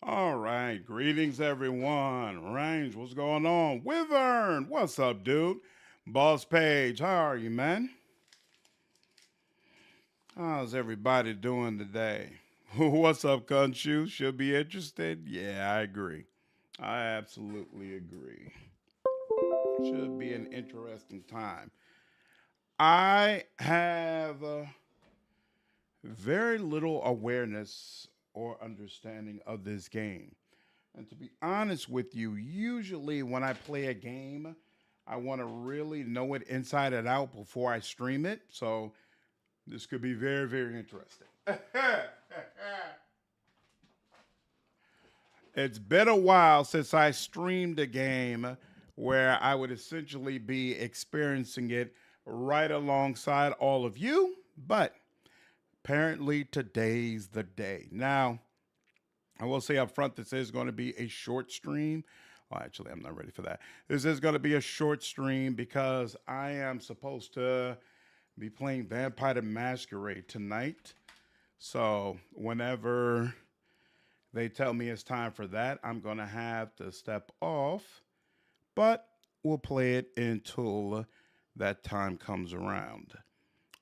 All right, greetings everyone. Range, what's going on? Wyvern, what's up, dude? Boss Page, how are you, man? How's everybody doing today? What's up, Gunshoe? Should be interested? Yeah, I agree. I absolutely agree. Should be an interesting time. I have very little awareness or understanding of this game. And to be honest with you, usually when I play a game, I want to really know it inside and out before I stream it. So this could be very, very interesting. It's been a while since I streamed a game where I would essentially be experiencing it right alongside all of you, but apparently today's the day. Now, I will say up front, this is going to be a short stream. Well, actually, I'm not ready for that. This is going to be a short stream because I am supposed to be playing Vampire the Masquerade tonight. So, whenever they tell me it's time for that, I'm going to have to step off. But we'll play it until that time comes around.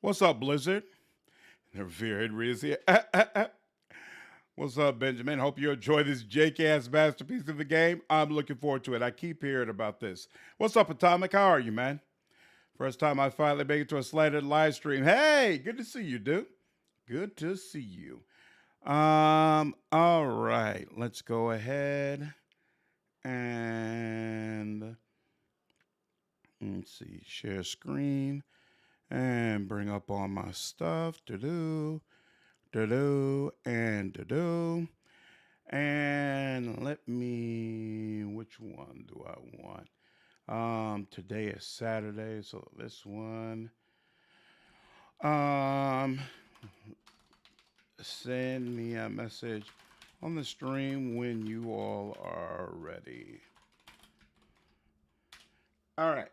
What's up, Blizzard? They're very busy. What's up, Benjamin? Hope you enjoy this Jake-ass masterpiece of the game. I'm looking forward to it. I keep hearing about this. What's up, Atomic? How are you, man? First time I finally made it to a slanted live stream. Hey, good to see you, dude. Good to see you. All right. Let's go ahead and let's see, share screen and bring up all my stuff. Do-do, do-do, and do-do. And let me, which one do I want? Today is Saturday, so this one. Um, Send me a message on the stream when you all are ready. All right.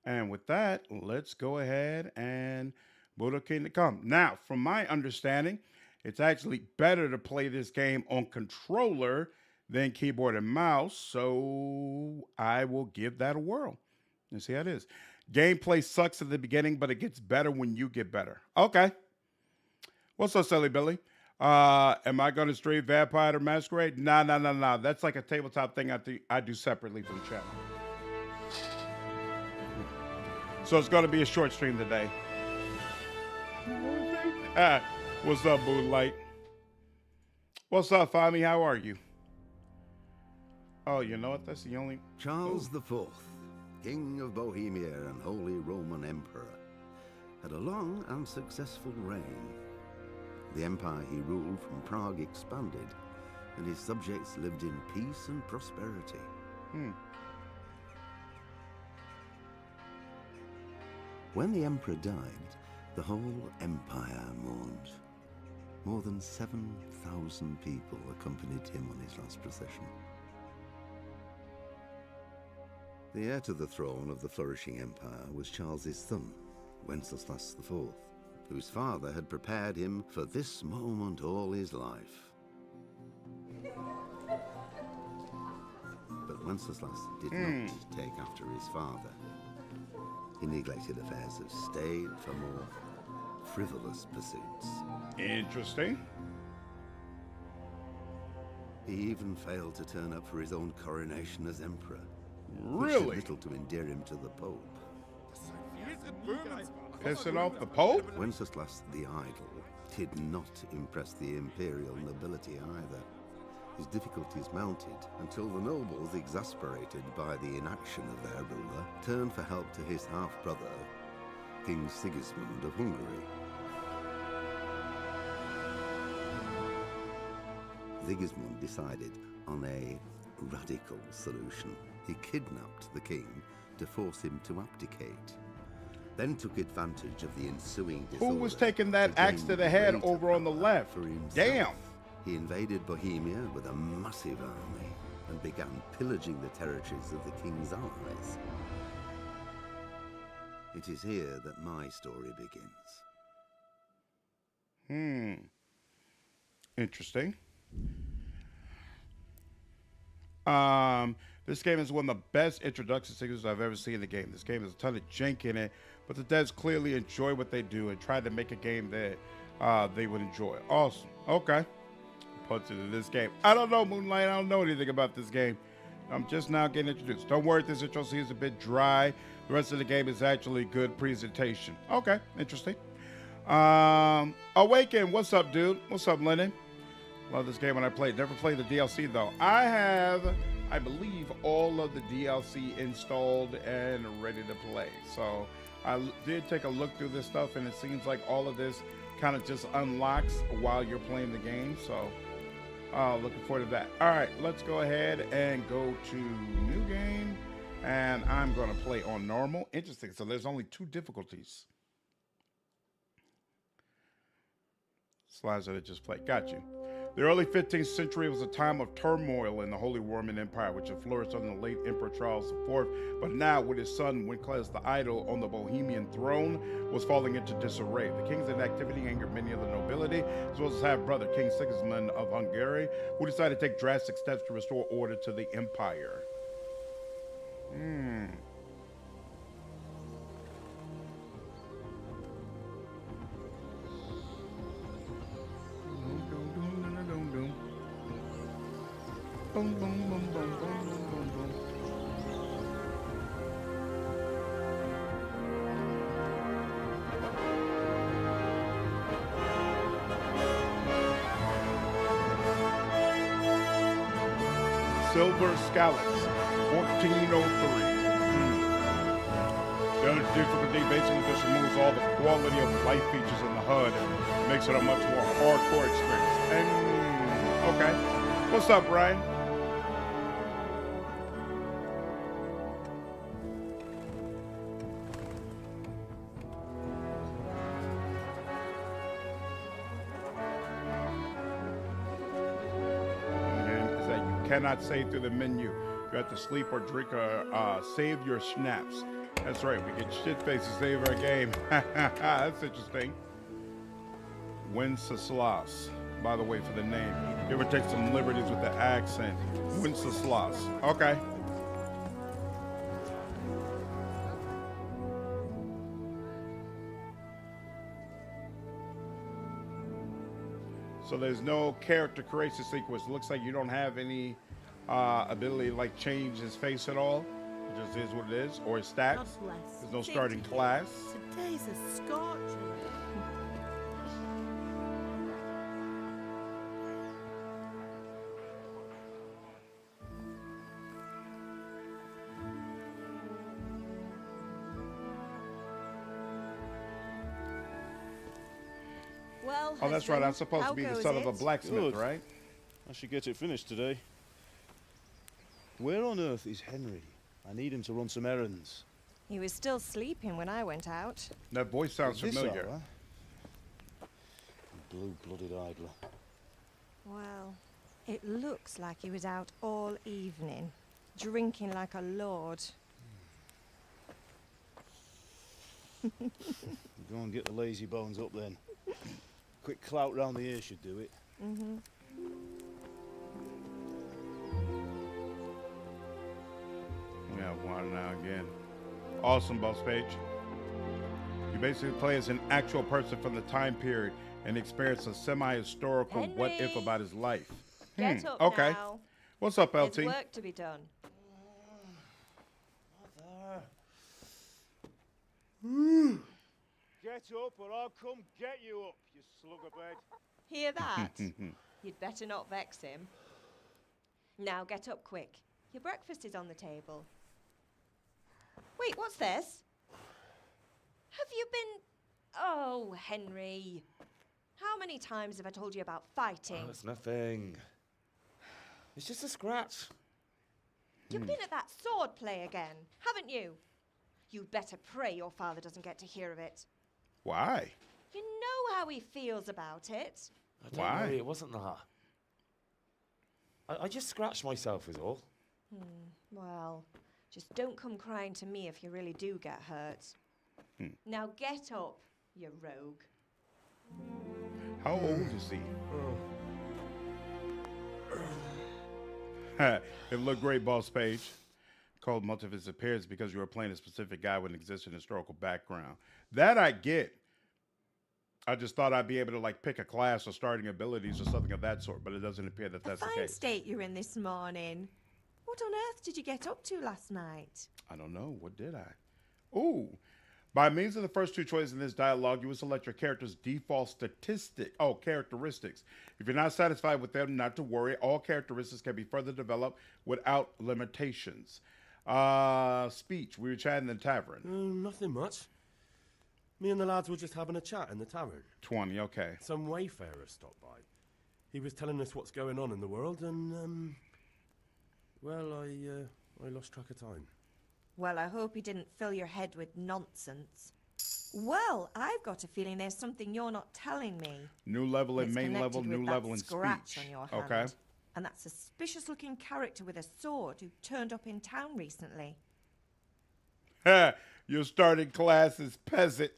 And with that, let's go ahead and Buddha King to come. Now, from my understanding, it's actually better to play this game on controller than keyboard and mouse. So I will give that a whirl and see how it is. Gameplay sucks at the beginning, but it gets better when you get better. Okay. What's up, Silly Billy? Am I going to stream Vampire or Masquerade? Nah. That's like a tabletop thing I do separately from the channel. So it's going to be a short stream today. What's up, Moonlight? What's up, Fami? How are you? Oh, you know what? That's the only... Charles IV, King of Bohemia and Holy Roman Emperor, had a long and successful reign. The empire he ruled from Prague expanded, and his subjects lived in peace and prosperity. When the emperor died, the whole empire mourned. More than 7,000 people accompanied him on his last procession. The heir to the throne of the flourishing empire was Charles's son, Wenceslas IV, whose father had prepared him for this moment all his life. But Wenceslas did not take after his father. He neglected affairs of state for more frivolous pursuits. Interesting. He even failed to turn up for his own coronation as emperor. Really? Which did little to endear him to the Pope. Pissing off the Pope? Wenceslas the Idle did not impress the imperial nobility either. His difficulties mounted until the nobles, exasperated by the inaction of their ruler, turned for help to his half-brother, King Sigismund of Hungary. Sigismund decided on a radical solution. He kidnapped the king to force him to abdicate, then took advantage of the ensuing disorder. Who was taking that axe to the head over on the left? Damn! He invaded Bohemia with a massive army and began pillaging the territories of the king's allies. It is here that my story begins. Interesting. This game is one of the best introduction sequences I've ever seen in the game. This game has a ton of jank in it, but the devs clearly enjoy what they do and try to make a game that they would enjoy. Awesome. Okay. Puts into this game. I don't know, Moonlight. I don't know anything about this game. I'm just now getting introduced. Don't worry, this intro scene is a bit dry. The rest of the game is actually good presentation. Okay, interesting. Awaken, what's up, dude? What's up, Lennon? Love this game when I played. Never played the DLC though. I have, I believe, all of the DLC installed and ready to play. So I did take a look through this stuff, and it seems like all of this kind of just unlocks while you're playing the game. So looking forward to that. All right, let's go ahead and go to new game, and I'm going to play on normal. Interesting. So there's only 2 difficulties. Slides that I just played. Got you. The early 15th century was a time of turmoil in the Holy Roman Empire, which had flourished under the late Emperor Charles IV. But now, with his son Wenceslas the Idle on the Bohemian throne, was falling into disarray. The king's inactivity angered many of the nobility, as well as his half-brother, King Sigismund of Hungary, who decided to take drastic steps to restore order to the empire. Boom, boom, boom, boom, boom, boom, boom, boom. Silver Skalitz, 1403. The other difficulty basically just removes all the quality of life features in the HUD and makes it a much more hardcore experience. And, okay. What's up, Ryan? Cannot save through the menu. You have to sleep or drink or save your schnapps. That's right, we get shit-faced to save our game. That's interesting. Wenceslas, by the way, for the name. You ever take some liberties with the accent? Wenceslas. Okay. So there's no character creation sequence. Looks like you don't have any ability to like change his face at all. It just is what it is, or his stats. There's no starting class. Today's a scorcher. Well, oh, that's right. I'm supposed to be the son of a blacksmith, right? I should get it finished today. Where on earth is Henry? I need him to run some errands. He was still sleeping when I went out. That voice sounds familiar. Blue-blooded idler. Well, it looks like he was out all evening, drinking like a lord. Go and get the lazy bones up then. Quick clout round the ear should do it. Mm-hmm. We have one now again. Awesome, boss page. You basically play as an actual person from the time period and experience a semi-historical Henry! what-if about his life. Get up okay. now. What's up, LT? There's work to be done. Get up or I'll come get you up, you slugabed. Hear that? You'd better not vex him. Now get up quick. Your breakfast is on the table. Wait, what's this? Have you been... Oh, Henry. How many times have I told you about fighting? Oh, it's nothing. It's just a scratch. You've been at that sword play again, haven't you? You'd better pray your father doesn't get to hear of it. Why? You know how he feels about it. I don't Why? know, it wasn't that. I just scratched myself is all. Well, just don't come crying to me if you really do get hurt. Now get up, you rogue. How old is he? It looked great, Boss Page. Called much of his appearance because you were playing a specific guy with an existing historical background. That I get. I just thought I'd be able to like pick a class or starting abilities or something of that sort, but it doesn't appear that that's the Fine case. state you're in this morning. What on earth did you get up to last night? I don't know. What did I? Ooh. By means of the first two choices in this dialogue, you will select your character's default characteristics. If you're not satisfied with them, not to worry. All characteristics can be further developed without limitations. Speech. We were chatting in the tavern. Nothing much. Me and the lads were just having a chat in the tavern. 20, okay. Some wayfarer stopped by. He was telling us what's going on in the world, and well, I lost track of time. Well, I hope he didn't fill your head with nonsense. Well, I've got a feeling there's something you're not telling me. New level in It's main level, connected with new that level in scratch speech. on your hand. Okay. And that suspicious-looking character with a sword who turned up in town recently. Your starting class is peasant.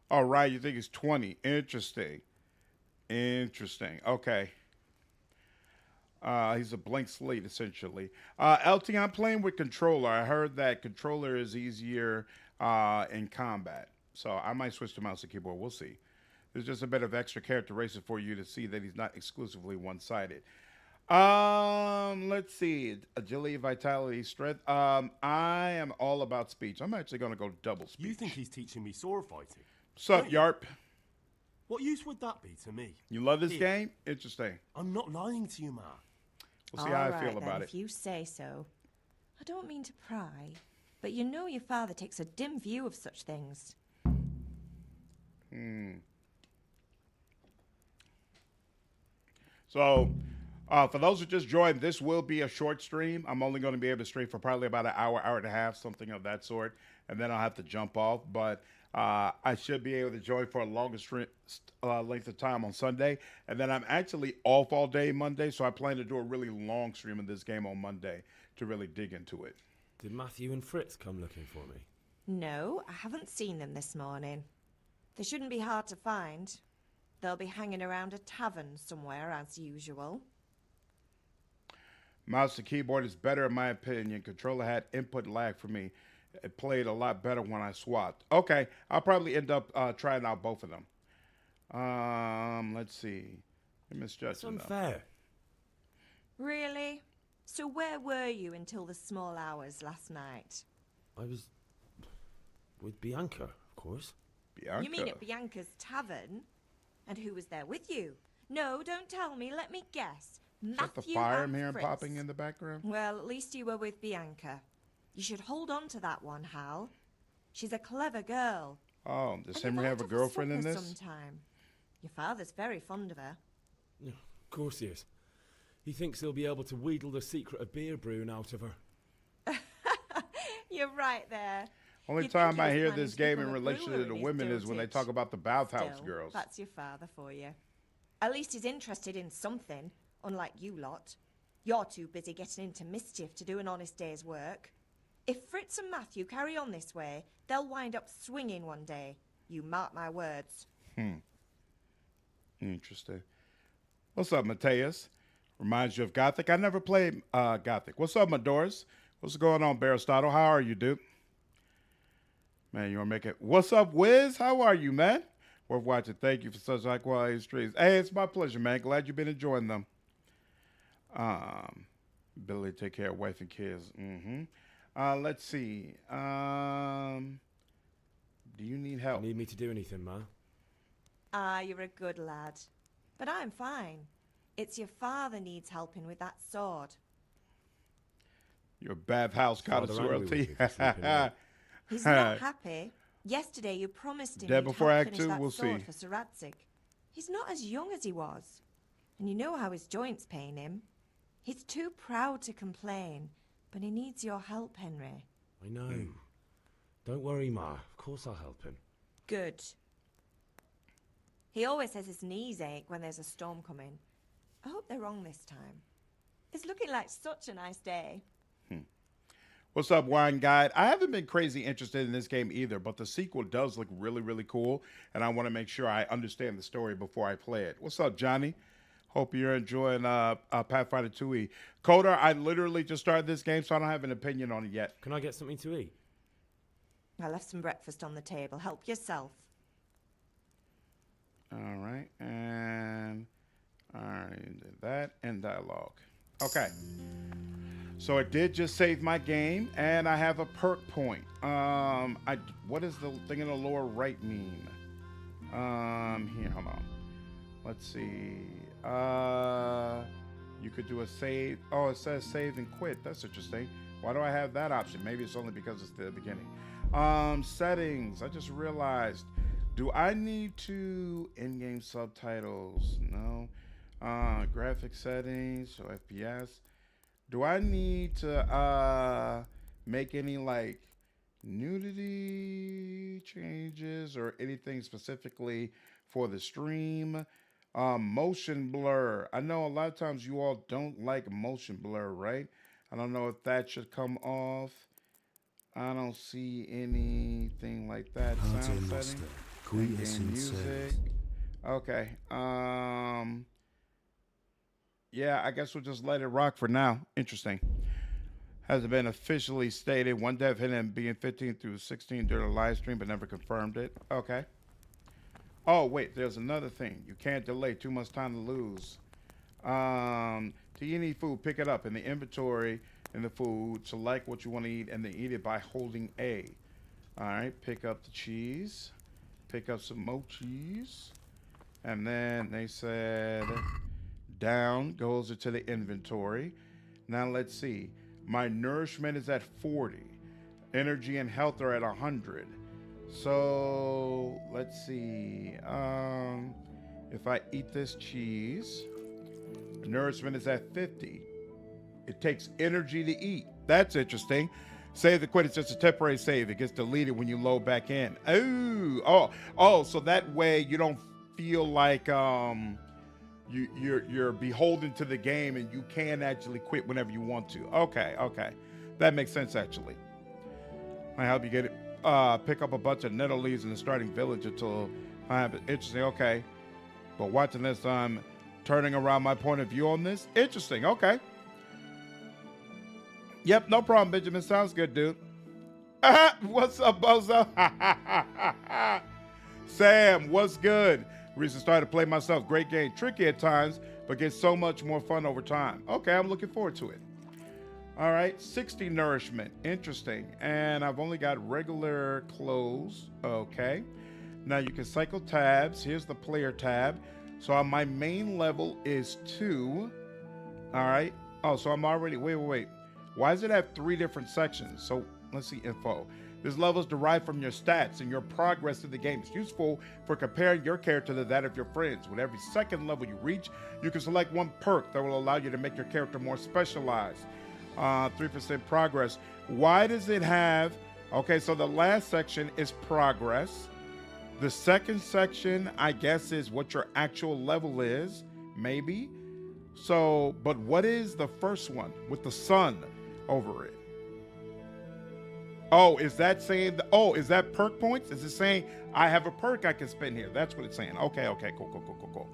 All right, you think it's 20. Interesting. Okay. He's a blank slate, essentially. LT, I'm playing with controller. I heard that controller is easier in combat. So I might switch to mouse and keyboard. We'll see. There's just a bit of extra characterization for you to see that he's not exclusively one-sided. Let's see. Agility, vitality, strength. I am all about speech. I'm actually going to go double speech. You think he's teaching me sword fighting? Sup, Yarp? What use would that be to me? You love this Here. game? Interesting. I'm not lying to you, Ma. We'll see how I feel All right, about then, it. if you say so. I don't mean to pry, but you know your father takes a dim view of such things. So, for those who just joined, this will be a short stream. I'm only going to be able to stream for probably about an hour, hour and a half, something of that sort. And then I'll have to jump off. But I should be able to join for a longer length of time on Sunday. And then I'm actually off all day Monday. So I plan to do a really long stream of this game on Monday to really dig into it. Did Matthew and Fritz come looking for me? No, I haven't seen them this morning. They shouldn't be hard to find. They'll be hanging around a tavern somewhere, as usual. Mouse and keyboard is better in my opinion. Controller had input lag for me. It played a lot better when I swapped. Okay, I'll probably end up trying out both of them. Let's see. It's Misjudging them. unfair. Really? So where were you until the small hours last night? I was with Bianca, of course. Bianca. You mean at Bianca's tavern? And who was there with you? No, don't tell me. Let me guess. Is that Matthew the fire and I'm hearing Fritz. popping in the background? Well, at least you were with Bianca. You should hold on to that one, Hal. She's a clever girl. Oh, does And Henry you have might a girlfriend in supper this? Sometime. Your father's very fond of her. Yeah, of course he is. He thinks he'll be able to wheedle the secret of beer brewing out of her. You're right there. Only You'd time think he I was hear planning this to game in become a relation brewer to in the his women is when they dotage. talk about the bathhouse Still, girls. That's your father for you. At least he's interested in something, unlike you lot. You're too busy getting into mischief to do an honest day's work. If Fritz and Matthew carry on this way, they'll wind up swinging one day. You mark my words. Interesting. What's up, Mateus? Reminds you of Gothic? I never played Gothic. What's up, Madoris? What's going on, Aristotle? How are you, dude? Man, you want to make it? What's up, Wiz? How are you, man? Worth watching. Thank you for such high quality streams. Hey, it's my pleasure, man. Glad you've been enjoying them. Ability to take care of wife and kids. Let's see. Do you need help? Need me to do anything, Ma? Ah, you're a good lad. But I'm fine. It's your father needs helping with that sword. You're a bathhouse Father connoisseur. angry with me for sleeping late. He's not happy. Yesterday you promised him Dead you'd before help Act finish 2, that we'll sword see. for Sir Radzik. He's not as young as he was. And you know how his joints pain him. He's too proud to complain, but he needs your help, Henry. I know. Don't worry, Ma. Of course I'll help him. Good. He always says his knees ache when there's a storm coming. I hope they're wrong this time. It's looking like such a nice day. What's up, Wine Guide? I haven't been crazy interested in this game either, but the sequel does look really, really cool, and I want to make sure I understand the story before I play it. What's up, Johnny? Hope you're enjoying Pathfinder 2e. Coder, I literally just started this game, so I don't have an opinion on it yet. Can I get something to eat? I left some breakfast on the table. Help yourself. All right, and all right, that and dialogue. Okay, so it did just save my game, and I have a perk point. What does the thing in the lower right mean? Here, hold on. Let's see. You could do a save. Oh, it says save and quit. That's interesting. Why do I have that option? Maybe it's only because it's the beginning. Settings. I just realized. Do I need to in-game subtitles? No. Graphic settings, so FPS. Do I need to make any like nudity changes or anything specifically for the stream? Motion blur. I know a lot of times you all don't like motion blur, right? I don't know if that should come off. I don't see anything like that. Sound setting. In music. Okay. Yeah, I guess we'll just let it rock for now. Interesting. Hasn't been officially stated. One dev hit him being 15 through 16 during a live stream, but never confirmed it. Okay. Oh, wait, there's another thing. You can't delay. Too much time to lose. Do you need food? Pick it up in the inventory in the food. Select what you want to eat and then eat it by holding A. All right, pick up the cheese. Pick up some more cheese. And then they said down goes into the inventory. Now let's see. My nourishment is at 40. Energy and health are at 100. So let's see. If I eat this cheese, nourishment is at 50. It takes energy to eat. That's interesting. Save the quit is just a temporary save. It gets deleted when you load back in. Oh, so that way you don't feel like you're beholden to the game and you can actually quit whenever you want to. Okay. That makes sense actually. I help you get it. Pick up a bunch of nettle leaves in the starting village until I have it. Interesting, okay. But watching this, I'm turning around my point of view on this. Interesting, okay. Yep, no problem, Benjamin. Sounds good, dude. What's up, bozo? Sam, what's good? Recently started to play myself. Great game. Tricky at times, but gets so much more fun over time. Okay, I'm looking forward to it. All right, 60 nourishment. Interesting. And I've only got regular clothes. Okay. Now you can cycle tabs. Here's the player tab. So my main level is 2. All right. Oh, so I'm already, wait. Why does it have 3 different sections? So let's see info. This level is derived from your stats and your progress in the game. It's useful for comparing your character to that of your friends. With every second level you reach, you can select one perk that will allow you to make your character more specialized. 3% progress. Why does it have, okay, so the last section is progress. The second section, I guess, is what your actual level is, maybe. So, but what is the first one with the sun over it? Oh, is that saying, is that perk points? Is it saying I have a perk I can spend here? That's what it's saying. Okay, cool.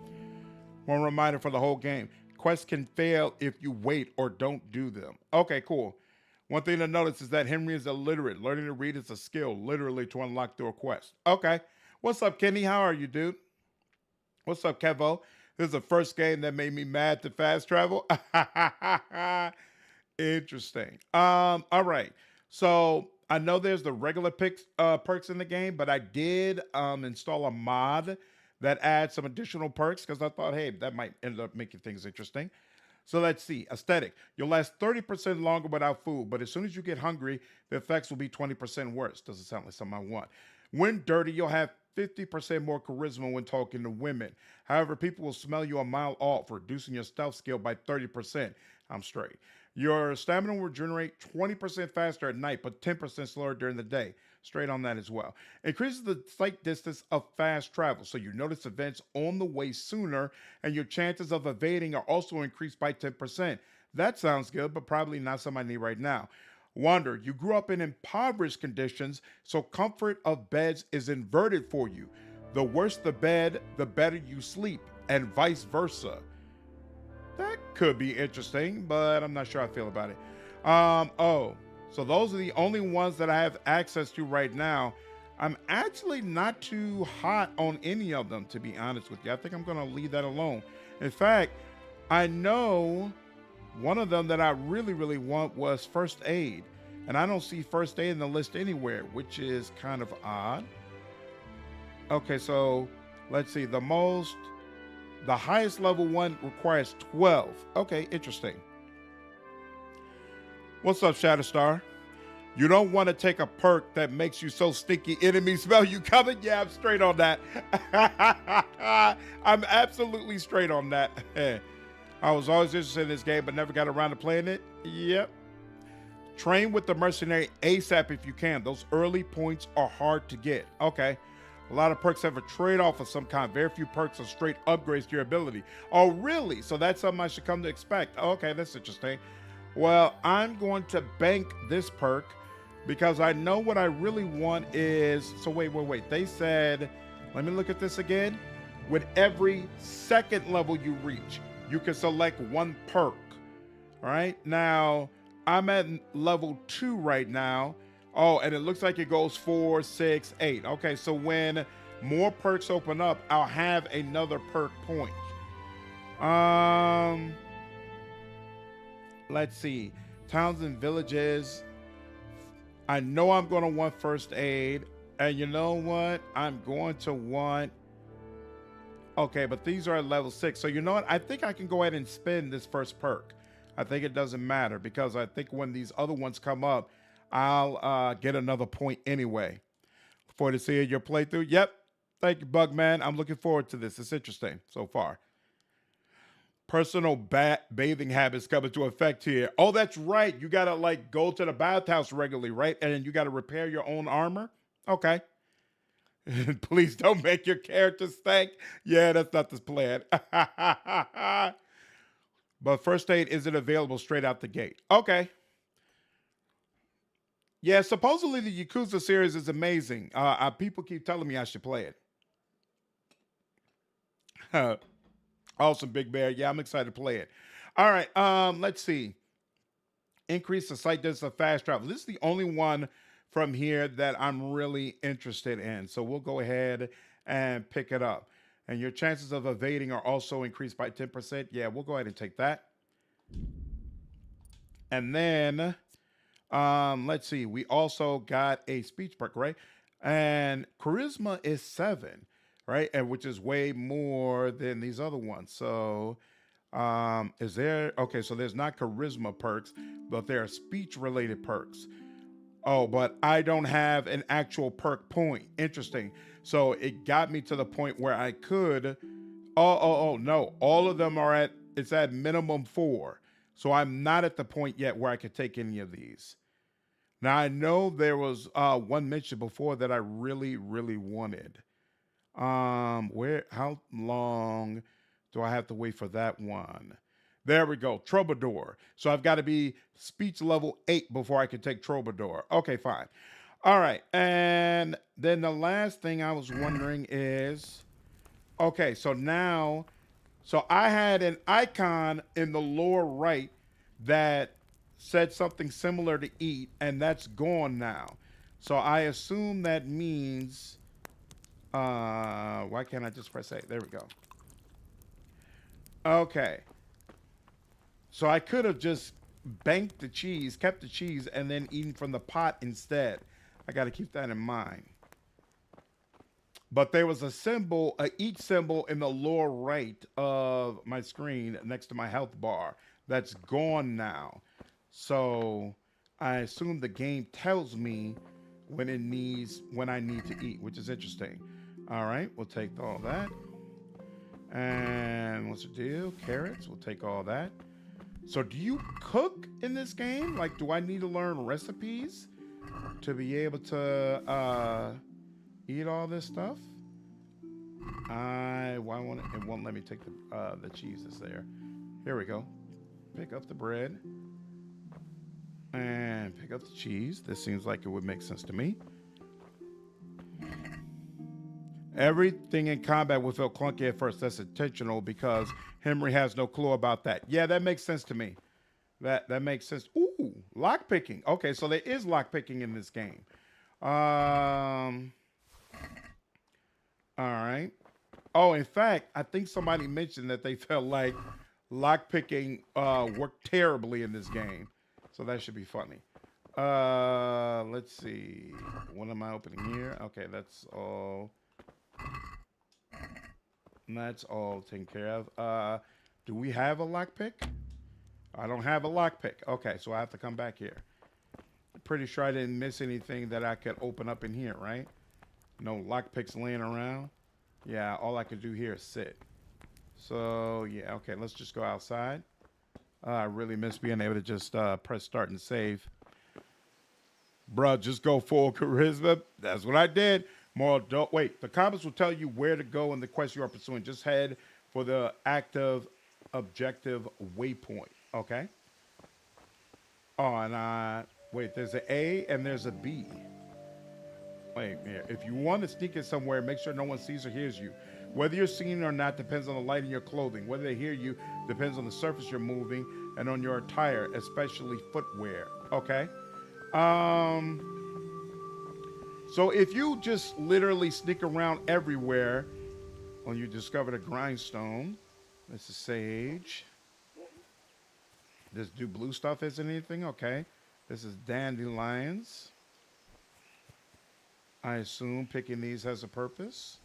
One reminder for the whole game. Quests can fail if you wait or don't do them. Okay, cool. One thing to notice is that Henry is illiterate. Learning to read is a skill, literally, to unlock through a quest. Okay. What's up, Kenny? How are you, dude? What's up, Kevo? This is the first game that made me mad to fast travel. Interesting. All right. So I know there's the regular perks in the game, but I did install a mod that adds some additional perks because I thought, hey, that might end up making things interesting. So let's see. Aesthetic. You'll last 30% longer without food, but as soon as you get hungry, the effects will be 20% worse. Doesn't sound like something I want. When dirty, you'll have 50% more charisma when talking to women. However, people will smell you a mile off, reducing your stealth skill by 30%. I'm straight. Your stamina will regenerate 20% faster at night, but 10% slower during the day. Straight on that as well. Increases the sight distance of fast travel, so you notice events on the way sooner, and your chances of evading are also increased by 10%. That sounds good, but probably not something I need right now. Wonder, you grew up in impoverished conditions, so comfort of beds is inverted for you. The worse the bed, the better you sleep, and vice versa. That could be interesting, but I'm not sure how I feel about it. Oh, so those are the only ones that I have access to right now. I'm actually not too hot on any of them, to be honest with you. I think I'm going to leave that alone. In fact, I know one of them that I really, really want was first aid. And I don't see first aid in the list anywhere, which is kind of odd. Okay, so let's see. The highest level one requires 12. Okay, interesting. What's up, Shatterstar? You don't want to take a perk that makes you so stinky enemies smell you coming? Yeah, I'm straight on that. I'm absolutely straight on that. I was always interested in this game, but never got around to playing it. Yep. Train with the mercenary ASAP if you can. Those early points are hard to get. Okay. A lot of perks have a trade-off of some kind. Very few perks are straight upgrades to your ability. Oh, really? So that's something I should come to expect. Okay, that's interesting. Well, I'm going to bank this perk because I know what I really want is... So wait. They said... Let me look at this again. With every second level you reach, you can select one perk. All right? Now, I'm at level 2 right now. Oh, and it looks like it goes 4, 6, 8. Okay, so when more perks open up, I'll have another perk point. Let's see. Towns and villages. I know I'm going to want first aid. And you know what? I'm going to want... Okay, but these are at level 6. So you know what? I think I can go ahead and spend this first perk. I think it doesn't matter because I think when these other ones come up, I'll get another point anyway. For to see your playthrough. Yep. Thank you, Bugman. I'm looking forward to this. It's interesting so far. Personal bathing habits come into effect here. Oh, that's right. You got to like go to the bathhouse regularly, right? And then you got to repair your own armor. Okay. Please don't make your character stank. Yeah, that's not the plan. But first aid isn't available straight out the gate. Okay. Yeah, supposedly the Yakuza series is amazing. People keep telling me I should play it. Awesome, Big Bear. Yeah, I'm excited to play it. All right, let's see. Increase the sight distance of fast travel. This is the only one from here that I'm really interested in. So we'll go ahead and pick it up. And your chances of evading are also increased by 10%. Yeah, we'll go ahead and take that. And then... let's see. We also got a speech perk, right? And charisma is 7, right? And which is way more than these other ones. So, is there? Okay, so there's not charisma perks, but there are speech-related perks. Oh, but I don't have an actual perk point. Interesting. So it got me to the point where I could. Oh, no. All of them are it's at minimum 4. So I'm not at the point yet where I could take any of these. Now, I know there was one mentioned before that I really, really wanted. How long do I have to wait for that one? There we go, Troubadour. So I've got to be speech level 8 before I can take Troubadour. Okay, fine. All right, and then the last thing I was wondering is, okay, so now, so I had an icon in the lower right that said something similar to eat, and that's gone now. So I assume that means, why can't I just press A? There we go. Okay. So I could have just banked the cheese, kept the cheese, and then eaten from the pot instead. I got to keep that in mind. But there was a symbol, a eat symbol in the lower right of my screen next to my health bar. That's gone now. So I assume the game tells me when I need to eat, which is interesting. All right, we'll take all that. And what's the deal? Carrots, we'll take all that. So do you cook in this game? Like, do I need to learn recipes to be able to eat all this stuff? It won't let me take the cheeses there. Here we go. Pick up the bread. And pick up the cheese. This seems like it would make sense to me. Everything in combat will feel clunky at first. That's intentional because Henry has no clue about that. Yeah, that makes sense to me. That makes sense. Ooh, lock picking. Okay, so there is lock picking in this game. All right. Oh, in fact, I think somebody mentioned that they felt like lock picking worked terribly in this game. So that should be funny. Let's see. What am I opening here? Okay, that's all. That's all taken care of. Do we have a lockpick? I don't have a lockpick. Okay, so I have to come back here. Pretty sure I didn't miss anything that I could open up in here, right? No lockpicks laying around. Yeah, all I could do here is sit. So, yeah, okay, let's just go outside. I really miss being able to just press start and save. Bruh, just go full charisma. That's what I did. More adult. Wait, the comments will tell you where to go in the quest you are pursuing. Just head for the active objective waypoint. Okay. Oh, and wait, there's an A and there's a B. Wait, here. If you want to sneak in somewhere, make sure no one sees or hears you. Whether you're seen or not depends on the light in your clothing. Whether they hear you depends on the surface you're moving and on your attire, especially footwear. Okay. So if you just literally sneak around everywhere, well, you discovered a grindstone. This is sage. Does do blue stuff as anything? Okay. This is dandelions. I assume picking these has a purpose.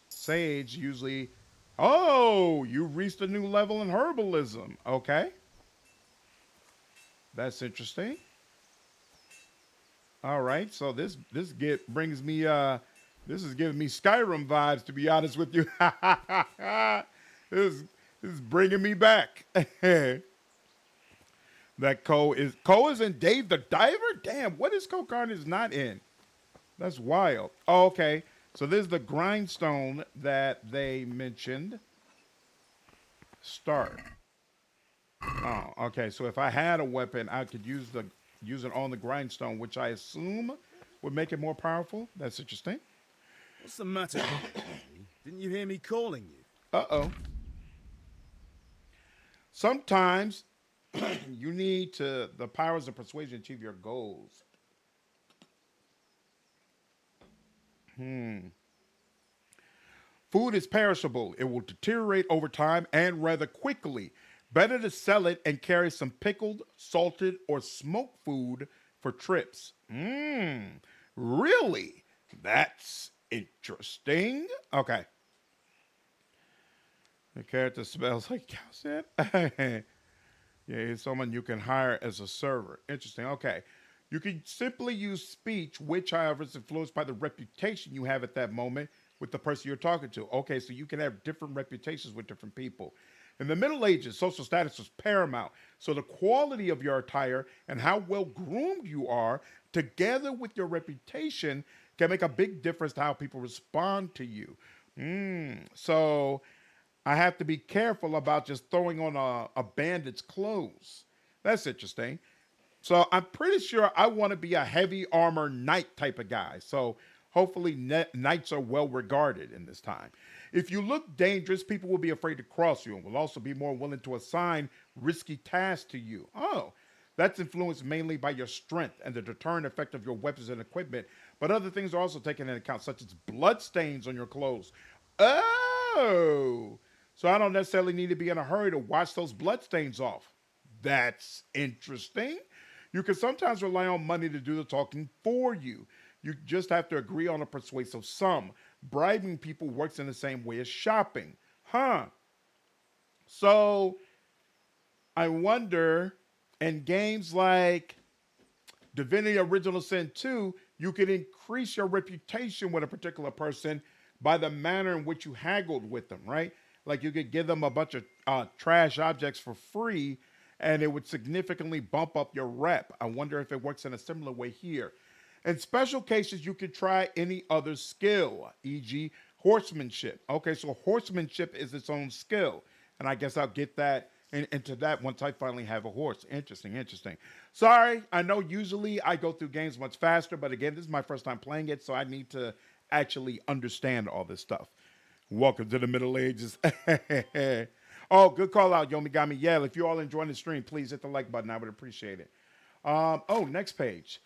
Sage usually, oh, you reached a new level in herbalism. Okay. That's interesting. All right, so this brings me this is giving me Skyrim vibes, to be honest with you. this is bringing me back. That Cole is in Dave the Diver? Damn, what is Cole Carnage not in? That's wild. Oh, okay. So this is the grindstone that they mentioned. Start. Oh, okay. So if I had a weapon, I could use it on the grindstone, which I assume would make it more powerful. That's interesting. What's the matter? Didn't you hear me calling you? Uh-oh. Sometimes you need the powers of persuasion to achieve your goals. Food is perishable. It will deteriorate over time and rather quickly. Better to sell it and carry some pickled, salted, or smoked food for trips. Really? That's interesting. Okay. The character smells like cow shit. Yeah, he's someone you can hire as a server. Interesting. Okay. You can simply use speech, which, however, is influenced by the reputation you have at that moment with the person you're talking to. Okay, so you can have different reputations with different people. In the Middle Ages, social status was paramount. So the quality of your attire and how well groomed you are, together with your reputation, can make a big difference to how people respond to you. So I have to be careful about just throwing on a bandit's clothes. That's interesting. So I'm pretty sure I want to be a heavy armor knight type of guy. So hopefully knights are well regarded in this time. If you look dangerous, people will be afraid to cross you and will also be more willing to assign risky tasks to you. Oh, that's influenced mainly by your strength and the deterrent effect of your weapons and equipment. But other things are also taken into account, such as blood stains on your clothes. Oh, so I don't necessarily need to be in a hurry to wash those blood stains off. That's interesting. You can sometimes rely on money to do the talking for you. You just have to agree on a persuasive sum. Bribing people works in the same way as shopping. So I wonder, in games like Divinity Original Sin 2, you can increase your reputation with a particular person by the manner in which you haggled with them, right? Like you could give them a bunch of trash objects for free, and it would significantly bump up your rep. I wonder if it works in a similar way here. In special cases, you could try any other skill, e.g. horsemanship. Okay, so horsemanship is its own skill. And I guess I'll get that into that once I finally have a horse. Interesting. Sorry, I know usually I go through games much faster, but again, this is my first time playing it, so I need to actually understand all this stuff. Welcome to the Middle Ages. Oh, good call out, Yomigami. Yeah, if you're all enjoying the stream, please hit the like button. I would appreciate it. Oh, next page.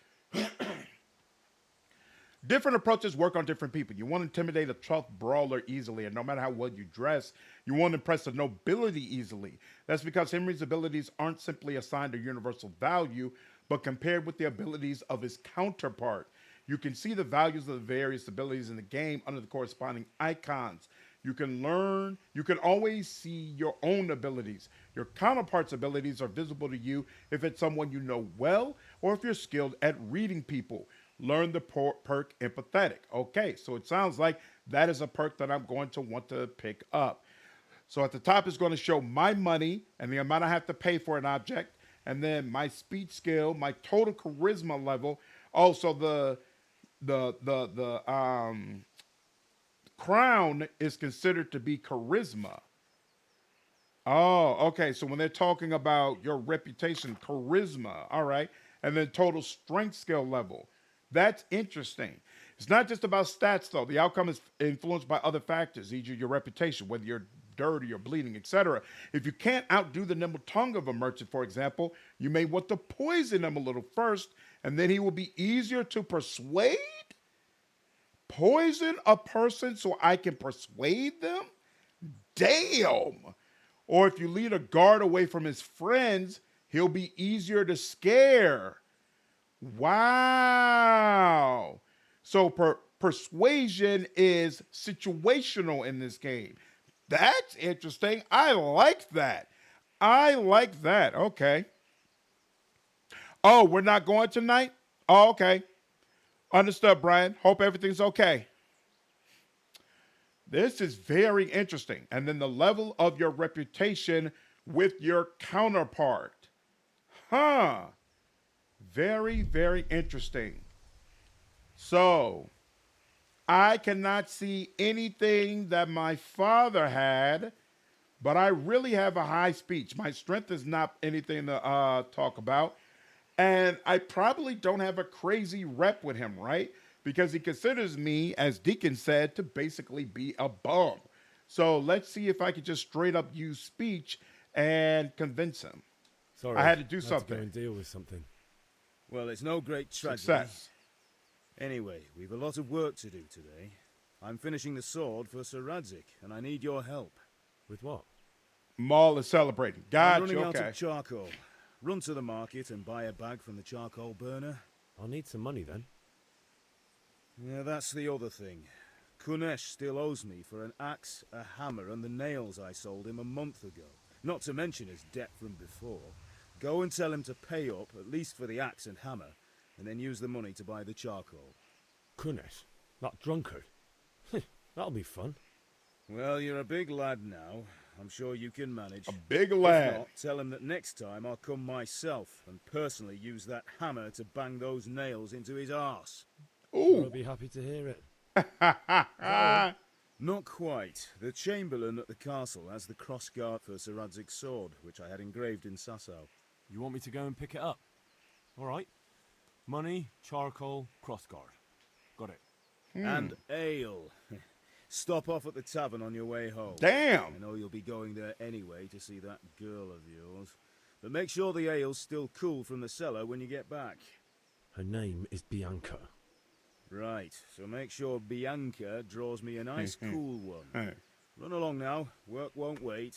Different approaches work on different people. You want to intimidate a tough brawler easily, and no matter how well you dress, you won't impress the nobility easily. That's because Henry's abilities aren't simply assigned a universal value, but compared with the abilities of his counterpart. You can see the values of the various abilities in the game under the corresponding icons. You can always see your own abilities. Your counterpart's abilities are visible to you if it's someone you know well, or if you're skilled at reading people. Learn the perk empathetic. Okay, so it sounds like that is a perk that I'm going to want to pick up. So at the top is going to show my money and the amount I have to pay for an object, and then my speech skill, my total charisma level. Also, the crown is considered to be charisma. Oh, okay. So when they're talking about your reputation, charisma, all right, and then total strength skill level. That's interesting. It's not just about stats, though. The outcome is influenced by other factors, e.g. your reputation, whether you're dirty or bleeding, etc. If you can't outdo the nimble tongue of a merchant, for example, you may want to poison him a little first, and then he will be easier to persuade? Poison a person so I can persuade them? Damn! Or if you lead a guard away from his friends, he'll be easier to scare. Wow. So persuasion is situational in this game. That's interesting. I like that. Okay. Oh, we're not going tonight? Oh, okay. Understood, Brian. Hope everything's okay. This is very interesting. And then the level of your reputation with your counterpart. Huh. Very, very interesting. So, I cannot see anything that my father had, but I really have a high speech. My strength is not anything to talk about. And I probably don't have a crazy rep with him, right? Because he considers me, as Deacon said, to basically be a bum. So let's see if I could just straight up use speech and convince him. Sorry, I had to do I had something. To go and deal with something. Well, it's no great tragedy. Success. Anyway, we've a lot of work to do today. I'm finishing the sword for Sir Radzik, and I need your help. With what? Maul is celebrating. I'm Gotcha, running out okay. of charcoal. Run to the market and buy a bag from the charcoal burner. I'll need some money then. Yeah, that's the other thing. Kunesh still owes me for an axe, a hammer, and the nails I sold him a month ago. Not to mention his debt from before. Go and tell him to pay up, at least for the axe and hammer, and then use the money to buy the charcoal. Kunesh? That drunkard? That'll be fun. Well, you're a big lad now. I'm sure you can manage. A big If lad. not, tell him that next time I'll come myself and personally use that hammer to bang those nails into his arse. Ooh. I'll be happy to hear it. Not quite. The Chamberlain at the castle has the crossguard for Sir Radzik's sword, which I had engraved in Sasau. You want me to go and pick it up? All right. Money, charcoal, crossguard. Got it. And ale. Stop off at the tavern on your way home. Damn. I know you'll be going there anyway to see that girl of yours. But make sure the ale's still cool from the cellar when you get back. Her name is Bianca. Right, so make sure Bianca draws me a nice cool one. Run along now. Work won't wait.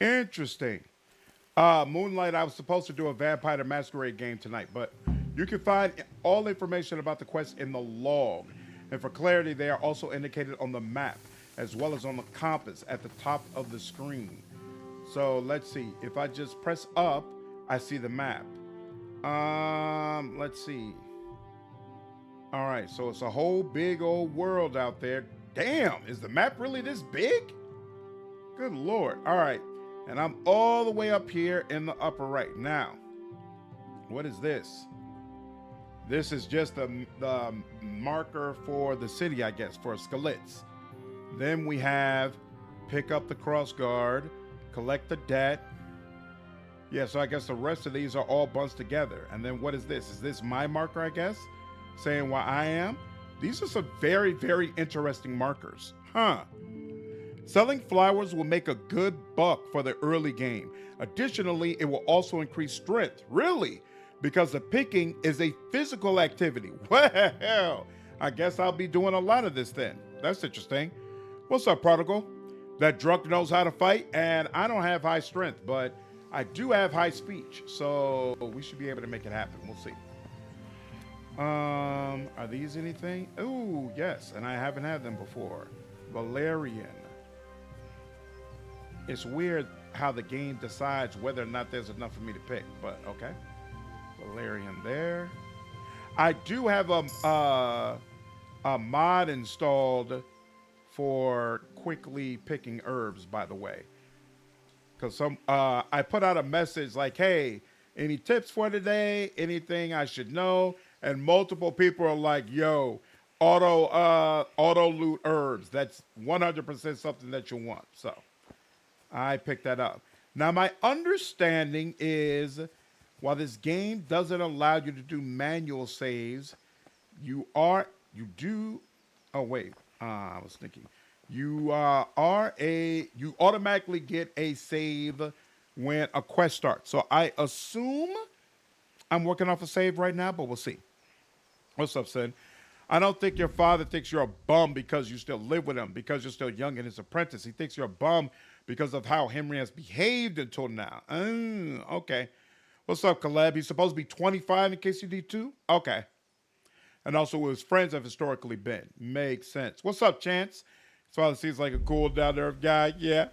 Interesting. Moonlight, I was supposed to do a Vampire the Masquerade game tonight, but you can find all information about the quest in the log. And for clarity, they are also indicated on the map, as well as on the compass at the top of the screen. So let's see. If I just press up, I see the map. Let's see. All right, so it's a whole big old world out there. Damn, is the map really this big? Good Lord. All right, and I'm all the way up here in the upper right. Now, what is this? This is just the marker for the city, I guess, for Skalitz. Then we have pick up the crossguard, collect the debt. Yeah, so I guess the rest of these are all bunched together. And then what is this? Is this my marker, I guess? Saying where I am? These are some very, very interesting markers. Huh. Selling flowers will make a good buck for the early game. Additionally, it will also increase strength. Really? Because the picking is a physical activity. Well, I guess I'll be doing a lot of this then. That's interesting. What's up, Prodigal? That drunk knows how to fight, and I don't have high strength, but I do have high speech, so we should be able to make it happen. We'll see. Are these anything? Ooh, yes, and I haven't had them before. Valerian. It's weird how the game decides whether or not there's enough for me to pick, but okay. Valerian there. I do have a mod installed for quickly picking herbs, by the way. Because I put out a message like, hey, any tips for today? Anything I should know? And multiple people are like, yo, auto loot herbs. That's 100% something that you want. So I picked that up. Now, my understanding is while this game doesn't allow you to do manual saves, you automatically get a save when a quest starts. So I assume I'm working off a save right now, but we'll see. What's up, son? I don't think your father thinks you're a bum because you still live with him, because you're still young and his apprentice. He thinks you're a bum because of how Henry has behaved until now. Okay. What's up, Caleb? He's supposed to be 25 in case you need to? Okay. And also who his friends have historically been. Makes sense. What's up, Chance? His father seems like a cool, down-to-earth guy. Yeah.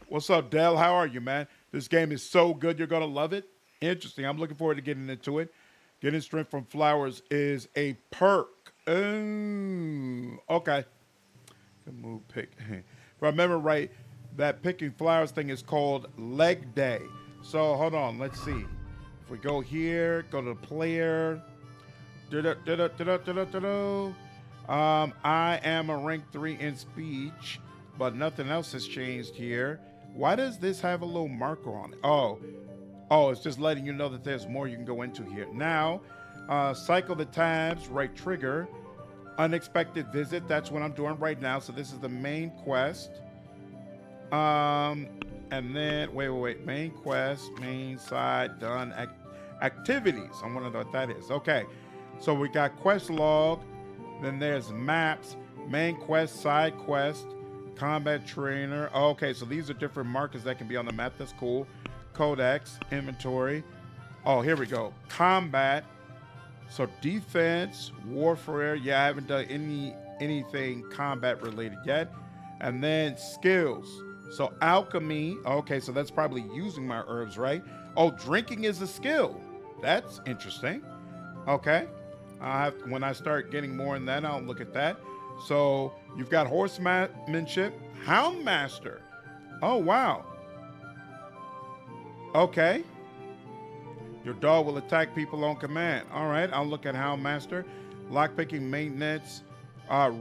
What's up, Dell? How are you, man? This game is so good, you're going to love it. Interesting. I'm looking forward to getting into it. Getting strength from flowers is a perk. Okay. Good move, pick. If I remember right, that picking flowers thing is called leg day. So, hold on. Let's see. If we go here, go to the player. I am a rank 3 in speech, but nothing else has changed here. Why does this have a little marker on it? Oh, it's just letting you know that there's more you can go into here. Now, cycle the tabs, right trigger, unexpected visit. That's what I'm doing right now. So this is the main quest. And then, wait. Main quest, main side, done, activities. I want to know what that is. Okay. So we got quest log, then there's maps, main quest, side quest, combat trainer. Okay, so these are different markers that can be on the map. That's cool. Codex, inventory. Oh, here we go. Combat. So defense, warfare. Yeah, I haven't done anything combat related yet. And then skills. So alchemy. Okay, so that's probably using my herbs, right? Oh, drinking is a skill. That's interesting. Okay. When I start getting more in that, I'll look at that. So you've got horsemanship, hound master. Oh, wow. Okay. Your dog will attack people on command. All right, I'll look at hound master, lockpicking, maintenance,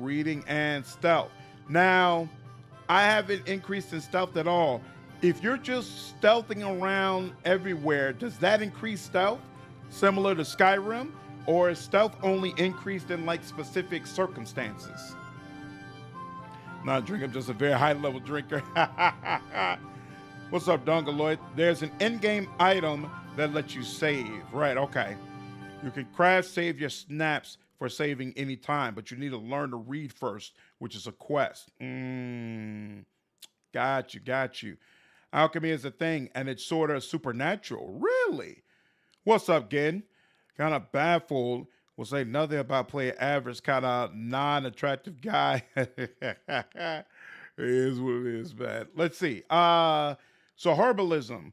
reading, and stealth. Now, I haven't increased in stealth at all. If you're just stealthing around everywhere, does that increase stealth? Similar to Skyrim? Or is stealth only increased in like specific circumstances? Not a drinker, I'm just a very high level drinker. What's up, Dongaloid? There's an in-game item that lets you save. Right, okay. You can craft save your snaps for saving any time, but you need to learn to read first, which is a quest. Got you. Alchemy is a thing, and it's sort of supernatural. Really? What's up, Gin? Kind of baffled. Will say nothing about playing average, kind of non-attractive guy. It is what it is, man. Let's see. So herbalism,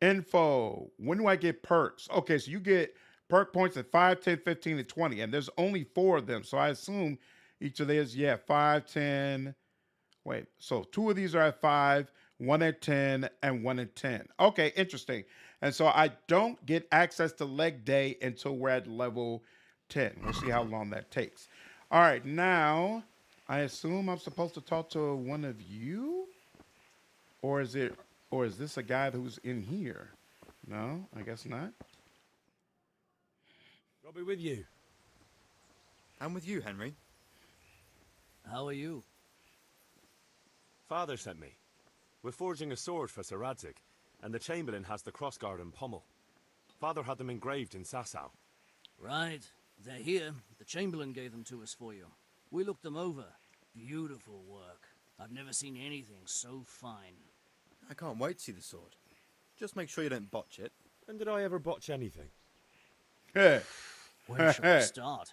info. When do I get perks? Okay, so you get perk points at 5, 10, 15, and 20, and there's only 4 of them. So I assume each of these, 5, 10. Wait, so 2 of these are at 5, 1 at 10, and 1 at 10. Okay, interesting. And so I don't get access to leg day until we're at level 10. We'll see how long that takes. All right, now I assume I'm supposed to talk to one of you? Or is this a guy who's in here? No, I guess not. I'll be with you. I'm with you, Henry. How are you? Father sent me. We're forging a sword for Sir Radzig, and the Chamberlain has the crossguard and pommel. Father had them engraved in Sasau. Right. They're here. The Chamberlain gave them to us for you. We looked them over. Beautiful work. I've never seen anything so fine. I can't wait to see the sword. Just make sure you don't botch it. And did I ever botch anything? Hey. Where shall we start?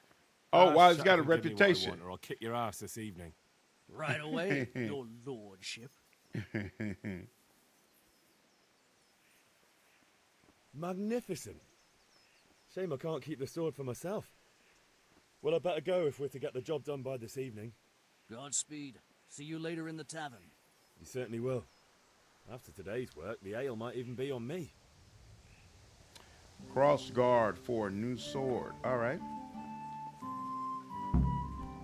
Oh, wow, he's shut got a up and give me what I reputation. want, or I'll kick your ass this evening. Right away, your lordship. Magnificent. Shame I can't keep the sword for myself. Well, I better go if we're to get the job done by this evening. Godspeed. See you later in the tavern. You certainly will. After today's work, the ale might even be on me. Cross guard for a new sword. All right.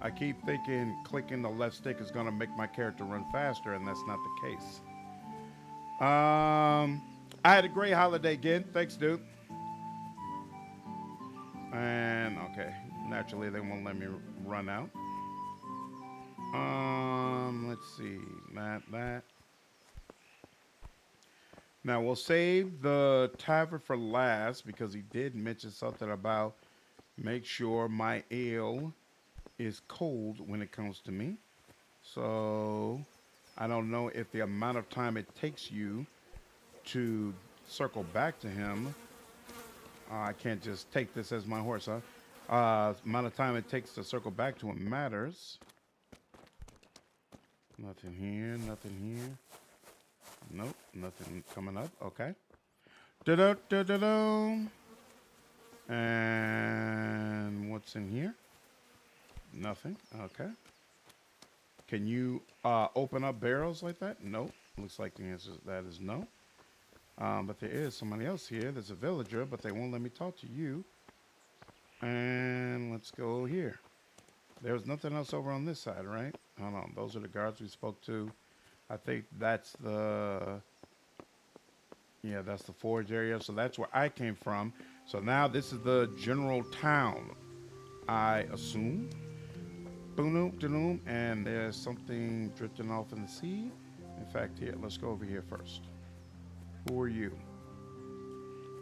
I keep thinking clicking the left stick is going to make my character run faster, and that's not the case. I had a great holiday again. Thanks, dude. And, okay. Naturally, they won't let me run out. Let's see. That. Now, we'll save the tavern for last because he did mention something about make sure my ale is cold when it comes to me. So, I don't know if the amount of time it takes you to circle back to him. I can't just take this as my horse, huh? Amount of time it takes to circle back to him matters. Nothing here, nothing here. Nope, nothing coming up. Okay. Da-da-da-da-da. And what's in here? Nothing. Okay. Can you open up barrels like that? Nope. Looks like the answer to that is no. But there is somebody else here. There's a villager, but they won't let me talk to you. And let's go here. There's nothing else over on this side, right? Hold on. Those are the guards we spoke to. I think that's the... Yeah, that's the forge area. So that's where I came from. So now this is the general town, I assume. Boom, boom, and there's something drifting off in the sea. In fact, here, let's go over here first. Who are you?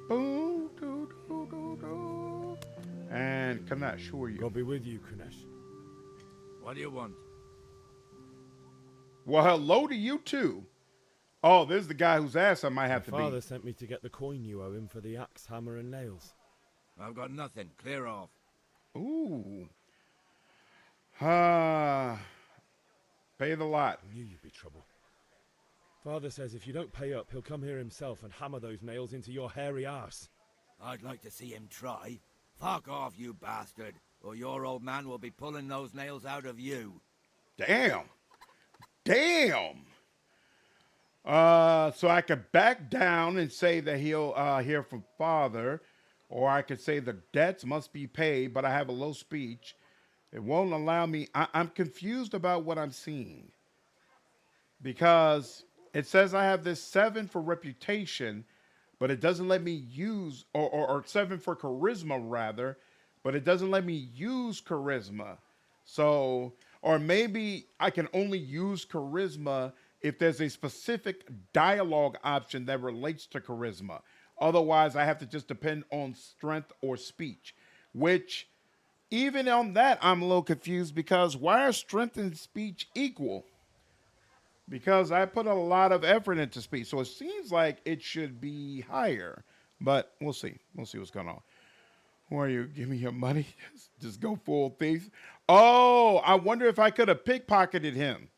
Boom, doo, doo, doo, doo. And Kanesh, who are you? God be with you, Kanesh. What do you want? Well, hello to you too. Oh, this is the guy whose ass I might have to My father beat. sent me to get the coin you owe him for the axe, hammer, and nails. I've got nothing. Clear off. Ooh. Pay the lot. I knew you'd be trouble. Father says if you don't pay up, he'll come here himself and hammer those nails into your hairy arse. I'd like to see him try. Fuck off, you bastard, or your old man will be pulling those nails out of you. Damn. Damn. So I could back down and say that he'll hear from father, or I could say the debts must be paid, but I have a low speech. It won't allow me. I'm confused about what I'm seeing. Because it says I have this 7 for reputation, but it doesn't let me use, or 7 for charisma rather, but it doesn't let me use charisma. So, or maybe I can only use charisma if there's a specific dialogue option that relates to charisma. Otherwise, I have to just depend on strength or speech, which even on that, I'm a little confused because why are strength and speech equal? Because I put a lot of effort into speech, so it seems like it should be higher, but we'll see. We'll see what's going on. Who are you? Give me your money. Just go full thief. Oh, I wonder if I could have pickpocketed him.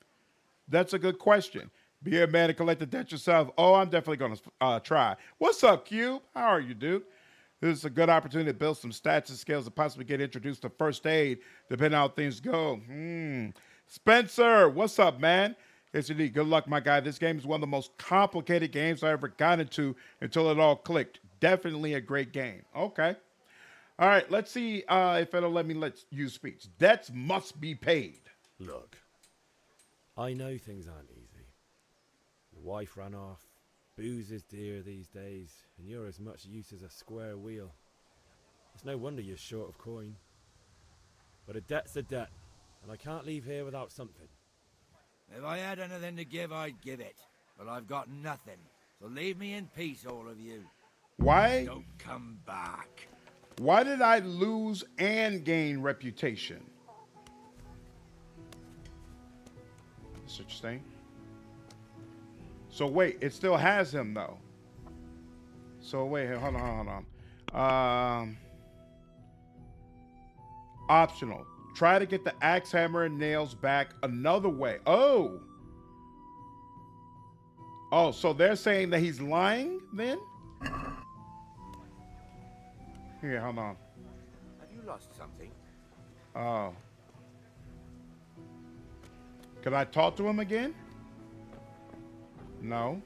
That's a good question. Be a man and collect the debt yourself. Oh, I'm definitely going to try. What's up, Cube? How are you, dude? This is a good opportunity to build some stats and skills and possibly get introduced to first aid, depending on how things go. Spencer, what's up, man? Yes, indeed. Good luck, my guy. This game is one of the most complicated games I ever got into until it all clicked. Definitely a great game. Okay. All right, let's see if it'll let me use speech. Debts must be paid. Look, I know things aren't easy. Your wife ran off. Booze is dear these days, and you're as much use as a square wheel. It's no wonder you're short of coin. But a debt's a debt, and I can't leave here without something. If I had anything to give, I'd give it. But I've got nothing. So leave me in peace, all of you. Why? Don't come back. Why did I lose and gain reputation? That's interesting. So wait, it still has him though. So wait, hold on. Optional. Try to get the axe, hammer, and nails back another way. Oh. Oh, so they're saying that he's lying then? Here, hold on. Have you lost something? Oh. Could I talk to him again? No.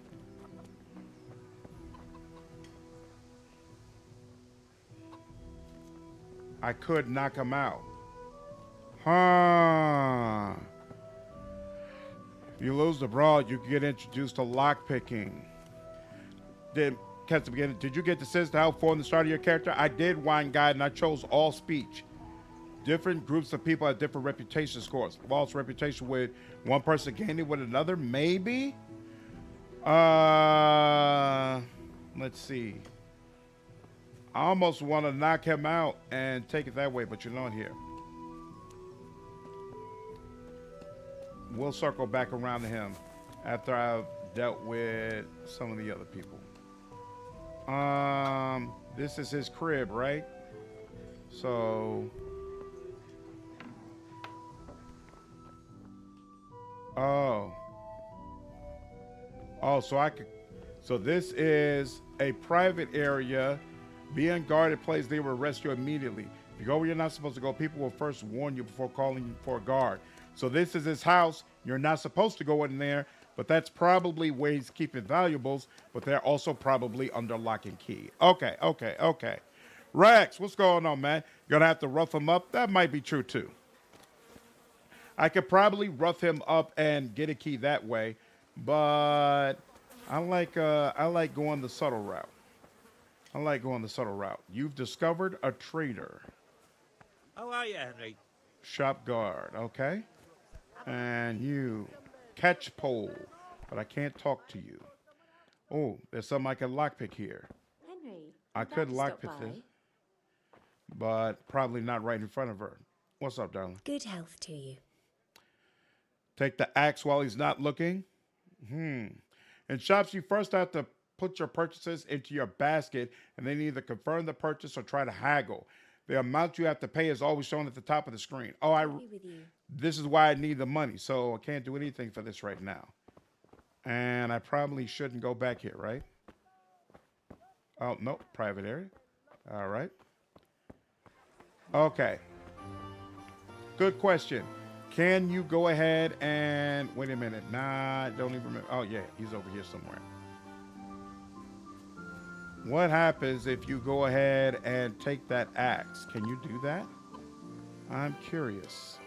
I could knock him out. Huh. If you lose the brawl, you can get introduced to lockpicking. Catch the beginning. Did you get the sense to how form the start of your character? I did, wine guide, and I chose all speech. Different groups of people have different reputation scores. False reputation with one person gaining with another, maybe? Let's see. I almost want to knock him out and take it that way, but you're not here. We'll circle back around to him after I've dealt with some of the other people. This is his crib, right? So, oh, so I could, so this is a private area. Be on guard at place, they will arrest you immediately. If you go where you're not supposed to go, people will first warn you before calling for a guard. So this is his house. You're not supposed to go in there, but that's probably where he's keeping valuables, but they're also probably under lock and key. Okay. Rex, what's going on, man? You're gonna have to rough him up? That might be true too. I could probably rough him up and get a key that way, but I like going the subtle route. You've discovered a traitor. How are you, Henry? Shop guard, okay. And you catch pole, but I can't talk to you. Oh, there's something I can lockpick here. Henry, I could lockpick this, but probably not right in front of her. What's up, darling? Good health to you. Take the axe while he's not looking. In shops, you first have to put your purchases into your basket and then either confirm the purchase or try to haggle. The amount you have to pay is always shown at the top of the screen. Oh, this is why I need the money, so I can't do anything for this right now. And I probably shouldn't go back here, right? Oh, no, private area. All right. Okay. Good question. Can you go ahead and, wait a minute. Nah, I don't even remember. Oh, yeah, he's over here somewhere. What happens if you go ahead and take that axe? Can you do that? I'm curious.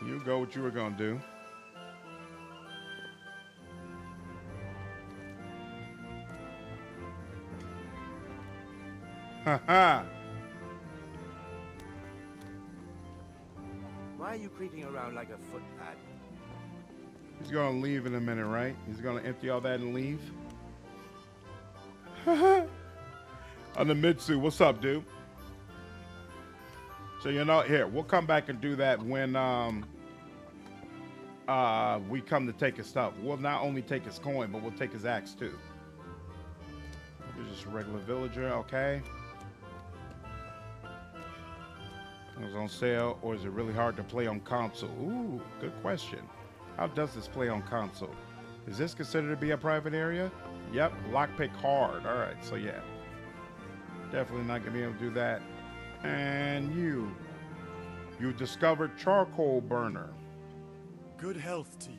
You go what you were gonna do. Why are you creeping around like a footpad? He's gonna leave in a minute, right? He's gonna empty all that and leave. On the Mitsu, what's up, dude? So here, we'll come back and do that when we come to take his stuff. We'll not only take his coin, but we'll take his axe too. He's just a regular villager, okay. It was on sale, or is it really hard to play on console? Ooh, good question. How does this play on console? Is this considered to be a private area? Yep, lockpick hard. All right, so yeah. Definitely not gonna be able to do that. And you discovered charcoal burner. Good health to you.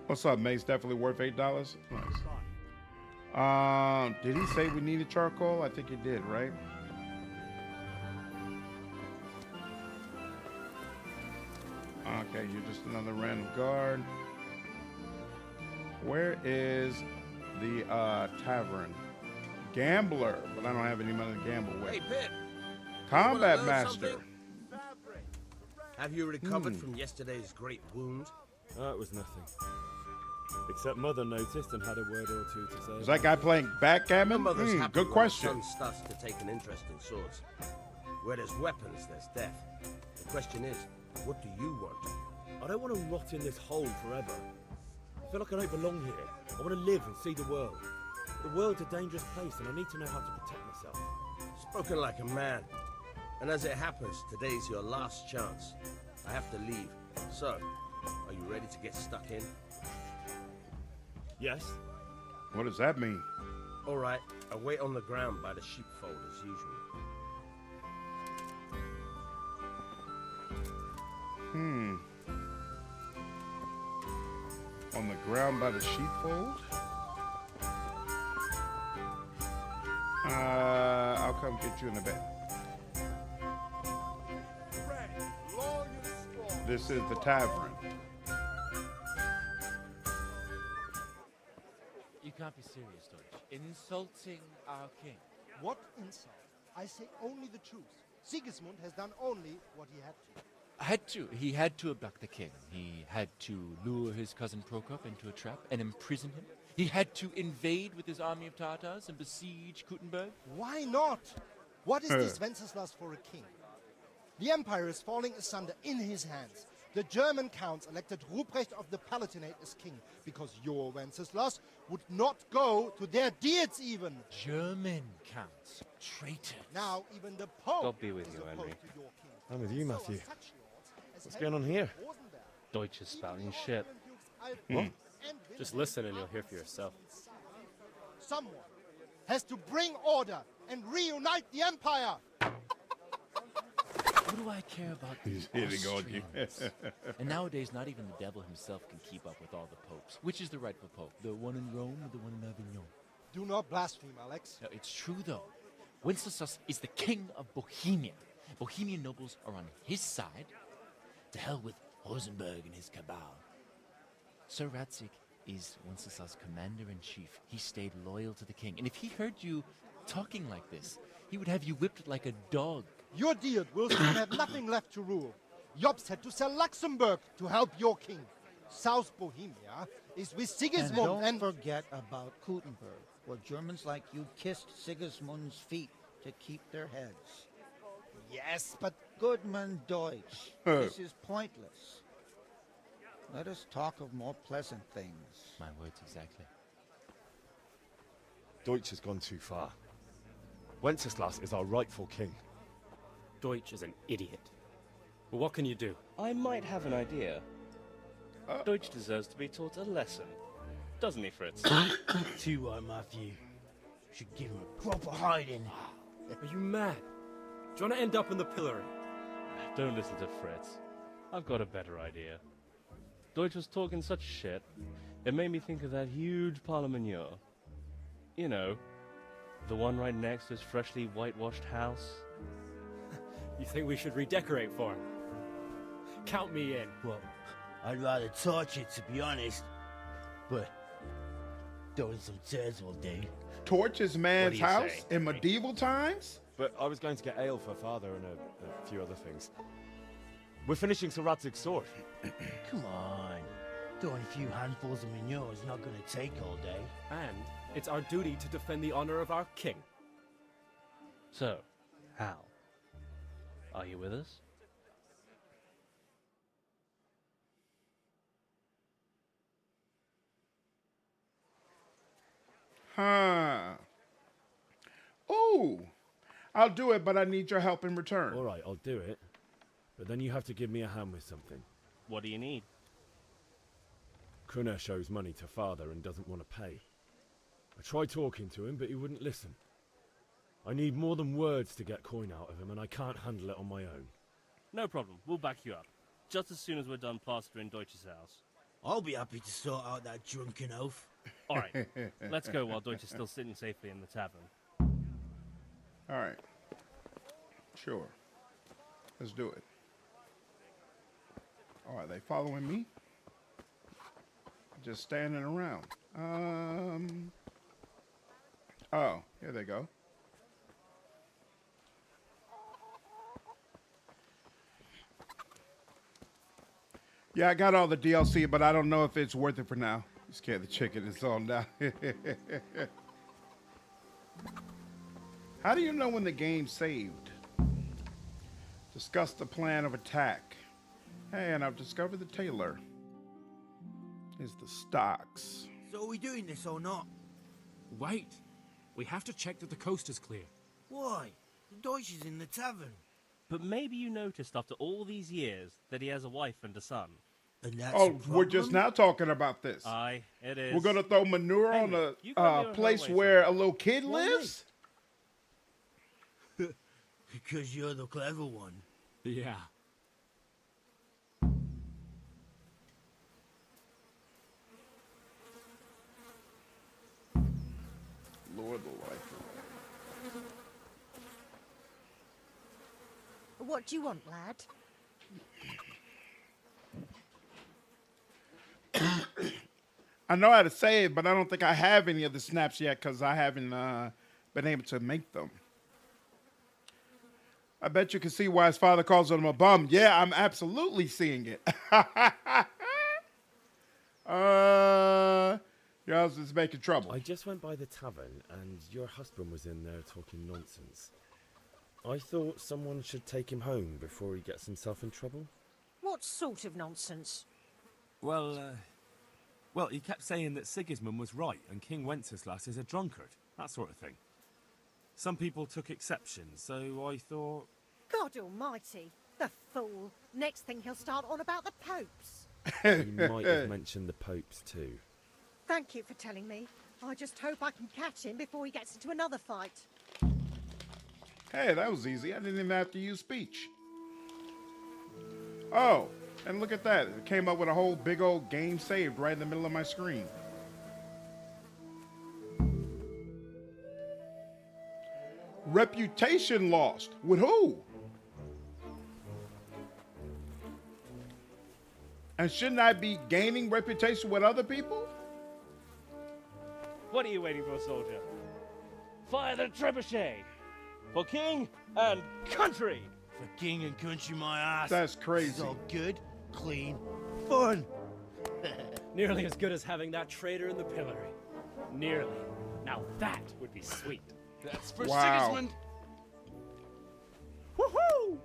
What's up, Mace? Definitely worth $8. Nice. Did he say we needed charcoal? I think he did, right? Okay, you're just another random guard. Where is the tavern? Gambler, but I don't have any money to gamble with. Hey, Pip. Combat learn master. something? Have you recovered from yesterday's great wound? It was nothing. Except Mother noticed and had a word or two to say. Is that guy playing backgammon? My mother's happy Good when question. her son starts to take an interest in swords. Where there's weapons, there's death. The question is, what do you want? I don't want to rot in this hole forever. I feel like I don't belong here. I want to live and see the world. The world's a dangerous place and I need to know how to protect myself. Spoken like a man. And as it happens, today's your last chance. I have to leave. So, are you ready to get stuck in? Yes? What does that mean? All right, I wait on the ground by the sheepfold as usual. On the ground by the sheepfold? I'll come get you in a bit. This is the tavern. You can't be serious, Deutsch. Insulting our king. What insult? I say only the truth. Sigismund has done only what he had to. He had to abduct the king. He had to lure his cousin Prokop into a trap and imprison him. He had to invade with his army of Tatars and besiege Kuttenberg. Why not? What is this Wenceslas for a king? The empire is falling asunder in his hands. The German counts elected Ruprecht of the Palatinate as king because your Wenceslas would not go to their deeds even. German counts. Traitors. Now even the Pope God be with is you, opposed Henry. to your king. I'm with you, Matthew. So are such lords as What's going on here? Rosenberg, Deutsch is spouting shit. What? Just listen and you'll hear for yourself. Someone has to bring order and reunite the empire. What do I care about He's these hitting on you. Austrians? And nowadays, not even the devil himself can keep up with all the popes. Which is the rightful pope? The one in Rome or the one in Avignon? Do not blaspheme, Alex. No, it's true, though. Wenceslas is the king of Bohemia. Bohemian nobles are on his side. To hell with Rosenberg and his cabal. Sir Rattay is Wenceslas' commander-in-chief. He stayed loyal to the king. And if he heard you talking like this, he would have you whipped like a dog. Your dear will soon have nothing left to rule. Jobst had to sell Luxembourg to help your king. South Bohemia is with Sigismund And don't forget about Kuttenberg, where Germans like you kissed Sigismund's feet to keep their heads. Yes, but Goodman Deutsch, this is pointless. Let us talk of more pleasant things. My words exactly. Deutsch has gone too far. Wenceslas is our rightful king. Deutsch is an idiot. But what can you do? I might have an idea. Deutsch deserves to be taught a lesson. Doesn't he, Fritz? Too right, Matthew. Should give him a proper hiding. Are you mad? Do you want to end up in the pillory? Don't listen to Fritz. I've got a better idea. Deutsch was talking such shit, it made me think of that huge parliament. You know, the one right next to his freshly whitewashed house. You think we should redecorate for him? Count me in. Well, I'd rather torch it, to be honest. But throwing some tears will do. Torch his man's What do you house say? in medieval times? But I was going to get ale for father and a few other things. We're finishing Sir Ratzig's sword. Come on. Throwing a few handfuls of manure is not going to take all day. And it's our duty to defend the honor of our king. So, Hal, are you with us? Huh. Oh, I'll do it, but I need your help in return. All right, I'll do it. But then you have to give me a hand with something. What do you need? Kunesh owes money to father and doesn't want to pay. I tried talking to him, but he wouldn't listen. I need more than words to get coin out of him, and I can't handle it on my own. No problem. We'll back you up. Just as soon as we're done plastering Deutsch's house. I'll be happy to sort out that drunken oaf. All right, let's go while Deutsch is still sitting safely in the tavern. All right. Sure. Let's do it. Oh, are they following me? Just standing around. Oh, here they go. Yeah, I got all the DLC, but I don't know if it's worth it for now. You scared the chicken. It's on now. How do you know when the game's saved? Discuss the plan of attack. Hey, and I've discovered the tailor. Here's the stocks. So are we doing this or not? Wait. We have to check that the coast is clear. Why? The Deutsch is in the tavern. But maybe you noticed after all these years that he has a wife and a son. And that's Oh, we're just now talking about this. Aye, it is. We're going to throw manure on you a got me on place highway, where son. a little kid lives? Because you're the clever one. Yeah. Lure the wife What do you want, lad? I know how to say it, but I don't think I have any of the snaps yet because I haven't been able to make them. I bet you can see why his father calls him a bum. Yeah, I'm absolutely seeing it. Yours is making trouble. I just went by the tavern and your husband was in there talking nonsense. I thought someone should take him home before he gets himself in trouble. What sort of nonsense? Well, he kept saying that Sigismund was right and King Wenceslas is a drunkard, that sort of thing. Some people took exception, so I thought... God almighty, the fool. Next thing he'll start on about the popes. He might have mentioned the popes too. Thank you for telling me. I just hope I can catch him before he gets into another fight. Hey, that was easy. I didn't even have to use speech. Oh, and look at that. It came up with a whole big old game saved right in the middle of my screen. Reputation lost. With who? And shouldn't I be gaining reputation with other people? What are you waiting for, soldier? Fire the trebuchet! For king and country! For king and country, my ass. That's crazy. This is all good, clean, fun. Nearly as good as having that traitor in the pillory. Nearly. Now that would be sweet. That's for Wow. Sigismund. Woohoo!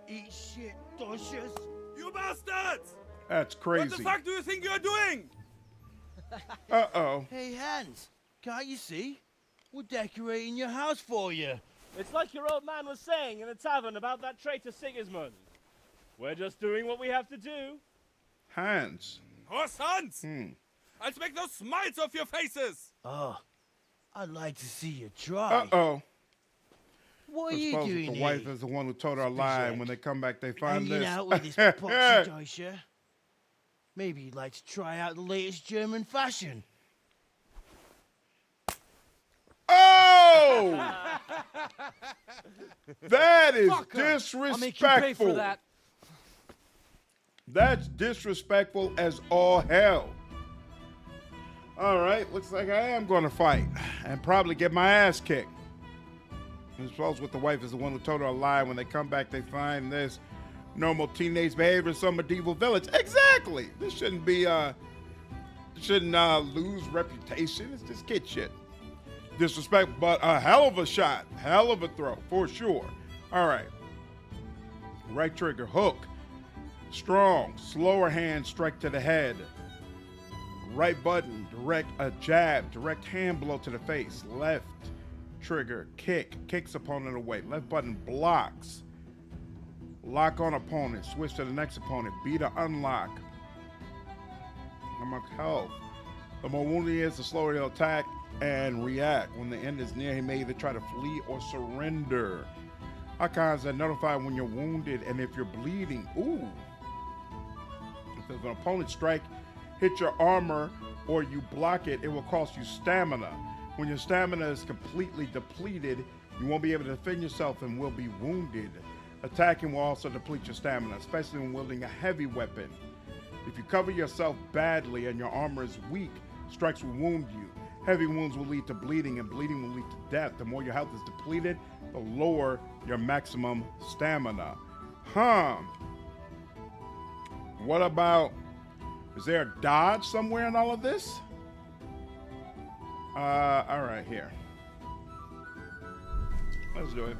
Eat shit, Deutsches. You bastards! That's crazy. What the fuck do you think you're doing? Uh-oh. Hey, Hans, can't you see? We're decorating your house for you. It's like your old man was saying in the tavern about that traitor Sigismund. We're just doing what we have to do. Hans. Horse Hans! I'll make those smiles off your faces! Oh, I'd like to see you try. Uh-oh. What are I you suppose doing the here? wife is the one who told her a lie, and when they come back, they find Hanging this. out with this poxy Deutscher? Maybe you'd like to try out the latest German fashion. Oh! That is Fuck her. disrespectful. I'll make you pay for that. That's disrespectful as all hell. All right, looks like I am going to fight and probably get my ass kicked. I suppose with the wife is the one who told her a lie. When they come back, they find this normal teenage behavior in some medieval village. Exactly. This shouldn't be, shouldn't lose reputation. It's just kid shit. Disrespect, but a hell of a shot. Hell of a throw, for sure. All right. Right trigger, hook. Strong, slower hand, strike to the head. Right button, direct a jab, direct hand blow to the face. Left trigger, kick, kicks opponent away. Left button blocks. Lock on opponent, switch to the next opponent. B to unlock. Among health. The more wounded he is, the slower he'll attack and react. When the end is near, he may either try to flee or surrender. Icons that notify when you're wounded and if you're bleeding. Ooh. If an opponent strike hit your armor or you block it, it will cost you stamina. When your stamina is completely depleted, you won't be able to defend yourself and will be wounded. Attacking will also deplete your stamina, especially when wielding a heavy weapon. If you cover yourself badly and your armor is weak, strikes will wound you. Heavy wounds will lead to bleeding, and bleeding will lead to death. The more your health is depleted, the lower your maximum stamina. What about, is there a dodge somewhere in all of this? All right, here. Let's do it.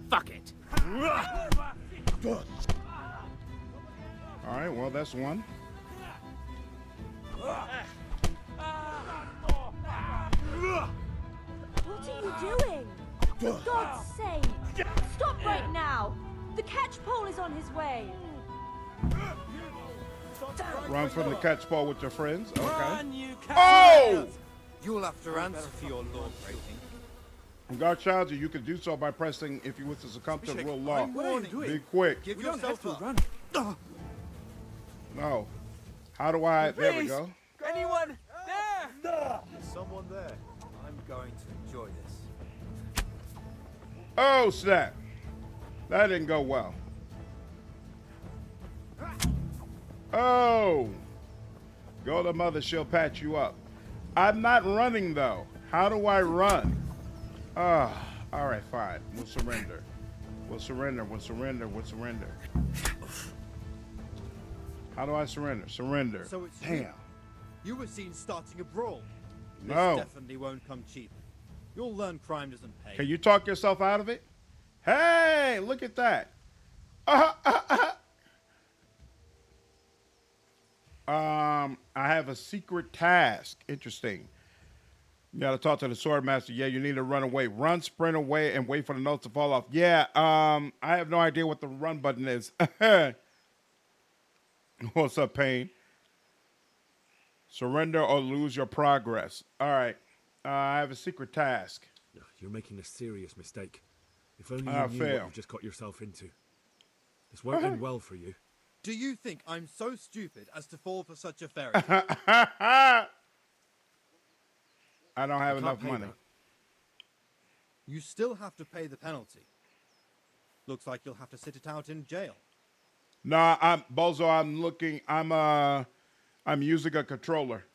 Fuck it. All right, well, that's one. What are you doing? For God's sake! Stop right now! The catch pole is on his way! Run from the catch pole with your friends. Okay. Run, you Oh! You'll have to answer for your law breaking. God charge you can do so by pressing if you wish to succumb to the rule of law. Be quick. Give yourself a run. No. How do I? There we go. Anyone there? There's someone there. I'm going to enjoy this. Oh, snap. That didn't go well. Oh. Go to mother, she'll patch you up. I'm not running, though. How do I run? All right, fine. We'll surrender. We'll surrender. We'll surrender. We'll surrender. How do I surrender? Surrender. So it's Damn. You were seen starting a brawl. This No. definitely won't come cheap. You'll learn crime doesn't pay. Can you talk yourself out of it? Hey, look at that. I have a secret task. Interesting. You gotta talk to the sword master. Yeah, you need to run away. Run, sprint away, and wait for the notes to fall off. Yeah, I have no idea what the run button is. What's up, Pain? Surrender or lose your progress. All right. I have a secret task. You're making a serious mistake. If only I you knew fail. what you've just got yourself into. This won't end well for you. Do you think I'm so stupid as to fall for such a fairy tale? I don't have I can't enough pay money. that. You still have to pay the penalty. Looks like you'll have to sit it out in jail. No, I'm Bozo. I'm using a controller.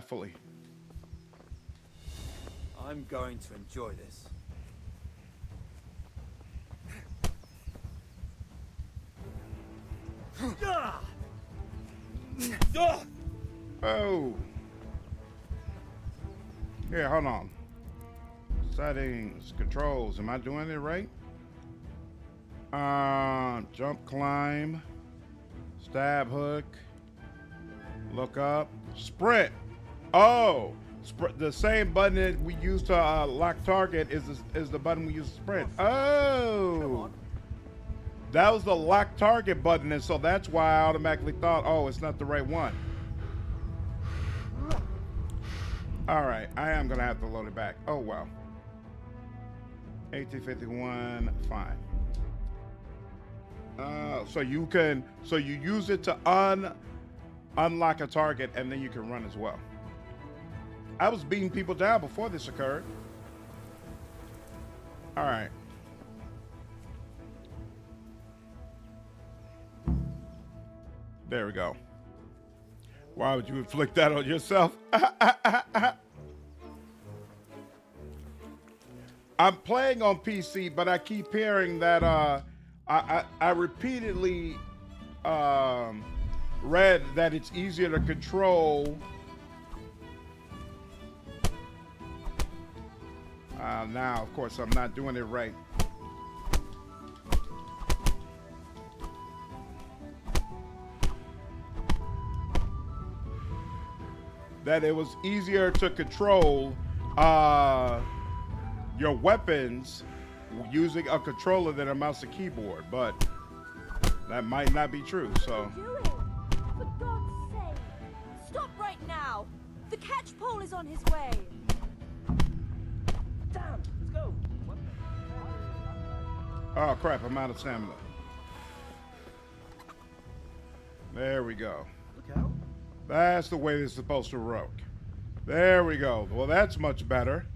Fully. I'm going to enjoy this. Oh. Yeah, hold on. Settings, controls. Am I doing it right? Jump, climb, stab, hook, look up, sprint. Oh, the same button that we use to lock target is the button we use to sprint. Oh, that was the lock target button, and so that's why I automatically thought, oh, it's not the right one. All right, I am gonna have to load it back. Oh well. 1851, fine. So you use it to unlock a target, and then you can run as well. I was beating people down before this occurred. All right. There we go. Why would you inflict that on yourself? I'm playing on PC, but I keep hearing that I repeatedly read that it's easier to control. Now, of course, I'm not doing it right. That it was easier to control your weapons using a controller than a mouse and keyboard, but that might not be true. So, For God's sake! Stop right now! The catch pole is on his way! Damn! Let's go! oh crap, I'm out of stamina. There we go. Look out. That's the way it's supposed to work. There we go. Well, that's much better.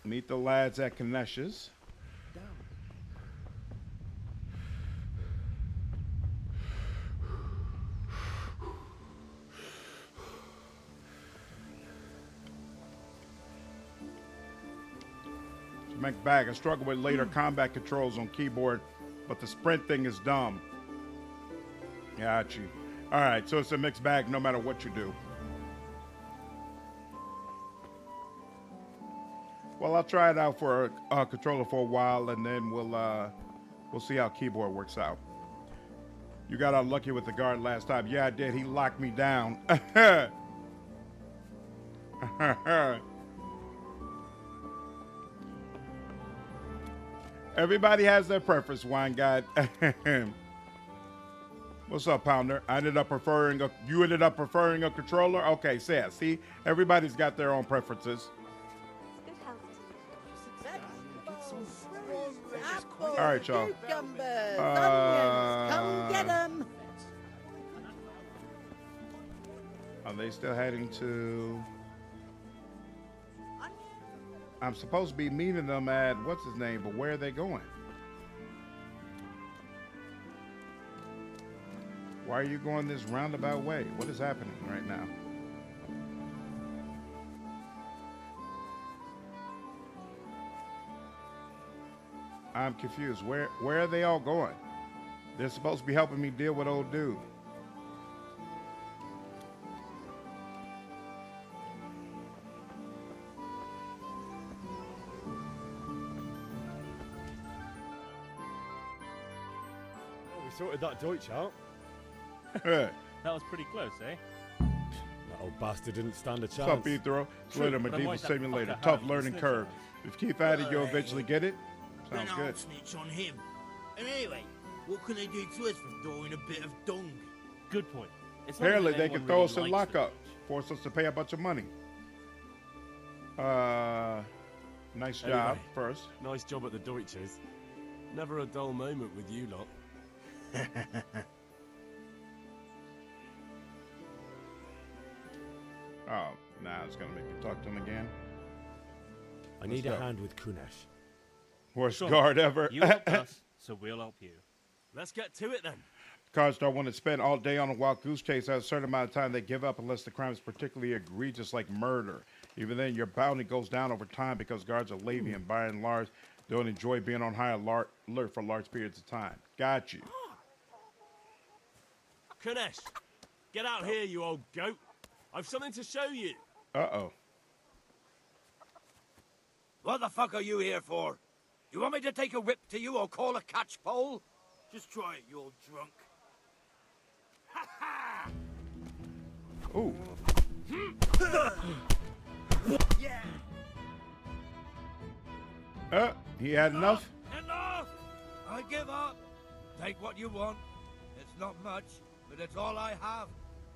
Meet the lads at Kanesh's. Mixed bag. I struggle with later combat controls on keyboard, but the sprint thing is dumb. Got you. All right, so it's a mixed bag no matter what you do. Well, I'll try it out for a controller for a while, and then we'll see how keyboard works out. You got unlucky with the guard last time. Yeah, I did. He locked me down. Everybody has their preference, Wine God. What's up, Pounder? You ended up preferring a controller? Okay, see, everybody's got their own preferences. All right, y'all. Come get them. Are they still heading to... I'm supposed to be meeting them at what's his name, but where are they going? Why are you going this roundabout way? What is happening right now? I'm confused. Where are they all going? They're supposed to be helping me deal with old dude. Sorted that Deutsch out. That was pretty close, eh? That old bastard didn't stand a chance. What's up, Ethro? Later, Medieval Simulator. Tough learning curve. If you keep at it, you'll eventually get it. Sounds good. I'll snitch on him. And anyway, what can they do to us for throwing a bit of dung? Good point. Apparently, they can throw us in lockup, force us to pay a bunch of money. Nice job, first. Nice job at the Deutsches. Never a dull moment with you lot. Oh, nah, it's gonna make you talk to him again. I need a hand with Kunesh. Worst guard ever. You help us, so we'll help you. Let's get to it then. Cards don't want to spend all day on a wild goose chase. At a certain amount of time, they give up unless the crime is particularly egregious, like murder. Even then, your bounty goes down over time because guards are lazy and by and large don't enjoy being on high alert for large periods of time. Got you. Kunesh, get out here, you old goat. I've something to show you. Uh-oh. What the fuck are you here for? You want me to take a whip to you or call a catch pole? Just try it, you old drunk. Ha ha! Ooh. Yeah. He had enough? Enough! I give up. Take what you want. It's not much, but it's all I have.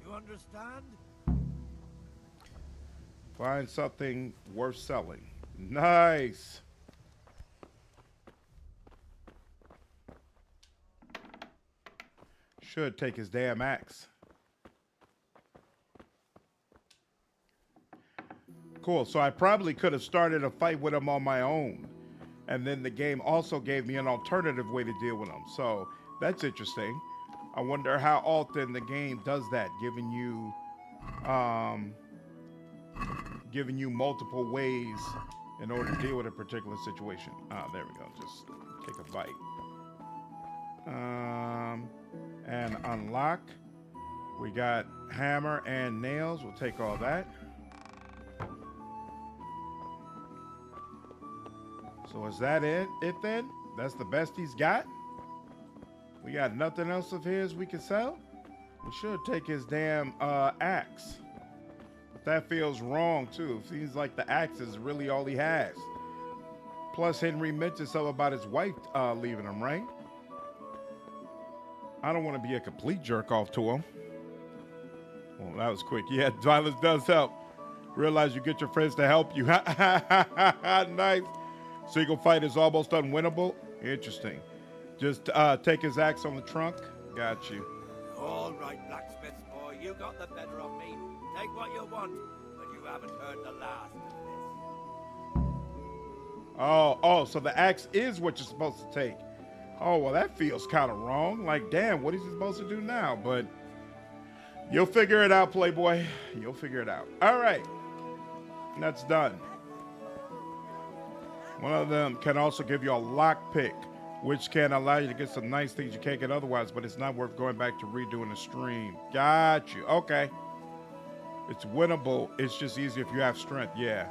You understand? Find something worth selling. Nice. Should take his damn axe. Cool. So I probably could have started a fight with him on my own. And then the game also gave me an alternative way to deal with him. So that's interesting. I wonder how often the game does that, giving you multiple ways in order to deal with a particular situation. Ah, there we go. Just take a bite. And unlock. We got hammer and nails. We'll take all that. So is that it then? That's the best he's got? We got nothing else of his we can sell? We should take his damn axe. But that feels wrong too. It seems like the axe is really all he has. Plus Henry mentioned something about his wife leaving him, right? I don't want to be a complete jerk off to him. Well, that was quick. Yeah, violence does help. Realize you get your friends to help you. Nice. Single fight is almost unwinnable. Interesting. Just take his axe on the trunk. Got you. All right, blacksmith boy, you got the better of me. Take what you want, but you haven't heard the last of this. Oh, so the axe is what you're supposed to take. Oh, well, that feels kind of wrong. Like, damn, what is he supposed to do now? But you'll figure it out, Playboy. You'll figure it out. All right. That's done. One of them can also give you a lockpick, which can allow you to get some nice things you can't get otherwise, but it's not worth going back to redoing the stream. Got you. Okay. It's winnable. It's just easy if you have strength. Yeah.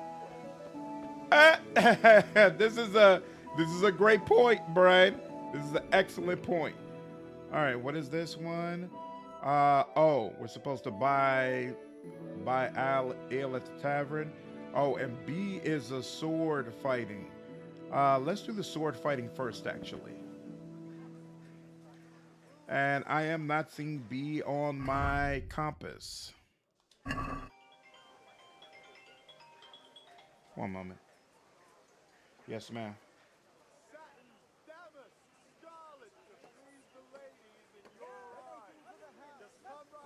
This is a great point, Brian. This is an excellent point. All right, what is this one? We're supposed to buy ale at the tavern. Oh, and B is a sword fighting. Let's do the sword fighting first, actually. And I am not seeing B on my compass. One moment. Yes, ma'am.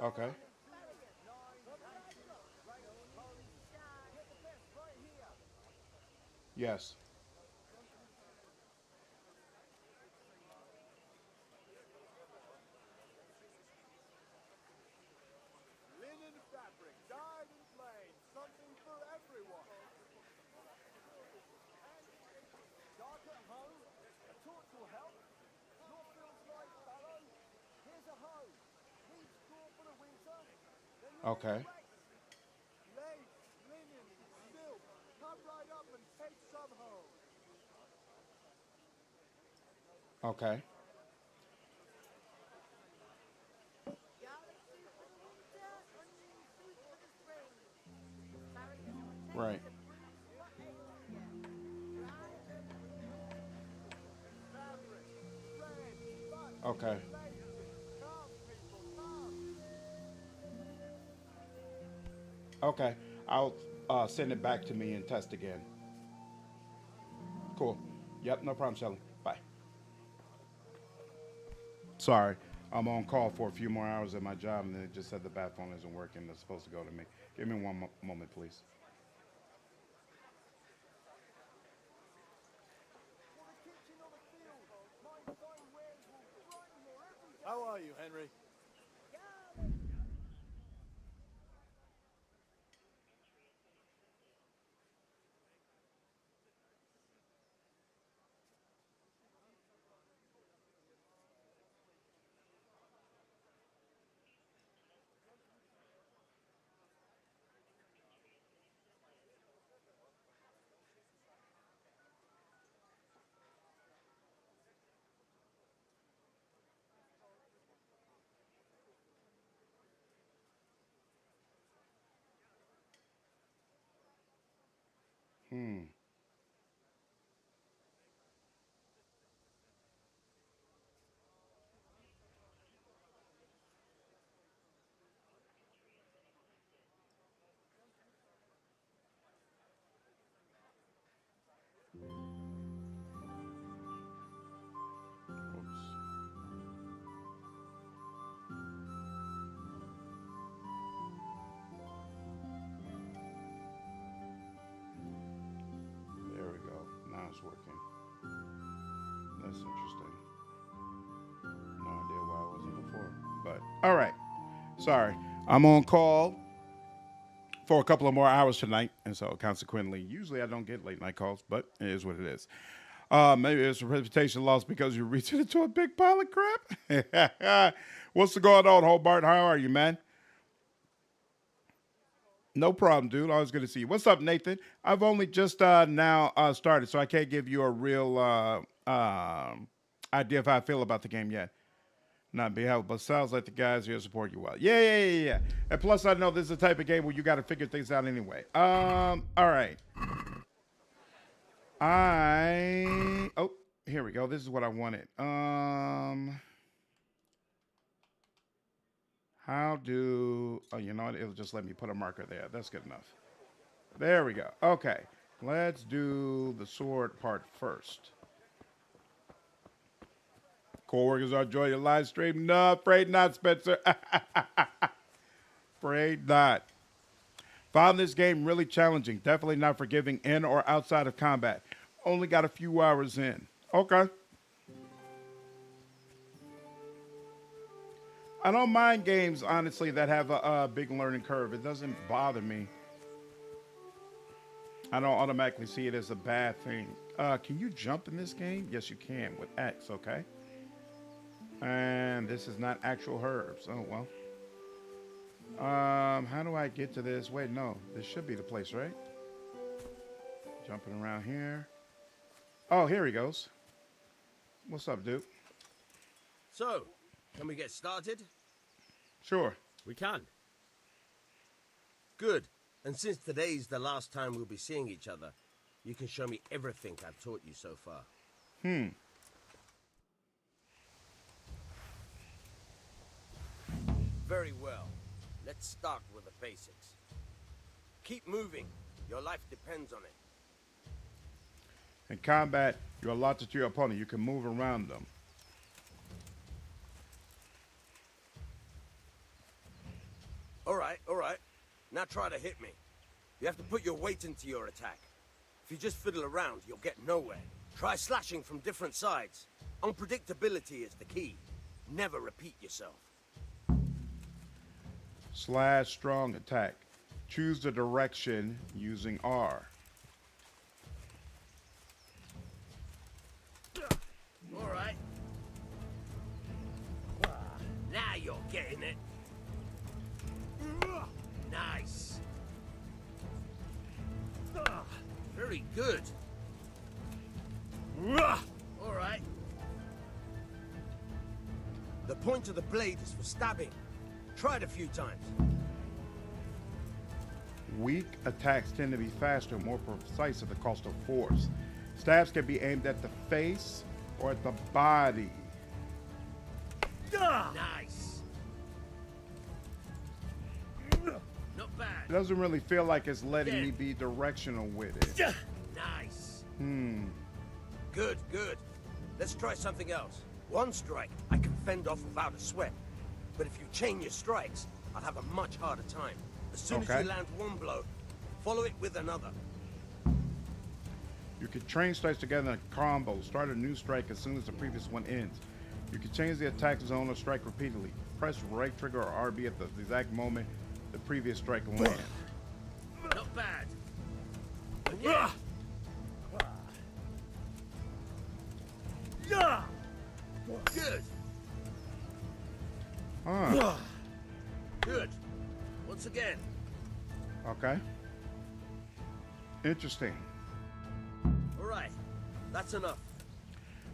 Okay. Yes. Linen fabric, dyed and plain, something for everyone. Dark at home, a torch will help. Your feels like fallow. Here's a hoe. Need straw for the winter. Okay. Lace, linen, silk. Come right up and take some home. Okay. Right. Okay. Okay. I'll send it back to me and test again. Cool. Yep, no problem, Shelly. Bye. Sorry. I'm on call for a few more hours at my job, and it just said the bat phone isn't working. It's supposed to go to me. Give me one moment, please. How are you, Henry? There we go. Now it's working. That's interesting. No idea why it wasn't before. But, all right. Sorry. I'm on call for a couple of more hours tonight. And so, consequently, usually I don't get late night calls, but it is what it is. Maybe it's a reputation loss because you're reaching into a big pile of crap. What's going on, Hobart? How are you, man? No problem, dude. Always good to see you. What's up, Nathan? I've only just now started, so I can't give you a real idea of how I feel about the game yet. Not be helpful, but sounds like the guys here support you well. Yeah. And plus, I know this is the type of game where you got to figure things out anyway. All right. Oh, here we go. This is what I wanted. You know what? It'll just let me put a marker there. That's good enough. There we go. Okay. Let's do the sword part first. Co-workers are enjoying your live stream. No, afraid not, Spencer. Afraid not. Found this game really challenging. Definitely not forgiving in or outside of combat. Only got a few hours in. Okay. I don't mind games, honestly, that have a big learning curve. It doesn't bother me. I don't automatically see it as a bad thing. Can you jump in this game? Yes, you can with X, okay. And this is not actual herbs. Oh, well. How do I get to this? Wait, no. This should be the place, right? Jumping around here. Oh, here he goes. What's up, dude? So, can we get started? Sure. We can. Good. And since today's the last time we'll be seeing each other, you can show me everything I've taught you so far. Very well. Let's start with the basics. Keep moving. Your life depends on it. In combat, you're allotted to your opponent. You can move around them. All right. Now try to hit me. You have to put your weight into your attack. If you just fiddle around, you'll get nowhere. Try slashing from different sides. Unpredictability is the key. Never repeat yourself. Slash strong attack. Choose the direction using R. All right. Now you're getting it. Nice. Very good. All right. The point of the blade is for stabbing. Try it a few times. Weak attacks tend to be faster and more precise at the cost of force. Stabs can be aimed at the face or at the body. Nice. Not bad. It doesn't really feel like it's letting me be directional with it. Nice. Good. Let's try something else. One strike, I can fend off without a sweat. But if you chain your strikes, I'll have a much harder time. As soon as you land one blow, follow it with another. You can train strikes together in a combo. Start a new strike as soon as the previous one ends. You can change the attack zone or strike repeatedly. Press right trigger or RB at the exact moment the previous strike lands. Not bad. Again. Good. Good. Once again. Okay. Interesting. All right. That's enough.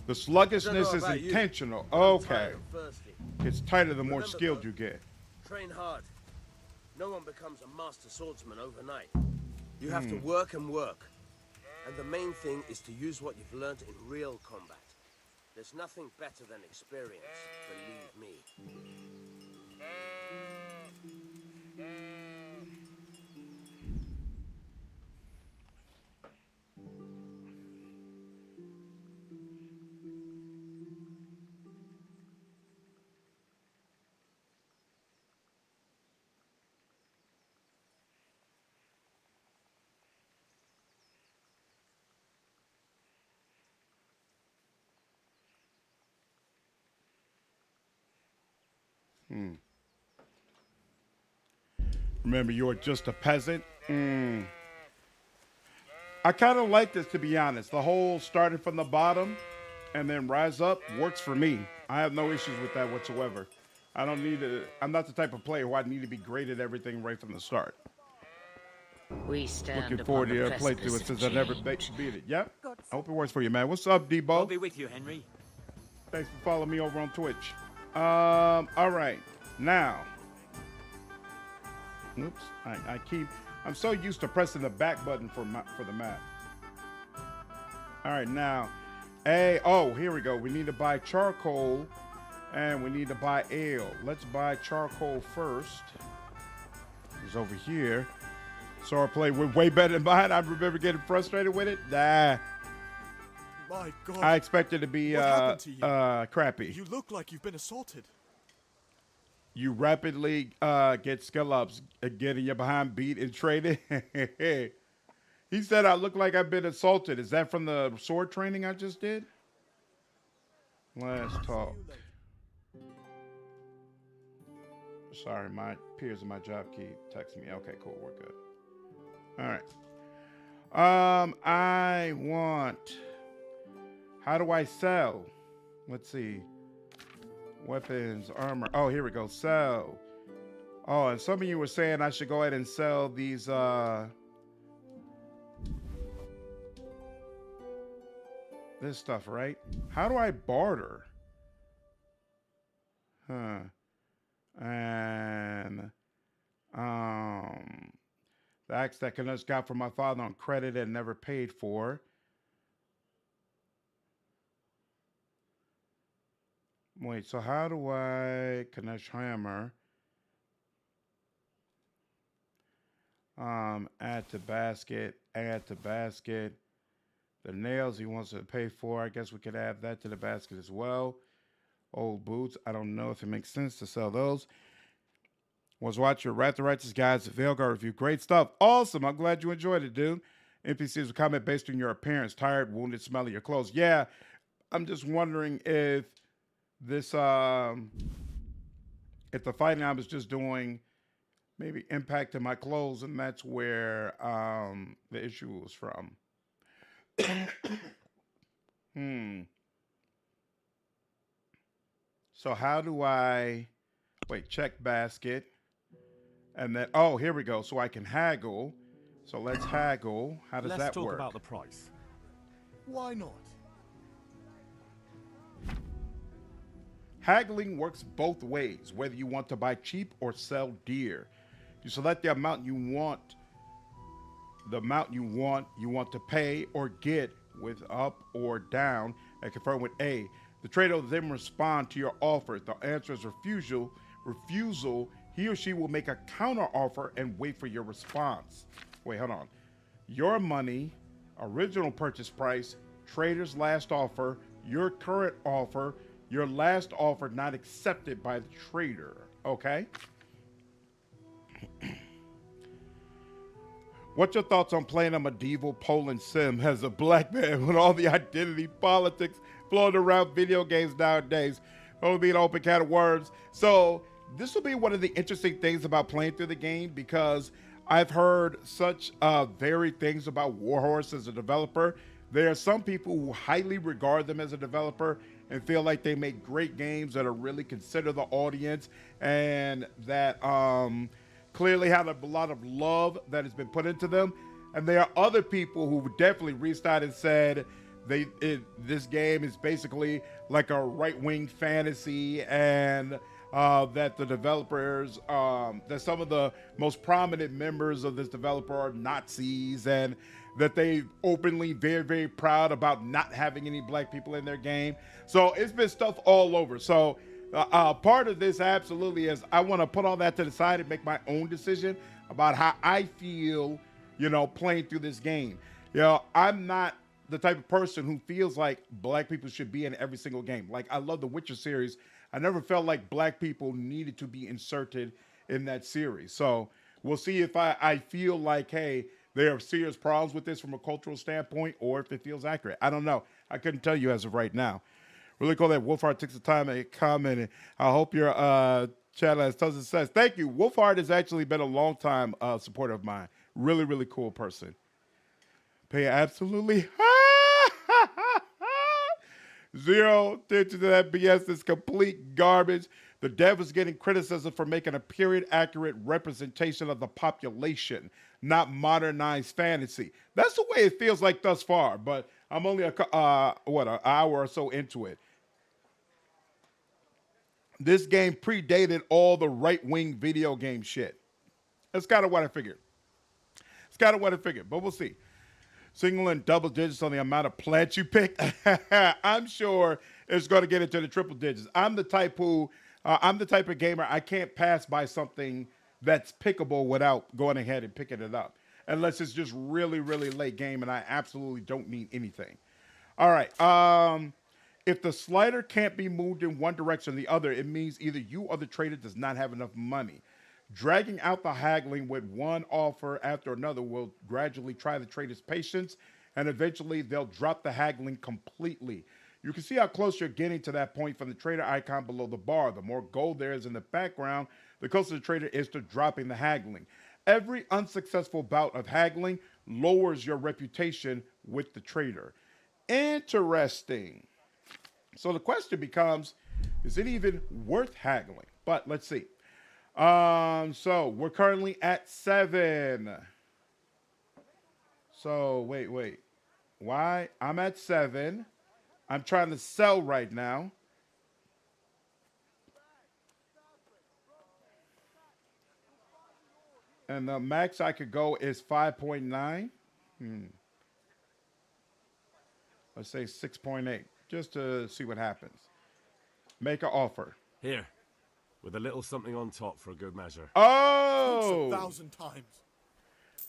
The sluggishness is about you, intentional. but I'm Okay. tired and thirsty. It's tighter the more Remember, skilled though, you get. Train hard. No one becomes a master swordsman overnight. You have to work and work. And the main thing is to use what you've learned in real combat. There's nothing better than experience, believe me. Remember, you're just a peasant. I kind of like this, to be honest. The whole starting from the bottom and then rise up works for me. I have no issues with that whatsoever. I don't need to. I'm not the type of player who I need to be great at everything right from the start. We stand Looking forward to your playthrough since I never beat it. Yep. I hope it works for you, man. What's up, Debo? I'll be with you, Henry. Thanks for following me over on Twitch. All right. Now. Oops. I'm so used to pressing the back button for the map. All right, now. Here we go. We need to buy charcoal and we need to buy ale. Let's buy charcoal first. It's over here. So I play way better than mine. I remember getting frustrated with it. Nah. My God. I expect it to be what happened to you? crappy. You look like you've been assaulted. You rapidly get skill ups, getting your behind beat and traded. He said, I look like I've been assaulted. Is that from the sword training I just did? Let's talk. Sorry, my peers in my job keep texting me. Okay, cool. We're good. All right. I want. How do I sell? Let's see. Weapons, armor. Oh, here we go. Sell. Oh, and some of you were saying I should go ahead and sell these. This stuff, right? How do I barter? Huh. And the axe that Canucks got from my father on credit and never paid for. Wait, so how do I Canucks hammer? Add to basket, add to basket. The nails he wants to pay for, I guess we could add that to the basket as well. Old boots, I don't know if it makes sense to sell those. Was watching Rattay Righteous Guys, Veilguard review. Great stuff. Awesome. I'm glad you enjoyed it, dude. NPCs will comment based on your appearance. Tired, wounded, smell of your clothes. Yeah, I'm just wondering if this, if the fighting I was just doing maybe impacted my clothes, and that's where the issue was from. So how do I, wait, check basket. And then, oh, here we go. So I can haggle. So let's haggle. How does that work? Let's talk about the price. Why not? Haggling works both ways, whether you want to buy cheap or sell dear. You select the amount you want, you want to pay or get with up or down, and confirm with A. The trader will then respond to your offer. If the answer is refusal, he or she will make a counter offer and wait for your response. Wait, hold on. Your money, original purchase price, trader's last offer, your current offer, your last offer not accepted by the trader. Okay? What's your thoughts on playing a medieval Poland sim as a black man with all the identity politics floating around video games nowadays? It'll be an open can of worms. So this will be one of the interesting things about playing through the game, because I've heard such varied things about Warhorse as a developer. There are some people who highly regard them as a developer and feel like they make great games that are really consider the audience, and that clearly have a lot of love that has been put into them. And there are other people who definitely reached out and said this game is basically like a right-wing fantasy, and that the developers, that some of the most prominent members of this developer are Nazis, and that they openly very, very proud about not having any black people in their game. So it's been stuff all over. So part of this absolutely is I want to put all that to the side and make my own decision about how I feel, playing through this game. I'm not the type of person who feels like black people should be in every single game. Like, I love the Witcher series. I never felt like black people needed to be inserted in that series. So we'll see if I feel like, hey, there are serious problems with this from a cultural standpoint, or if it feels accurate. I don't know. I couldn't tell you as of right now. Really cool that Wolfhard takes the time and comment. I hope your channel has tons of success. Thank you. Wolfhard has actually been a long time supporter of mine. Really, really cool person. Pay absolutely zero attention to that BS. It's complete garbage. The dev is getting criticism for making a period-accurate representation of the population, not modernized fantasy. That's the way it feels like thus far, but I'm only an hour or so into it. This game predated all the right-wing video game shit. That's kind of what I figured. But we'll see. Single and double digits on the amount of plants you picked. I'm sure it's going to get into the triple digits. I'm the type of gamer, I can't pass by something that's pickable without going ahead and picking it up, unless it's just really, really late game and I absolutely don't need anything. All right. If the slider can't be moved in one direction or the other, it means either you or the trader does not have enough money. Dragging out the haggling with one offer after another will gradually try the trader's patience, and eventually they'll drop the haggling completely. You can see how close you're getting to that point from the trader icon below the bar. The more gold there is in the background, the closer the trader is to dropping the haggling. Every unsuccessful bout of haggling lowers your reputation with the trader. Interesting. So the question becomes, is it even worth haggling? But let's see. So we're currently at 7. So wait. Why? I'm at 7. I'm trying to sell right now. And the max I could go is 5.9. Let's say 6.8, just to see what happens. Make an offer. Here, with a little something on top for a good measure. Oh! 1,000 times.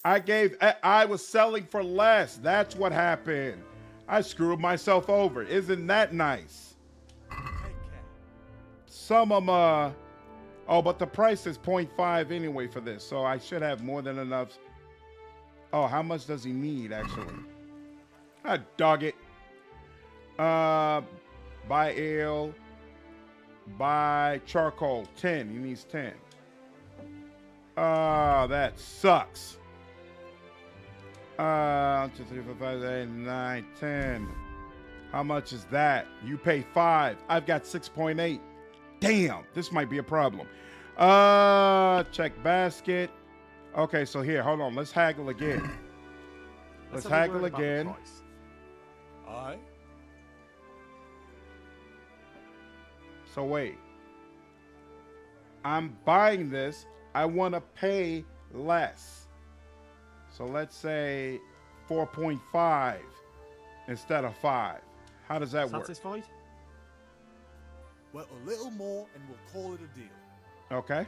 I was selling for less. That's what happened. I screwed myself over. Isn't that nice? Some of them, oh, but the price is 0.5 anyway for this, so I should have more than enough. Oh, how much does he need, actually? Ah, dog it. Buy ale. Buy charcoal. 10. He needs 10. That sucks. 1, 2, 3, 4, 5, 6, 8, 9, 10. How much is that? You pay 5. I've got 6.8. Damn, this might be a problem. Check basket. Okay, so here, hold on. Let's haggle again. Let's haggle again. Aye. So wait. I'm buying this. I want to pay less. So let's say 4.5 instead of 5. How does that work? Satisfied? Well, a little more and we'll call it a deal. Okay.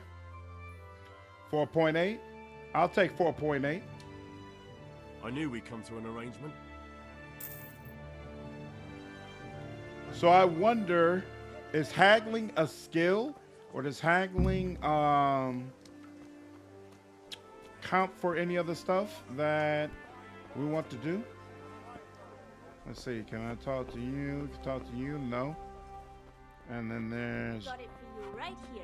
4.8. I'll take 4.8. I knew we'd come to an arrangement. So I wonder, is haggling a skill, or does haggling count for any other stuff that we want to do? Let's see. Can I talk to you? Can I talk to you? No. And then there's. Got it for you right here.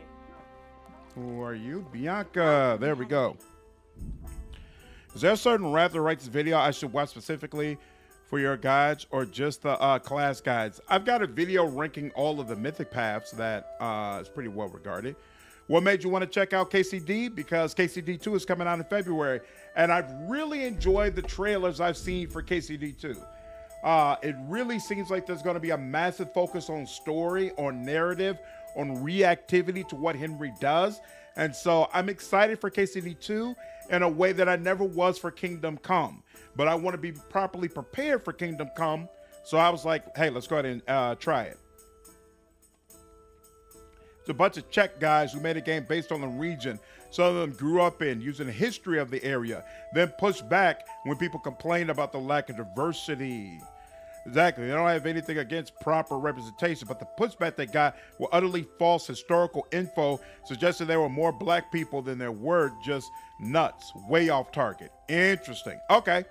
Who are you? Bianca. There we go. Is there a certain Rattay writes video I should watch specifically for your guides, or just the class guides? I've got a video ranking all of the mythic paths that is pretty well regarded. What made you want to check out KCD? Because KCD 2 is coming out in February, and I've really enjoyed the trailers I've seen for KCD 2. It really seems like there's going to be a massive focus on story, on narrative, on reactivity to what Henry does. And so I'm excited for KCD 2 in a way that I never was for Kingdom Come. But I want to be properly prepared for Kingdom Come. So I was like, hey, let's go ahead and try it. It's a bunch of Czech guys who made a game based on the region some of them grew up in, using the history of the area, then pushed back when people complained about the lack of diversity. Exactly. They don't have anything against proper representation, but the pushback they got were utterly false historical info, suggesting there were more black people than there were, just nuts. Way off target. Interesting. Okay.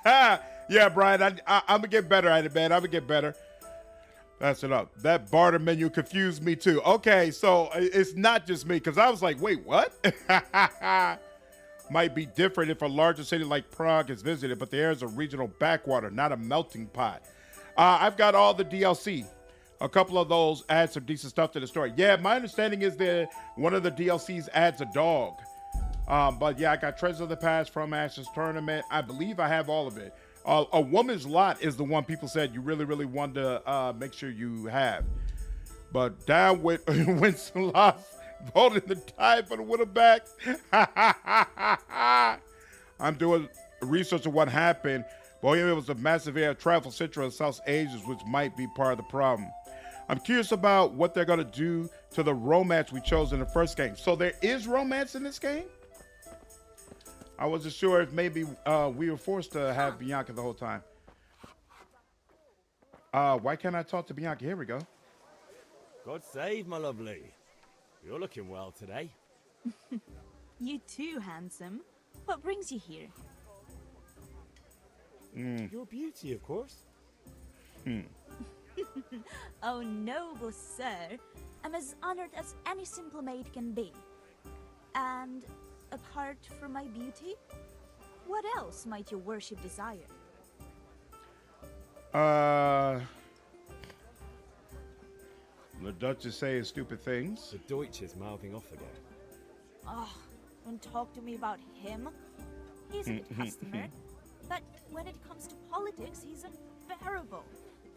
Yeah, Brian, I'm going to get better at it, man. I'm going to get better. That's it up. That barter menu confused me too. Okay, so it's not just me, because I was like, wait, what? Might be different if a larger city like Prague is visited, but the air is a regional backwater, not a melting pot. I've got all the DLC. A couple of those add some decent stuff to the story. Yeah, my understanding is that one of the DLCs adds a dog. But yeah, I got Treasure of the Past, From Ashes Tournament. I believe I have all of it. A Woman's Lot is the one people said you really, really want to make sure you have. But down with Winslow voting the tide for the Winterbacks. I'm doing research of what happened. Bohemia was a massive area of travel central in South Asia, which might be part of the problem. I'm curious about what they're going to do to the romance we chose in the first game. So there is romance in this game? I wasn't sure if maybe we were forced to have Bianca the whole time. Why can't I talk to Bianca? Here we go. God save, my lovely. You're looking well today. You too, handsome. What brings you here? Your beauty, of course. Oh, noble sir. I'm as honored as any simple maid can be. And apart from my beauty, what else might your worship desire? The Duchess saying stupid things. The Deutsch is mouthing off again. Oh, don't talk to me about him. He's a good customer. But when it comes to politics, he's unbearable.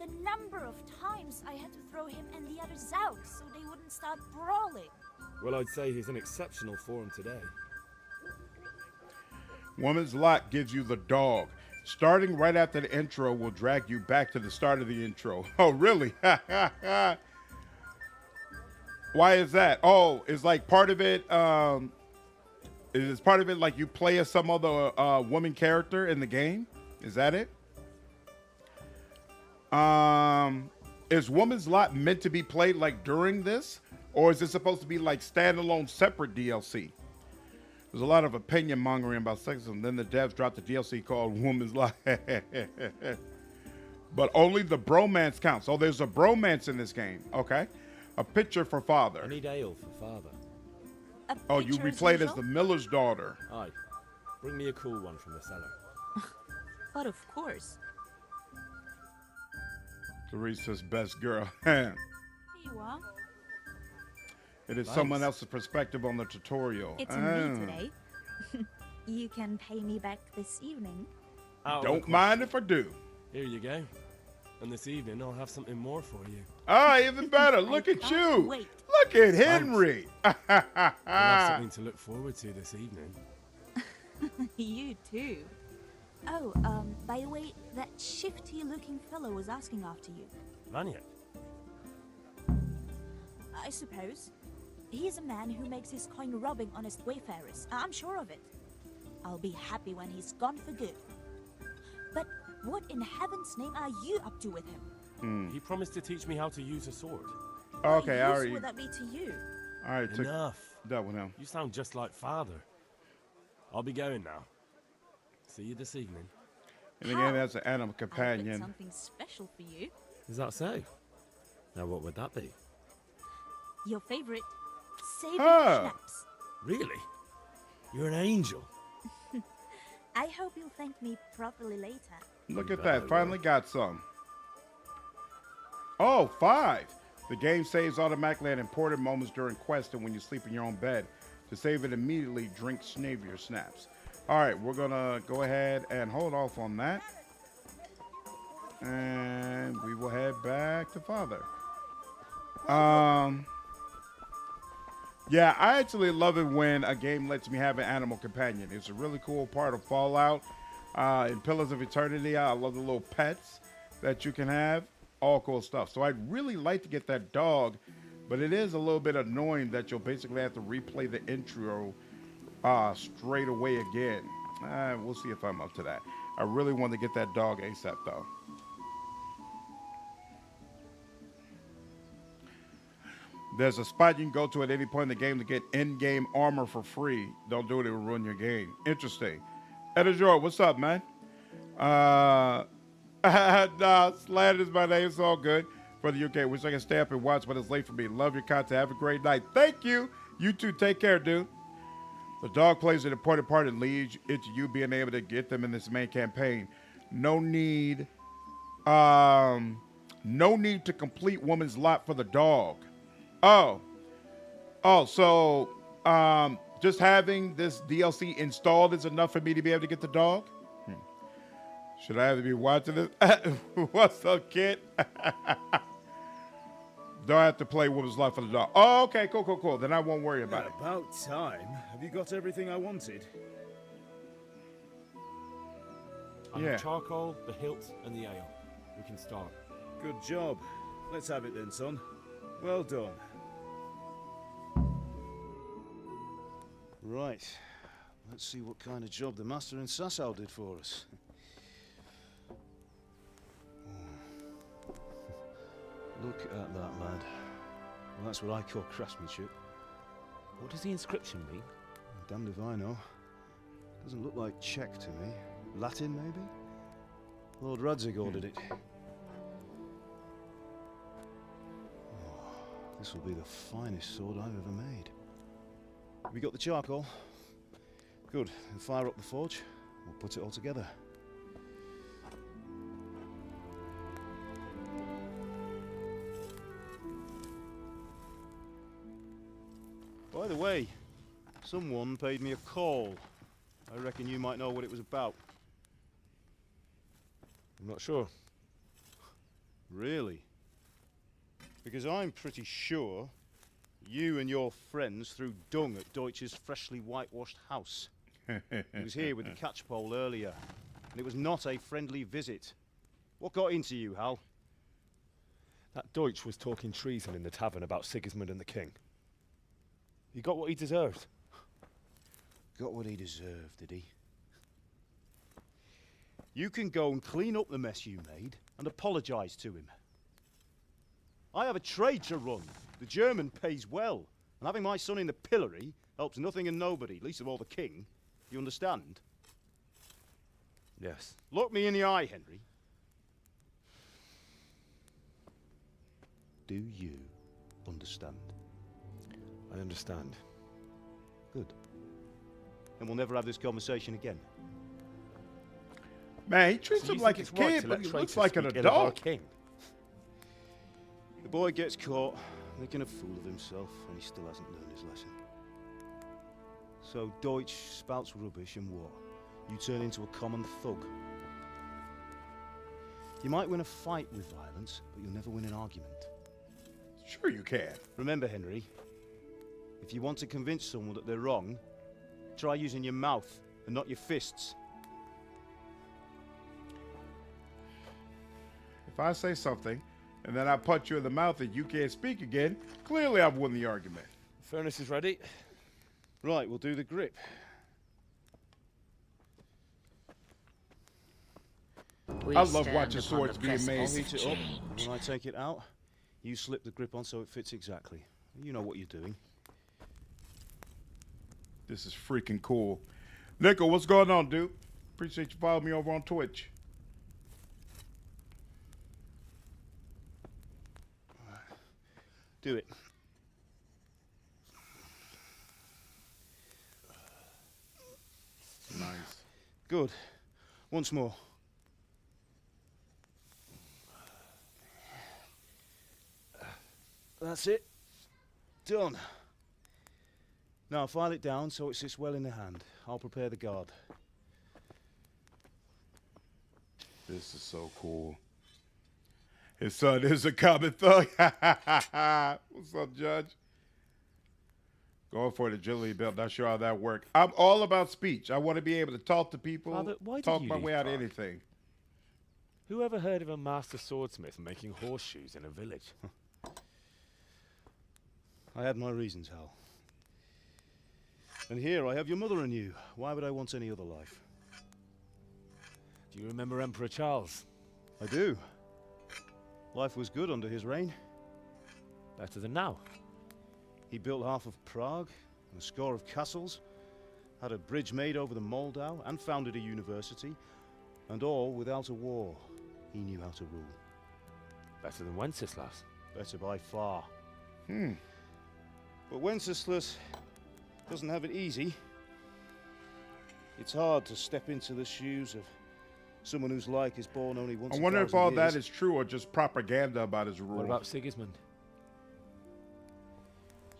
The number of times I had to throw him and the others out so they wouldn't start brawling. Well, I'd say he's in exceptional form today. Woman's Lot gives you the dog. Starting right after the intro will drag you back to the start of the intro. Oh, really? Why is that? Oh, is like part of it, is part of it like you play as some other woman character in the game? Is that it? Is Woman's Lot meant to be played like during this? Or is it supposed to be like standalone separate DLC? There's a lot of opinion mongering about sexism. Then the devs dropped the DLC called Woman's Lot. But only the bromance counts. Oh, there's a bromance in this game. Okay. A picture for father. I need ale for father. Oh, you replayed as the miller's daughter. Aye. Bring me a cool one from the cellar. But of course. Teresa's best girl. Here you are. It is Thanks. someone else's perspective on the tutorial. It's me today. You can pay me back this evening. Don't mind if I do. Here you go. And this evening I'll have something more for you. Ah, even better. Look at you. Wait. Look at Henry. You'll have something to look forward to this evening. You too. Oh, by the way, that shifty-looking fellow was asking after you. Vanya. I suppose. He's a man who makes his coin robbing honest wayfarers. I'm sure of it. I'll be happy when he's gone for good. But what in heaven's name are you up to with him? He promised to teach me how to use a sword. Okay, I What use already. would that be to you? All right, took Enough. that one out. You sound just like father. I'll be going now. See you this evening. And again, that's an animal I've got companion. something special for you. Is that so? Now, what would that be? Your favorite savory Ah. schnapps. Really? You're an angel. I hope you'll thank me properly later. Look at that. Finally got some. Oh, 5. The game saves automatically at important moments during quest and when you sleep in your own bed. To save it immediately, drink Schnavier snaps. All right, we're going to go ahead and hold off on that. And we will head back to father. Yeah, I actually love it when a game lets me have an animal companion. It's a really cool part of Fallout. In Pillars of Eternity, I love the little pets that you can have. All cool stuff. So I'd really like to get that dog, but it is a little bit annoying that you'll basically have to replay the intro straight away again. We'll see if I'm up to that. I really want to get that dog ASAP, though. There's a spot you can go to at any point in the game to get in-game armor for free. Don't do it, it will ruin your game. Interesting. Editor, what's up, man? Nah, Slad is my name. It's all good. For the UK, wish I could stay up and watch, but it's late for me. Love your content. Have a great night. Thank you. You too. Take care, dude. The dog plays an important part and leads into you being able to get them in this main campaign. No need to complete Woman's Lot for the dog. So just having this DLC installed is enough for me to be able to get the dog? Should I have to be watching this? What's up, kid? Don't have to play Woman's Lot for the dog. Oh, okay, cool. Then I won't worry about it. About time. Have you got everything I wanted? I have charcoal, the hilt, and the ale. We can start. Good job. Let's have it then, son. Well done. Right. Let's see what kind of job the master in Sasau did for us. Look at that, lad. Well, that's what I call craftsmanship. What does the inscription mean? Damned if I know. Doesn't look like Czech to me. Latin, maybe? Lord Radzig ordered it. Oh, this will be the finest sword I've ever made. We got the charcoal? Good. Then fire up the forge. We'll put it all together. By the way, someone paid me a call. I reckon you might know what it was about. I'm not sure. Really? Because I'm pretty sure you and your friends threw dung at Deutsch's freshly whitewashed house. He was here with the catchpole earlier, and it was not a friendly visit. What got into you, Hal? That Deutsch was talking treason in the tavern about Sigismund and the king. He got what he deserved. Got what he deserved, did he? You can go and clean up the mess you made and apologise to him. I have a trade to run. The German pays well, and having my son in the pillory helps nothing and nobody, least of all the king. You understand? Yes. Look me in the eye, Henry. Do you understand? I understand. Good. And we'll never have this conversation again. Man, he treats So him you like think a it's right kid, to but let he traitors looks like an speak ill of our adult. king? The boy gets caught, making a fool of himself, and he still hasn't learned his lesson. So Deutsch spouts rubbish, and what? You turn into a common thug. You might win a fight with violence, but you'll never win an argument. Sure you can. Remember, Henry, if you want to convince someone that they're wrong, try using your mouth and not your fists. If I say something, and then I punch you in the mouth and you can't speak again, clearly I've won the argument. Furnace is ready. Right, we'll do the grip. I love watching swords being made. I'll heat it up, and when I take it out, you slip the grip on so it fits exactly. You know what you're doing. This is freaking cool. Nico, what's going on, dude? Appreciate you following me over on Twitch. Do it. Nice. Good. Once more. That's it. Done. Now file it down so it sits well in the hand. I'll prepare the guard. This is so cool. His son is a common thug. What's up, Judge? Going for the agility belt. Not sure how that works. I'm all about speech. I want to be able to talk to people, Father, why did talk you my leave way out of Prague? anything. Who ever heard of a master swordsmith making horseshoes in a village? I had my reasons, Hal. And here I have your mother and you. Why would I want any other life? Do you remember Emperor Charles? I do. Life was good under his reign. Better than now. He built half of Prague and a score of castles, had a bridge made over the Moldau, and founded a university, and all without a war. He knew how to rule. Better than Wenceslas. Better by far. But Wenceslas doesn't have it easy. It's hard to step into the shoes of someone whose like is born only once. I in wonder if 1,000 all years. that is true or just propaganda about his rule. What about Sigismund?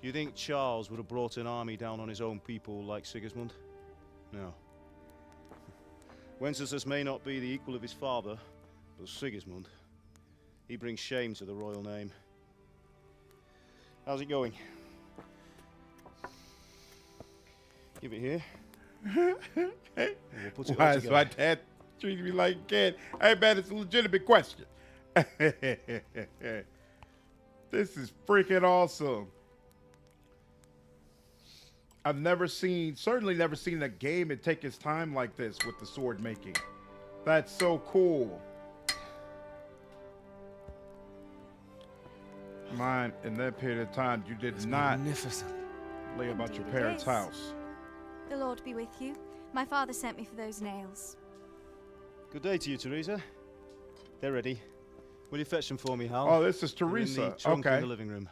Do you think Charles would have brought an army down on his own people like Sigismund? No. Wenceslas may not be the equal of his father, but Sigismund, he brings shame to the royal name. How's it going? Give it here. We'll put it all Why is together. my dad treating me like a kid? Hey, man, it's a legitimate question. This is freaking awesome. I've never seen, certainly never seen a game and take its time like this with the sword making. That's so cool. Mine, in that period of time, you did not lay about your Indeed it parents' is. house. The Lord be with you. My father sent me for those nails. Good day to you, Teresa. They're ready. Will you fetch them for me, Hal? Oh, this is They're in Teresa. the trunk Okay. in the living room.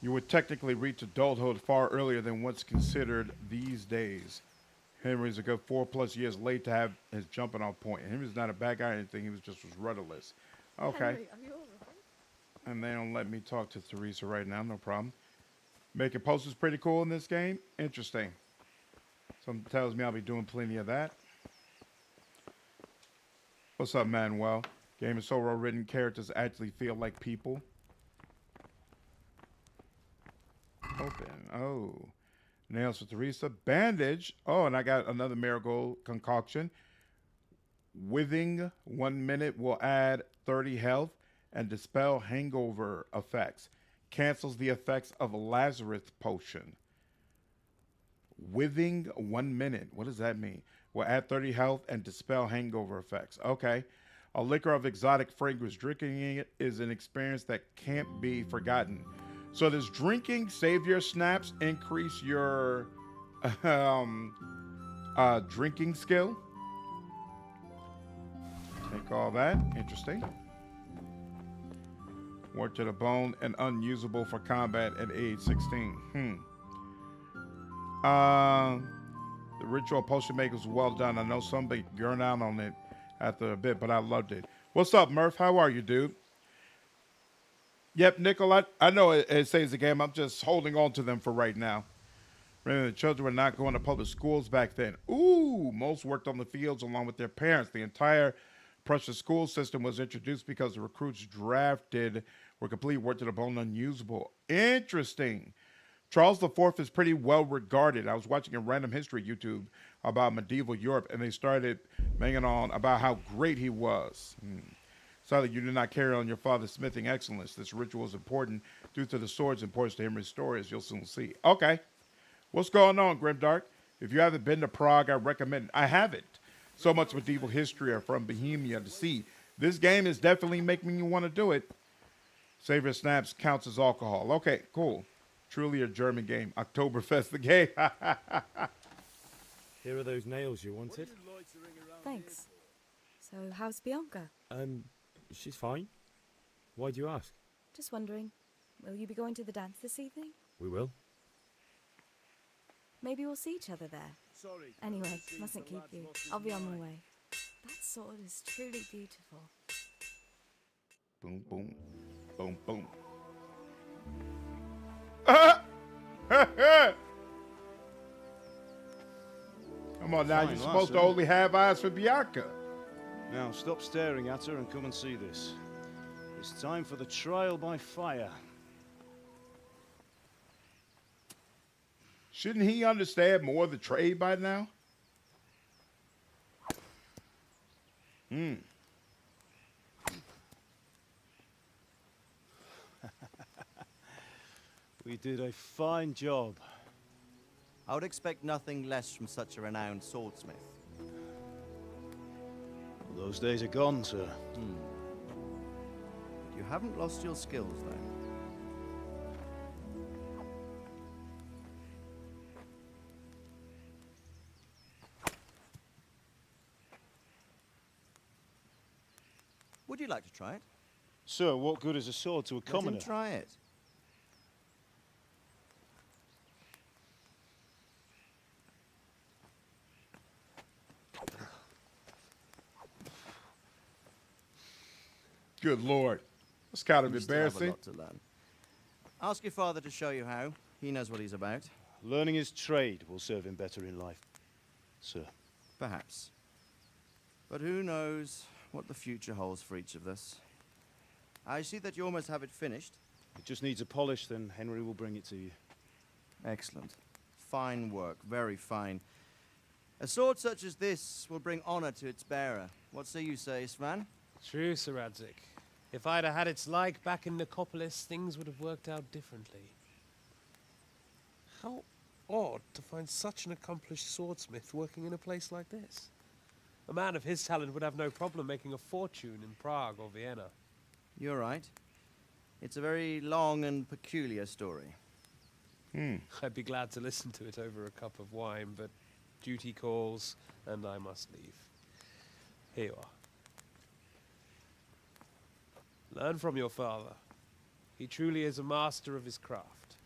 You would technically reach adulthood far earlier than what's considered these days. Henry's a good 4+ years late to have his jumping off point. Henry's not a bad guy or anything. He was rudderless. Okay. Henry, are you all right? And they don't let me talk to Teresa right now. No problem. Making posters pretty cool in this game. Interesting. Something tells me I'll be doing plenty of that. What's up, Manuel? Game is so well written, characters actually feel like people. Open. Oh. Nails for Teresa. Bandage. Oh, and I got another marigold concoction. Withing 1 minute will add 30 health and dispel hangover effects. Cancels the effects of Lazarus potion. Withing 1 minute. What does that mean? Will add 30 health and dispel hangover effects. Okay. A liquor of exotic fragrance. Drinking it is an experience that can't be forgotten. So does drinking save your snaps, increase your drinking skill? Take all that. Interesting. Work to the bone and unusable for combat at age 16. The ritual potion maker was well done. I know somebody burned out on it after a bit, but I loved it. What's up, Murph? How are you, dude? Yep, Nickel, I know it saves the game. I'm just holding on to them for right now. Remember, the children were not going to public schools back then. Ooh, most worked on the fields along with their parents. The entire Prussian school system was introduced because the recruits drafted were complete work to the bone unusable. Interesting. Charles IV is pretty well regarded. I was watching a random history YouTube about medieval Europe, and they started banging on about how great he was. Sadly, you did not carry on your father's smithing excellence. This ritual is important due to the sword's importance to Henry's story, as you'll soon see. Okay. What's going on, Grimdark? If you haven't been to Prague, I recommend it. I haven't. So much medieval history from Bohemia to see. This game is definitely making you want to do it. Save your snaps counts as alcohol. Okay, cool. Truly a German game. Oktoberfest the game. Here are those nails you wanted. Thanks. So, how's Bianca? She's fine. Why do you ask? Just wondering, will you be going to the dance this evening? We will. Maybe we'll see each other there. Anyway, mustn't keep you. I'll be on my way. That sword is truly beautiful. Boom, boom. Boom, boom. Come on now, Fine, you're supposed to lass, only have eyes for Bianca. Now, stop staring at her and come and see this. It's time for the trial by fire. Shouldn't he understand more of the trade by now? We did a fine job. I would expect nothing less from such a renowned swordsmith. Those days are gone, sir. You haven't lost your skills, though. Would you like to try it? Sir, what good is a sword to a commoner? Let him try it. Good Lord. That's kind of You still have a embarrassing. lot to learn. Ask your father to show you how. He knows what he's about. Learning his trade will serve him better in life, sir. Perhaps. But who knows what the future holds for each of us. I see that you almost have it finished. It just needs a polish, then Henry will bring it to you. Excellent. Fine work, very fine. A sword such as this will bring honor to its bearer. What say you, Svan? True, Sir Radzik. If I'd have had its like back in Nicopolis, things would have worked out differently. How odd to find such an accomplished swordsmith working in a place like this. A man of his talent would have no problem making a fortune in Prague or Vienna. You're right. It's a very long and peculiar story. I'd be glad to listen to it over a cup of wine, but duty calls, and I must leave. Here you are. Learn from your father. He truly is a master of his craft.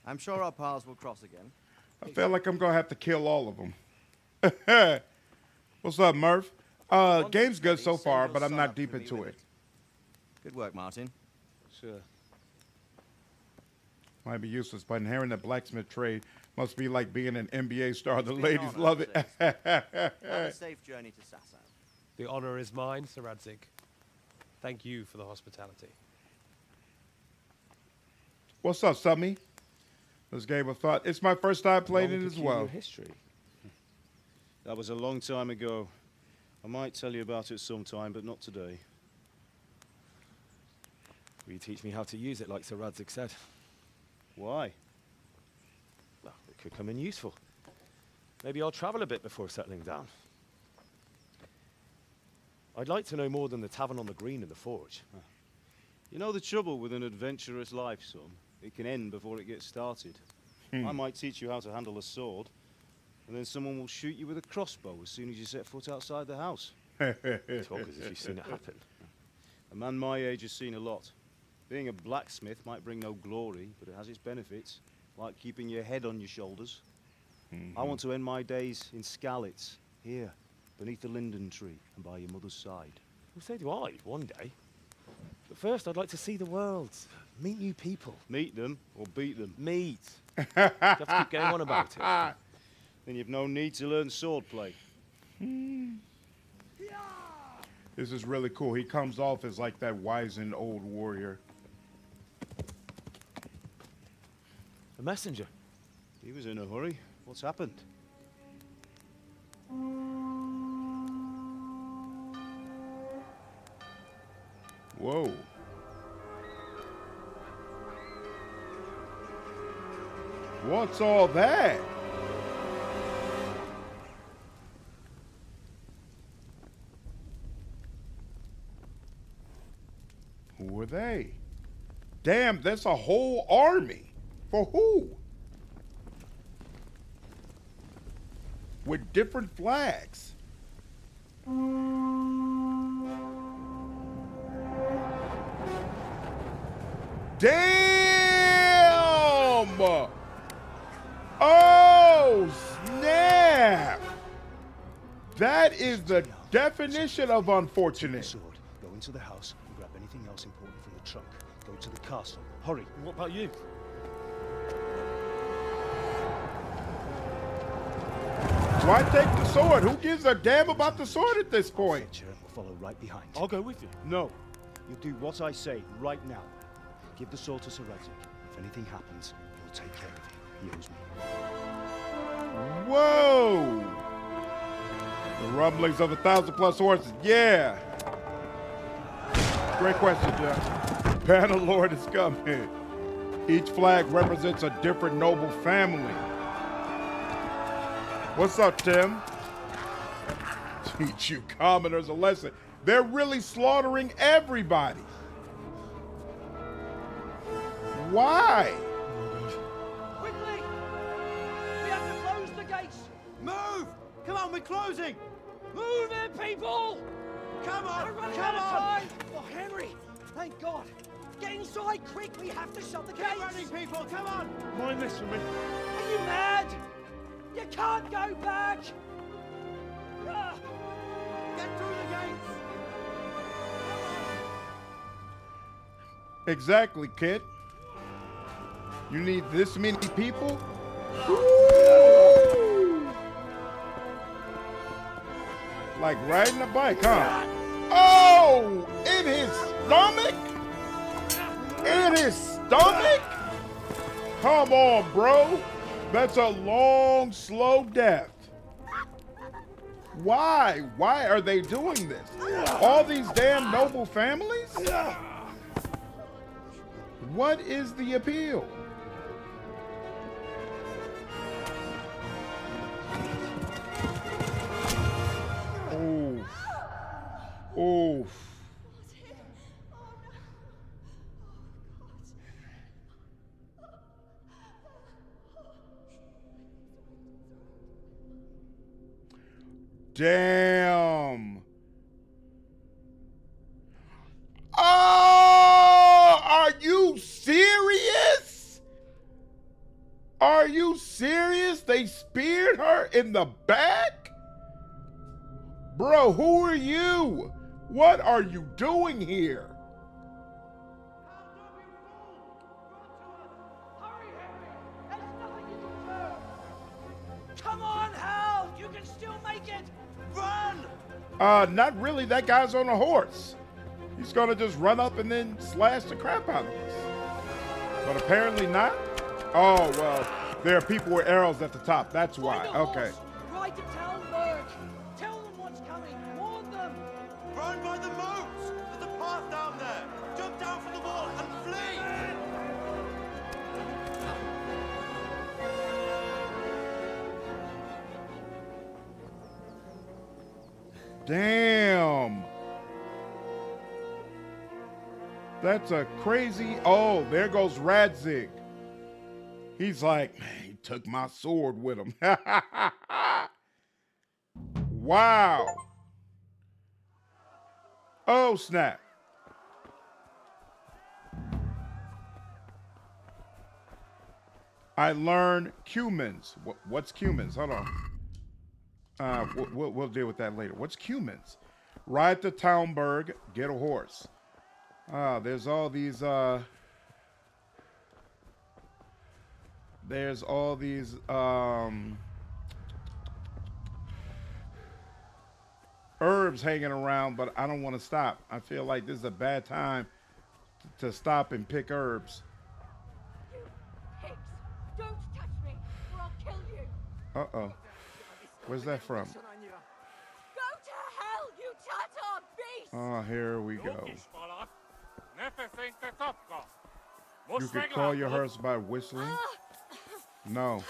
I'm sure our paths will cross again. I feel like I'm going to have to kill all of them. What's up, Murph? Game's good so far, but I'm not deep into it. Good work, Martin. Sure. Might be useless, but inheriting the blacksmith trade must be like being an NBA star. The ladies love it. Have a safe journey to Sasau. The honor is mine, Sir Rattay. Thank you for the hospitality. What's up, Submy? This game of thought. It's my first time playing it as well. History. That was a long time ago. I might tell you about it sometime, but not today. Will you teach me how to use it like Sir Rattay said? Why? Well, it could come in useful. Maybe I'll travel a bit before settling down. I'd like to know more than the tavern on the green and the forge. You know the trouble with an adventurous life, son? It can end before it gets started. I might teach you how to handle a sword, and then someone will shoot you with a crossbow as soon as you set foot outside the house. Talk as if you've seen it happen. A man my age has seen a lot. Being a blacksmith might bring no glory, but it has its benefits, like keeping your head on your shoulders. I want to end my days in Skalitz, here, beneath the linden tree and by your mother's side. Well, so do I, one day. But first, I'd like to see the world, meet new people. Meet them or beat them? Meet. You have to keep going on about it. Then you've no need to learn swordplay. This is really cool. He comes off as like that wizened old warrior. A messenger. He was in a hurry. What's happened? Whoa. What's all that? Who are they? Damn, that's a whole army. For who? With different flags. Damn! Oh, snap! That is the definition of unfortunate. Sword. Go into the house and grab anything else important from the trunk. Go to the castle. Hurry. What about you? Do I take the sword? Who gives a damn about the sword at this point? We'll follow right behind. I'll go with you. No. You do what I say right now. Give the sword to Sir Rattay. If anything happens, he'll take care of you. He owes me. Whoa! The rumblings of 1,000+ horses. Yeah. Great question, Jeff. Bannerlord is coming. Each flag represents a different noble family. What's up, Tim? Teach you commoners a lesson. They're really slaughtering everybody. Why? Quickly! We have to close the gates! Move! Come on, we're closing! Move it, people! Come on! We're running Come out of on! time! Oh, Henry! Thank God! Get inside, quick! We have to shut the gates! Keep running, people! Come on! Mind this for me. Are you mad? You can't go back! Ah. Get through the gates! Exactly, kid. You need this many people? Woo! Like riding a bike, huh? Oh! In his stomach? In his stomach? Come on, bro. That's a long, slow death. Why? Why are they doing this? All these damn noble families? What is the appeal? Oof. Damn. Oh, are you serious? Are you serious? They speared her in the back? Bro, who are you? What are you doing here? Come on, Hal! You can still make it! Run! Not really. That guy's on a horse. He's gonna just run up and then slash the crap out of us. But apparently not. Oh, well, there are people with arrows at the top. That's why. Okay. Ride to town, Merc! Tell them what's coming! Warn them! Run by the moats! There's a path down there! Jump down from the wall and flee! Damn. That's a crazy. Oh, there goes Radzig. He's like, man, he took my sword with him. Wow. Oh, snap. I learned cumins. What's cumins? Hold on. We'll deal with that later. What's cumins? Ride to Townburg, get a horse. There's all these herbs hanging around, but I don't want to stop. I feel like this is a bad time to stop and pick herbs. You pigs! Don't touch me, or I'll kill you! Uh-oh. Where's that from? Go to hell, you Tatar beast! Oh, here we go. You can call your horse by whistling. No.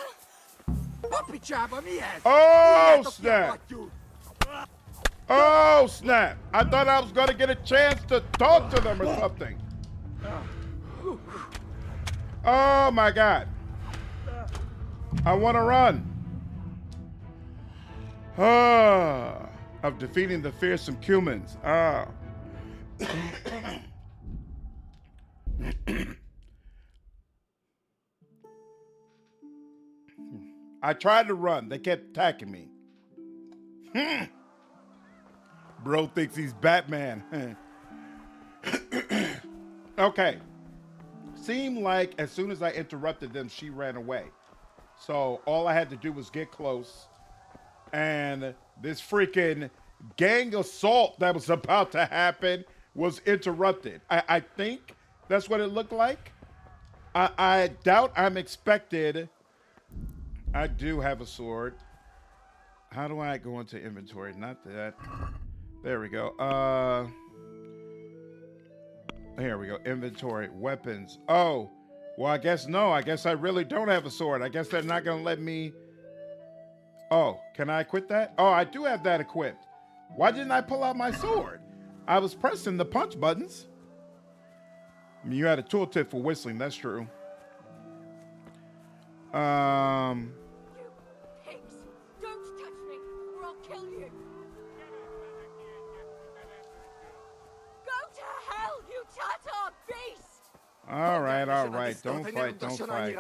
Oh, snap. Oh, snap. I thought I was going to get a chance to talk to them or something. Oh, my God. I want to run. Of defeating the fearsome cumins. I tried to run. They kept attacking me. Bro thinks he's Batman. Okay. Seemed like as soon as I interrupted them, she ran away. So all I had to do was get close. And this freaking gang assault that was about to happen was interrupted. I think that's what it looked like. I doubt I'm expected. I do have a sword. How do I go into inventory? Not that. There we go. Here we go. Inventory, weapons. Oh, well, I guess no. I guess I really don't have a sword. I guess they're not going to let me. Oh, can I equip that? Oh, I do have that equipped. Why didn't I pull out my sword? I was pressing the punch buttons. I mean, you had a tooltip for whistling. That's true. You pigs! Don't touch me, or I'll kill you! Go to hell, you Tatar beast! All right. Don't fight. Don't fight.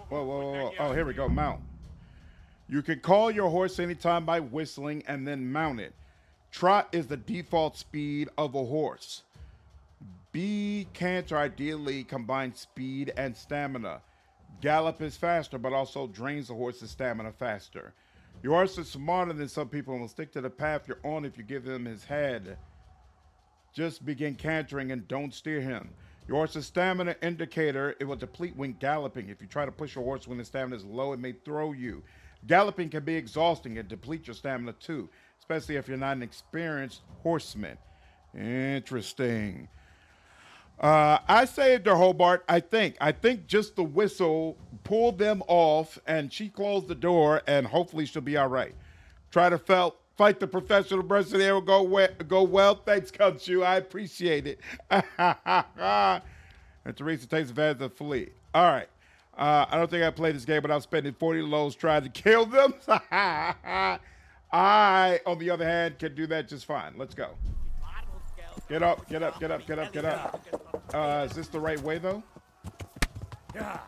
Whoa. Oh, here we go. Mount. You can call your horse anytime by whistling and then mount it. Trot is the default speed of a horse. Canter ideally combines speed and stamina. Gallop is faster, but also drains the horse's stamina faster. Your horse is smarter than some people and will stick to the path you're on if you give him his head. Just begin cantering and don't steer him. Your horse's stamina indicator, it will deplete when galloping. If you try to push your horse when the stamina is low, it may throw you. Galloping can be exhausting and deplete your stamina too, especially if you're not an experienced horseman. Interesting. I say it to Hobart. I think just the whistle pulled them off, and she closed the door, and hopefully she'll be all right. Try to fight the professional person. There will go well. Thanks, Kunchu. I appreciate it. And Teresa takes advantage of the flee. All right. I don't think I played this game without spending 40 lows trying to kill them. I, on the other hand, can do that just fine. Let's go. Get up, get up, get up, get up, get up. Is this the right way, though? Yeah.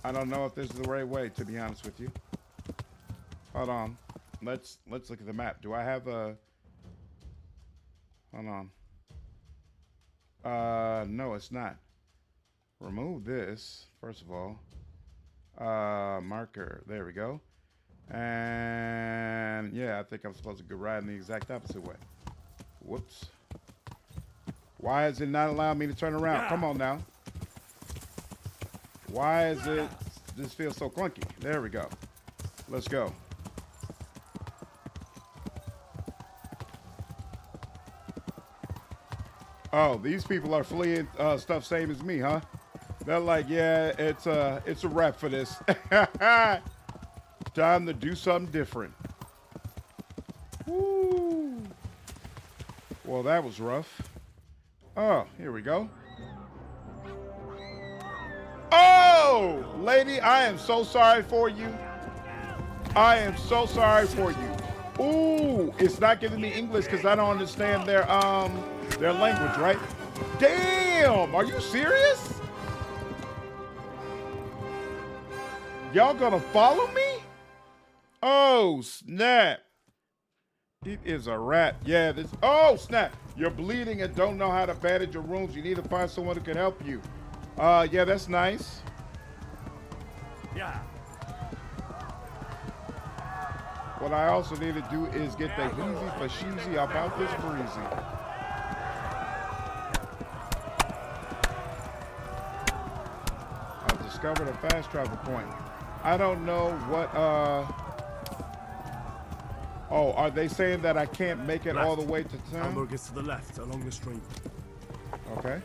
I don't know if this is the right way, to be honest with you. Hold on. Let's look at the map. Do I have a... Hold on. No, it's not. Remove this, first of all. Marker. There we go. And yeah, I think I'm supposed to go right in the exact opposite way. Whoops. Why is it not allowing me to turn around? Come on now. Why is it... This feels so clunky. There we go. Let's go. Oh, these people are fleeing stuff same as me, huh? They're like, yeah, it's a wrap for this. Time to do something different. Woo. Well, that was rough. Oh, here we go. Oh, lady, I am so sorry for you. I am so sorry for you. Ooh, it's not giving me English because I don't understand their language, right? Damn, are you serious? Y'all gonna follow me? Oh, snap. It is a wrap. Yeah, this. Oh, snap. You're bleeding and don't know how to bandage your wounds. You need to find someone who can help you. Yeah, that's nice. Yeah. What I also need to do is get the heezy for sheezy about this breezy. I've discovered a fast travel point. I don't know what, oh, are they saying that I can't make it all the way to town? Hamburg is to the left, along the street. Okay.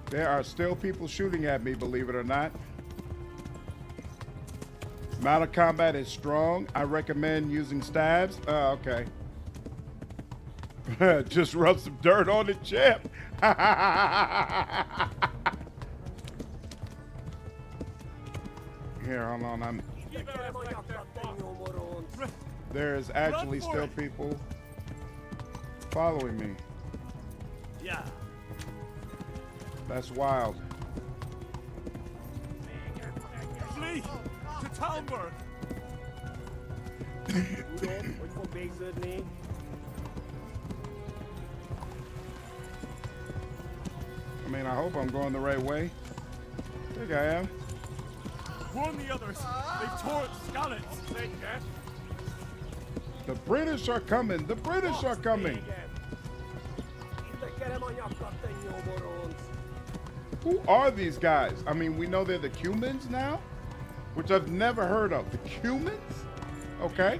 There are still people shooting at me, believe it or not. Amount of combat is strong. I recommend using stabs. Okay. Just rub some dirt on the chip. Here, hold on. There's actually still people following me. Yeah. That's wild. Flee to Talmberg. I mean, I hope I'm going the right way. I think I am. Warn the others. They've tore at Skalitz. The British are coming. The British are coming. Who are these guys? I mean, we know they're the Cumans now, which I've never heard of. The Cumans? Okay.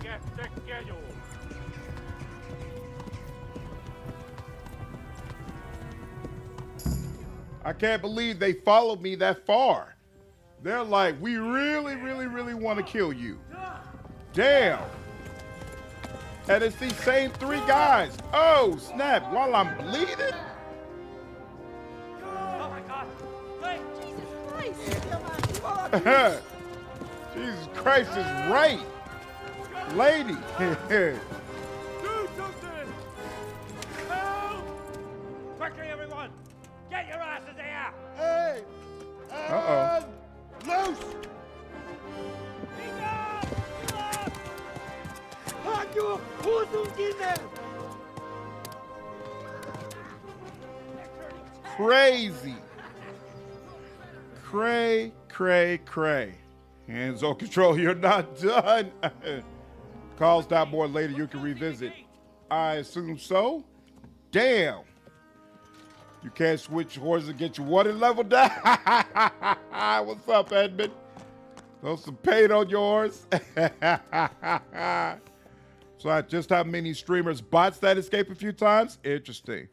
I can't believe they followed me that far. They're like, we really, really, really want to kill you. Damn. And it's these same three guys. Oh, snap. While I'm bleeding? Jesus Christ is right. Lady. Do something! Help! Quickly, everyone! Get your asses here! Hey! Uh-oh. Loose! Crazy. Cray. Hands on control. You're not done. Calls that boy later. You can revisit. I assume so. Damn. You can't switch horses and get your water level down. What's up, Edmund? Throw some paint on yours. So just how many streamers bots that escape a few times? Interesting.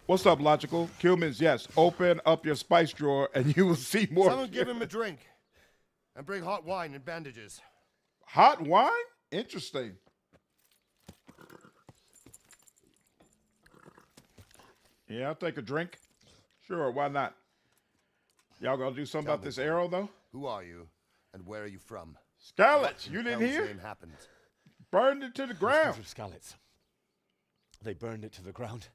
What's up, Logical? Cumans, yes. Open up your spice drawer and you will see more. Someone give him a drink. And bring hot wine and bandages. Hot wine? Interesting. Yeah, I'll take a drink. Sure, why not? Y'all gonna do something about this arrow, though? Who are you, and where are you from? Skalitz, you didn't hear? Name happened? Burned it to the ground. Skalitz. They burned it to the ground.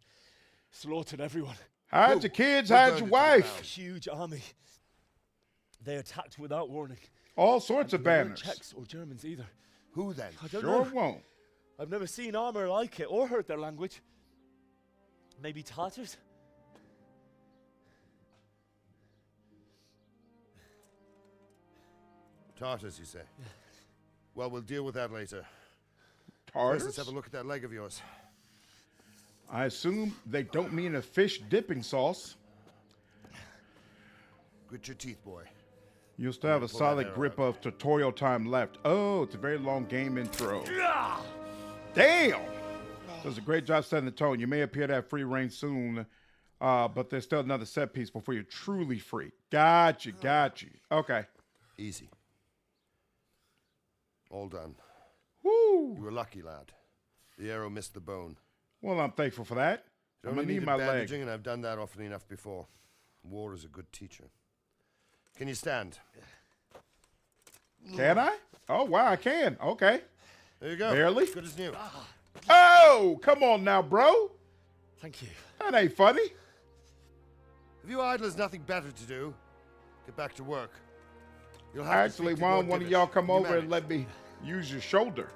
Slaughtered everyone. Hide your kids, hide your wife. Huge army. They attacked without warning. All sorts of They weren't banners. Czechs or Germans either. Who then? I don't Sure know. won't. I've never seen armor like it or heard their language. Maybe Tartars? Tartars, you say? Well, we'll deal with that later. Tartars? First, let's have a look at that leg of yours. I assume they don't mean a fish dipping sauce. Grit your teeth, boy. You'll still have a Pull that solid arrow grip out. of tutorial time left. Oh, it's a very long game intro. Damn! Does a great job setting the tone. You may appear to have free reign soon, but there's still another set piece before you're truly free. Got you. Okay. Easy. All done. Woo! You were lucky, lad. The arrow missed the bone. Well, I'm thankful for that. You I'm only gonna need needed my leg. bandaging, and I've done that often enough before. War is a good teacher. Can you stand? Can I? Oh, wow, I can. Okay. There you go. Barely. Good as new. Oh, come on now, bro. Thank you. That ain't funny. If you idlers nothing better to do, get back to work. You'll have Actually, to speak to why don't Lord one of Divish. y'all come You over manage. and let me use your shoulder?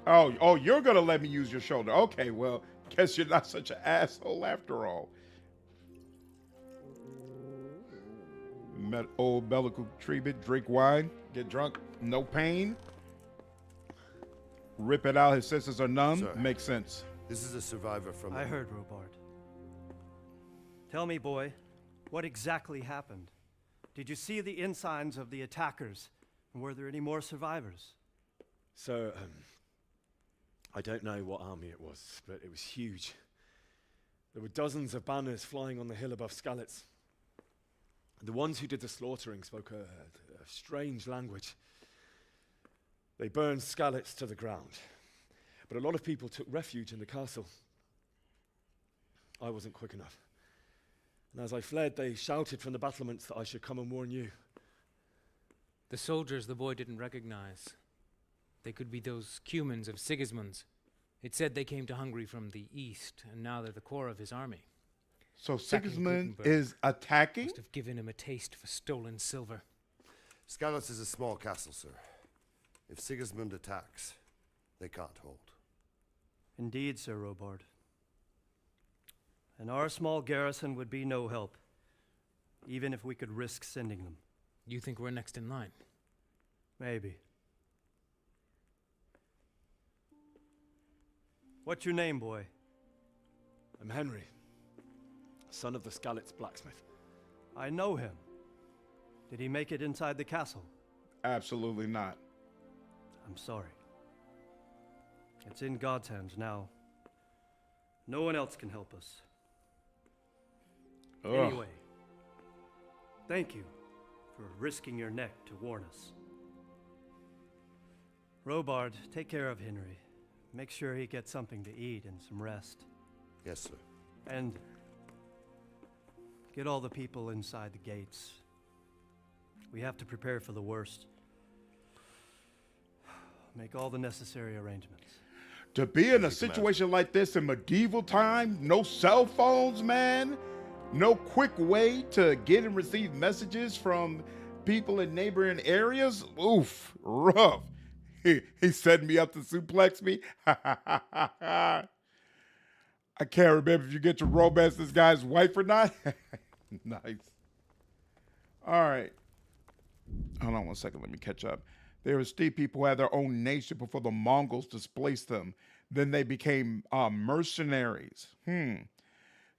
Oh, you're gonna let me use your shoulder. Okay, well, guess you're not such an asshole after all. Old medical treatment, drink wine, get drunk, no pain. Rip it out, his senses are numb. Sir. Makes sense. This is a survivor from... I heard, Robard. Tell me, boy, what exactly happened? Did you see the ensigns of the attackers? And were there any more survivors? So, I don't know what army it was, but it was huge. There were dozens of banners flying on the hill above Skalitz. The ones who did the slaughtering spoke a strange language. They burned Skalitz to the ground, but a lot of people took refuge in the castle. I wasn't quick enough. And as I fled, they shouted from the battlements that I should come and warn you. The soldiers the boy didn't recognize. They could be those Cumans of Sigismund's. It said they came to Hungary from the east, and now they're the core of his army. So Sacking Sigismund Gutenberg is attacking? must have given him a taste for stolen silver. Skalitz is a small castle, sir. If Sigismund attacks, they can't hold. Indeed, Sir Robard. And our small garrison would be no help, even if we could risk sending them. You think we're next in line? Maybe. What's your name, boy? I'm Henry, son of the Skalitz blacksmith. I know him. Did he make it inside the castle? Absolutely not. I'm sorry. It's in God's hands now. No one else can help us. Ugh. Anyway, thank you for risking your neck to warn us. Robard, take care of Henry. Make sure he gets something to eat and some rest. Yes, sir. And get all the people inside the gates. We have to prepare for the worst. Make all the necessary arrangements. To be in a situation like this in medieval time, no cell phones, man, no quick way to get and receive messages from people in neighboring areas. Oof, rough. He set me up to suplex me. I can't remember if you get to romance this guy's wife or not. Nice. All right. Hold on one second. Let me catch up. There were steep people who had their own nation before the Mongols displaced them. Then they became mercenaries. Give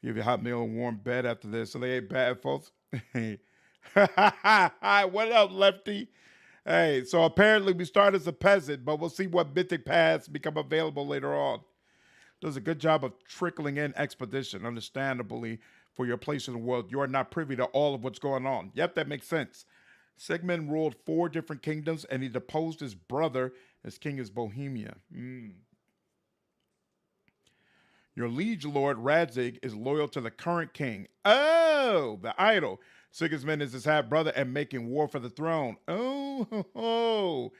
you a hot meal and warm bed after this. So they ain't bad, folks. What up, Lefty? Hey, so apparently we start as a peasant, but we'll see what mythic paths become available later on. Does a good job of trickling in expedition. Understandably, for your place in the world, you are not privy to all of what's going on. Yep, that makes sense. Sigmund ruled 4 different kingdoms, and he deposed his brother as king of Bohemia. Your liege lord, Radzig, is loyal to the current king. Oh, the idol. Sigismund is his half-brother and making war for the throne. Oh,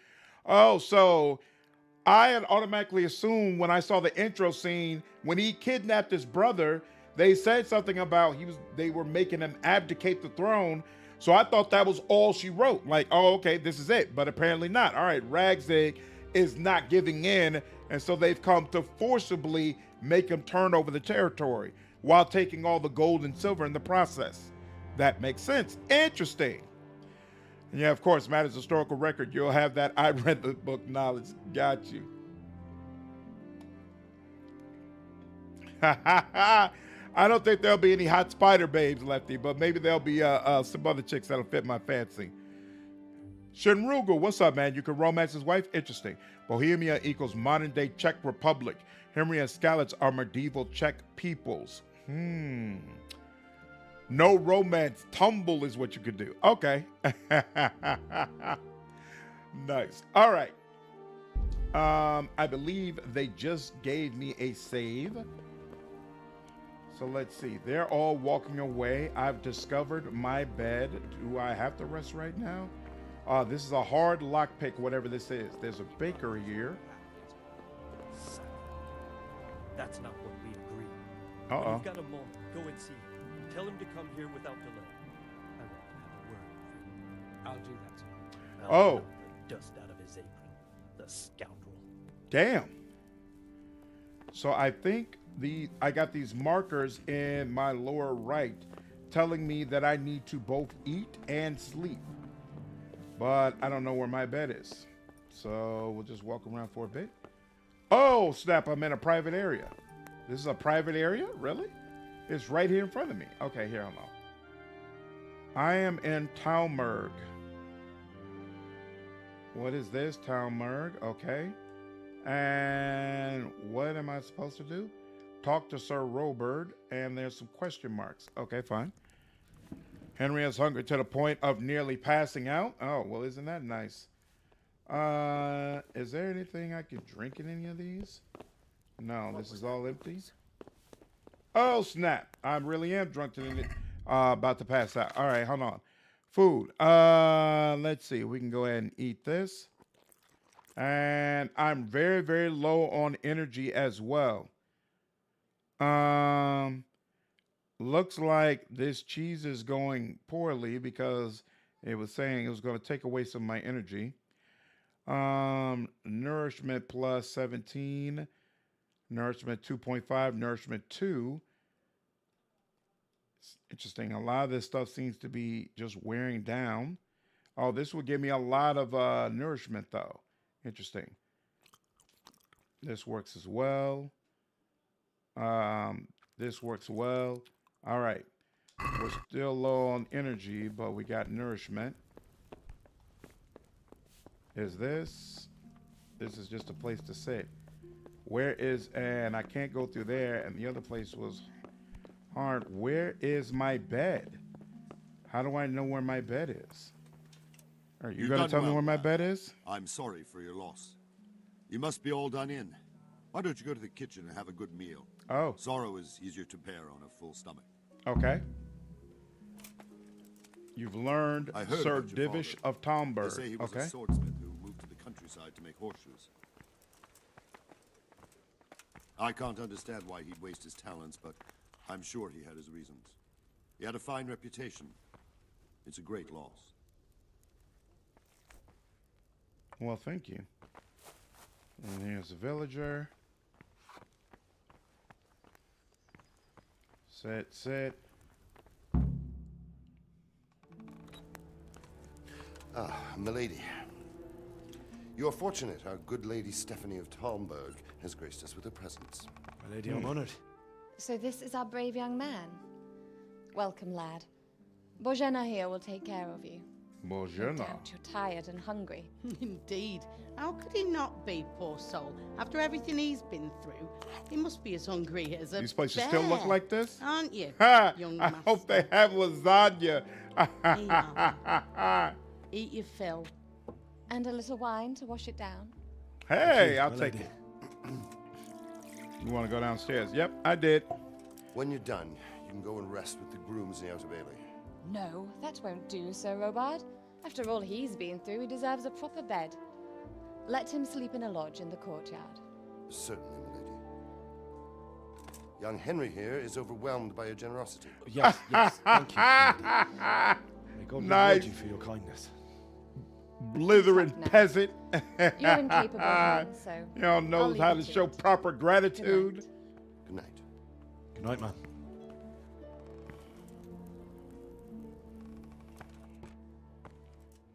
so I had automatically assumed when I saw the intro scene, when he kidnapped his brother, they said something about they were making him abdicate the throne. So I thought that was all she wrote. Like, oh, okay, this is it. But apparently not. All right, Radzig is not giving in. And so they've come to forcibly make him turn over the territory while taking all the gold and silver in the process. That makes sense. Interesting. And yeah, of course, matters historical record. You'll have that I read the book knowledge. Got you. I don't think there'll be any hot spider babes, Lefty, but maybe there'll be some other chicks that'll fit my fancy. Shinrugu, what's up, man? You can romance his wife? Interesting. Bohemia equals modern-day Czech Republic. Henry and Skalitz are medieval Czech peoples. No romance. Tumble is what you could do. Okay. Nice. All right. I believe they just gave me a save. So let's see. They're all walking away. I've discovered my bed. Do I have to rest right now? This is a hard lockpick, whatever this is. There's a bakery here. That's not what we agreed. Uh-oh. When you've got a moment, go and see him. Tell him to come here without delay. I want to have a word with him. I'll do that, sir. Oh. Knock the dust out of his apron. The scoundrel. Damn. So I think I got these markers in my lower right telling me that I need to both eat and sleep. But I don't know where my bed is. So we'll just walk around for a bit. Oh, snap, I'm in a private area. This is a private area? Really? It's right here in front of me. Okay, here, hold on. I am in Talmerg. What is this? Talmerg, okay. And what am I supposed to do? Talk to Sir Robert, and there's some question marks. Okay, fine. Henry is hungry to the point of nearly passing out. Oh, well, isn't that nice? Is there anything I can drink in any of these? No, this is all empty. Oh, snap. I really am drunk today. About to pass out. All right, hold on. Food. Let's see. We can go ahead and eat this. And I'm very, very low on energy as well. Looks like this cheese is going poorly because it was saying it was going to take away some of my energy. Nourishment plus 17. Nourishment 2.5. Nourishment 2. It's interesting. A lot of this stuff seems to be just wearing down. Oh, this will give me a lot of nourishment, though. Interesting. This works as well. This works well. All right. We're still low on energy, but we got nourishment. Is this? This is just a place to sit. Where is, and I can't go through there, and the other place was hard. Where is my bed? How do I know where my bed is? Are you going to tell me where my bed is? I'm sorry for your loss. You must be all done in. Why don't you go to the kitchen and have a good meal? Oh. Sorrow is easier to bear on a full stomach. Okay. You've learned Sir Divish of Tomberg. They say he was a swordsmith who moved to the countryside to make horseshoes. I can't understand why he'd waste his talents, but I'm sure he had his reasons. He had a fine reputation. It's a great loss. Well, thank you. And here's a villager. Sit. Ah, milady. You are fortunate our good lady Stephanie of Talmberg has graced us with her presence. My lady, I'm honored. So this is our brave young man. Welcome, lad. Bojana here will take care of you. No Bojana. doubt you're tired and hungry. Indeed. How could he not be, poor soul? After everything he's been through, he must be as hungry as a These places bear. still look like this? Aren't you, Ha! young I master? hope they have lasagna. Eat your fill. And a little wine to wash it down. Hey, I'll take it. You want to go downstairs? Yep, I did. When you're done, you can go and rest with the grooms in the Outer Bailey. No, that won't do, Sir Robard. After all he's been through, he deserves a proper bed. Let him sleep in a lodge in the courtyard. Certainly, milady. Young Henry here is overwhelmed by your generosity. Yes, yes, thank you. May God Nice. reward you for your kindness. Blithering peasant. You're incapable, man, so You all I'll knows leave how you to to show it. proper gratitude. Good night. Good night, man.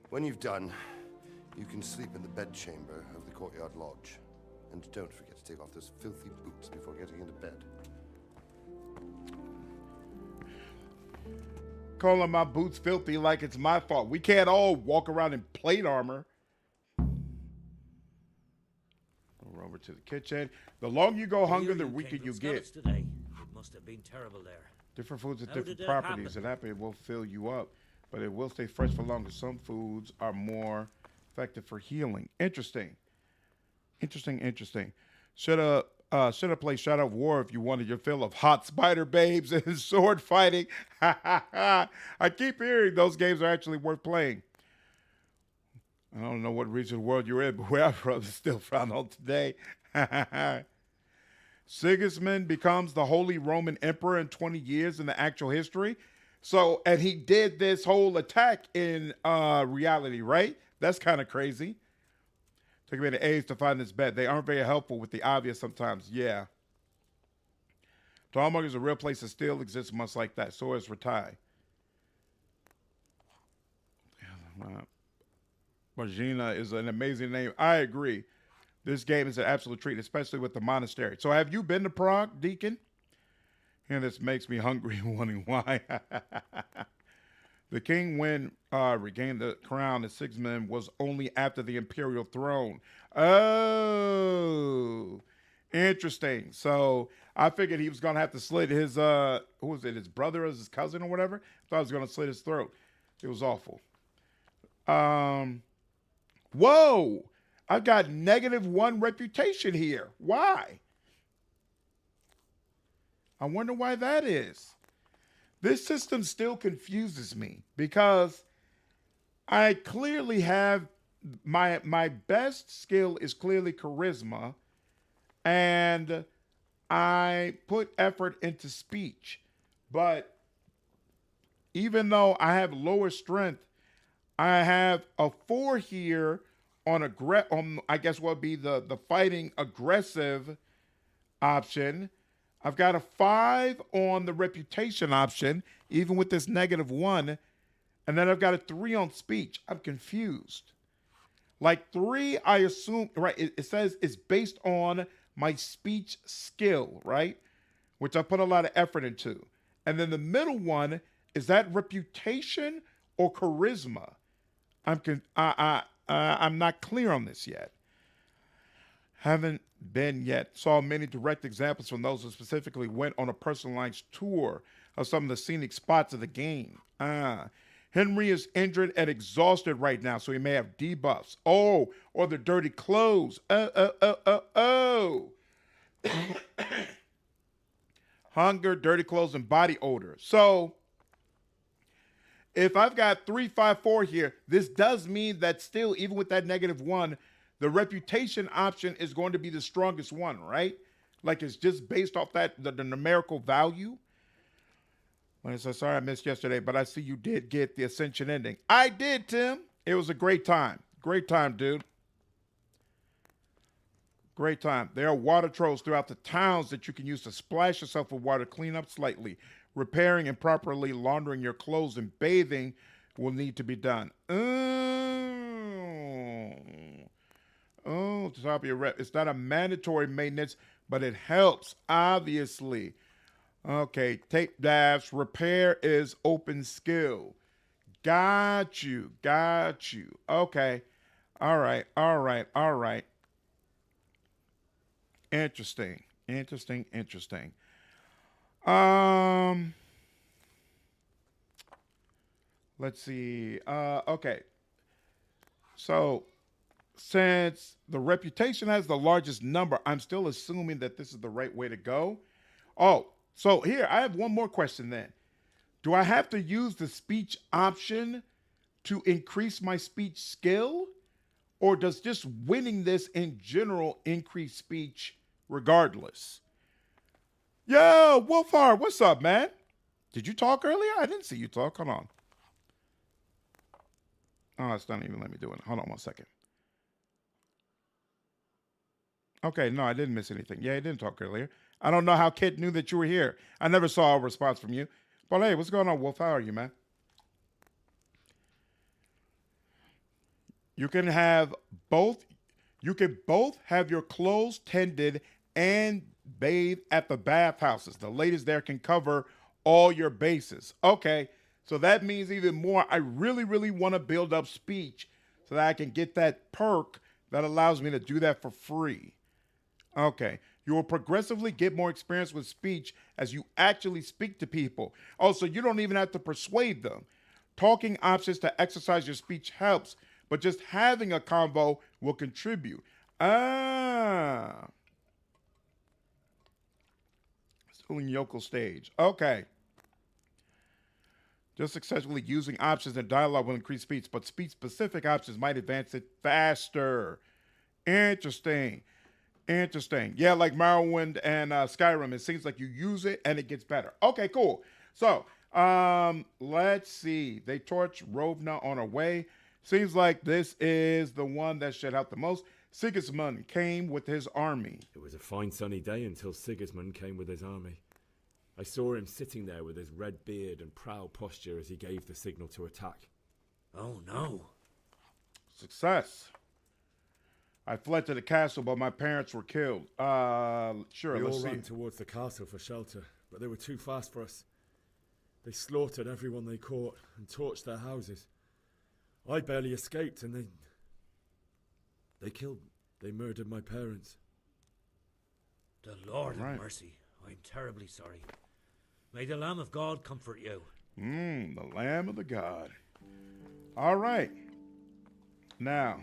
When you've done, you can sleep in the bedchamber of the courtyard lodge. And don't forget to take off those filthy boots before getting into bed. Calling my boots filthy like it's my fault. We can't all walk around in plate armor. We're over to the kitchen. The longer you go hungry, the weaker you get. Today. It must have been terrible there. Different foods with How different did it properties. happen? It happen, it will fill you up, but it will stay fresh for longer. Some foods are more effective for healing. Interesting. Interesting. Should have played Shadow of War if you wanted your fill of hot spider babes and sword fighting. I keep hearing those games are actually worth playing. I don't know what region of the world you're in, but where I'm from is still frowned on today. Sigismund becomes the Holy Roman Emperor in 20 years in the actual history. So, and he did this whole attack in reality, right? That's kind of crazy. Took me the age to find this bet. They aren't very helpful with the obvious sometimes. Yeah. Talmberg is a real place that still exists much like that. So is Rattay. Bojana is an amazing name. I agree. This game is an absolute treat, especially with the monastery. So have you been to Prague, Deacon? And this makes me hungry and wondering why. The king, when regained the crown as Sigismund, was only after the imperial throne. Oh, interesting. So I figured he was going to have to slit his, who was it, his brother or his cousin or whatever? I thought he was going to slit his throat. It was awful. Whoa, I've got -1 reputation here. Why? I wonder why that is. This system still confuses me because I clearly have my best skill is clearly charisma, and I put effort into speech. But even though I have lower strength, I have a 4 here on I guess what would be the fighting aggressive option. I've got a 5 on the reputation option, even with this -1. And then I've got a 3 on speech. I'm confused. Like 3, I assume, right, it says it's based on my speech skill, right? Which I put a lot of effort into. And then the middle one, is that reputation or charisma? I'm not clear on this yet. Haven't been yet. Saw many direct examples from those who specifically went on a personalized tour of some of the scenic spots of the game. Henry is injured and exhausted right now, so he may have debuffs. Oh, or the dirty clothes. Hunger, dirty clothes, and body odor. So if I've got 3, 5, 4 here, this does mean that still, even with that -1, the reputation option is going to be the strongest one, right? Like it's just based off that the numerical value. When I said, sorry I missed yesterday, but I see you did get the Ascension ending. I did, Tim. It was a great time. Great time, dude. Great time. There are water trolls throughout the towns that you can use to splash yourself with water, clean up slightly. Repairing and properly laundering your clothes and bathing will need to be done. off the top of your rep. It's not a mandatory maintenance, but it helps, obviously. Okay, tape drafts, repair is open skill. Got you, got you. Okay, all right, all right, all right. Interesting, interesting, interesting. Let's see. Okay, so since the reputation has the largest number, I'm still assuming that this is the right way to go. Oh, so here, I have one more question then. Do I have to use the speech option to increase my speech skill? Or does just winning this in general increase speech regardless? Yo, Wolfhard, what's up, man? Did you talk earlier? I didn't see you talk. Hold on. Oh, it's not even let me do it. Hold on one second. Okay, no, I didn't miss anything. Yeah, he didn't talk earlier. I don't know how Kit knew that you were here. I never saw a response from you. But hey, what's going on, Wolf? How are you, man? You can have both. You can both have your clothes tended and bathe at the bathhouses. The ladies there can cover all your bases. Okay, so that means even more. I really, really want to build up speech so that I can get that perk that allows me to do that for free. Okay. You will progressively get more experience with speech as you actually speak to people. Also, you don't even have to persuade them. Talking options to exercise your speech helps, but just having a convo will contribute. Ah. Still in yokel stage. Okay. Just successfully using options in dialogue will increase speech, but speech-specific options might advance it faster. Interesting. Interesting. Yeah, like Morrowind and Skyrim, it seems like you use it and it gets better. Okay, cool. So, let's see. They torch Rovna on her way. Seems like this is the one that should help the most. Sigismund came with his army. It was a fine sunny day until Sigismund came with his army. I saw him sitting there with his red beard and proud posture as he gave the signal to attack. Oh no. Success. I fled to the castle, but my parents were killed. Sure, we let's all see. ran towards the castle for shelter, but they were too fast for us. They slaughtered everyone they caught and torched their houses. I barely escaped, and they murdered my parents. The Lord have mercy. I'm terribly sorry. May the Lamb of God comfort you. The Lamb of the God. All right. Now,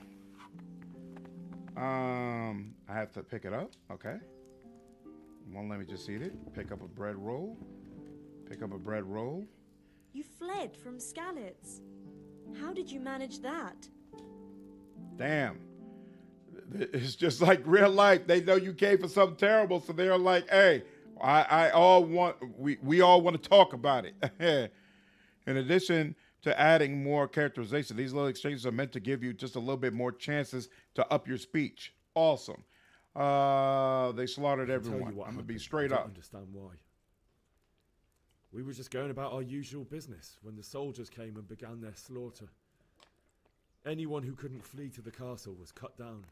I have to pick it up. Okay. Won't let me just eat it. Pick up a bread roll. Pick up a bread roll. You fled from Skalitz. How did you manage that? Damn. It's just like real life. They know you came for something terrible, so they're like, hey, we all want to talk about it. In addition to adding more characterization, these little exchanges are meant to give you just a little bit more chances to up your speech. Awesome. They slaughtered everyone. I'm going to be straight up. I don't understand why. We were just going about our usual business when the soldiers came and began their slaughter. Anyone who couldn't flee to the castle was cut down.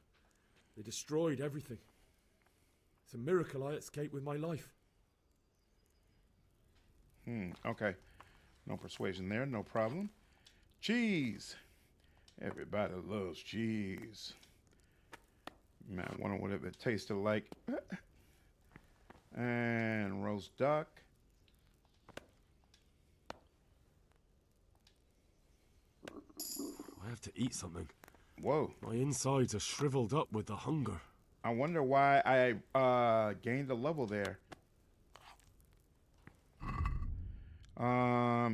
They destroyed everything. It's a miracle I escaped with my life. Okay. No persuasion there, no problem. Cheese. Everybody loves cheese. Man, I wonder what it tasted like. And roast duck. I have to eat something. Whoa. My insides are shriveled up with the hunger. I wonder why I gained a level there.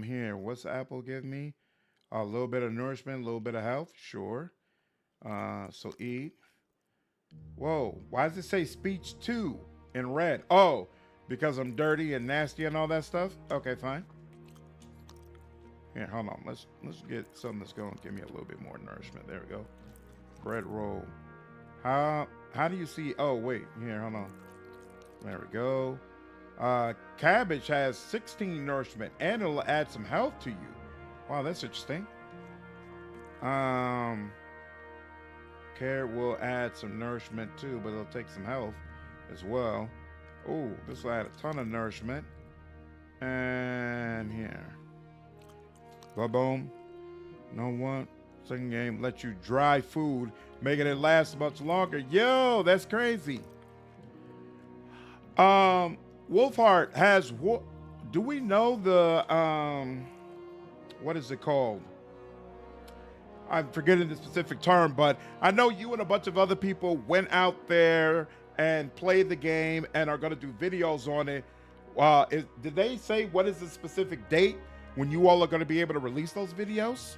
Here, what's the apple give me? A little bit of nourishment, a little bit of health, sure. So eat. Whoa, why does it say speech 2 in red? Oh, because I'm dirty and nasty and all that stuff? Okay, fine. Here, hold on. Let's get something that's going to give me a little bit more nourishment. There we go. Bread roll. How do you see? Oh, wait. Here, hold on. There we go. Cabbage has 16 nourishment and it'll add some health to you. Wow, that's interesting. Carrot will add some nourishment too, but it'll take some health as well. Oh, this will add a ton of nourishment. And here. Boom. No one. Second game, let you dry food, making it last much longer. Yo, that's crazy. Wolfheart has what? Do we know the what is it called? I'm forgetting the specific term, but I know you and a bunch of other people went out there and played the game and are going to do videos on it. Did they say what is the specific date when you all are going to be able to release those videos?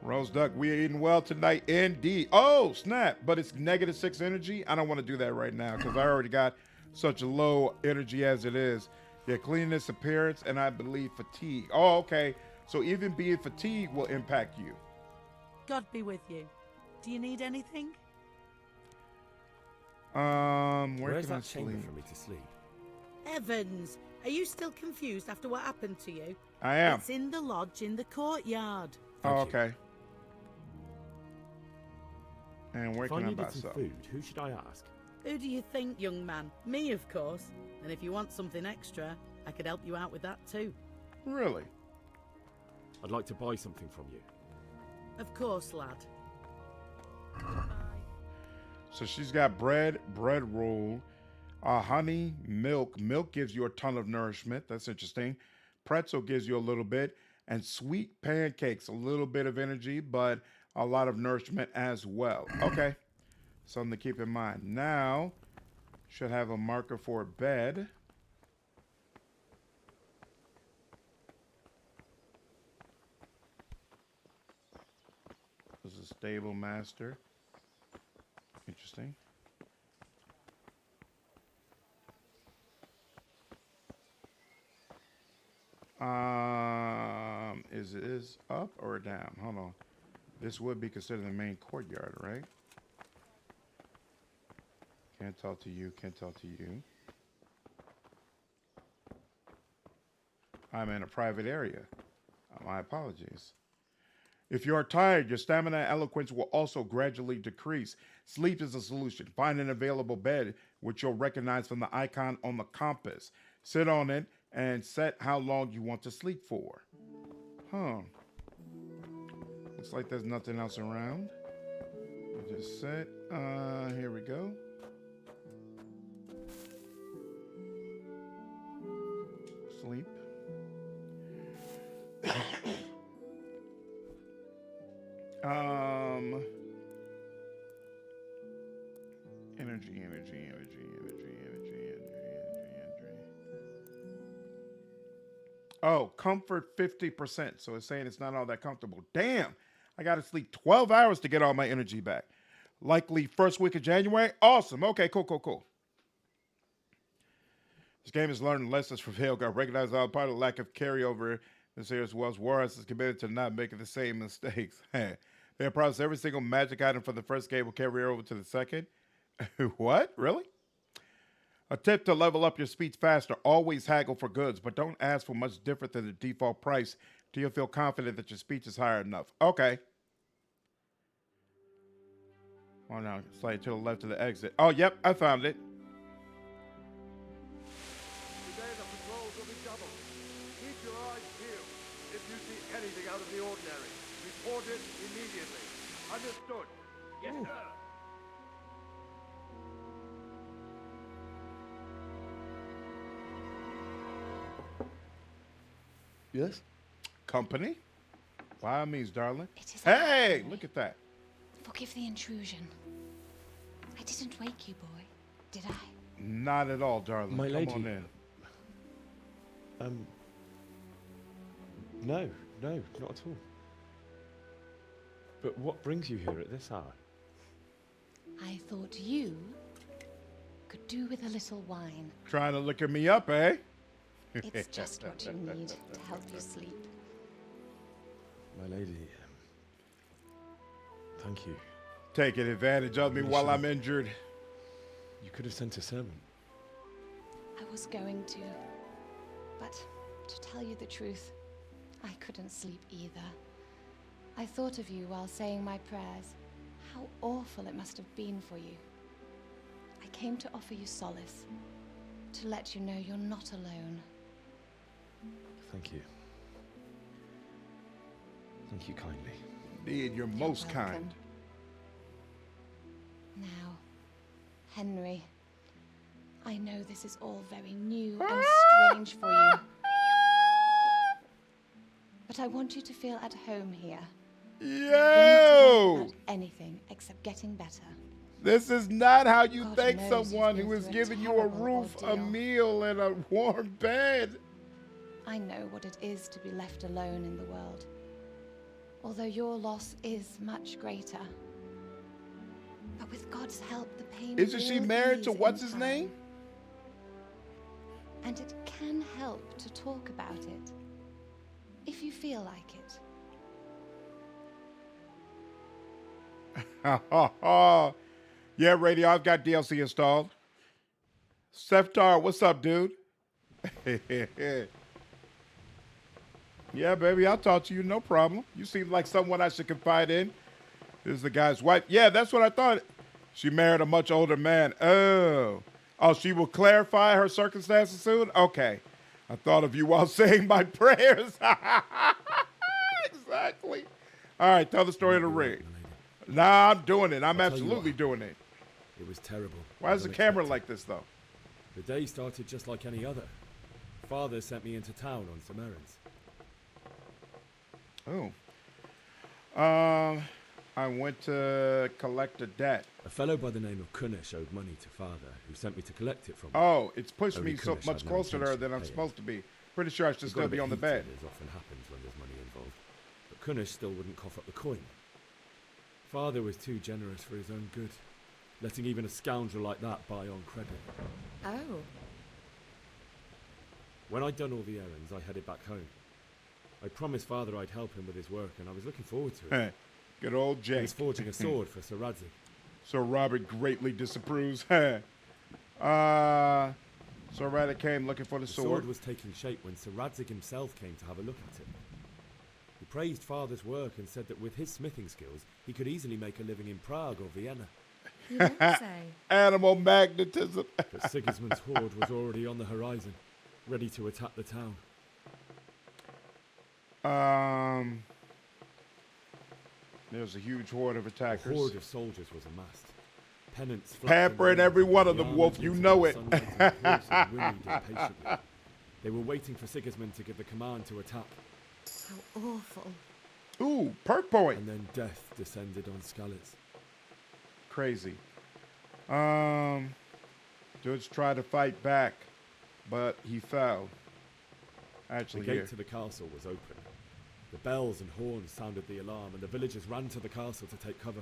Rose Duck, we are eating well tonight, indeed. Oh, snap, but it's -6 energy. I don't want to do that right now because I already got such a low energy as it is. Yeah, cleanness, appearance, and I believe fatigue. Oh, okay. So even being fatigued will impact you. God be with you. Do you need anything? Where's can I that chamber sleep? for me to sleep? Evans, are you still confused after what happened to you? I am. It's in the lodge in the courtyard. Oh, okay. And where If can I I needed buy some some? food, who should I ask? Who do you think, young man? Me, of course. And if you want something extra, I could help you out with that too. Really? I'd like to buy something from you. Of course, lad. So she's got bread roll, honey, milk. Milk gives you a ton of nourishment. That's interesting. Pretzel gives you a little bit. And sweet pancakes, a little bit of energy, but a lot of nourishment as well. Okay. Something to keep in mind. Now, should have a marker for a bed. This is a stable master. Interesting. Is it up or down? Hold on. This would be considered the main courtyard, right? Can't talk to you, can't talk to you. I'm in a private area. My apologies. If you are tired, your stamina and eloquence will also gradually decrease. Sleep is a solution. Find an available bed, which you'll recognize from the icon on the compass. Sit on it and set how long you want to sleep for. Huh. Looks like there's nothing else around. We'll just sit. Here we go. Sleep. Energy. Oh, comfort 50%. So it's saying it's not all that comfortable. Damn, I got to sleep 12 hours to get all my energy back. Likely first week of January. Awesome. Okay, cool. This game is learning lessons from failure. Recognize all part of the lack of carryover. This year's Wells Warren is committed to not making the same mistakes. They promise every single magic item from the first game will carry over to the second. What? Really? A tip to level up your speech faster. Always haggle for goods, but don't ask for much different than the default price till you feel confident that your speech is high enough. Okay. Oh, no. Slide to the left of the exit. Oh, yep. I found it. Today the patrols will be doubled. Keep your eyes peeled. If you see anything out of the ordinary, report it immediately. Understood? Yes, sir. Yes? Company? By all means, darling. Hey, look at that. Forgive the intrusion. I didn't wake you, boy, did I? Not at all, darling. My lady. Come on in. No, not at all. But what brings you here at this hour? I thought you could do with a little wine. Trying to liquor me up, eh? It's just what you need to help you sleep. My lady, thank you. Taking advantage of me while I'm injured. You could have sent a servant. I was going to, but to tell you the truth, I couldn't sleep either. I thought of you while saying my prayers, How awful it must have been for you. I came to offer you solace, to let you know you're not alone. Thank you. Thank you kindly. Indeed, you're most kind. Now, Henry, I know this is all very new and strange for you. But I want you to feel at home here. Yo! About anything except getting better. This is not how you God thank knows someone you've who been is through a giving you a terrible roof, a ordeal. meal, and a warm bed. I know what it is to be left alone in the world. Although your loss is much greater. But with God's help, the pain Isn't she will married to ease what's in his time. name? And it can help to talk about it, if you feel like it. Yeah, Radio, I've got DLC installed. Seftar, what's up, dude? Yeah, baby, I'll talk to you, no problem. You seem like someone I should confide in. This is the guy's wife. Yeah, that's what I thought. She married a much older man. Oh, she will clarify her circumstances soon? Okay. I thought of you while saying my prayers. Exactly. All right, tell the story of the ring. Nah, I'm doing it. I'm absolutely doing it. It was terrible. Why is the camera like this, though? The day started just like any other. Father sent me into town on some errands. Oh. I went to collect a debt. A fellow by the name of Kunish owed money to Father, who sent me to collect it from him. Oh, it's pushed Only me so Kunish much had no closer to her intention than of I'm paying. supposed to be. Pretty sure I should It got still a bit be on the heated, bed. as often happens when there's money involved. But Kunish still wouldn't cough up the coin. Father was too generous for his own good, letting even a scoundrel like that buy on credit. Oh. When I'd done all the errands, I headed back home. I promised Father I'd help him with his work, and I was looking forward to it. Good old Jake. He was forging a sword for Sir Rattay. So Robert greatly disapproves. So Rattay came looking for the The sword. sword was taking shape when Sir Rattay himself came to have a look at it. He praised Father's work and said that with his smithing skills, he could easily make a living in Prague or Vienna. You don't say. Animal magnetism. But Sigismund's horde was already on the horizon, ready to attack the town. There's a huge horde of attackers. A horde of soldiers was amassed. Pennants Pampering every one of them, Wolf. You know it. They were waiting for Sigismund to give the command to attack. How awful. Ooh, perk point. And then death descended on Skalitz. Crazy. Judge tried to fight back, but he fell. Actually, the gate to the castle was open. The bells and horns sounded the alarm, and the villagers ran to the castle to take cover.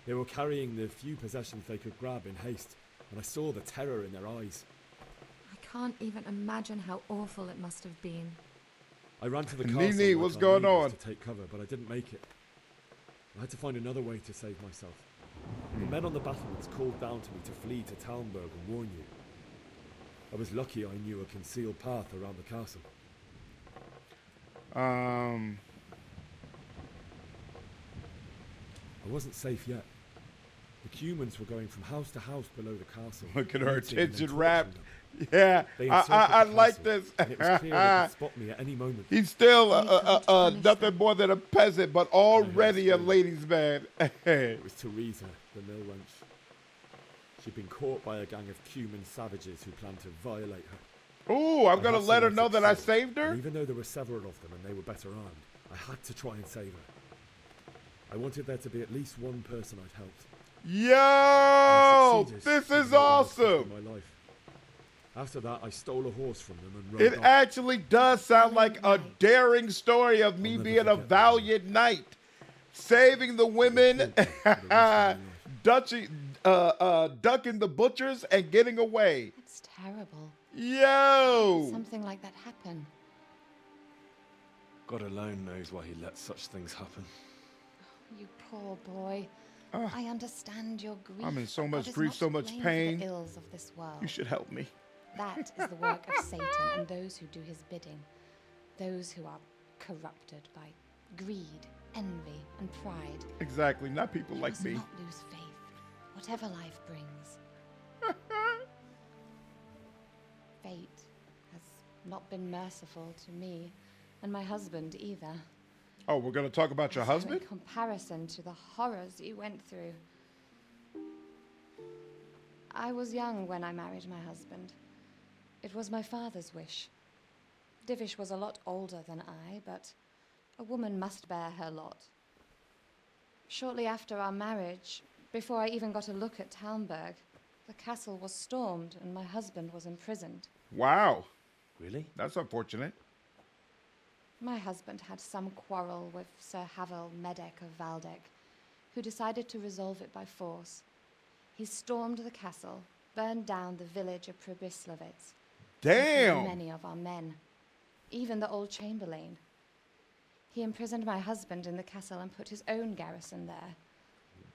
They were carrying the few possessions they could grab in haste, and I saw the terror in their eyes. I can't even imagine how awful it must have been. I ran to the castle Nini, like what's our going neighbours on? to take cover, but I didn't make it. I had to find another way to save myself. The men on the battlements called down to me to flee to Talmberg and warn you. I was lucky I knew a concealed path around the castle. I wasn't safe yet. The Cumans were going from house to house below the castle. Look at her looting and attention torturing wrapped. them. Yeah, They I encircled the like castle, this. and it was clear they could spot me at any moment. He's still nothing more than a peasant, but already a ladies' man. It was Teresa, the mill wench. She'd been caught by a gang of Cuman savages who planned to violate her. Ooh, I'm I gonna had let her to know that I succeed, saved her. and even though there were several of them and they were better armed, I had to try and save her. I wanted there to be at least one person I'd helped. Yo, succeeded, this even is though it almost cost me awesome. my life. After that, I stole a horse from them and rode It off. actually does sound like a daring story of me never being a forget that. valiant knight, saving the women, ducking the butchers, and getting away. It's terrible. Yo! Something like that happen. God alone knows why he lets such things happen. You poor boy. I understand your grief. I'm in so but much God is grief, not so to much blame pain. For the ills of this world. You should help me. That is the work of Satan and those who do his bidding. Those who are corrupted by greed, envy and pride. Exactly, not people We like must me. not lose faith, whatever life brings. Fate has not been merciful to me and my husband either. Oh, we're going to talk about your So husband? in comparison to the horrors you went through. I was young when I married my husband. It was my father's wish. Divish was a lot older than I, but a woman must bear her lot. Shortly after our marriage, before I even got a look at Talmberg, the castle was stormed and my husband was imprisoned. Wow. Really? That's unfortunate. My husband had some quarrel with Sir Havel Medek of Valdek, who decided to resolve it by force. He stormed the castle, burned down the village of Pribyslavitz. Damn! Many of our men, even the old chamberlain. He imprisoned my husband in the castle and put his own garrison there.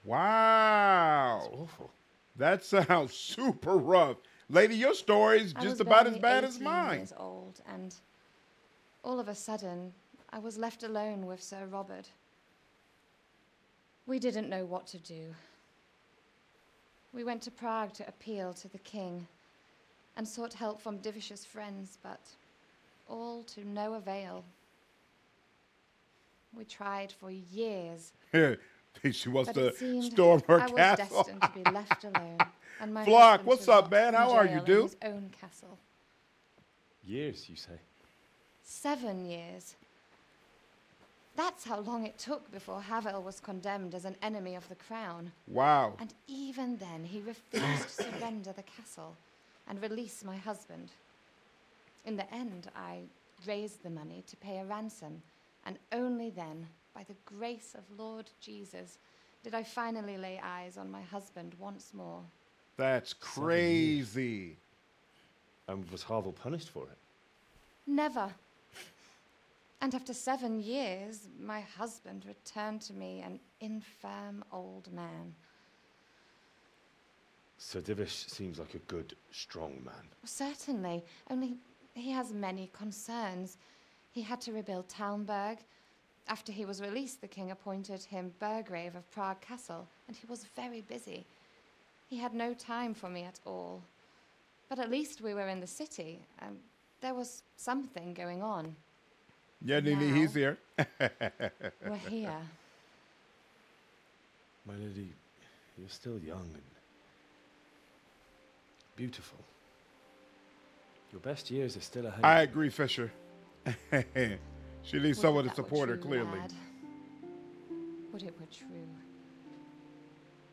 Wow. That's awful. That sounds super rough. Lady, your story's I just was about as barely bad as 18 mine. years old, and all of a sudden, I was left alone with Sir Robert. We didn't know what to do. We went to Prague to appeal to the king and sought help from Divish's friends, but all to no avail. We tried for years. She wants but to it seemed storm her I was castle. destined to be left alone. And my Flock, husband what's to up, rot man? in How are you, jail in dude? his own castle. Years, you say? 7 years. That's how long it took before Havel was condemned as an enemy of the crown. Wow. And even then, he refused to surrender the castle and release my husband. In the end, I raised the money to pay a ransom, and only then, by the grace of Lord Jesus, did I finally lay eyes on my husband once more. That's crazy. And was Havel punished for it? Never. And after 7 years, my husband returned to me an infirm old man. Sir Divish seems like a good, strong man. Certainly, only he has many concerns. He had to rebuild Talmberg. After he was released, the king appointed him Burgrave of Prague Castle, and he was very busy. He had no time for me at all. But at least we were in the city. There was something going on. Yeah, Nini, Now, he's here. We're here. My lady, you're still young and beautiful. Your best years are still ahead. I agree, Fisher. She needs Would someone to that were support her, true, clearly. lad. Would it were true.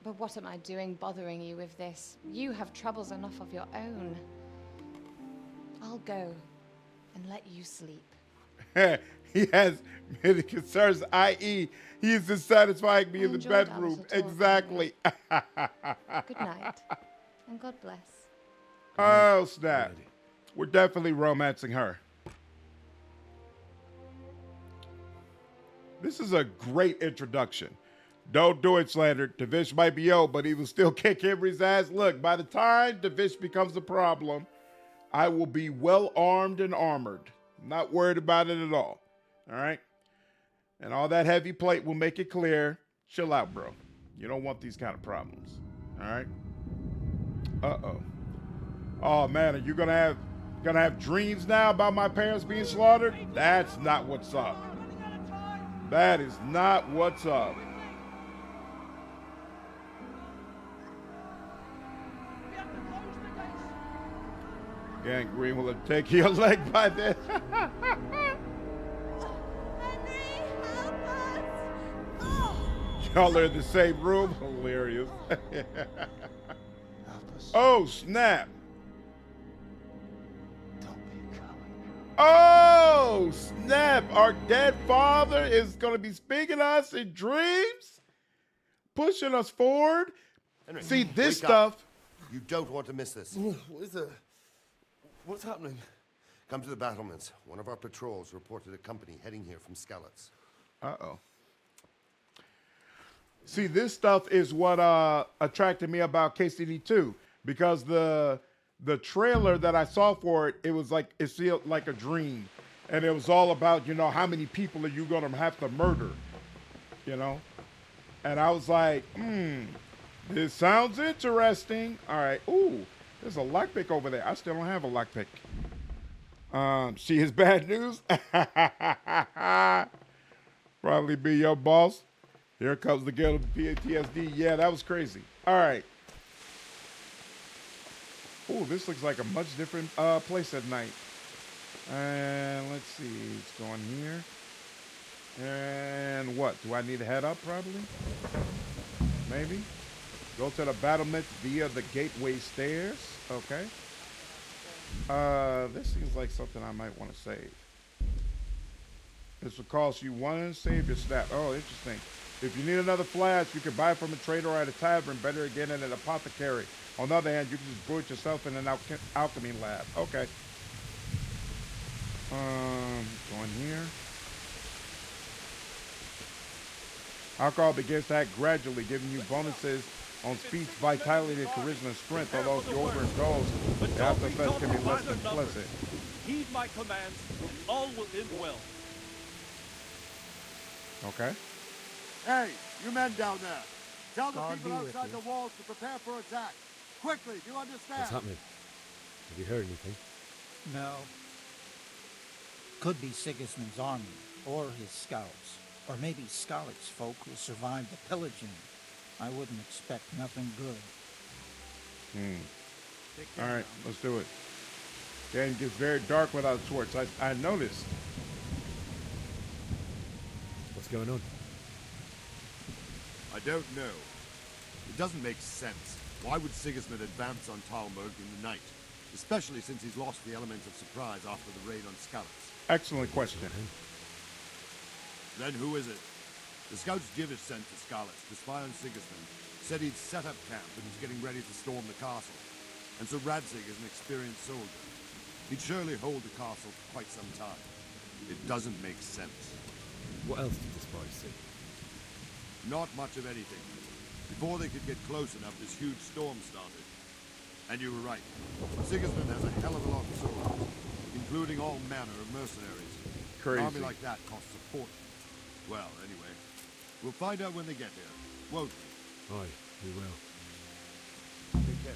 But what am I doing bothering you with this? You have troubles enough of your own. I'll go and let you sleep. He has many concerns, i.e., he is dissatisfying me in the enjoyed our bedroom. little talk, Exactly. Good night, and God bless. Oh, snap. We're definitely romancing her. This is a great introduction. Don't do it, Slander. Divish might be old, but he will still kick Henry's ass. Look, by the time Divish becomes a problem, I will be well armed and armored. Not worried about it at all. All right? And all that heavy plate will make it clear. Chill out, bro. You don't want these kind of problems. All right? Uh-oh. Oh, man, are you gonna have dreams now about my parents being slaughtered? That's not what's up. That is not what's up. Gangrene will take your leg by this. Y'all are in the same room? Hilarious. Oh, snap. Oh, snap. Our dead father is going to be speaking to us in dreams, pushing us forward. Henry, see, this wake up. stuff. You don't want to miss this. What is it? What's happening? Come to the battlements. One of our patrols reported a company heading here from Skalitz. Uh-oh. See, this stuff is what attracted me about KCD2, because the trailer that I saw for it, it seemed like a dream. And it was all about, how many people are you going to have to murder? you know? And I was like, this sounds interesting. All right. Ooh, there's a lockpick over there. I still don't have a lockpick. See his bad news? Probably be your boss. Here comes the girl of PTSD. Yeah, that was crazy. All right. Ooh, this looks like a much different place at night. And let's see. It's going here. And what? Do I need to head up probably? Maybe. Go to the battlement via the gateway stairs. Okay. This seems like something I might want to save. This will cost you 1. Save your staff. Oh, interesting. If you need another flask, you can buy from a trader or at a tavern. Better again at an apothecary. On the other hand, you can just brew it yourself in an alchemy lab. Okay. Going here. Alcohol begins to act gradually, giving you bonuses on speech, vitality, charisma, and strength. Although if you overindulge, the after effects can be less than pleasant. Heed my commands, and all will end well. Okay. Hey, you men down there. Tell the people outside the walls to prepare for attack. Quickly, do you understand? What's happening? Have you heard anything? No. Could be Sigismund's army, or his scouts, or maybe Skalitz folk who survived the pillaging. I wouldn't expect nothing good. All right, let's do it. Game gets very dark without torch. I noticed. What's going on? I don't know. It doesn't make sense. Why would Sigismund advance on Talmberg in the night? Especially since he's lost the element of surprise after the raid on Skalitz. Excellent question. Then who is it? The scouts Divish sent to Skalitz to spy on Sigismund said he'd set up camp and was getting ready to storm the castle. And so Rattay is an experienced soldier. He'd surely hold the castle for quite some time. It doesn't make sense. What else did the spies see? Not much of anything. Before they could get close enough, this huge storm started. And you were right. Sigismund has a hell of a lot of soldiers, including all manner of mercenaries. Crazy. An army like that costs a fortune. Well, anyway, we'll find out when they get here, won't we? Aye, we will. Take care.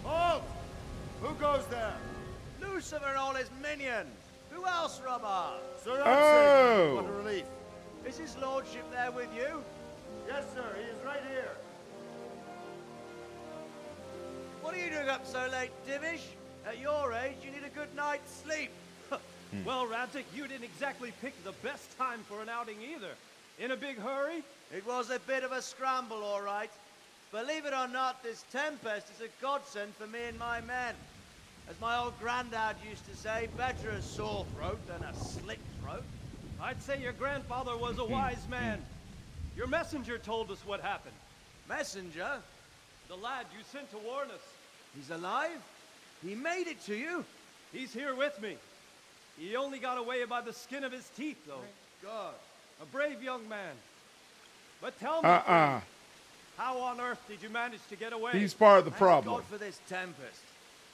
Halt! Who goes there? Lucifer and all his minions. Who else, Robber? Sir Oh! What a relief. Is his lordship there with you? Yes, sir. He is right here. What are you doing up so late, Divish? At your age, you need a good night's sleep. Well, Rattay, you didn't exactly pick the best time for an outing either. In a big hurry? It was a bit of a scramble, all right. Believe it or not, this tempest is a godsend for me and my men. As my old granddad used to say, better a sore throat than a slit throat. I'd say your grandfather was a wise man. Your messenger told us what happened. Messenger? The lad you sent to warn us. He's alive? He made it to you? He's here with me. He only got away by the skin of his teeth, though. Thank God. A brave young man. But tell me, friend, how on earth did you manage to get away? He's part of the Thank problem. God for this tempest.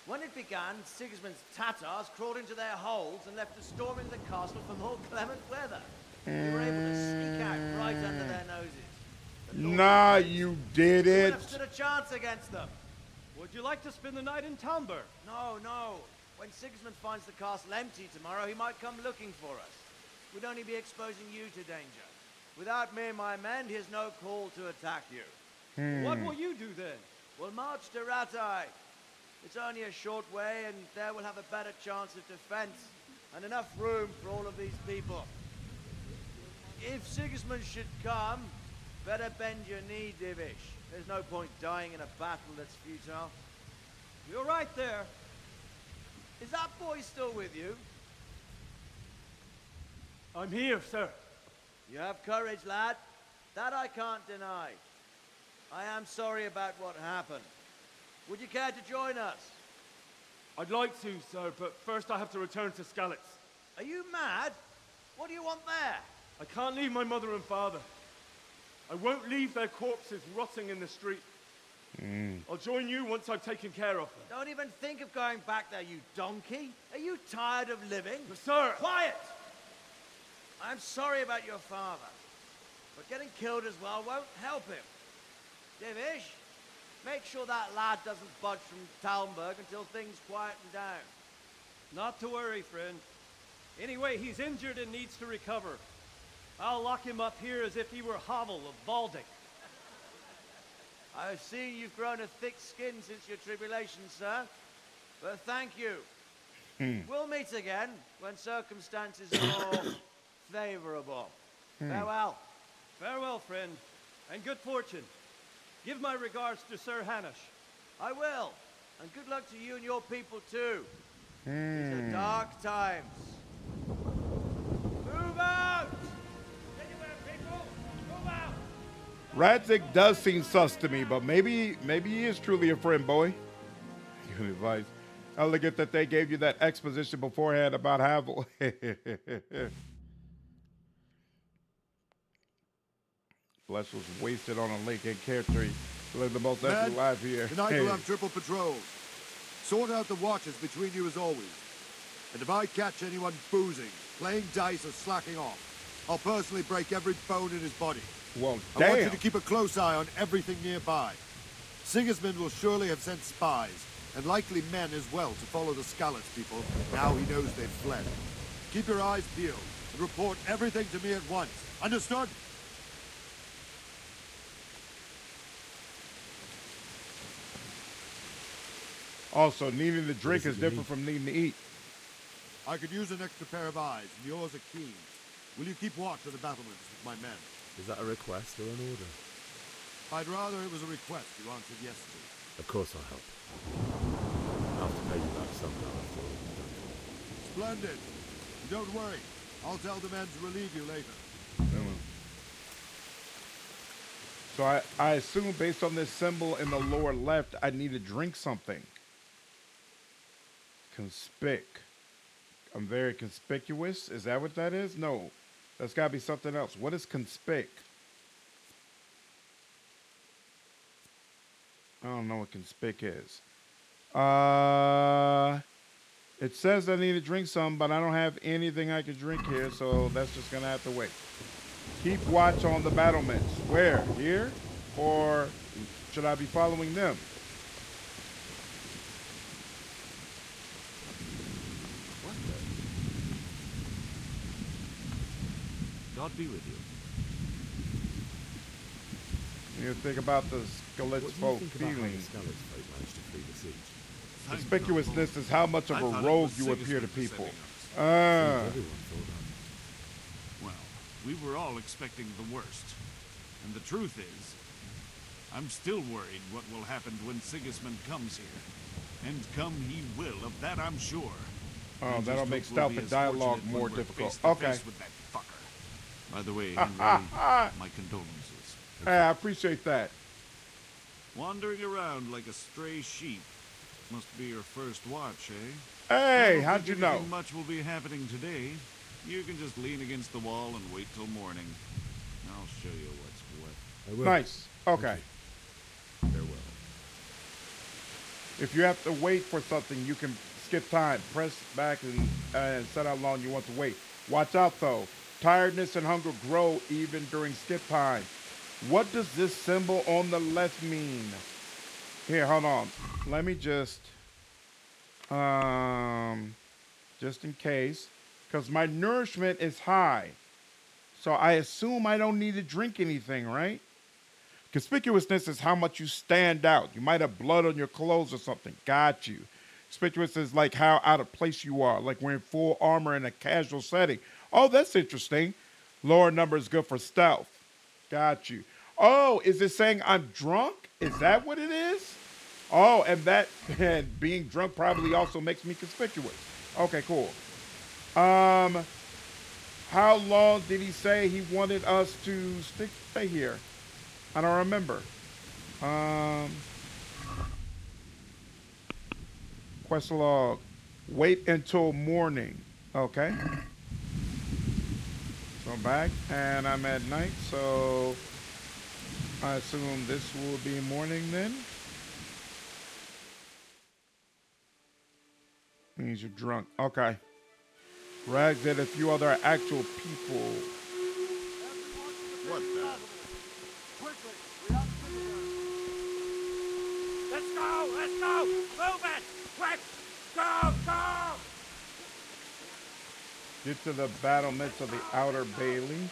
When it began, Sigismund's Tatars crawled into their holes and left us storming the castle for more clement weather. We were able to sneak out right under their noses. Nah, you did We it. would have stood a chance against them. Would you like to spend the night in Talmberg? No, no. When Sigismund finds the castle empty tomorrow, he might come looking for us. We'd only be exposing you to danger. Without me and my men, he has no call to attack you. What will you do then? We'll march to Rattay. It's only a short way, and there we'll have a better chance of defense, and enough room for all of these people. If Sigismund should come, better bend your knee, Divish. There's no point dying in a battle that's futile. You're right there. Is that boy still with you? I'm here, sir. You have courage, lad. That I can't deny. I am sorry about what happened. Would you care to join us? I'd like to, sir, but first I have to return to Skalitz. Are you mad? What do you want there? I can't leave my mother and father. I won't leave their corpses rotting in the street. I'll join you once I've taken care of them. Don't even think of going back there, you donkey. Are you tired of living? Sir! Quiet! I'm sorry about your father, but getting killed as well won't help him. Divish, make sure that lad doesn't budge from Talmberg until things quieten down. Not to worry, friend. Anyway, he's injured and needs to recover. I'll lock him up here as if he were Hovel of Baldic. I've seen you've grown a thick skin since your tribulation, sir. But thank you. We'll meet again when circumstances are more favorable. Farewell. Farewell, friend, and good fortune. Give my regards to Sir Hanush. I will. And good luck to you and your people, too. These are dark times. Move out! Anywhere, people! Move out! Rattay does seem sus to me, but maybe he is truly a friend, boy. Good advice. I look at that they gave you that exposition beforehand about Havel. Flesh was wasted on a Lincoln character. Live the most epic life here. Tonight we'll have triple patrols. Sort out the watches between you as always. And if I catch anyone boozing, playing dice, or slacking off, I'll personally break every bone in his body. Well, I want you to keep a close eye on everything nearby. Sigismund will surely have sent spies, and likely men as well, to follow the Skalitz people, now he knows they've fled. Keep your eyes peeled, and report everything to me at once. Understood? Also, needing to drink is different from needing to eat. I could use an extra pair of eyes, and yours are keen. Will you keep watch of the battlements with my men? Is that a request or an order? I'd rather it was a request you answered yes to. Of course I'll help. I'll have to pay you back sometime after all you've done for me. Splendid. And don't worry. I'll tell the men to relieve you later. So I assume based on this symbol in the lower left, I need to drink something. I'm very conspicuous. Is that what that is? No. That's got to be something else. What is conspic? I don't know what conspic is. It says I need to drink some, but I don't have anything I can drink here, so that's just going to have to wait. Keep watch on the battlements. Where? Here? Or should I be following them? What the? God be with you. You think about the Skalitz folk feeling. Skalitz folk managed to flee the siege. Conspicuousness is how much of a rogue you appear to people. Everyone thought that. Well, we were all expecting the worst. And the truth is, I'm still worried what will happen when Sigismund comes here. And come he will, of that I'm sure. Oh, that'll make stealth and dialogue more difficult. Okay. With that fucker. By the way, Henry, my condolences. Hey, I appreciate that. Wandering around like a stray sheep must be your first watch, eh? Hey, how'd you know? Nothing much will be happening today. You can just lean against the wall and wait till morning. I'll show you what's what. Nice. Okay. Farewell. If you have to wait for something, you can skip time. Press back and set how long you want to wait. Watch out, though. Tiredness and hunger grow even during skip time. What does this symbol on the left mean? Here, hold on. Let me just in case, because my nourishment is high. So I assume I don't need to drink anything, right? Conspicuousness is how much you stand out. You might have blood on your clothes or something. Got you. Conspicuous is like how out of place you are, like wearing full armor in a casual setting. Oh, that's interesting. Lower number is good for stealth. Got you. Oh, is it saying I'm drunk? Is that what it is? Oh, and being drunk probably also makes me conspicuous. Okay, cool. How long did he say he wanted us to stay here? I don't remember. Quest log. Wait until morning. Okay. So I'm back and I'm at night, so I assume this will be morning then. Means you're drunk. Okay. Rags and a few other actual people. What the? Quickly, we have citizens. Let's go! Let's go! Move it! Quick! Go! Go! Get to the battlements of the Outer Bailey.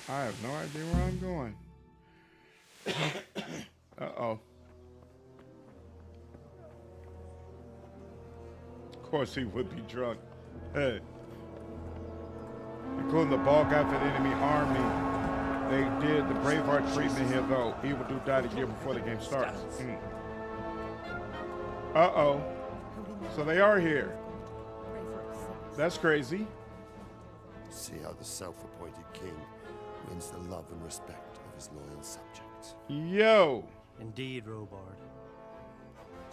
I have no idea where I'm going. Uh-oh. Of course he would be drunk. Hey. Including the ball guy for the enemy army. They did the Braveheart treatment here, though. Evildoer died a year before the game starts. Uh-oh. So they are here. That's crazy. See how the self-appointed king wins the love and respect of his loyal subjects. Yo! Indeed, Robard.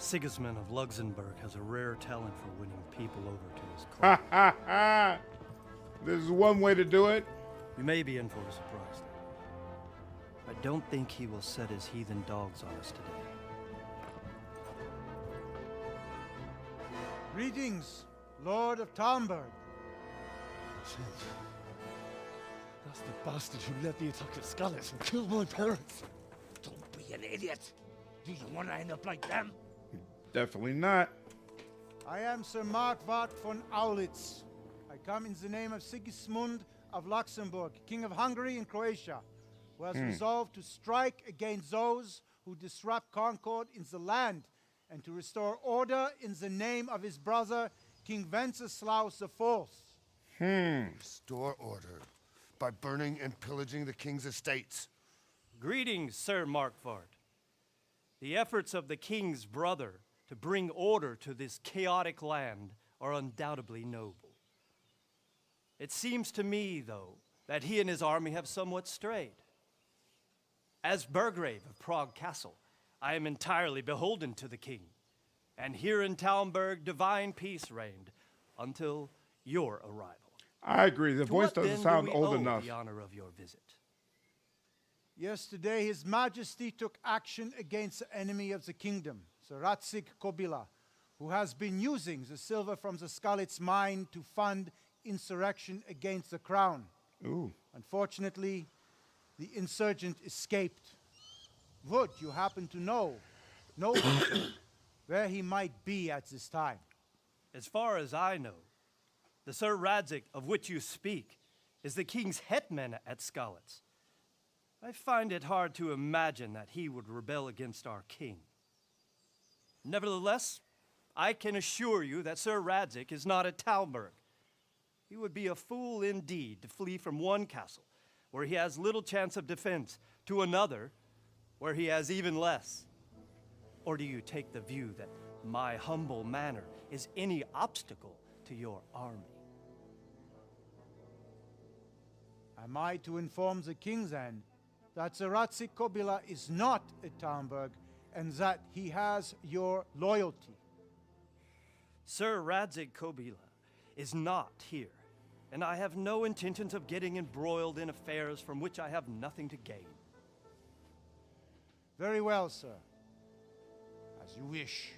Sigismund of Luxembourg has a rare talent for winning people over to his cause. Ha ha ha! This is one way to do it. You may be in for a surprise, though. I don't think he will set his heathen dogs on us today. Greetings, Lord of Talmberg. That's the bastard who led the attack at Skalitz and killed my parents. Don't be an idiot. Do you want to end up like them? Definitely not. I am Sir Markwart von Aulitz. I come in the name of Sigismund of Luxembourg, King of Hungary and Croatia, who has resolved to strike against those who disrupt concord in the land and to restore order in the name of his brother, King Wenceslaus IV. Restore order by burning and pillaging the king's estates. Greetings, Sir Markwart. The efforts of the king's brother to bring order to this chaotic land are undoubtedly noble. It seems to me, though, that he and his army have somewhat strayed. As Burgrave of Prague Castle, I am entirely beholden to the king, and here in Talmberg, divine peace reigned until your arrival. I agree. The voice To what doesn't then sound do we old owe enough. the honor of your visit? Yesterday, His Majesty took action against the enemy of the kingdom, Sir Rattay Kobila, who has been using the silver from the Skalitz mine to fund insurrection against the crown. Ooh. Unfortunately, the insurgent escaped. Would you happen to know where he might be at this time? As far as I know, the Sir Rattay of which you speak is the king's hetman at Skalitz. I find it hard to imagine that he would rebel against our king. Nevertheless, I can assure you that Sir Rattay is not at Talmberg. He would be a fool indeed to flee from one castle, where he has little chance of defense, to another, where he has even less. Or do you take the view that my humble manner is any obstacle to your army? Am I to inform the king then that Sir Rattay Kobila is not at Talmberg and that he has your loyalty? Sir Rattay Kobila is not here, and I have no intentions of getting embroiled in affairs from which I have nothing to gain. Very well, sir. As you wish.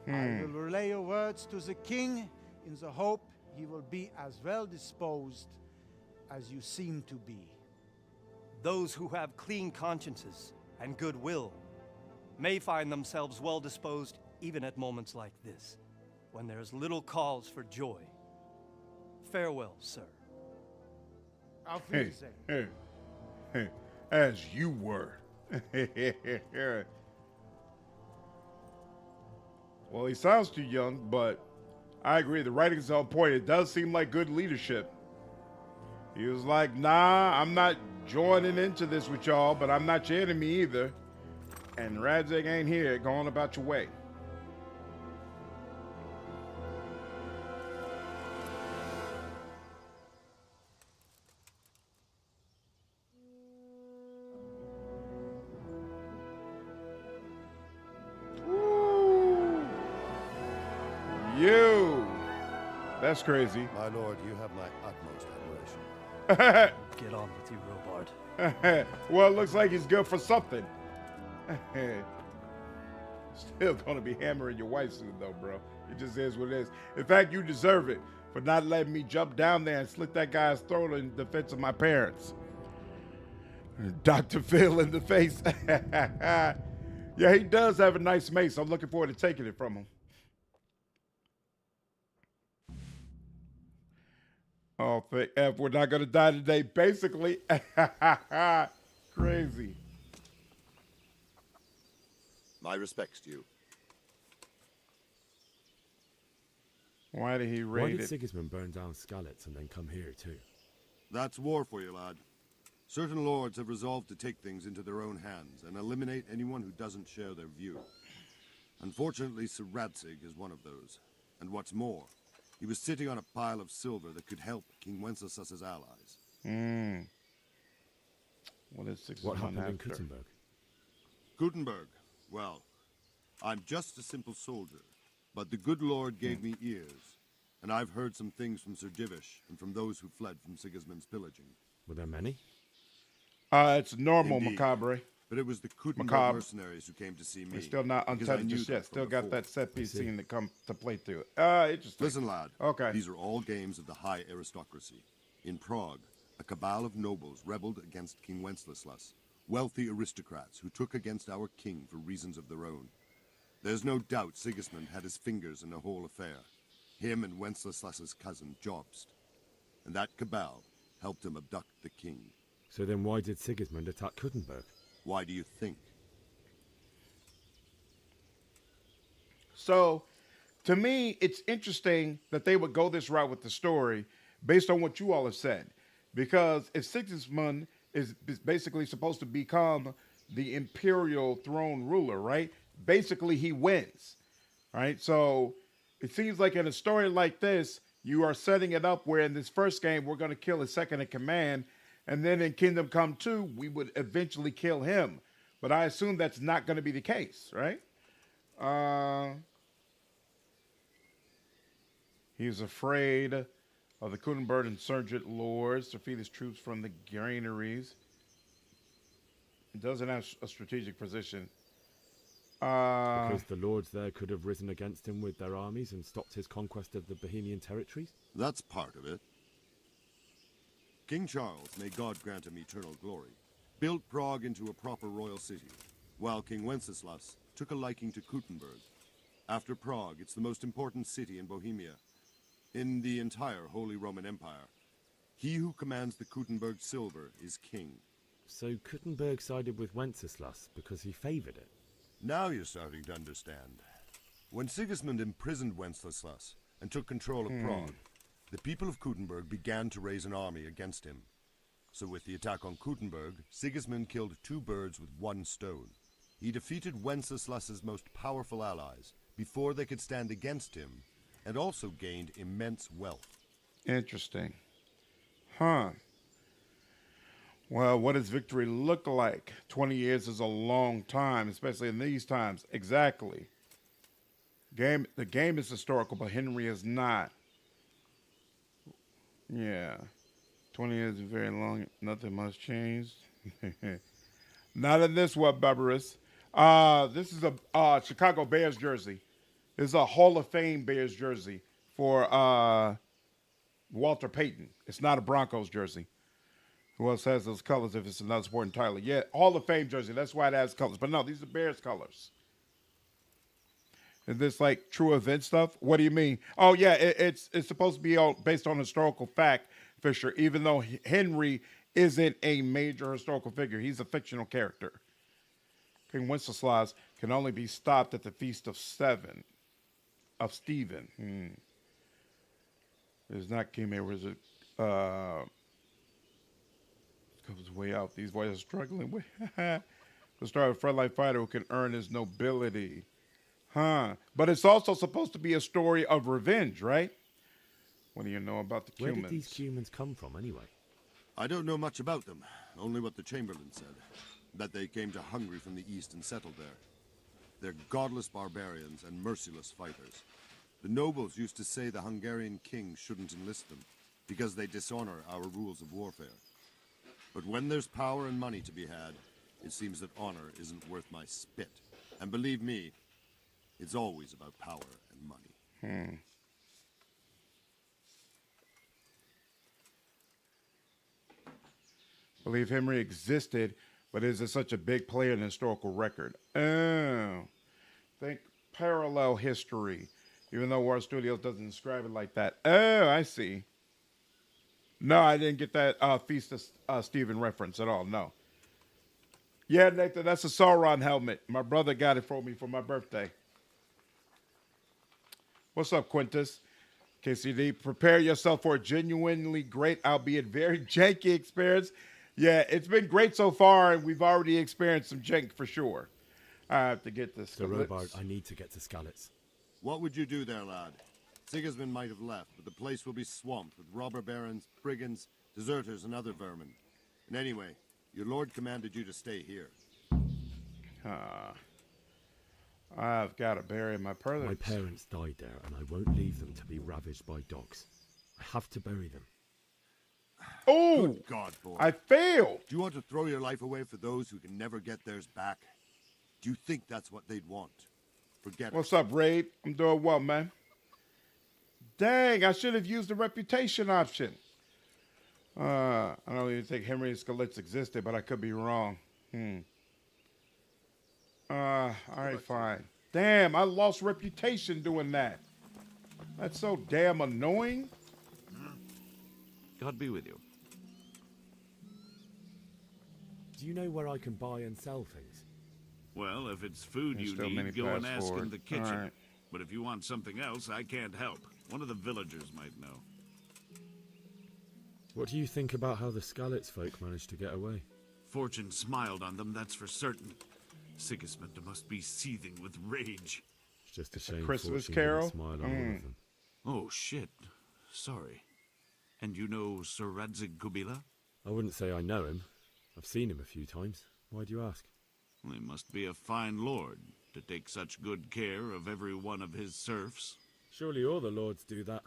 I will relay your words to the king in the hope he will be as well disposed as you seem to be. Those who have clean consciences and goodwill may find themselves well disposed even at moments like this, when there is little cause for joy. Farewell, sir. Auf Hey, Wiedersehen. hey, as you were. Well, he sounds too young, but I agree. The writing's on point. It does seem like good leadership. He was like, nah, I'm not joining into this with y'all, but I'm not your enemy either. And Rattay ain't here. Go on about your way. You. That's crazy. My lord, you have my utmost admiration. Get on with you, Robard. Well, it looks like he's good for something. Still gonna be hammering your wife soon, though, bro. It just is what it is. In fact, you deserve it for not letting me jump down there and slit that guy's throat in defense of my parents. Dr. Phil in the face. Yeah, he does have a nice mace. I'm looking forward to taking it from him. Oh, thank F, we're not gonna die today. Basically, crazy. My respects to you. Why did he raid Why did it? Sigismund burn down Skalitz and then come here too? That's war for you, lad. Certain lords have resolved to take things into their own hands and eliminate anyone who doesn't share their view. Unfortunately, Sir Rattay is one of those. And what's more, he was sitting on a pile of silver that could help King Wenceslas's allies. What is Sigismund What happened in after? Kuttenberg? Kuttenberg, well, I'm just a simple soldier, but the good Lord gave me ears, and I've heard some things from Sir Divish and from those who fled from Sigismund's pillaging. Were there many? It's normal, Indeed. Macabre. But it was the Kuttenberg Macabre. mercenaries who came to see me. We're still not because I untouched knew just them yet. from Still got before. that set piece see. scene to come to play through it. Interesting. Listen, lad. Okay. These are all games of the high aristocracy. In Prague, a cabal of nobles rebelled against King Wenceslas, wealthy aristocrats who took against our king for reasons of their own. There's no doubt Sigismund had his fingers in the whole affair. Him and Wenceslas's cousin, Jobst. And that cabal helped him abduct the king. So then why did Sigismund attack Kuttenberg? Why do you think? So, to me, it's interesting that they would go this route with the story based on what you all have said. Because if Sigismund is basically supposed to become the imperial throne ruler, right? Basically, he wins, right? So, it seems like in a story like this, you are setting it up where in this first game, we're going to kill his second in command. And then in Kingdom Come 2, we would eventually kill him. But I assume that's not going to be the case, right? He's afraid of the Kuttenberg insurgent lords to feed his troops from the granaries. He doesn't have a strategic position. Because the lords there could have risen against him with their armies and stopped his conquest of the Bohemian territories? That's part of it. King Charles, may God grant him eternal glory, built Prague into a proper royal city, while King Wenceslas took a liking to Kuttenberg. After Prague, it's the most important city in Bohemia, in the entire Holy Roman Empire. He who commands the Kuttenberg silver is king. So Kuttenberg sided with Wenceslas because he favoured it? Now you're starting to understand. When Sigismund imprisoned Wenceslas and took control of Prague, the people of Kuttenberg began to raise an army against him. So with the attack on Kuttenberg, Sigismund killed two birds with one stone. He defeated Wenceslas's most powerful allies before they could stand against him, and also gained immense wealth. Interesting. Huh. Well, what does victory look like? 20 years is a long time, especially in these times. Exactly. The game is historical, but Henry is not. Yeah. 20 years is very long. Nothing much changed. Not in this one, Barbarous. This is a Chicago Bears jersey. This is a Hall of Fame Bears jersey for Walter Payton. It's not a Broncos jersey. Who else has those colors if it's another sport entirely? Yeah, Hall of Fame jersey. That's why it has colors. But no, these are Bears colors. Is this like true event stuff? What do you mean? Oh, yeah, it's supposed to be all based on historical fact, Fisher, even though Henry isn't a major historical figure. He's a fictional character. King Wenceslas can only be stopped at the Feast of Stephen. It's not King Mary, is it? Comes way out. These boys are struggling with. To start a frontline fighter who can earn his nobility. But it's also supposed to be a story of revenge, right? What do you know about the Cumans? Where did these Cumans come from, anyway? I don't know much about them, only what the Chamberlain said, that they came to Hungary from the east and settled there. They're godless barbarians and merciless fighters. The nobles used to say the Hungarian king shouldn't enlist them, because they dishonor our rules of warfare. But when there's power and money to be had, it seems that honor isn't worth my spit. And believe me, It's always about power and money. Believe Henry existed, but isn't such a big player in the historical record. Oh. Think parallel history, even though War Studios doesn't describe it like that. Oh, I see. No, I didn't get that Feast of Stephen reference at all, no. Yeah, Nathan, that's a Sauron helmet. My brother got it for me for my birthday. What's up, Quintus? KCD, prepare yourself for a genuinely great, albeit very janky experience. Yeah, it's been great so far, and we've already experienced some jank for sure. I have to get this. So, Robard, I need to get to Skalitz. What would you do there, lad? Sigismund might have left, but the place will be swamped with robber barons, brigands, deserters, and other vermin. And anyway, your lord commanded you to stay here. I've got to bury my parents. My parents died there, and I won't leave them to be ravaged by dogs. I have to bury them. Oh, good God, boy. I failed. Do you want to throw your life away for those who can never get theirs back? Do you think that's what they'd want? Forget it. What's up, Raid? I'm doing well, man. Dang, I should have used the reputation option. I don't even think Henry and Skalitz existed, but I could be wrong. All right, fine. Damn, I lost reputation doing that. That's so damn annoying. God be with you. Do you know where I can buy and sell things? Well, if it's food There's you still many need, go and paths ask in forward. the kitchen. All right. But if you want something else, I can't help. One of the villagers might know. What do you think about how the Skalitz folk managed to get away? Fortune smiled on them, that's for certain. Sigismund must be seething with rage. It's just a shame Christmas Fortune Carol? didn't smile on all of them. Oh, shit. Sorry. And you know Sir Radzig Kubila? I wouldn't say I know him. I've seen him a few times. Why do you ask? Well, he must be a fine lord to take such good care of every one of his serfs. Surely all the lords do that.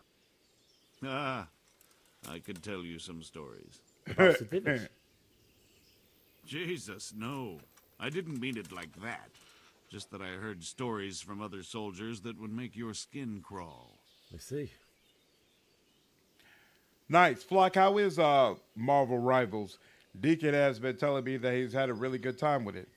Ah, I could tell you some stories. About Sir Divish? Jesus, no. I didn't mean it like that. Just that I heard stories from other soldiers that would make your skin crawl. I see. Nice. Flock, how is Marvel Rivals? Deacon has been telling me that he's had a really good time with it.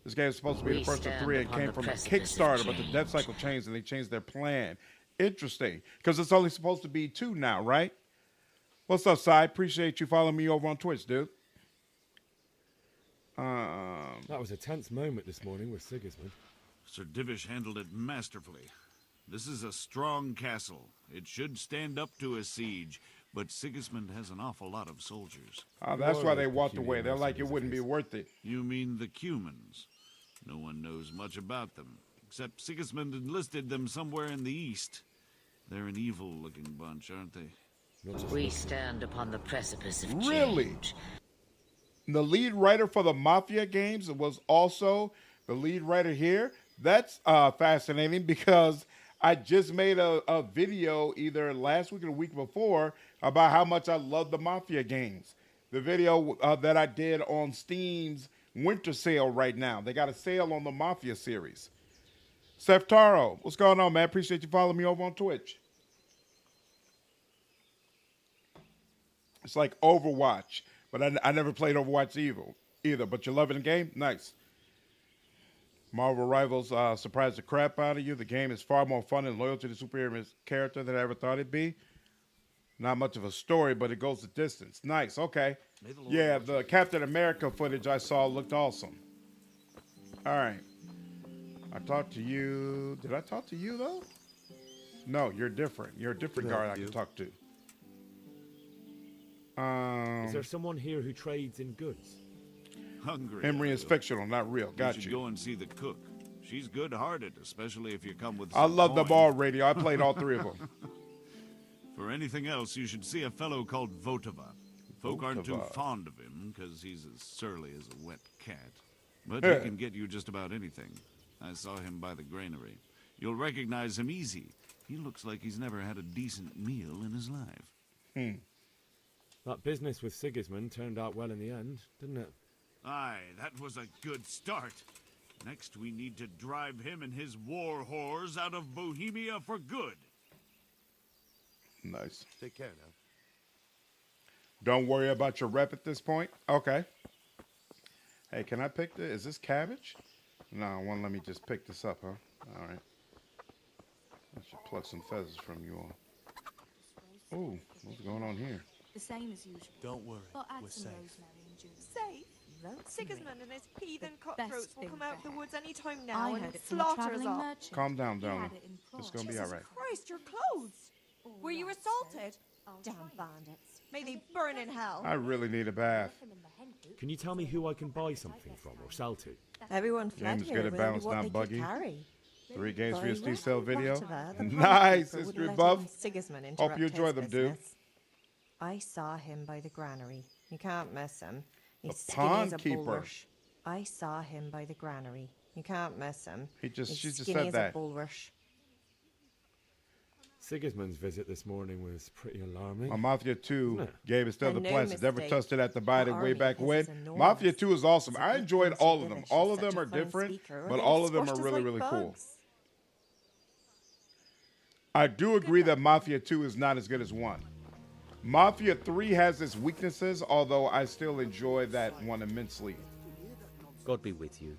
This game is supposed to be the first of 3 and came from a Kickstarter, but the dev cycle changed and they changed their plan. Interesting. Because it's only supposed to be 2 now, right? What's up, Si? Appreciate you following me over on Twitch, dude. That was a tense moment this morning with Sigismund. Sir Divish handled it masterfully. This is a strong castle. It should stand up to a siege, but Sigismund has an awful lot of soldiers. That's why they walked away. They're like, it wouldn't be worth it. You mean the Cumans? No one knows much about them, except Sigismund enlisted them somewhere in the east. They're an evil-looking bunch, aren't they? We stand upon the precipice of change. Really? The lead writer for the Mafia games was also the lead writer here. That's fascinating because I just made a video either last week or the week before about how much I love the Mafia games. The video that I did on Steam's winter sale right now. They got a sale on the Mafia series. Seth Taro, what's going on, man? Appreciate you following me over on Twitch. It's like Overwatch, but I never played Overwatch either. But you're loving the game? Nice. Marvel Rivals surprised the crap out of you. The game is far more fun and loyal to the superhero character than I ever thought it'd be. Not much of a story, but it goes the distance. Nice, okay. Yeah, the Captain America footage I saw looked awesome. All right. I talked to you. Did I talk to you, though? No, you're different. You're a different guard I can talk to. Is there someone here who trades in goods? Hungry. Henry is fictional, not real. Got you. Should you. go and see the cook. She's good-hearted, especially if you come with I some love them coin. all, Radio. I played all 3 of them. For anything else, you should see a fellow called Votava. Folk aren't too Votava. fond of him, because he's as surly as a wet cat. But he can get you just about anything. I saw him by the granary. You'll recognize him easy. He looks like he's never had a decent meal in his life. That business with Sigismund turned out well in the end, didn't it? Aye, that was a good start. Next, we need to drive him and his war whores out of Bohemia for good. Nice. Take care now. Don't worry about your rep at this point. Okay. Hey, can I pick this? Is this cabbage? No, it won't let me just pick this up, huh? All right. I should pluck some feathers from you all. Ooh, what's going on here? The same as usual. Don't worry, But add we're some safe. rosemary and ginger. Safe? Sigismund and his heathen cutthroats will come out of the woods any time I now and heard it from a slaughter us travelling all. merchant. Calm down, He darling. had it in It's Prague. gonna be all right. Christ, your clothes! Were you assaulted? Damn bandits. May they burn in hell. I really need a bath. Can you tell me who I can buy something from or sell to? Everyone fled Game's here good at with only balance, what not they buggy. could carry. 3 games for your By Steve sale video. whatever, the Nice, Highkeeper history wouldn't let buff. even Sigismund Hope interrupt you enjoy his them, dude. business. I saw him by the granary. You can't miss him. He's A skinny as a pond keeper. bulrush. I saw him by the granary. You can't miss him. She just skinny said as that. a bulrush. Sigismund's visit this morning was pretty alarming. Mafia 2 game is still the And no place. Never mistake. touched it at the bite The way army back is when. enormous. Mafia 2 is awesome. It's a I big enjoyed bunch all of of them. village. All He's of them such a are fine different, speaker, but they'd all have of them are squashed us really, like really cool. bugs. I do agree that Mafia 2 is not as good as 1. Mafia 3 has its weaknesses, although I still enjoy that one immensely. God be with you.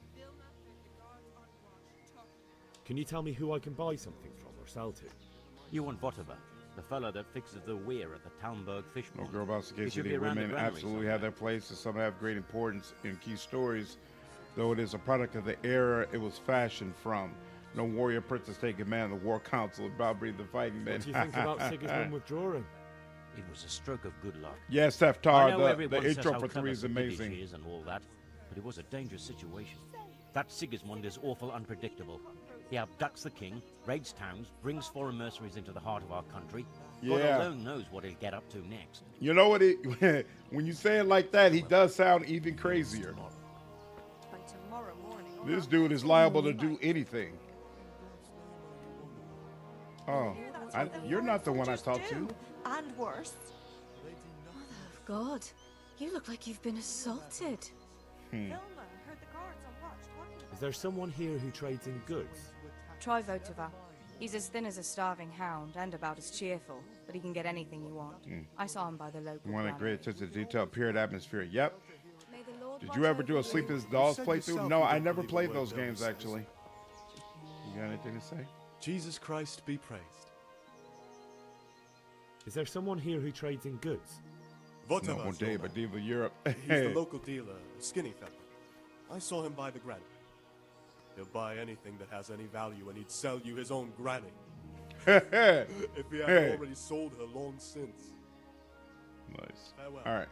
Can you tell me who I can buy something from or sell to? You want Votova, the fellow that fixes the weir at the Talmberg fish No pond. girl about He should scarcity. be around the Women granary absolutely somewhere. have their place, and some have great importance in key stories. Though it is a product of the era it was fashioned from. No warrior princess take command of the war council about breed the fighting men. What do you think about Sigismund withdrawing? It was a stroke of good luck. Yes, Steph I Tar, know the everyone says intro how for clever 3 is Sir Didish amazing. is and all that, but it was a dangerous situation. That Sigismund is awful unpredictable. He abducts the king, raids towns, brings foreign mercenaries into the heart of our country. God Yeah. alone knows what he'll get up to next. You know what? When you say it like that, he does sound even crazier. By tomorrow morning. This dude is liable to do anything. Oh, you're not the one I talked to. And worse. God, you look like you've been assaulted. Vilma heard the guards on watch talking Is there someone here who trades in goods? Try Votova. He's as thin as a starving hound and about as cheerful, but he can get anything you want. I saw him by the local One of granary. great attention to detail, period atmosphere. Yep. May the Lord Did watch you ever over do a you. Sleepers Dolls said playthrough? yourself No, you I don't never believe a played word those Velma games says. actually. You got anything to say? Jesus Christ be praised. Is there someone here who trades in goods? Not one day, but Diva Europe. He's the local dealer, a skinny fella. I saw him by the granny. He'll buy anything that has any value, and he'd sell you his own granny. If he hadn't already sold her long since. Nice. Farewell. All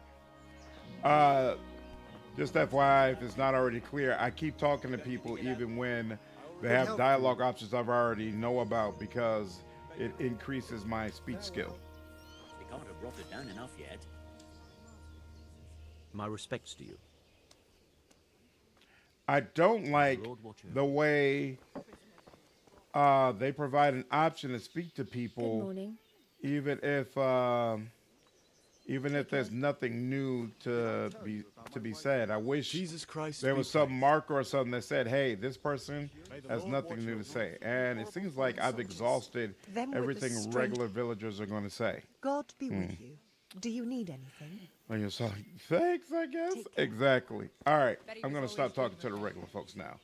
right. Just FYI, if it's not already clear, I keep talking to people even when they have dialogue options I've already know about because it increases my speech skill. They can't have brought it down enough yet. My respects to you. I don't like the way they provide an option to speak to people, Good morning. even if there's nothing new to be said. I wish Jesus Christ there be was some praised. marker or something that said, "Hey, this person has nothing new to say," and it seems like I've exhausted Them with the everything strength. regular villagers are going to say. God be with you. Do you need anything? And you're so, thanks, I guess. Exactly. All right, I'm going to stop talking to the regular folks now.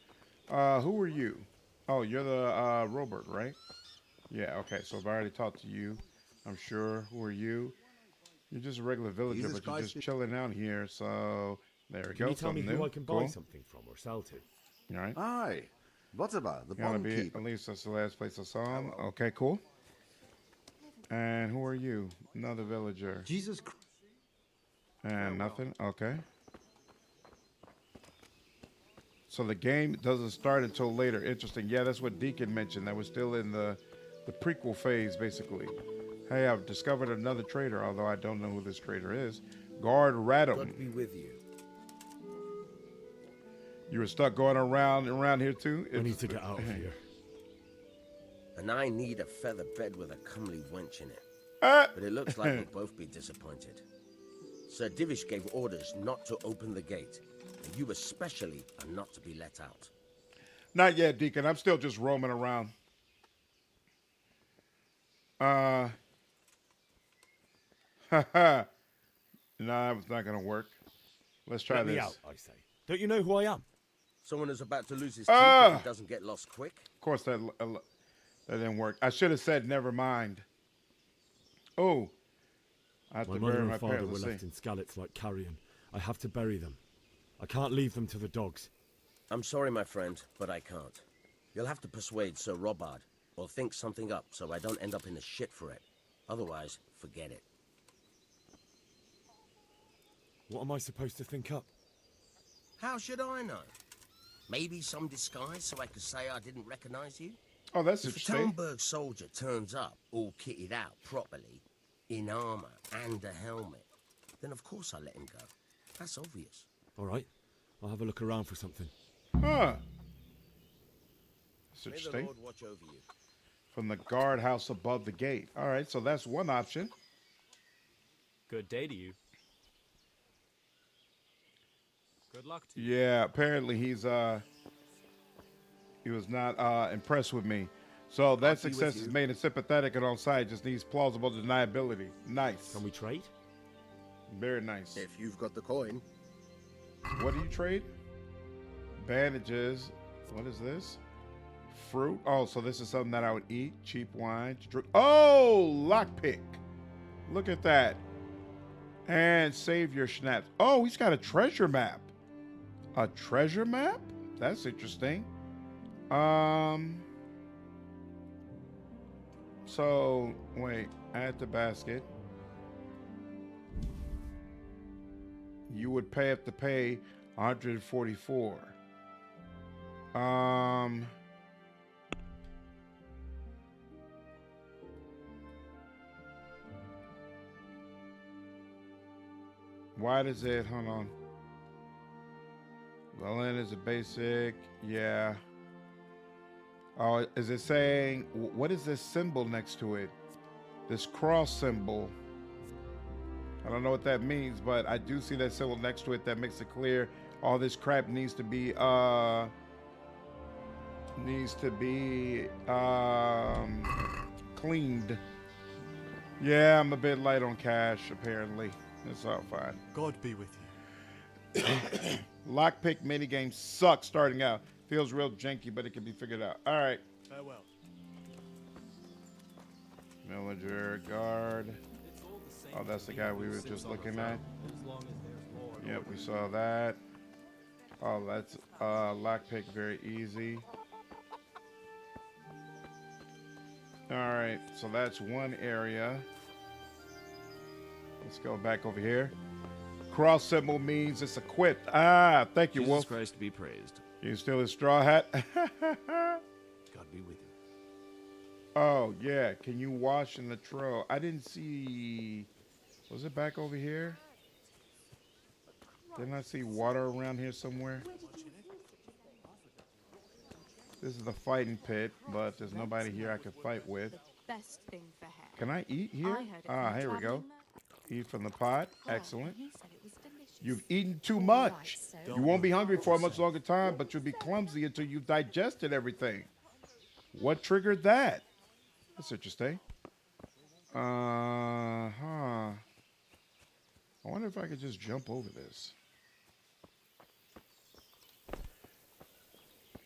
Who are you? Oh, you're the Robert, right? Yeah, okay, so I've already talked to you, I'm sure. Who are you? You're just a regular villager, Jesus but you're Christ. just chilling out here, so there we Can go. you tell me something who new. I can buy Cool. something from or sell to? All right. Aye. Whatever, the Gotta bond be keeper. at least that's the last place I saw him. Okay, cool. And who are you? Another villager. Jesus Christ. And nothing? Okay. So the game doesn't start until later. Interesting. Yeah, that's what Deacon mentioned. That we're still in the prequel phase, basically. Hey, I've discovered another traitor, although I don't know who this traitor is. Guard Rattay. God be with you. You were stuck going around here too? I need to get out of here. And I need a feather bed with a comely wench in it. Ah! But it looks like we'll both be disappointed. Sir Divish gave orders not to open the gate, and you especially are not to be let out. Not yet, Deacon. I'm still just roaming around. No, that was not going to work. Let's try Let this. me out, I say. Don't you know who I am? Someone who's about to lose his teeth if he doesn't get lost quick. Of course, that didn't work. I should have said never mind. Oh. I have My to mother bury and my father parents. were left in Skalitz like carrion. I have to bury them. I can't leave them to the dogs. I'm sorry, my friend, but I can't. You'll have to persuade Sir Robard, or think something up so I don't end up in the shit for it. Otherwise, forget it. What am I supposed to think up? How should I know? Maybe some disguise so I could say I didn't recognize you? Oh, that's if interesting. If a Talmberg soldier turns up, all kitted out properly, in armor and a helmet, then of course I let him go. That's obvious. All right. I'll have a look around for something. Huh. That's May the interesting. Lord watch over you. From the guardhouse above the gate. All right, so that's one option. Good day to you. Good luck to you. Yeah, apparently he was not impressed with me. So that success is made him sympathetic and on side. Just needs plausible deniability. Nice. Can we trade? Very nice. If you've got the coin. What do you trade? Bandages. What is this? Fruit. Oh, so this is something that I would eat. Cheap wine. Oh, lockpick. Look at that. And save your schnapps. Oh, he's got a treasure map. A treasure map? That's interesting. So, wait. Add to basket. You would have to pay 144. Why does it, hold on. Well, is a basic, yeah. Oh, is it saying, what is this symbol next to it? This cross symbol. I don't know what that means, but I do see that symbol next to it that makes it clear all this crap needs to be cleaned. Yeah, I'm a bit light on cash, apparently. It's all fine. God be with you. Lockpick minigame sucks starting out. Feels real janky, but it can be figured out. All right. Farewell. Villager, guard. Oh, that's the guy we were just looking at. Yep, we saw that. Oh, that's lockpick, very easy. All right, so that's one area. Let's go back over here. Cross symbol means it's equipped. Ah, thank you, Jesus Wolf. Christ be praised. You still a straw hat? God be with you. Oh, yeah. Can you wash in the trough? I didn't see... Was it back over here? Didn't I see water around here somewhere? This is the fighting pit, but there's nobody here I can fight with. Best thing for hair. Can I eat here? Ah, here we go. Eat from the pot. Excellent. You've eaten too much. You won't be hungry for a much longer time, but you'll be clumsy until you've digested everything. What triggered that? That's interesting. I wonder if I could just jump over this.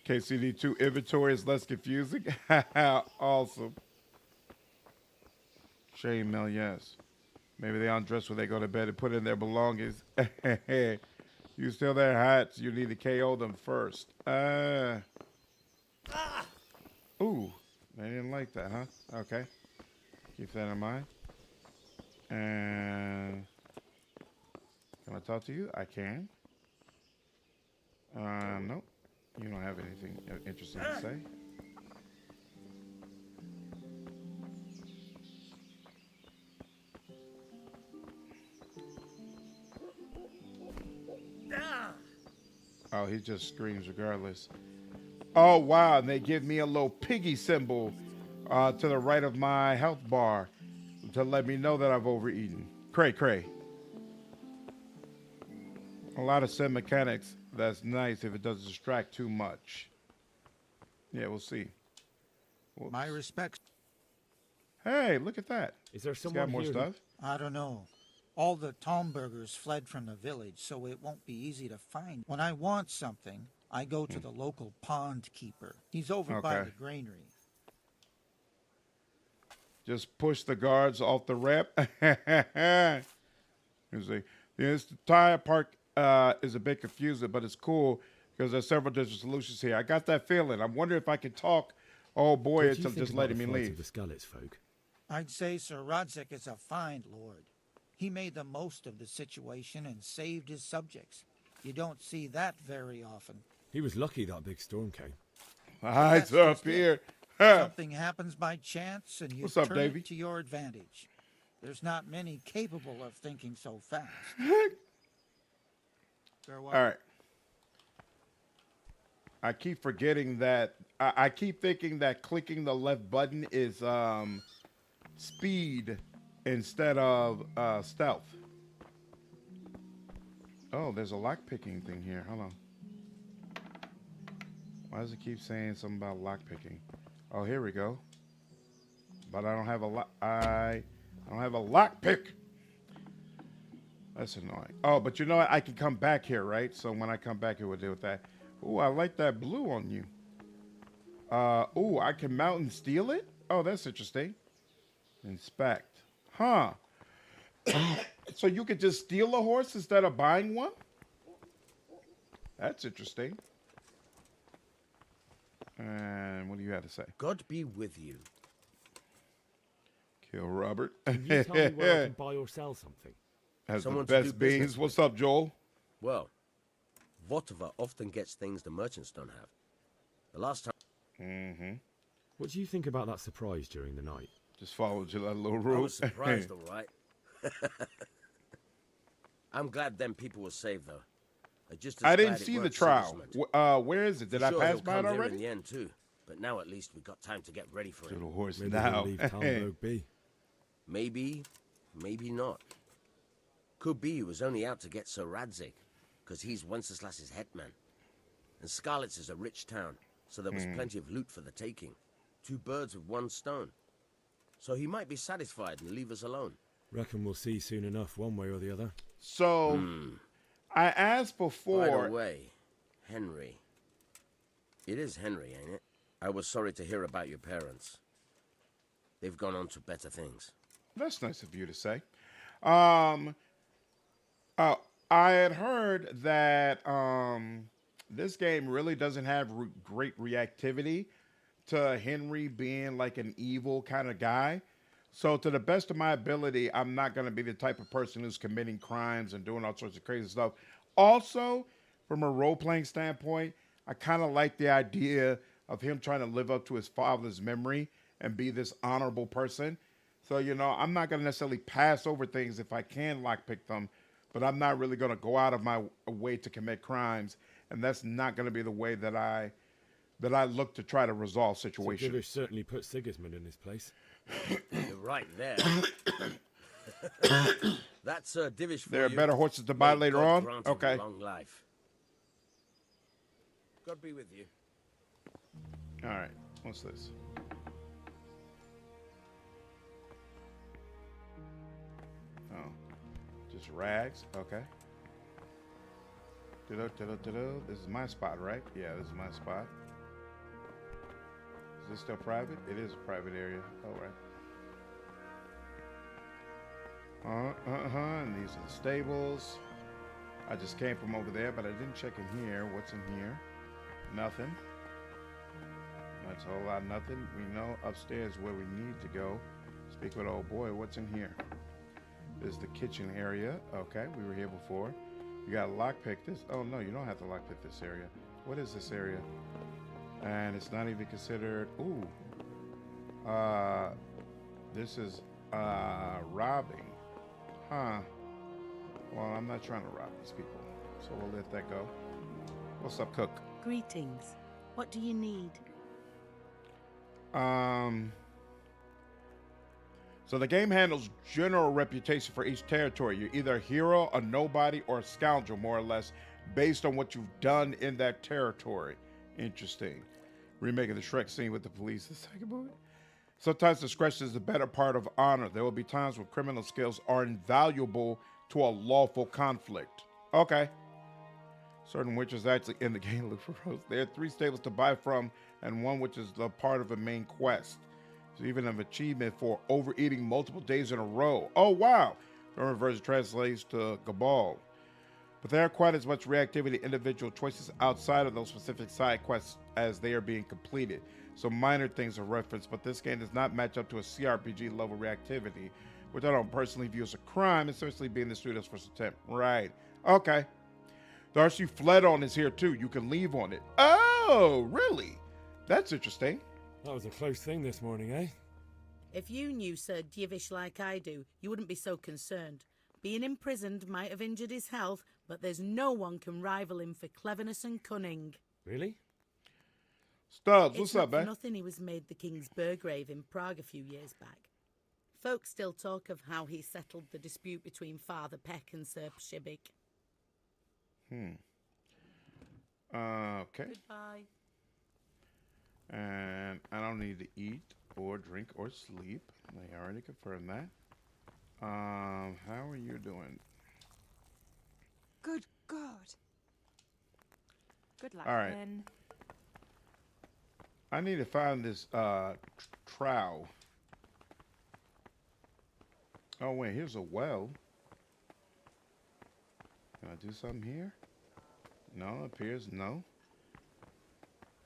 KCD2 inventory is less confusing. Awesome. Chainmail, yes. Maybe they undress when they go to bed and put in their belongings. You steal their hats, you need to KO them first. Ooh, they didn't like that, huh? Okay. Keep that in mind. And can I talk to you? I can. Nope. You don't have anything interesting to say. Oh, he just screams regardless. Oh, wow. And they give me a little piggy symbol to the right of my health bar to let me know that I've overeaten. Cray, cray. A lot of sim mechanics. That's nice if it doesn't distract too much. Yeah, we'll see. Whoops. My respects. Hey, look at that. Is there He's someone got more here? stuff? I don't know. All the Tomburgers fled from the village, so it won't be easy to find. When I want something, I go to the local pond keeper. He's over by Okay. the granary. Just push the guards off the ramp. You see, this tire park is a bit confusing, but it's cool because there's several different solutions here. I got that feeling. I'm wondering if I can talk old boy What do you into think just about letting the me flight leave. of the Skalitz folk? I'd say Sir Rodzik is a fine lord. He made the most of the situation and saved his subjects. You don't see that very often. He was lucky that big storm came. Eyes up here. Something happens by chance and you What's up, turn Davey? it to your advantage. There's not many capable of thinking so fast. Farewell. All right. I keep forgetting that. I keep thinking that clicking the left button is speed instead of stealth. Oh, there's a lock picking thing here. Hold on. Why does it keep saying something about lock picking? Oh, here we go. But I don't have a lock. I don't have a lock pick. That's annoying. Oh, but you know what? I can come back here, right? So when I come back, it will deal with that. Ooh, I like that blue on you. Ooh, I can mount and steal it? Oh, that's interesting. Inspect. Huh. So you could just steal a horse instead of buying one? That's interesting. And what do you have to say? God be with you. Kill Robert. Can you tell me where I can buy or sell something? Has Someone the to do best business beans. with. What's up, Joel? Well, Votova often gets things the merchants don't have. The last time... Mm-hmm. What do you think about that surprise during the night? Just followed you that little I route. was surprised, all right. I'm glad them people were saved, though. I didn't see the trial. Where is it? Did I pass by it in already? the end, too. But now at least we got time to get ready for it. Little horse Maybe now. we'll leave Talmberg be. Maybe, maybe not. Could be he was only out to get Sir Radzik, because he's Wenceslas's headman. And Skalitz is a rich town, so there was plenty of loot for the taking. 2 birds with 1 stone. So he might be satisfied and leave us alone. Reckon we'll see soon enough, one way or the other. So, I asked By before. the way, Henry. It is Henry, ain't it? I was sorry to hear about your parents. They've gone on to better things. That's nice of you to say. I had heard that this game really doesn't have great reactivity to Henry being like an evil kind of guy. So to the best of my ability, I'm not going to be the type of person who's committing crimes and doing all sorts of crazy stuff. Also, from a role-playing standpoint, I kind of like the idea of him trying to live up to his father's memory and be this honorable person. So, you know, I'm not going to necessarily pass over things if I can lockpick them, but I'm not really going to go out of my way to commit crimes. And that's not going to be the way that I look to try to resolve situations. Divish certainly put Sigismund in his place. You're right there. That's Divish for There are you. better horses to buy May later God on? grant him Okay. long life. God be with you. All right. What's this? Oh, just rags. Okay. This is my spot, right? Yeah, this is my spot. Is this still private? It is a private area. All right. And these are the stables. I just came from over there, but I didn't check in here. What's in here? Nothing. That's a whole lot of nothing. We know upstairs where we need to go. Speak with old boy. What's in here? This is the kitchen area. Okay, we were here before. You got to lockpick this. Oh, no, you don't have to lockpick this area. What is this area? And it's not even considered. Ooh. This is robbing. Huh. Well, I'm not trying to rob these people, so we'll let that go. What's up, cook? Greetings. What do you need? So the game handles general reputation for each territory. You're either a hero, a nobody, or a scoundrel, more or less, based on what you've done in that territory. Interesting. Remake of the Shrek scene with the police. The second movie. Sometimes discretion is the better part of honor. There will be times when criminal skills are invaluable to a lawful conflict. Okay. Certain witches actually in the game look for roads. There are 3 stables to buy from, and one which is the part of a main quest. There's even an achievement for overeating multiple days in a row. Oh wow! The German version translates to Gabal. But there are quite as much reactivity individual choices outside of those specific side quests as they are being completed. So minor things are referenced, but this game does not match up to a CRPG level reactivity, which I don't personally view as a crime, especially being the studio's first attempt. Right. Okay. Darcy fled on is here too. You can leave on it. Oh, really? That's interesting. That was a close thing this morning, eh? If you knew Sir Dievish like I do, you wouldn't be so concerned. Being imprisoned might have injured his health, but there's no one can rival him for cleverness and cunning. Really? Stubbs, what's up, It's not man? for nothing he was made the King's Burgrave in Prague a few years back. Folk still talk of how he settled the dispute between Father Peck and Sir Pshibik. Okay. Goodbye. And I don't need to eat or drink or sleep. They already confirmed that. How are you doing? Good God. Good luck, All right. then. I need to find this trowel. Oh wait, here's a well. Can I do something here? No, appears no.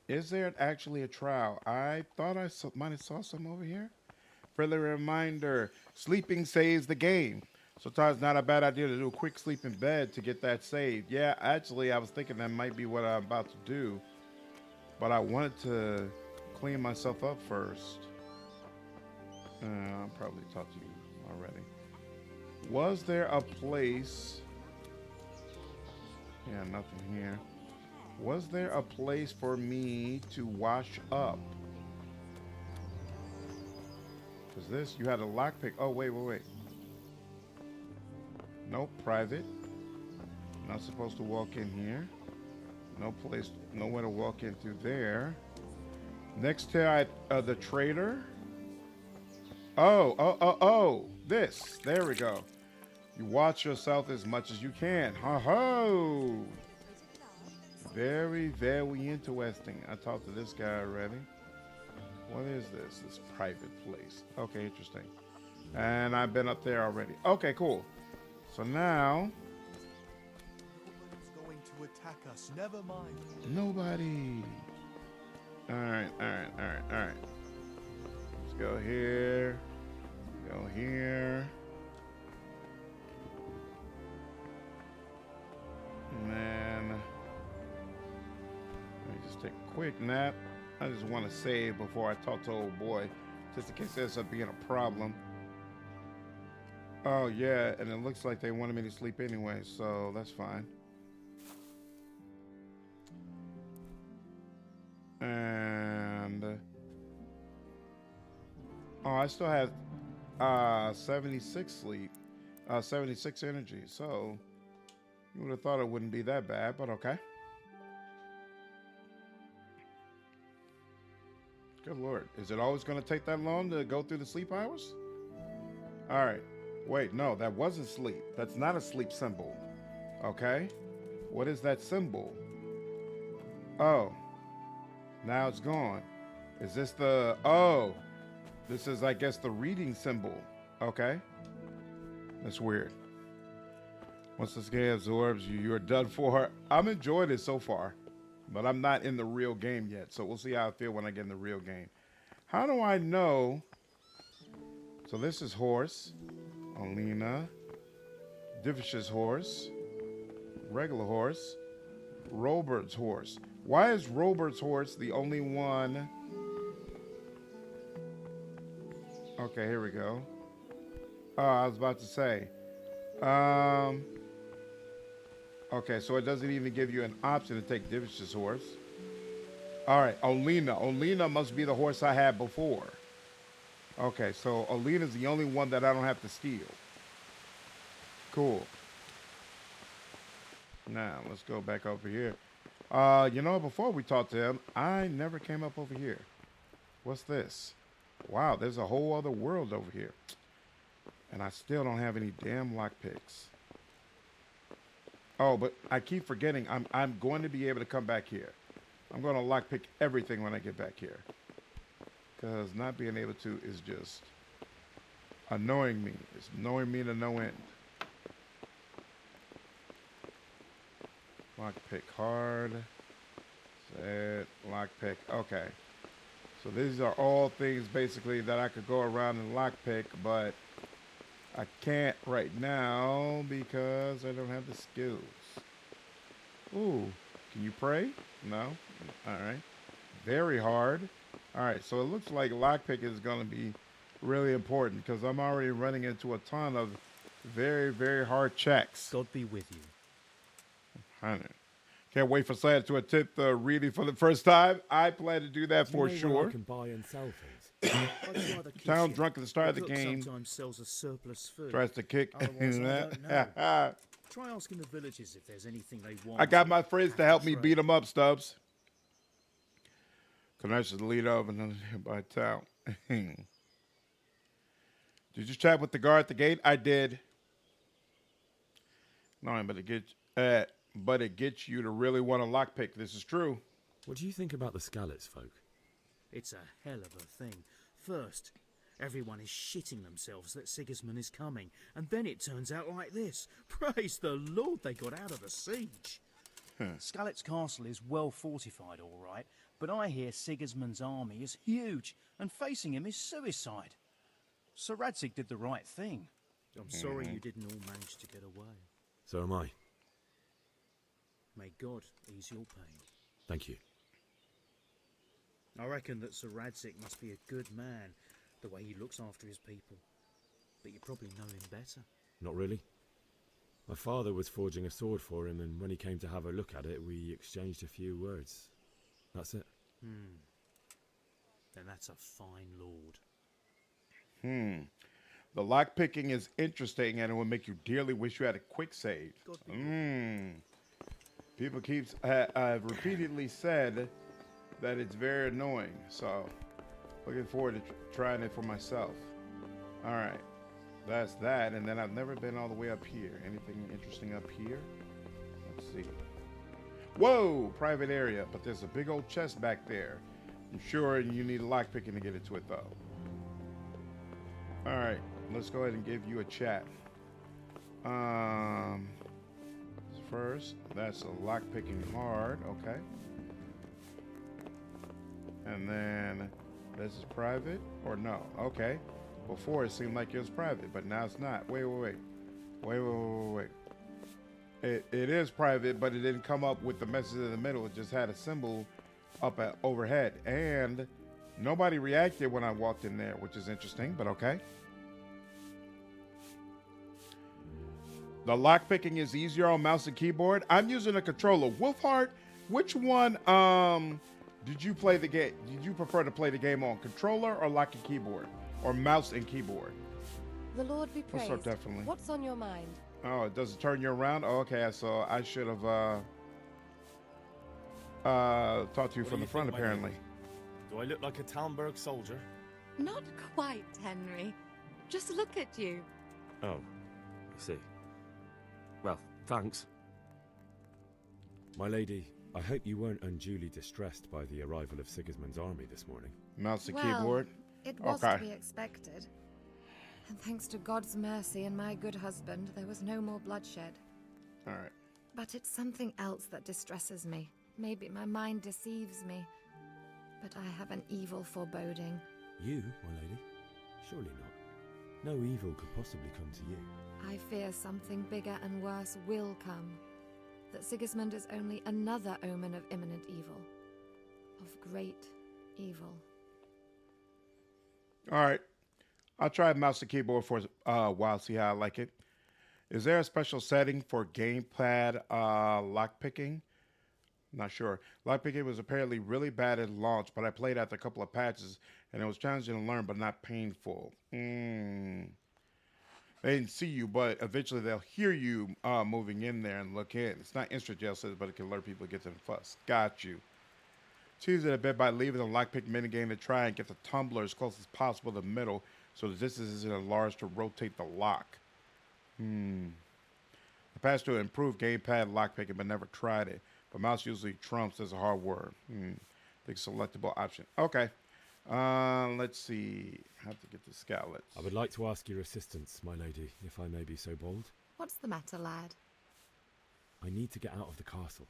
Is there actually a trowel? I thought I might have saw some over here. Friendly reminder, sleeping saves the game. Sometimes not a bad idea to do a quick sleep in bed to get that saved. Yeah, actually, I was thinking that might be what I'm about to do. But I wanted to clean myself up first. I'll probably talk to you already. Was there a place... Yeah, nothing here. Was there a place for me to wash up? Because this, you had a lockpick. Oh, wait. Nope, private. Not supposed to walk in here. No place, nowhere to walk in through there. Next to the trader. Oh, this. There we go. You watch yourself as much as you can. Ho. Very, very interesting. I talked to this guy already. What is this? This private place. Okay, interesting. And I've been up there already. Okay, cool. So now... Nobody's going to attack us. Never mind. Nobody. Alright. Let's go here. Go here. And then... Let me just take a quick nap. I just want to save before I talk to old boy, just in case there's up being a problem. Oh yeah, and it looks like they wanted me to sleep anyway, so that's fine. And oh, I still have 76 sleep, 76 energy. So you would have thought it wouldn't be that bad, but okay. Good Lord. Is it always going to take that long to go through the sleep hours? All right. Wait, no, that wasn't sleep. That's not a sleep symbol. Okay. What is that symbol? Oh. Now it's gone. Is this the... Oh. This is, I guess, the reading symbol. Okay. That's weird. Once this game absorbs you, you're done for. I'm enjoying it so far. But I'm not in the real game yet, so we'll see how I feel when I get in the real game. How do I know? So this is horse. Alina. Divish's horse. Regular horse. Robert's horse. Why is Robert's horse the only one? Okay, here we go. Oh, I was about to say. Okay, so it doesn't even give you an option to take Divish's horse. All right, Olina. Olina must be the horse I had before. Okay, so Olina's the only one that I don't have to steal. Cool. Now, let's go back over here. You know, before we talked to him, I never came up over here. What's this? Wow, there's a whole other world over here. And I still don't have any damn lockpicks. Oh, but I keep forgetting I'm going to be able to come back here. I'm going to lockpick everything when I get back here. Because not being able to is just annoying me. It's annoying me to no end. Lockpick hard. Set. Lockpick. Okay. So these are all things basically that I could go around and lockpick, but I can't right now because I don't have the skills. Ooh. Can you pray? No? Alright. Very hard. Alright, so it looks like lockpick is going to be really important because I'm already running into a ton of very, very hard checks. God be with you. Can't wait for Santa to attempt the reading for the first time. I plan to do that for sure. I can buy and sell things. Town drunk at the start of the game. Sometimes sells a surplus food. Tries to kick. Otherwise, I don't know. Try asking the villagers if there's anything they want. I got my friends to help me beat them up, Stubbs. Connections to lead up another nearby town. Did you chat with the guard at the gate? I did. No, but it gets you to really want to lockpick. This is true. What do you think about the Skalitz folk? It's a hell of a thing. First, everyone is shitting themselves that Sigismund is coming, and then it turns out like this. Praise the Lord they got out of the siege. Skalitz Castle is well fortified, all right, but I hear Sigismund's army is huge, and facing him is suicide. Sir Radzig did the right thing. I'm sorry you didn't all manage to get away. So am I. May God ease your pain. Thank you. I reckon that Sir Radzig must be a good man, the way he looks after his people. But you probably know him better. Not really. My father was forging a sword for him, and when he came to have a look at it, we exchanged a few words. That's it. Then that's a fine lord. The lockpicking is interesting, and it will make you dearly wish you had a quick save. People have repeatedly said that it's very annoying, so looking forward to trying it for myself. All right, that's that, and then I've never been all the way up here. Anything interesting up here? Let's see. Whoa, private area, but there's a big old chest back there. I'm sure you need a lockpicking to get into it, though. All right, let's go ahead and give you a chat. First, that's a lockpicking hard, okay. And then this is private, or no? Okay. Before it seemed like it was private, but now it's not. Wait. It is private, but it didn't come up with the message in the middle. It just had a symbol up at overhead, and nobody reacted when I walked in there, which is interesting, but okay. The lockpicking is easier on mouse and keyboard. I'm using a controller. Wolfheart, which one did you play the game? Did you prefer to play the game on controller or lock and keyboard, or mouse and keyboard? The Lord be praised. What's up, definitely. What's on your mind? Oh, it doesn't turn you around? Oh, okay, so I should have talked to you from the front, apparently. Do I look like a Talmberg soldier? Not quite, Henry. Just look at you. Oh, I see. Well, thanks. My lady, I hope you weren't unduly distressed by the arrival of Sigismund's army this morning. Mouse and keyboard? It was to be expected. And thanks to God's mercy and my good husband, there was no more bloodshed. All right. But it's something else that distresses me. Maybe my mind deceives me. But I have an evil foreboding. You, my lady? Surely not. No evil could possibly come to you. I fear something bigger and worse will come. That Sigismund is only another omen of imminent evil. Of great evil. All right. I'll try mouse and keyboard for a while, see how I like it. Is there a special setting for gamepad lockpicking? Not sure. Lockpicking was apparently really bad at launch, but I played after a couple of patches, and it was challenging to learn, but not painful. They didn't see you, but eventually they'll hear you moving in there and look in. It's not instant jail says, but it can alert people to get to the fuss. Got you. Choose it a bit by leaving the lockpick minigame to try and get the tumbler as close as possible to the middle so the distance isn't enlarged to rotate the lock. The patch to improve gamepad lockpicking, but never tried it. But mouse usually trumps as a hard word. The selectable option. Okay. Let's see. How to get the Skalitz. I would like to ask your assistance, my lady, if I may be so bold. What's the matter, lad? I need to get out of the castle.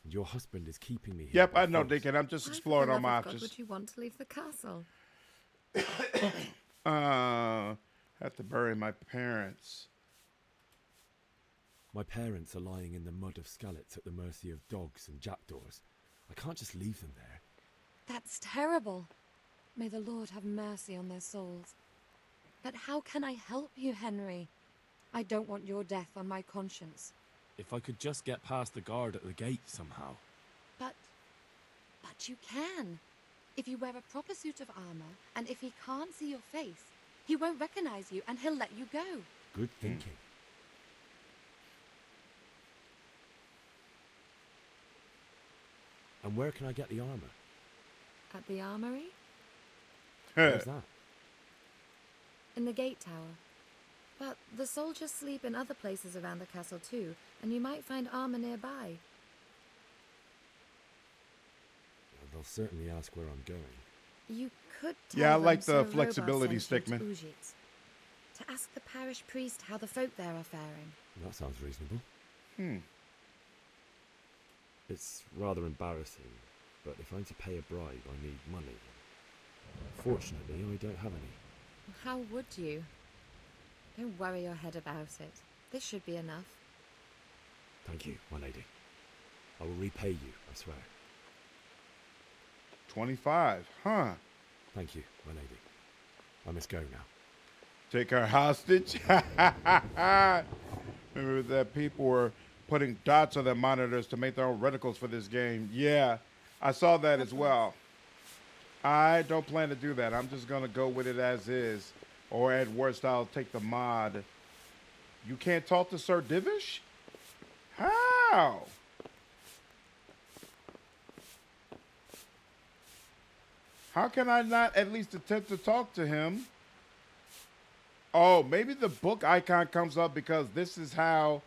And your husband is keeping me here. Yep, I know, Deacon. I'm just exploring all my options. Would you want to leave the castle? Have to bury my parents. My parents are lying in the mud of Skalitz at the mercy of dogs and jackdaws. I can't just leave them there. That's terrible. May the Lord have mercy on their souls. But how can I help you, Henry? I don't want your death on my conscience. If I could just get past the guard at the gate somehow. But you can. If you wear a proper suit of armor, and if he can't see your face, he won't recognize you and he'll let you go. Good thinking. And where can I get the armor? At the armory? Where's that? In the gate tower. But the soldiers sleep in other places around the castle too, and you might find armor nearby. They'll certainly ask where I'm going. You could tell Yeah, I them like Sir the flexibility, Robart sent you to Stickman. Ujitz to ask the parish priest how the folk there are faring. That sounds reasonable. It's rather embarrassing, but if I'm to pay a bribe, I need money. Fortunately, I don't have any. How would you? Don't worry your head about it. This should be enough. Thank you, my lady. I will repay you, I swear. 25, huh? Thank you, my lady. I must go now. Take her hostage? Remember that people were putting dots on their monitors to make their own reticles for this game. Yeah, I saw that as well. I don't plan to do that. I'm just going to go with it as is. Or at worst, I'll take the mod. You can't talk to Sir Divish? How? How can I not at least attempt to talk to him? Oh, maybe the book icon comes up because this is how,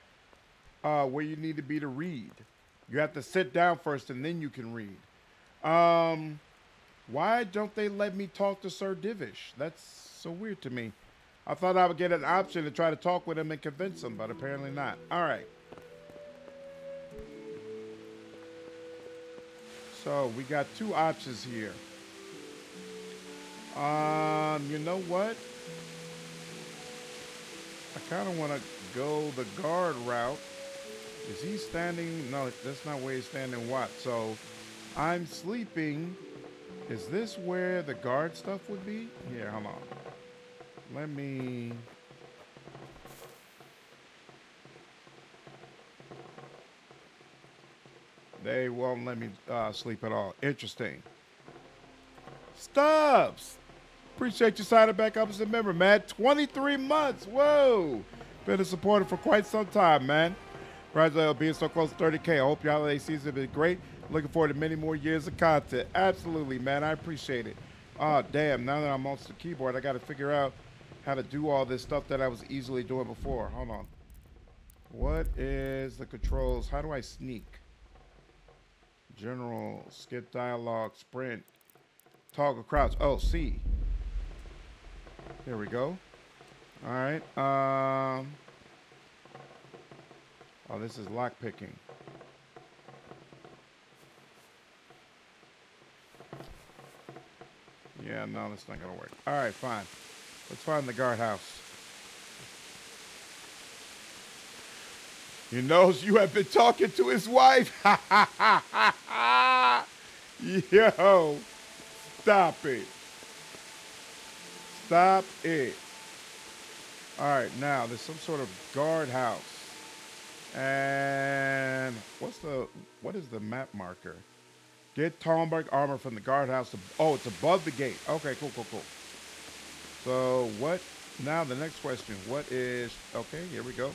where you need to be to read. You have to sit down first and then you can read. Why don't they let me talk to Sir Divish? That's so weird to me. I thought I would get an option to try to talk with him and convince him, but apparently not. All right. So we got two options here. You know what? I kind of want to go the guard route. Is he standing? No, that's not where he's standing watch. So I'm sleeping. Is this where the guard stuff would be? Here, hold on. Let me... They won't let me sleep at all. Interesting. Stubbs! Appreciate you signing back up as a member, man. 23 months. Whoa. Been a supporter for quite some time, man. Congratulations on being so close to 30K. I hope your holiday season has been great. Looking forward to many more years of content. Absolutely, man. I appreciate it. Oh, damn. Now that I'm on the keyboard, I got to figure out how to do all this stuff that I was easily doing before. Hold on. What is the controls? How do I sneak? General, skip dialogue, sprint, toggle crouch. Oh, C. There we go. All right. Oh, this is lock picking. Yeah, no, that's not gonna work. All right, fine. Let's find the guardhouse. He knows you have been talking to his wife. Yo, stop it. Stop it. All right, now there's some sort of guardhouse. And what is the map marker? Get Talmberg armor from the guardhouse. Oh, it's above the gate. Okay, cool. So what Now the next question. What is... Okay, here we go.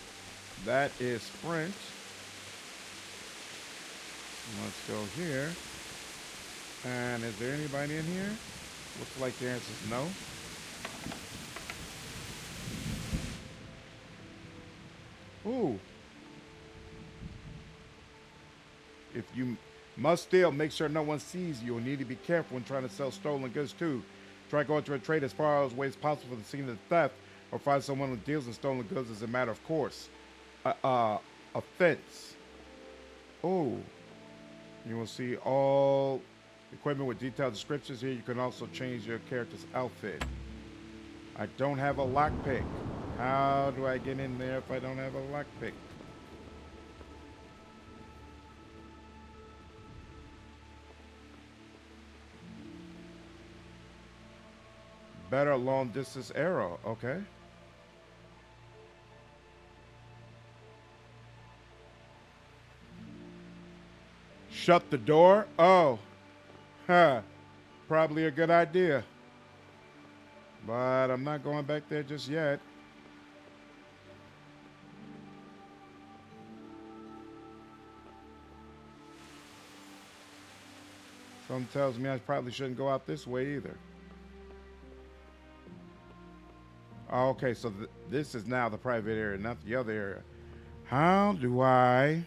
That is sprint. Let's go here. And is there anybody in here? Looks like the answer is no. Ooh. If you must steal, make sure no one sees you. You'll need to be careful when trying to sell stolen goods too. Try going to a trade as far away as possible from the scene of the theft, or find someone who deals in stolen goods as a matter of course. Offense. Oh. You will see all equipment with detailed descriptions here. You can also change your character's outfit. I don't have a lockpick. How do I get in there if I don't have a lockpick? Better long distance arrow. Okay. Shut the door? Oh. Huh. Probably a good idea. But I'm not going back there just yet. Something tells me I probably shouldn't go out this way either. Oh, okay, so this is now the private area, not the other area. How do I...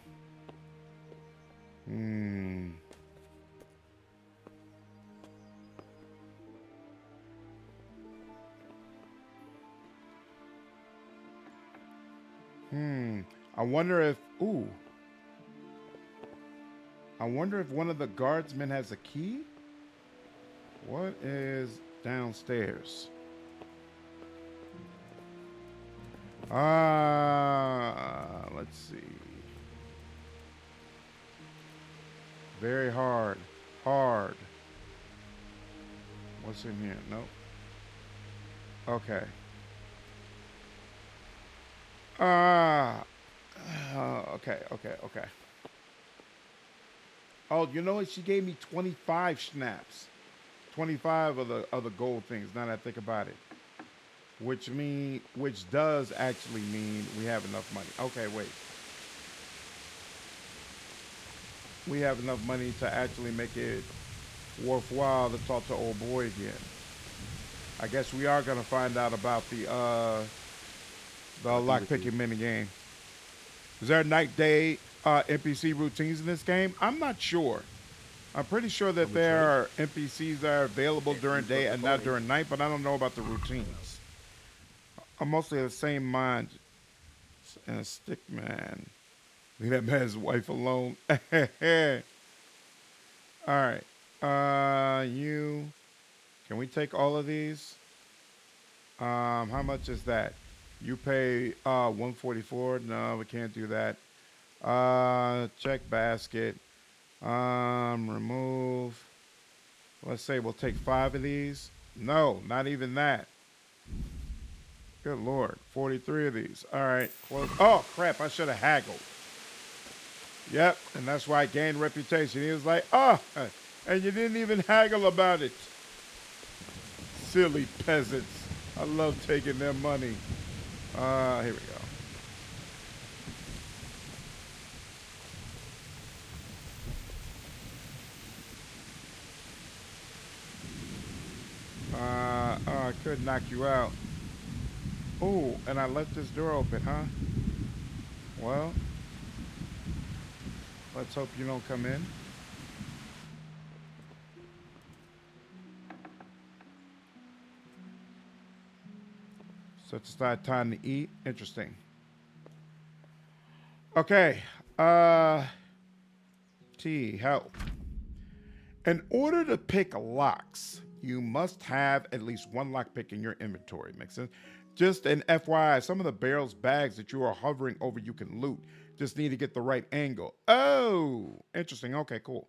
I wonder if... Ooh. I wonder if one of the guardsmen has a key? What is downstairs? Let's see. Very hard. Hard. What's in here? Nope. Okay. Okay. Oh, you know what? She gave me 25 snaps. 25 of the gold things, now that I think about it. Which does actually mean we have enough money. Okay, wait. We have enough money to actually make it worthwhile to talk to old boy again. I guess we are gonna find out about the lockpicking mini game. Is there night day NPC routines in this game? I'm not sure. I'm pretty sure that there are NPCs that are available during day and not during night, but I don't know about the routines. I'm mostly of the same mind. And a stick man. Leave that man's wife alone. All right. Can we take all of these? How much is that? You pay 144. No, we can't do that. Check basket. Remove. Let's say we'll take 5 of these. No, not even that. Good Lord. 43 of these. All right. Close. Oh, crap. I should have haggled. Yep. And that's why I gained reputation. He was like, oh, and you didn't even haggle about it. Silly peasants. I love taking their money. Here we go. I could knock you out. Oh, and I left this door open, huh? Well, let's hope you don't come in. Set aside time to eat. Interesting. Okay. T, help. In order to pick locks, you must have at least one lockpick in your inventory. Makes sense? Just an FYI, some of the barrels, bags that you are hovering over, you can loot. Just need to get the right angle. Oh, interesting. Okay, cool.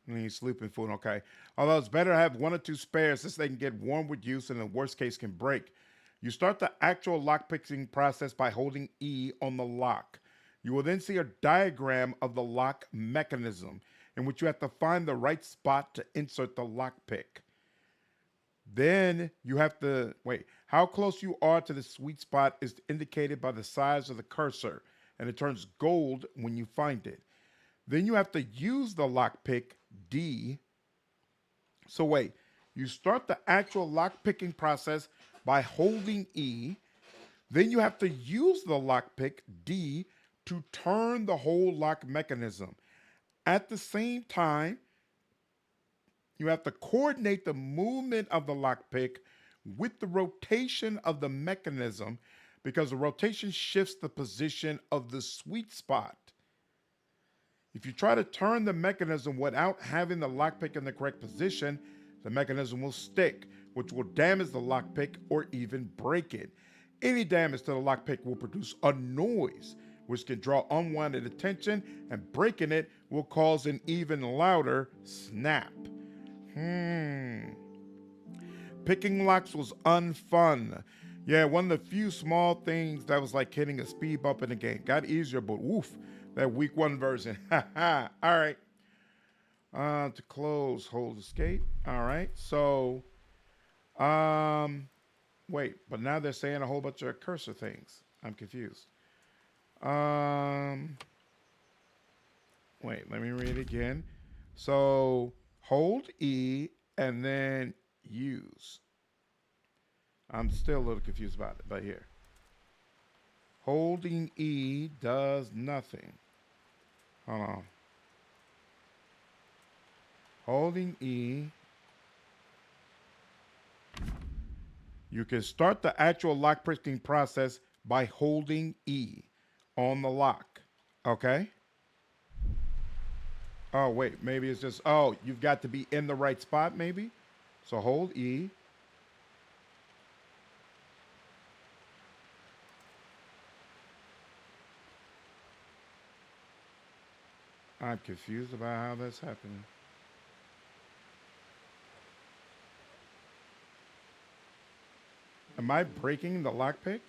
Need sleeping food, okay. Although it's better to have 1 or 2 spares since they can get warm with use and in the worst case can break. You start the actual lockpicking process by holding E on the lock. You will then see a diagram of the lock mechanism. in which you have to find the right spot to insert the lockpick. Then you have to wait. How close you are to the sweet spot is indicated by the size of the cursor, and it turns gold when you find it. Then you have to use the lockpick D. So wait, you start the actual lockpicking process by holding E. Then you have to use the lockpick D to turn the whole lock mechanism. At the same time, you have to coordinate the movement of the lockpick with the rotation of the mechanism, because the rotation shifts the position of the sweet spot. If you try to turn the mechanism without having the lockpick in the correct position, the mechanism will stick, which will damage the lockpick or even break it. Any damage to the lockpick will produce a noise, which can draw unwanted attention, and breaking it will cause an even louder snap. Picking locks was unfun. Yeah, one of the few small things that was like hitting a speed bump in the game. Got easier, but woof, that week 1 version. All right. To close, hold escape. All right. So, wait, but now they're saying a whole bunch of cursor things. I'm confused. Wait, let me read it again. So, hold E and then use. I'm still a little confused about it, but here. Holding E does nothing. Hold on. Holding E. You can start the actual lock picking process by holding E on the lock. Okay? Oh, wait. Maybe it's just, oh, you've got to be in the right spot, maybe? So hold E. I'm confused about how that's happening. Am I breaking the lockpick?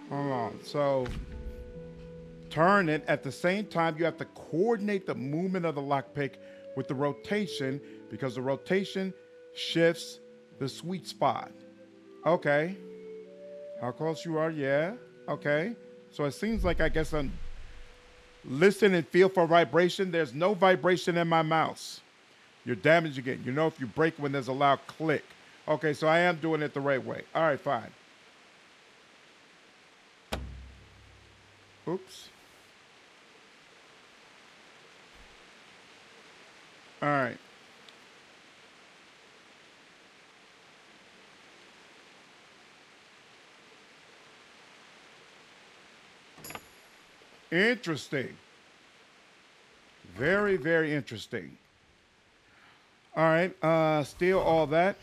Hold on. So turn it. At the same time, you have to coordinate the movement of the lockpick with the rotation, because the rotation shifts the sweet spot. Okay. How close you are? Yeah. Okay. So it seems like, I guess, I'm listen and feel for vibration. There's no vibration in my mouse. You're damaging it. You know if you break when there's a loud click. Okay, so I am doing it the right way. All right, fine. Oops. All right. Interesting. Very, very interesting. All right, steal all that.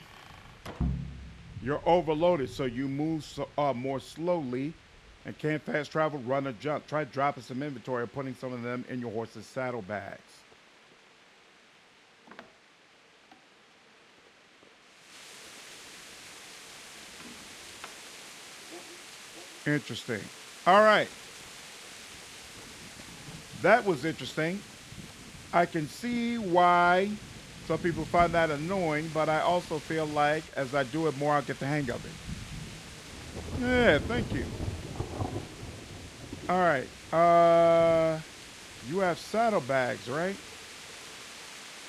You're overloaded, so you move more slowly and can't fast travel, run, or jump. Try dropping some inventory or putting some of them in your horse's saddlebags. Interesting. All right. That was interesting. I can see why some people find that annoying, but I also feel like as I do it more, I'll get the hang of it. Yeah, thank you. All right. You have saddlebags, right?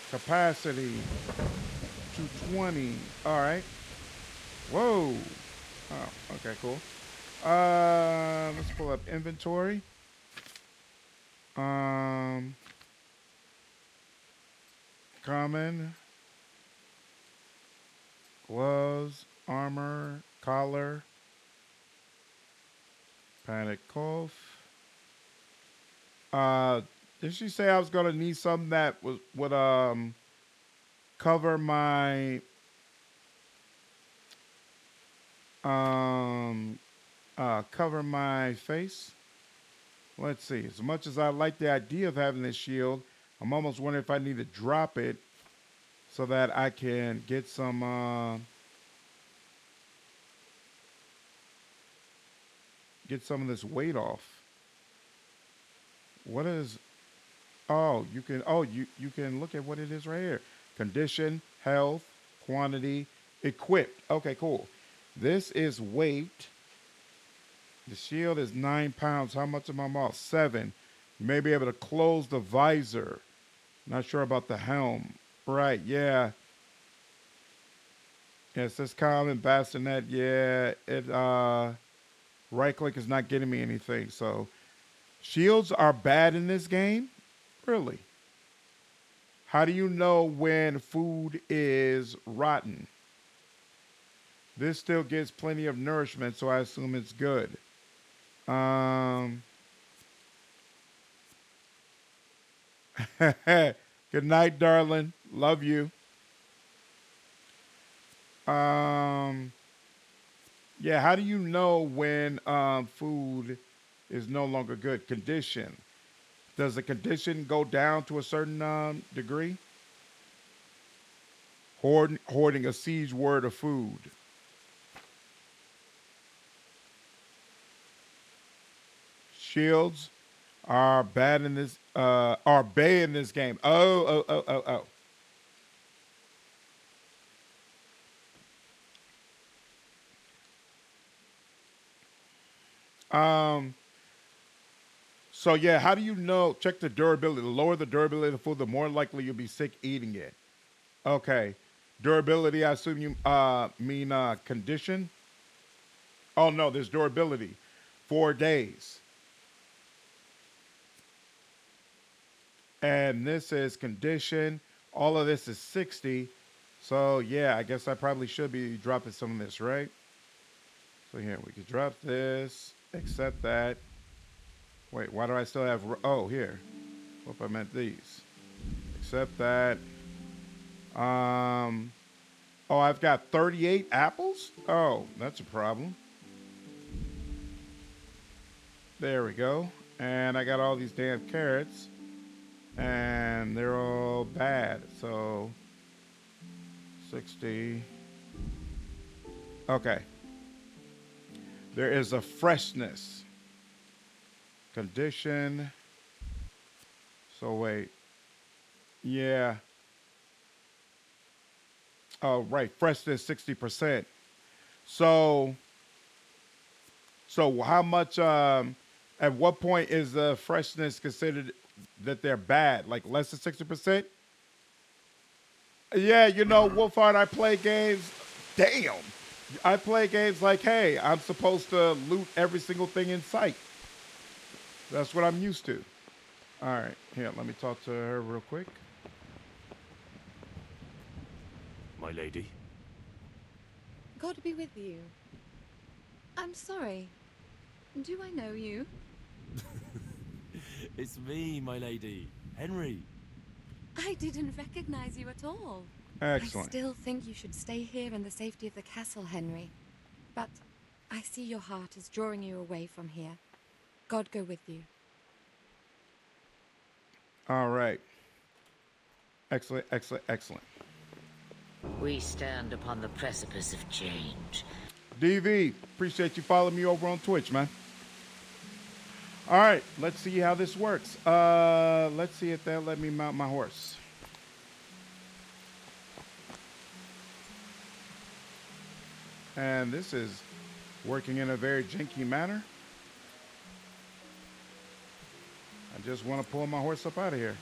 Capacity 220. All right. Whoa. Oh, okay, cool. Let's pull up inventory. Common, gloves, armor, collar, panic cough. Did she say I was gonna need something that would cover my face? Let's see. As much as I like the idea of having this shield, I'm almost wondering if I need to drop it so that I can get some get some of this weight off. What is... Oh, you can... Oh, you can look at what it is right here. Condition, health, quantity, equipped. Okay, cool. This is weight. The shield is 9 pounds. How much am I off? 7. You may be able to close the visor. Not sure about the helm. Right, yeah. Yeah, it says common, bassinet. Yeah, it, right click is not getting me anything. So, shields are bad in this game? Really? How do you know when food is rotten? This still gets plenty of nourishment, so I assume it's good. Good night, darling. Love you. Yeah, how do you know when food is no longer good? Condition. Does the condition go down to a certain degree? Hoarding a siege word of food. Shields are bad in this, are bay in this game. Oh. So yeah, how do you know? Check the durability. The lower the durability of the food, the more likely you'll be sick eating it. Okay. Durability, I assume you mean condition? Oh no, there's durability. 4 days. And this is condition. All of this is 60. So yeah, I guess I probably should be dropping some of this, right? So here, we could drop this, accept that. Wait, why do I still have, oh, here. Hope I meant these. Accept that. Oh, I've got 38 apples? Oh, that's a problem. There we go. And I got all these damn carrots. And they're all bad. So, 60. Okay. There is a freshness. Condition. So wait. Yeah. Oh, right. Freshness 60%. So how much, at what point is the freshness considered that they're bad? Like less than 60%? Yeah, you know, Wolfhard, I play games. Damn. I play games like, hey, I'm supposed to loot every single thing in sight. That's what I'm used to. All right, here, let me talk to her real quick. My lady. God be with you. I'm sorry. Do I know you? It's me, my lady. Henry. I didn't recognize you at all. Excellent. I still think you should stay here in the safety of the castle, Henry. But I see your heart is drawing you away from here. God go with you. All right. Excellent, excellent, excellent. We stand upon the precipice of change. DV, appreciate you following me over on Twitch, man. All right, let's see how this works. Let's see if they'll let me mount my horse. And this is working in a very janky manner. I just want to pull my horse up out of here.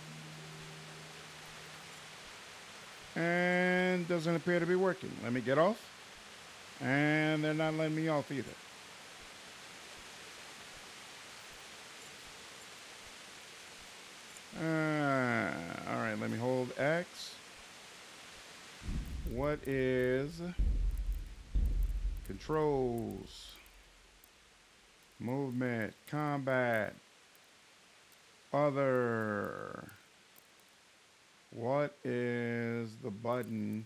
And doesn't appear to be working. Let me get off. And they're not letting me off either. All right, let me hold X. What is controls? Movement, combat, other. What is the button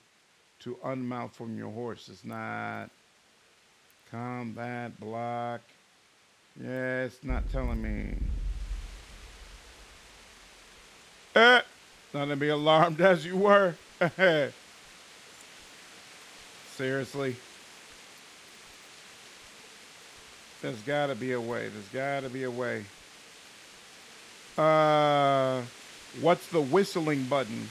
to unmount from your horse? It's not combat, block. Yeah, it's not telling me. Not to be alarmed as you were. Seriously. There's gotta be a way. There's gotta be a way. What's the whistling button?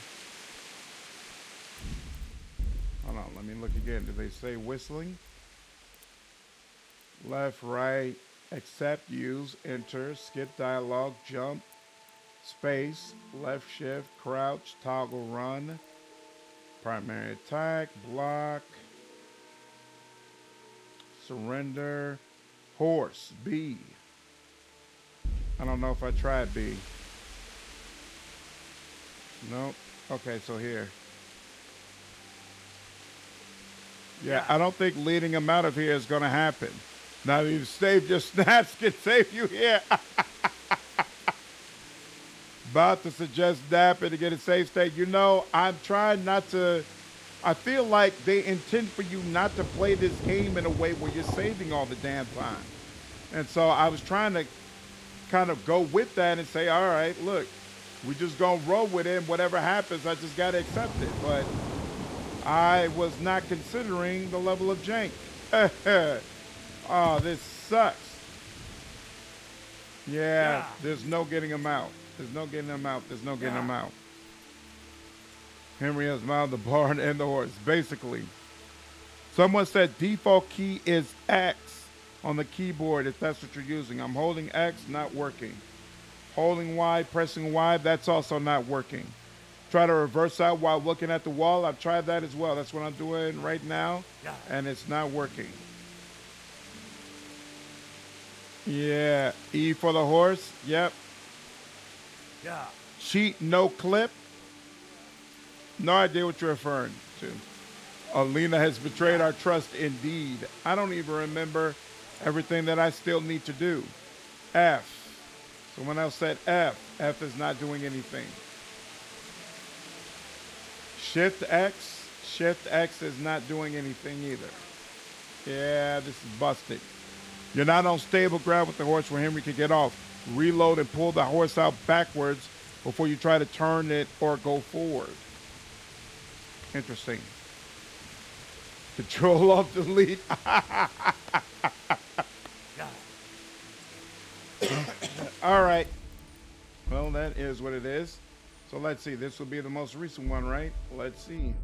Hold on, let me look again. Did they say whistling? Left, right, accept, use, enter, skip dialogue, jump, space, left shift, crouch, toggle, run, primary attack, block, surrender, horse, B. I don't know if I tried B. Nope. Okay, so here. Yeah, I don't think leading him out of here is going to happen. Now, if you save your snaps, can save you here. About to suggest napping to get a safe state. You know, I'm trying not to. I feel like they intend for you not to play this game in a way where you're saving all the damn time. And so I was trying to kind of go with that and say, all right, look, we just going to roll with it. And whatever happens, I just got to accept it. But I was not considering the level of jank. Oh, this sucks. Yeah, there's no getting him out. There's no getting him out. There's no getting him out. Henry has mounted the barn and the horse, basically. Someone said default key is X on the keyboard if that's what you're using. I'm holding X, not working. Holding Y, pressing Y, that's also not working. Try to reverse out while looking at the wall. I've tried that as well. That's what I'm doing right now, and it's not working. Yeah, E for the horse. Yep. Yeah. Cheat, no clip. No idea what you're referring to. Alina has betrayed our trust indeed. I don't even remember everything that I still need to do. F. Someone else said F. F is not doing anything. Shift X. Shift X is not doing anything either. Yeah, this is busted. You're not on stable ground with the horse where Henry can get off. Reload and pull the horse out backwards before you try to turn it or go forward. Interesting. Control Alt Delete. All right. Well, that is what it is. So let's see. This will be the most recent one, right? Let's see.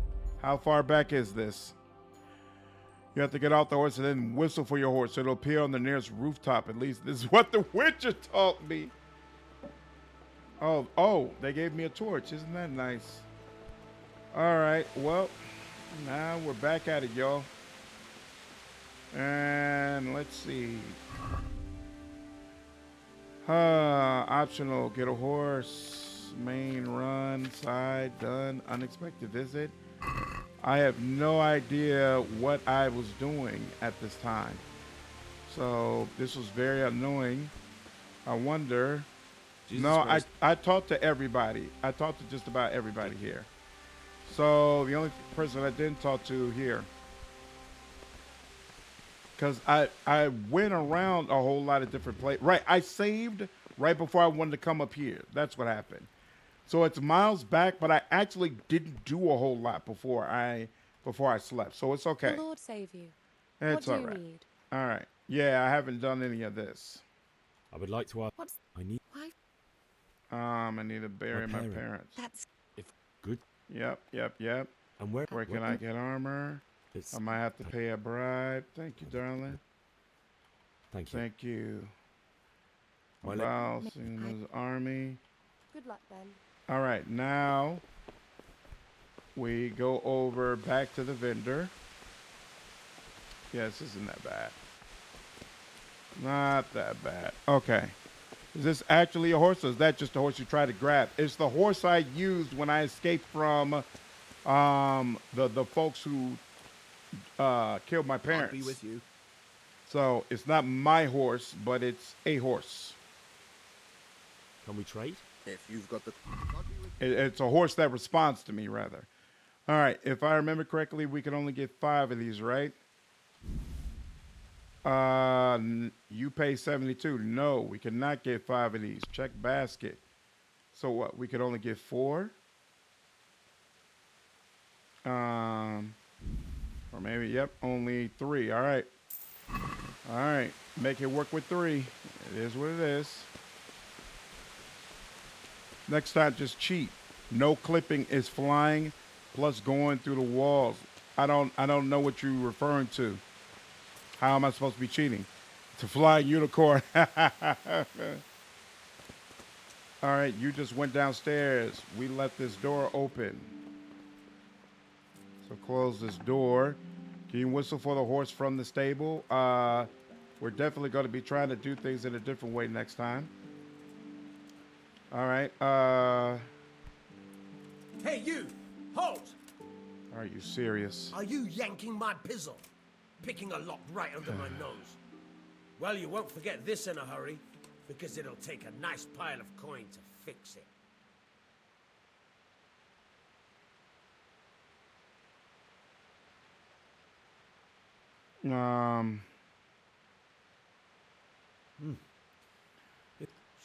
How far back is this? You have to get off the horse and then whistle for your horse. It'll appear on the nearest rooftop. At least this is what the Witcher taught me. Oh, they gave me a torch. Isn't that nice? All right. Well, now we're back at it, y'all. And let's see. Optional. Get a horse. Main run. Side. Done. Unexpected visit. I have no idea what I was doing at this time. So this was very annoying. I wonder. I talked to everybody. I talked to just about everybody here. So the only person I didn't talk to here, because I went around a whole lot of different places. Right, I saved right before I wanted to come up here. That's what happened. So it's miles back, but I actually didn't do a whole lot before I slept. So it's okay. The Lord save you. It's all right. What do you need? All right. Yeah, I haven't done any of this. I would like to ask. I need. Why? I need to bury my parents. That's if good. Yep. And where can I get armor? I might have to pay a bribe. Thank you, darling. Thank you. Thank you. My Balsing's army. good luck then. All right, now we go over back to the vendor. Yes, isn't that bad. Not that bad. Okay. Is this actually a horse, or is that just a horse you try to grab? It's the horse I used when I escaped from the folks who killed my parents. I'll be with you. So it's not my horse, but it's a horse. Can we trade? If you've got the... It's a horse that responds to me, rather. All right, if I remember correctly, we can only get 5 of these, right? You pay 72. No, we cannot get 5 of these. Check basket. So what? We could only get 4? Or maybe, yep, only 3. All right. All right. Make it work with 3. It is what it is. Next time, just cheat. No clipping is flying, plus going through the walls. I don't know what you're referring to. How am I supposed to be cheating? To flying unicorn. All right, you just went downstairs. We left this door open. So close this door. Can you whistle for the horse from the stable? We're definitely going to be trying to do things in a different way next time. All right. Hey, you! Halt! Are you serious? Are you yanking my pizzle? Picking a lock right under my nose. Well, you won't forget this in a hurry, because it'll take a nice pile of coin to fix it.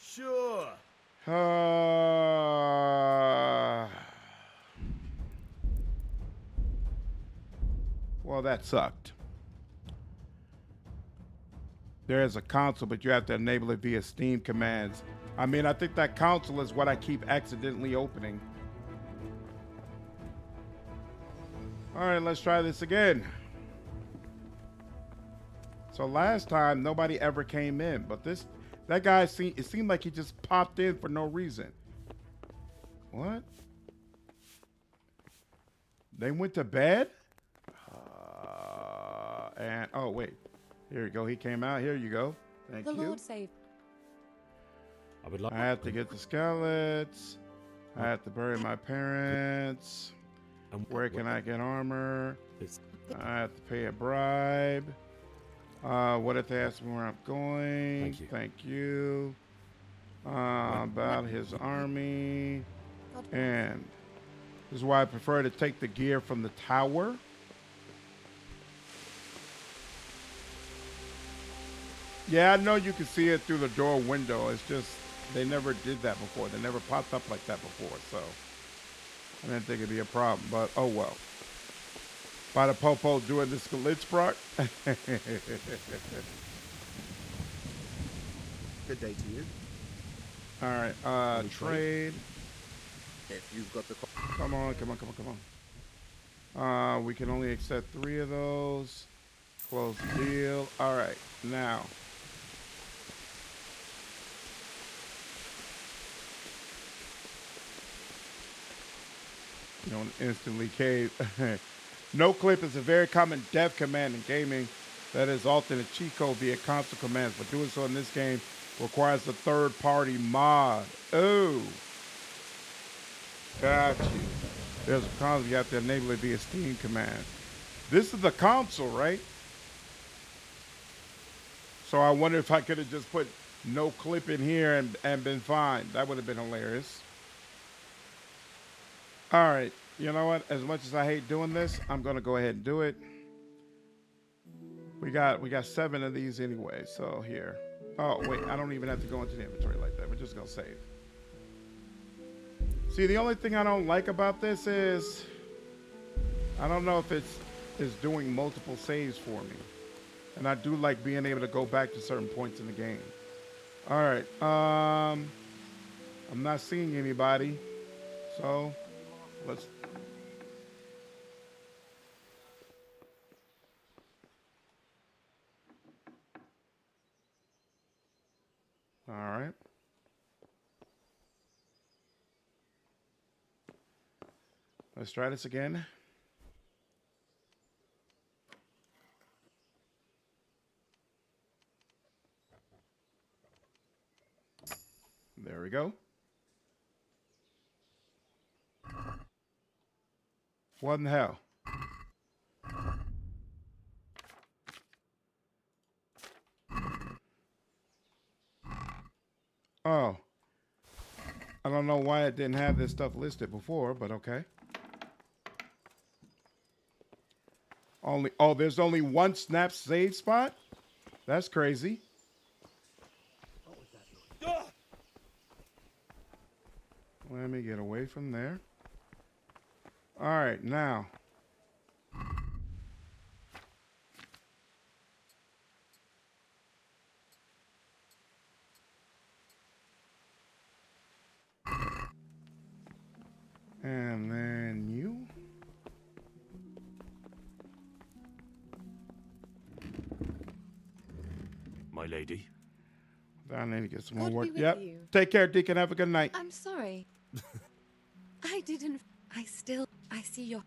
Sure. Well, that sucked. There is a console, but you have to enable it via Steam commands. I mean, I think that console is what I keep accidentally opening. All right, let's try this again. So last time, nobody ever came in, but that guy, it seemed like he just popped in for no reason. What? They went to bed? And, oh, wait. Here you go. He came out. Here you go. Thank you. The Lord save. I have to get the Skalitz. I have to bury my parents. Where can I get armor? I have to pay a bribe. What if they ask me where I'm going? Thank you. About his army. And this is why I prefer to take the gear from the tower. Yeah, I know you can see it through the door window. It's just they never did that before. They never popped up like that before, so I didn't think it'd be a problem. But oh well. By the popo doing the Skalitz proc. Good day to you. All right, trade. If you've got the... Come on. We can only accept 3 of those. Close the deal. All right, now. You don't instantly cave. No clip is a very common dev command in gaming that is often a cheat code via console commands, but doing so in this game requires a third-party mod. Oh. Got you. There's a console, you have to enable it via Steam command. This is the console, right? So I wonder if I could have just put no clip in here and been fine. That would have been hilarious. All right. You know what? As much as I hate doing this, I'm going to go ahead and do it. We got 7 of these anyway, so here. Oh, wait. I don't even have to go into the inventory like that. We're just going to save. See, the only thing I don't like about this is I don't know if it's doing multiple saves for me. And I do like being able to go back to certain points in the game. All right. I'm not seeing anybody. So let's... All right. Let's try this again. There we go. What in the hell? Oh. I don't know why it didn't have this stuff listed before, but okay. There's only one snap save spot? That's crazy. Let me get away from there. All right, now. And then you. My lady. I need to get some more God work. be with Yep. you. Take care, Deacon. Have a good night. I'm sorry. I see your...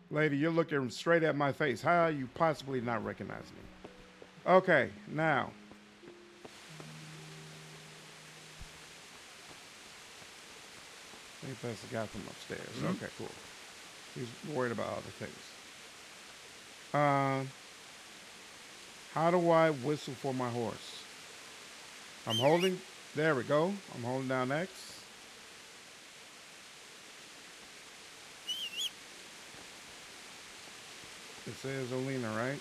Lady, you're looking straight at my face. How you possibly not recognize me? Okay, now. I think that's the guy from upstairs. Okay, cool. He's worried about other things. How do I whistle for my horse? I'm holding. There we go. I'm holding down X. It says Olena, right?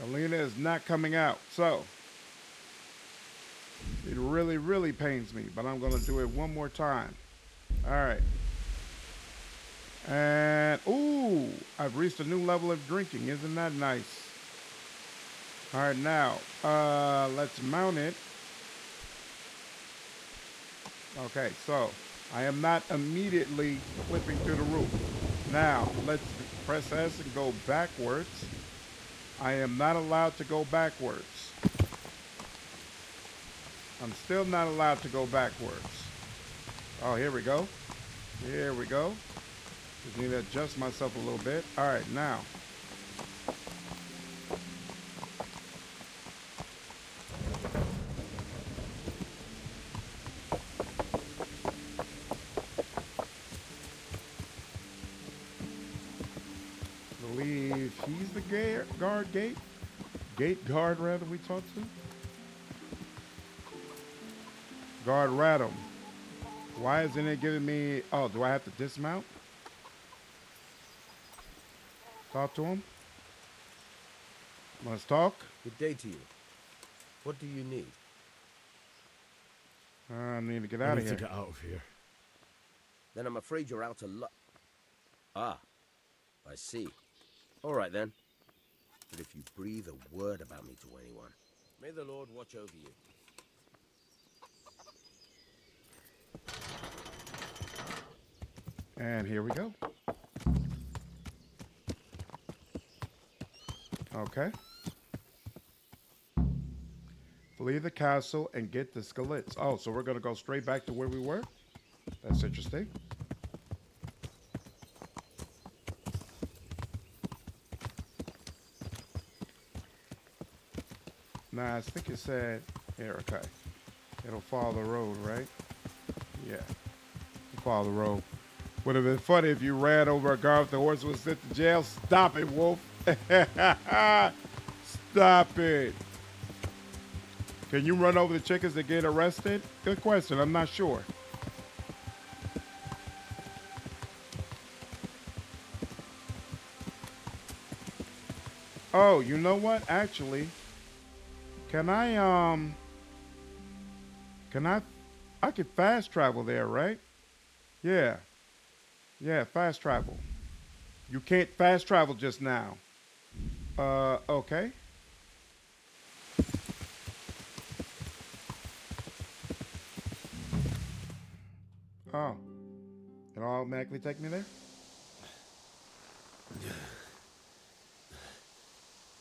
Olena is not coming out, so it really, really pains me, but I'm going to do it one more time. All right. And, ooh, I've reached a new level of drinking. Isn't that nice? All right, now, let's mount it. Okay, so I am not immediately flipping through the roof. Now, let's press S and go backwards. I am not allowed to go backwards. I'm still not allowed to go backwards. Oh, here we go. Here we go. Just need to adjust myself a little bit. All right, now. Believe he's the guard gate? Gate guard, rather, we talked to? Guard Rattay. Why isn't it giving me... Oh, do I have to dismount? Talk to him. Let's talk. Good day to you. What do you need? I need to get out of here. To get out of here. Then I'm afraid you're out of luck. Ah, I see. All right then. But if you breathe a word about me to anyone, may the Lord watch over you. And here we go. Okay. Flee the castle and get the Skalitz. Oh, so we're going to go straight back to where we were? That's interesting. Nah, I think it said, here, okay. It'll follow the road, right? Yeah. It'll follow the road. Would have been funny if you ran over a guard if the horse was sent to jail. Stop it, Wolf. Stop it. Can you run over the chickens that get arrested? Good question. I'm not sure. Oh, you know what? Actually, I could fast travel there, right? Yeah. Yeah, fast travel. You can't fast travel just now. Okay. Oh. It'll automatically take me there?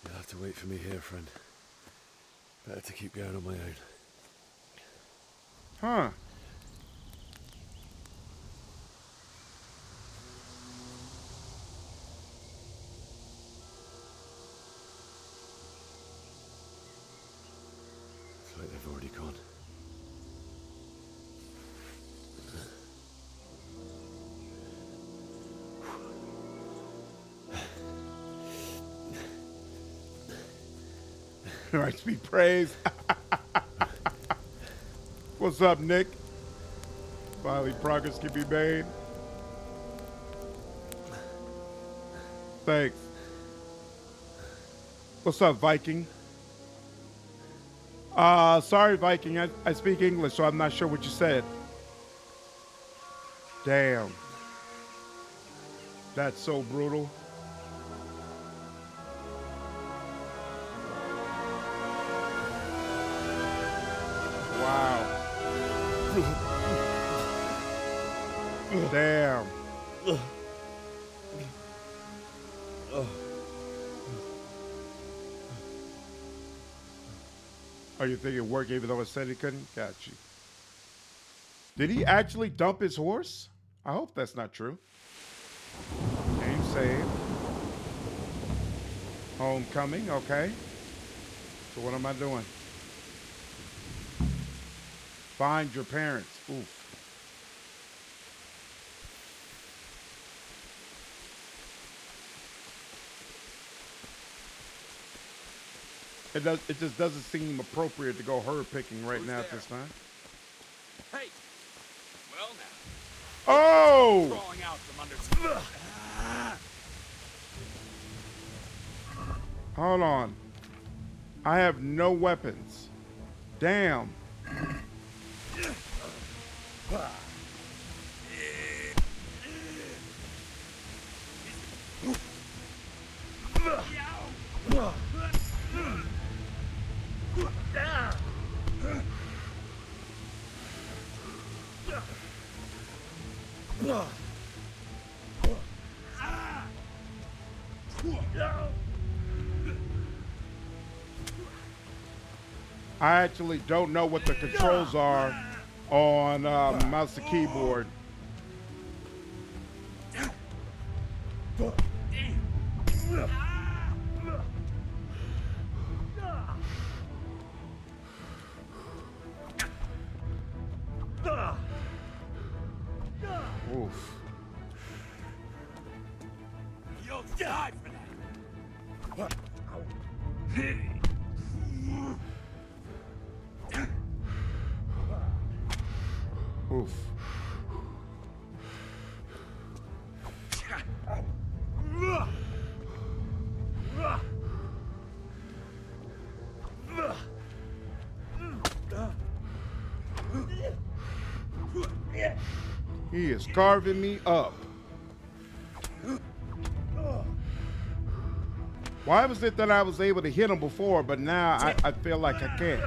You'll have to wait for me here, friend. Better to keep going on my own. Huh. It's like they've already gone. Christ be praised. What's up, Nick? Finally, progress can be made. Thanks. What's up, Viking? Sorry, Viking. I speak English, so I'm not sure what you said. Damn. That's so brutal. Damn. Are you thinking work even though it said he couldn't? Got you. Did he actually dump his horse? I hope that's not true. Game saved. Homecoming, okay. So what am I doing? Find your parents. Oof. It just doesn't seem appropriate to go herd picking right now at this time. Hey! Well now. Oh! Crawling out from under. Hold on. I have no weapons. Damn. I actually don't know what the controls are on mouse and keyboard. Oof. You'll die for that. Oof. He is carving me up. Why was it that I was able to hit him before, but now I feel like I can't?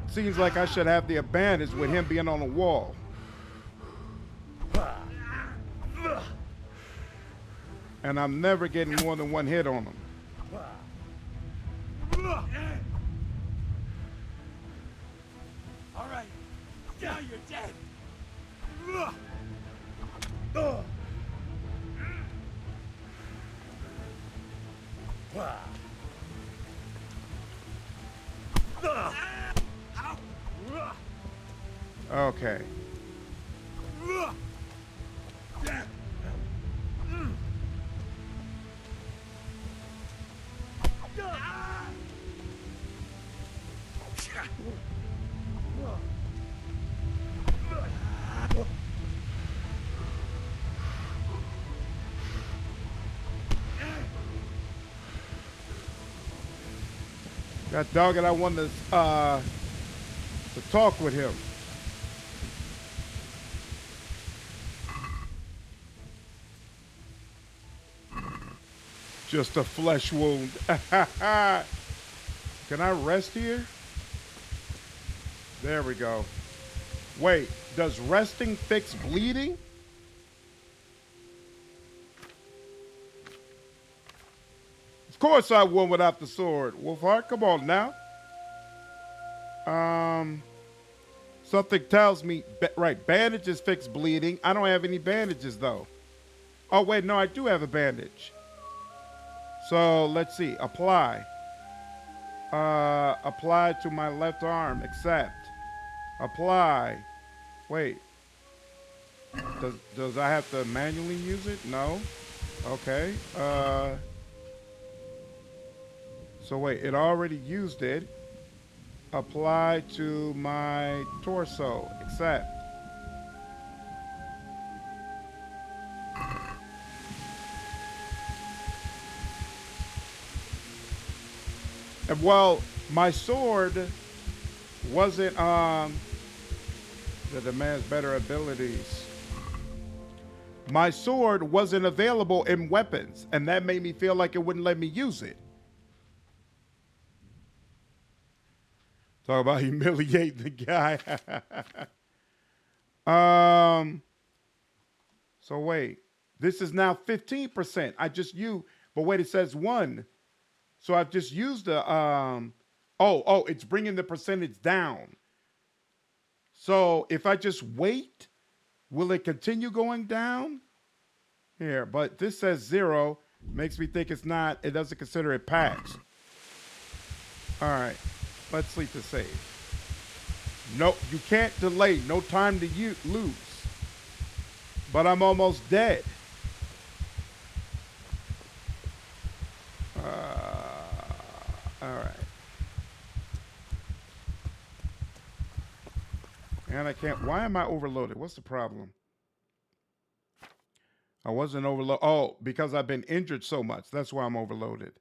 Seems like I should have the advantage with him being on the wall. And I'm never getting more than one hit on him. All right. Now you're dead. Okay. God dog it, I wanted to talk with him. Just a flesh wound. Can I rest here? There we go. Wait, does resting fix bleeding? Of course I won without the sword. Wolfheart, come on now. Something tells me, right, bandages fix bleeding. I don't have any bandages though. Oh wait, no, I do have a bandage. So let's see, apply. Apply to my left arm, accept. Apply. Wait. Does I have to manually use it? No. Okay. So wait, it already used it. Apply to my torso, accept. And well, my sword wasn't that demands better abilities. My sword wasn't available in weapons, and that made me feel like it wouldn't let me use it. Talk about humiliating the guy. So wait, this is now 15%. I just used, but wait, it says 1. So I've just used the, it's bringing the percentage down. So if I just wait, will it continue going down? Here, but this says 0. Makes me think it's not, it doesn't consider it passed. All right, let's sleep to save. No, you can't delay. No time to lose. But I'm almost dead. All right. And I can't. Why am I overloaded? What's the problem? I wasn't overloaded. Oh, because I've been injured so much. That's why I'm overloaded.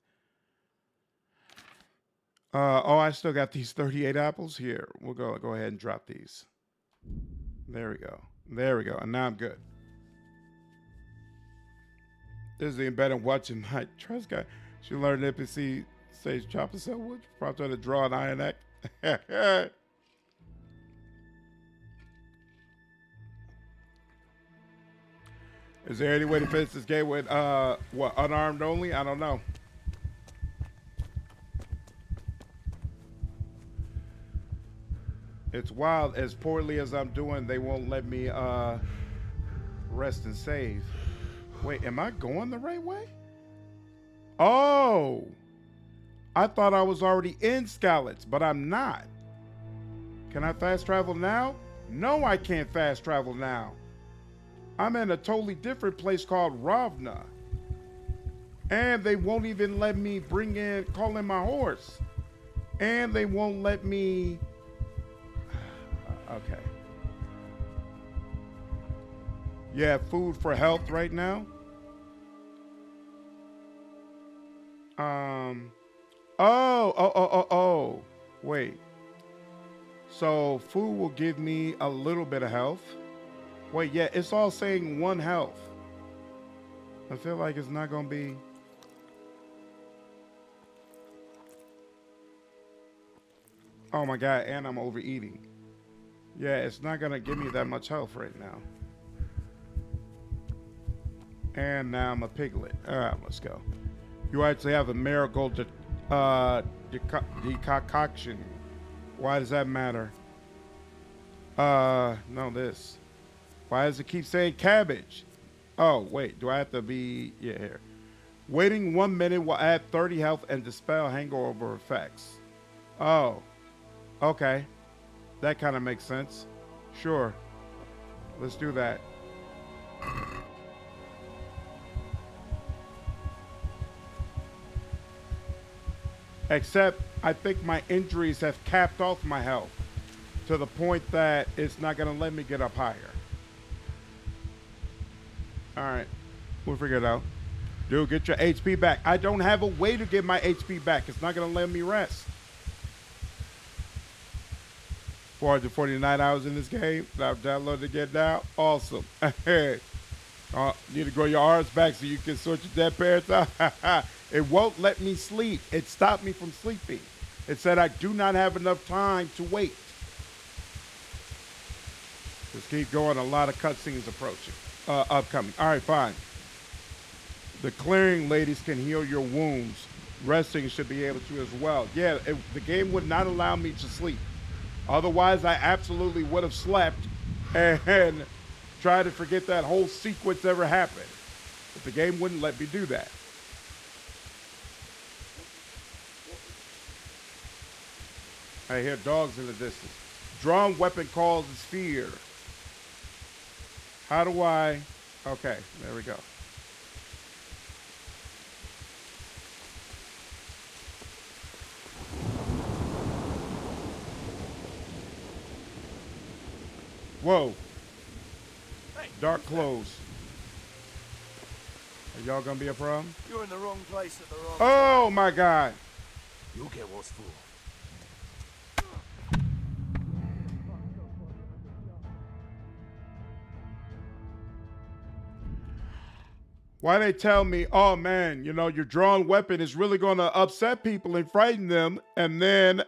I still got these 38 apples here. We'll go ahead and drop these. There we go. There we go. And now I'm good. This is the embedded watching my trust guy. She learned NPC stage chop and sell wood. Prompt her to draw an iron act. Is there any way to finish this game with unarmed only? I don't know. It's wild. As poorly as I'm doing, they won't let me rest and save. Wait, am I going the right way? Oh, I thought I was already in Skalitz, but I'm not. Can I fast travel now? No, I can't fast travel now. I'm in a totally different place called Ravna. And they won't even let me call in my horse. And they won't let me... Okay. You have food for health right now? Wait. So food will give me a little bit of health. Wait, yeah, it's all saying 1 health. I feel like it's not going to be... Oh my God, and I'm overeating. Yeah, it's not going to give me that much health right now. And now I'm a piglet. All right, let's go. You actually have a marigold decoction. Why does that matter? No, this. Why does it keep saying cabbage? Oh, wait, do I have to be... Yeah, here. Waiting 1 minute will add 30 health and dispel hangover effects. Oh, okay. That kind of makes sense. Sure. Let's do that. Except I think my injuries have capped off my health to the point that it's not going to let me get up higher. All right. We'll figure it out. Dude, get your HP back. I don't have a way to get my HP back. It's not going to let me rest. 449 hours in this game. I've downloaded again now. Awesome. Need to grow your arms back so you can sort your dead parents out. It won't let me sleep. It stopped me from sleeping. It said I do not have enough time to wait. Just keep going. A lot of cutscenes approaching. Upcoming. All right, fine. The clearing ladies can heal your wounds. Resting should be able to as well. Yeah, the game would not allow me to sleep. Otherwise, I absolutely would have slept and tried to forget that whole sequence ever happened. But the game wouldn't let me do that. I hear dogs in the distance. Drawn weapon causes fear. How do I... Okay, there we go. Whoa. Hey, dark clothes. Are y'all gonna be a problem? You're in the wrong place at the wrong Oh time. my God. You'll get what's for. Why they tell me, oh man, you know, your drawn weapon is really gonna upset people and frighten them, and then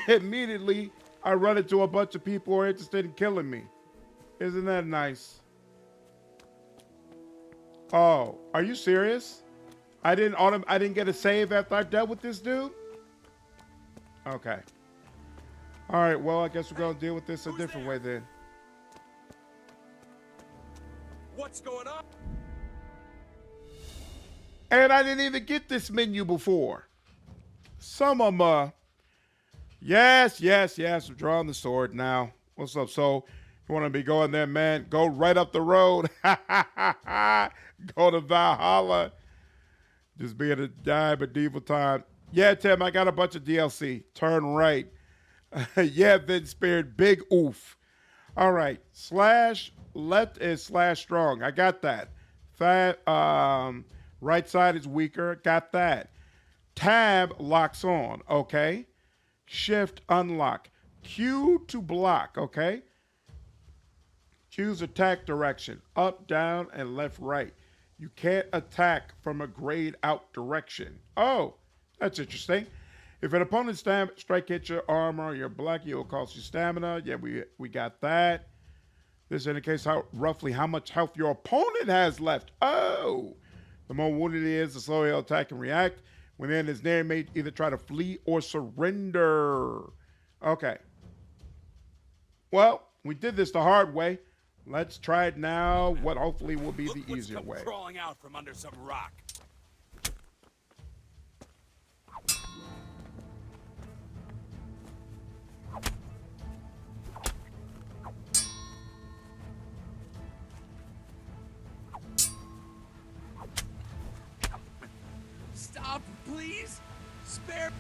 Immediately, I run into a bunch of people who are interested in killing me. Isn't that nice? Oh, are you serious? I didn't get a save after I dealt with this dude? Okay. All right, well, I guess we're going to deal with this a different way then. What's going on? And I didn't even get this menu before. Some of them, yes, I'm drawing the sword now. What's up? So, you want to be going there, man? Go right up the road. Go to Valhalla. Just being a die medieval time. Yeah, Tim, I got a bunch of DLC. Turn right. Yeah, Vince Spirit, big oof. All right, slash left is slash strong. I got that. Right side is weaker. Got that. Tab locks on. Okay. Shift unlock. Q to block. Okay. Q's attack direction. Up, down, and left, right. You can't attack from a grayed out direction. Oh, that's interesting. If an opponent's strike hits your armor or your block, it will cost you stamina. Yeah, we got that. This indicates roughly how much health your opponent has left. Oh, the more wounded he is, the slower he'll attack and react. When in his near mate, either try to flee or surrender. Okay. Well, we did this the hard way. Let's try it now. What hopefully will be the easier way. Crawling out from under some rock. Stop, please. Spare.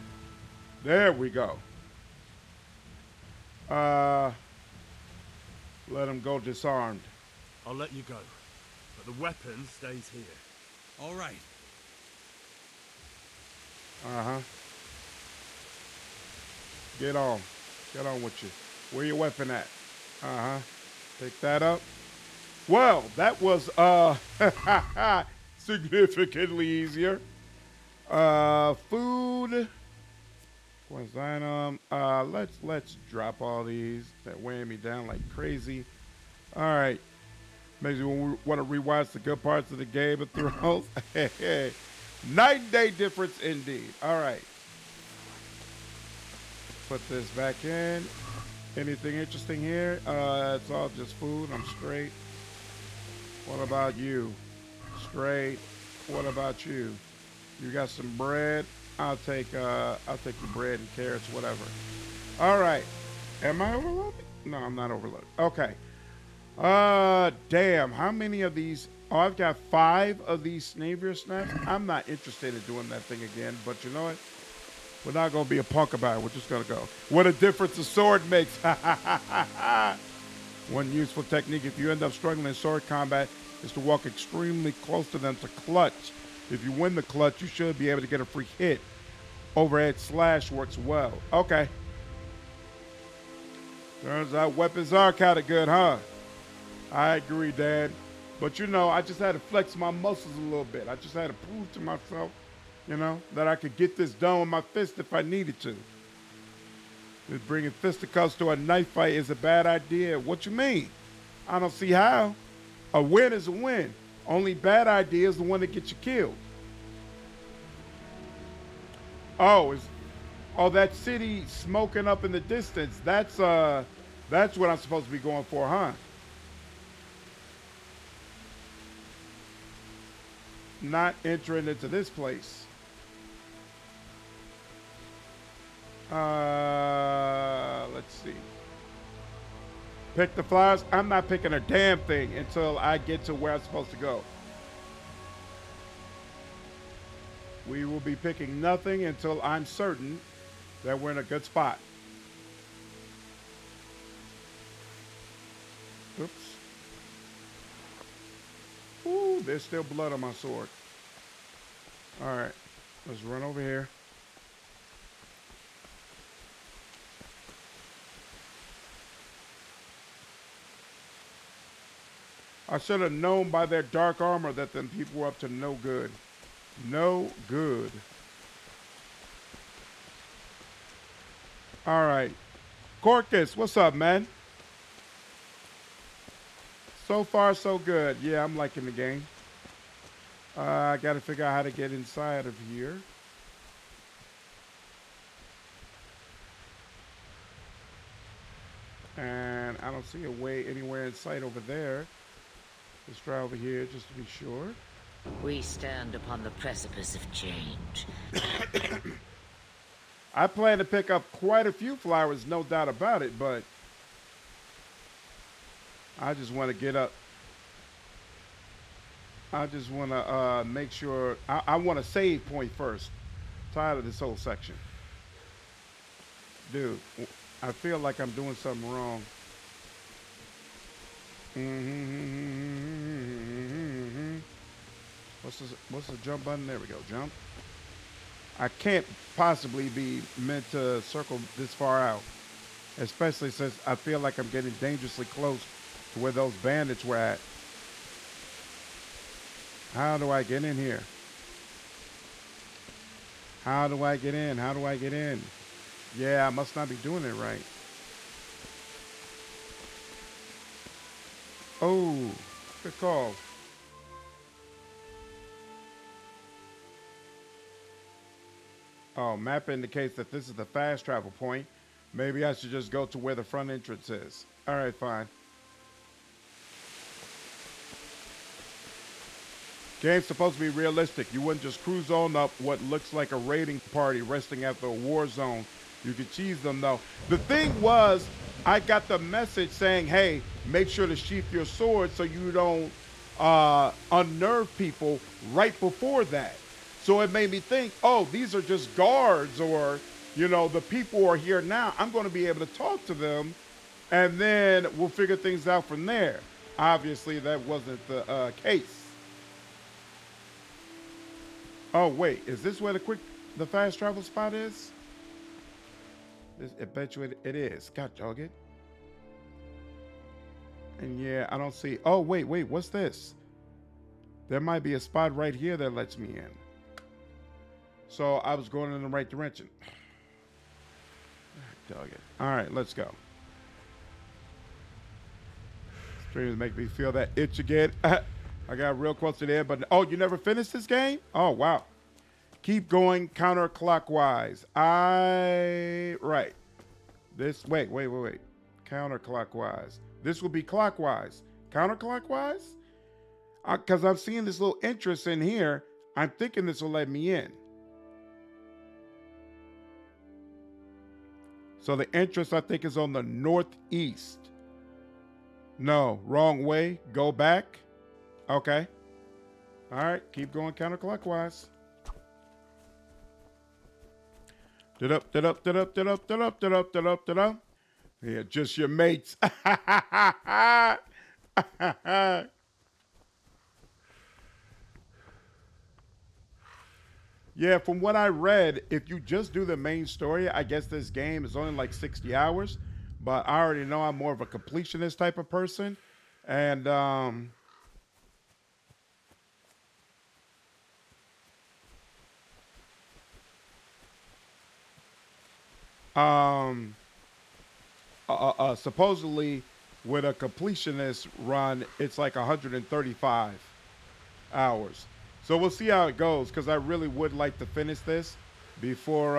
There we go. Let him go disarmed. I'll let you go, but the weapon stays here. All right. Uh-huh. Get on. Get on with you. Where your weapon at? Uh-huh. Pick that up. Well, that was significantly easier. Food. What's item? Let's drop all these that weighing me down like crazy. All right. Maybe when we want to rewatch the good parts of the Game of Thrones. Night and day difference indeed. All right. Put this back in. Anything interesting here? It's all just food. I'm straight. What about you? Straight. What about you? You got some bread? I'll take your bread and carrots, whatever. All right. Am I overloaded? No, I'm not overloaded. Okay. Damn. How many of these? Oh, I've got 5 of these Snavier snaps. I'm not interested in doing that thing again, but you know what? We're not going to be a punk about it. We're just going to go. What a difference a sword makes. One useful technique if you end up struggling in sword combat is to walk extremely close to them to clutch. If you win the clutch, you should be able to get a free hit. Overhead slash works well. Okay. Turns out weapons are kind of good, huh? I agree, Dad. But, you know, I just had to flex my muscles a little bit. I just had to prove to myself, you know, that I could get this done with my fist if I needed to. Just bringing fisticuffs to a knife fight is a bad idea. What you mean? I don't see how. A win is a win. Only bad idea is the one that gets you killed. Oh, that city smoking up in the distance. That's what I'm supposed to be going for, huh? Not entering into this place. Let's see. Pick the flowers. I'm not picking a damn thing until I get to where I'm supposed to go. We will be picking nothing until I'm certain that we're in a good spot. Oops. Ooh, there's still blood on my sword. All right, let's run over here. I should have known by their dark armor that them people were up to no good. No good. All right. Corcus, what's up, man? So far, so good. Yeah, I'm liking the game. I got to figure out how to get inside of here. And I don't see a way anywhere in sight over there. Let's try over here just to be sure. We stand upon the precipice of change. I plan to pick up quite a few flowers, no doubt about it, but I just want to get up. I just want to make sure. I want a save point first. Tired of this whole section. Dude, I feel like I'm doing something wrong. What's the jump button? There we go. Jump. I can't possibly be meant to circle this far out, especially since I feel like I'm getting dangerously close to where those bandits were at. How do I get in here? How do I get in? How do I get in? Yeah, I must not be doing it right. Oh, good call. Oh, map indicates that this is the fast travel point. Maybe I should just go to where the front entrance is. All right, fine. Game's supposed to be realistic. You wouldn't just cruise on up what looks like a raiding party resting after a war zone. You could cheese them, though. The thing was, I got the message saying, hey, make sure to sheath your sword so you don't unnerve people right before that. So it made me think, oh, these are just guards, or, you know, the people are here now. I'm going to be able to talk to them, and then we'll figure things out from there. Obviously, that wasn't the case. Oh, wait, is this where the fast travel spot is? I bet you it is. God dog it. And yeah, I don't see. Oh, wait, what's this? There might be a spot right here that lets me in. So I was going in the right direction. Dog it. All right, let's go. Streams make me feel that itch again. I got real close to the end, but oh, you never finished this game? Oh, wow. Keep going counterclockwise. Right. This, wait. Counterclockwise. This will be clockwise. Counterclockwise? Because I'm seeing this little interest in here. I'm thinking this will let me in. So the entrance, I think, is on the northeast. No, wrong way. Go back. Okay. All right, keep going counterclockwise. Yeah, just your mates. Yeah, from what I read, if you just do the main story, I guess this game is only like 60 hours. But I already know I'm more of a completionist type of person. And supposedly with a completionist run, it's like 135 hours. So we'll see how it goes, because I really would like to finish this before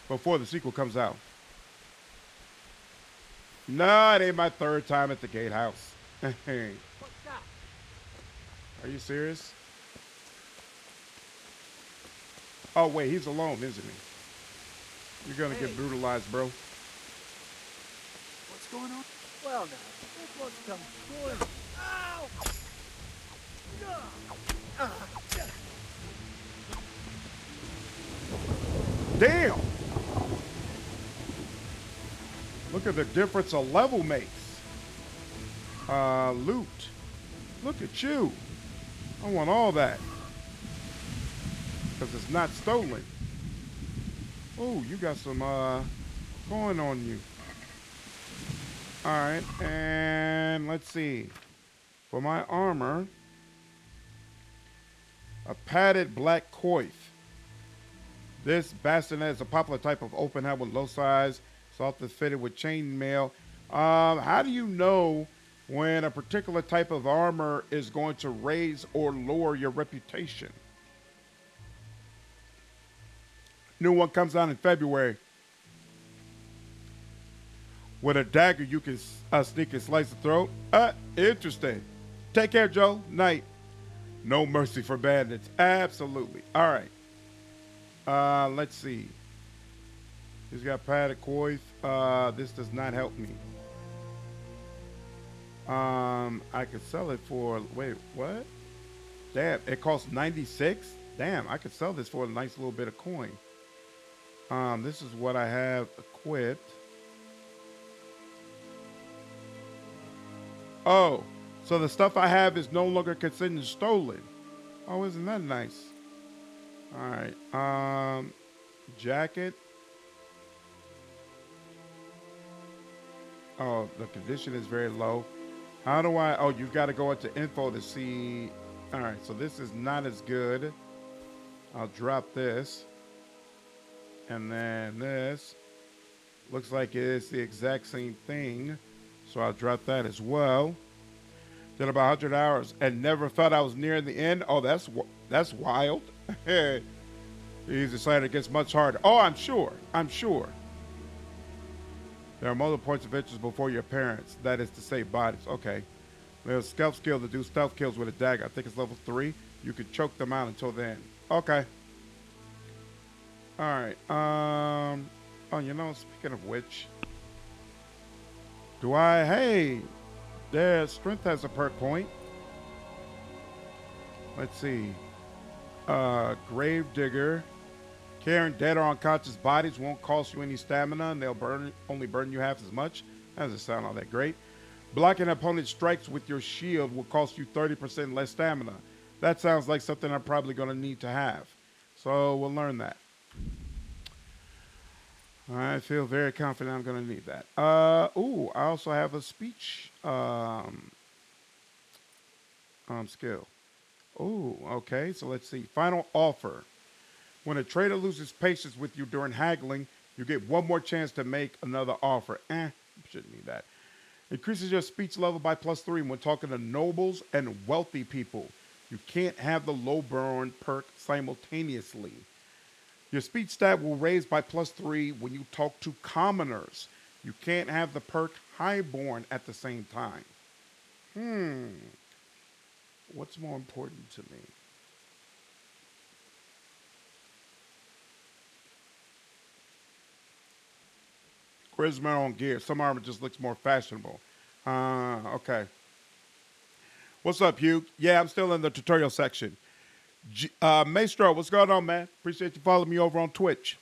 the sequel comes out. No, it ain't my third time at the gatehouse. What's that? Are you serious? Oh, wait, he's alone, isn't he? You're gonna get brutalized, bro. What's going on? Well, now, this one's come good. Ow! Damn! Look at the difference of level makes. Loot. Look at you. I want all that. Because it's not stolen. Oh, you got some coin on you. Alright, and let's see. For my armor, a padded black coif. This bassinet is a popular type of open hat with low size. It's often fitted with chainmail. How do you know when a particular type of armor is going to raise or lower your reputation? New one comes out in February. With a dagger, you can sneak and slice the throat. Interesting. Take care, Joe. Night. No mercy for bandits. Absolutely. All right. Let's see. He's got padded coif. This does not help me. I could sell it for, wait, what? Damn, it costs 96? Damn, I could sell this for a nice little bit of coin. This is what I have equipped. Oh, so the stuff I have is no longer considered stolen. Oh, isn't that nice? All right. Jacket. Oh, the condition is very low. How do I? Oh, you've got to go into info to see. All right, so this is not as good. I'll drop this. And then this. Looks like it is the exact same thing. So I'll drop that as well. Did about 100 hours and never thought I was near the end. Oh, that's wild. He's decided it gets much harder. Oh, I'm sure. There are multiple points of interest before your appearance. That is to save bodies. Okay. There's a stealth skill to do stealth kills with a dagger. I think it's level 3. You can choke them out until then. Okay. All right. Oh, you know, speaking of which, hey, their strength has a perk point. Let's see. Grave digger. Carrying dead or unconscious bodies won't cost you any stamina, and they'll only burn you half as much. That doesn't sound all that great. Blocking opponent strikes with your shield will cost you 30% less stamina. That sounds like something I'm probably going to need to have. So we'll learn that. I feel very confident I'm going to need that. Ooh, I also have a speech skill. Ooh, okay. So let's see. Final offer. When a trader loses patience with you during haggling, you get one more chance to make another offer. Shouldn't need that. Increases your speech level by +3 when talking to nobles and wealthy people. You can't have the low burn perk simultaneously. Your speech stat will raise by +3 when you talk to commoners. You can't have the perk highborn at the same time. What's more important to me? Charisma on gear. Some armor just looks more fashionable. Okay. What's up, Hugh? Yeah, I'm still in the tutorial section. Maestro, what's going on, man? Appreciate you following me over on Twitch.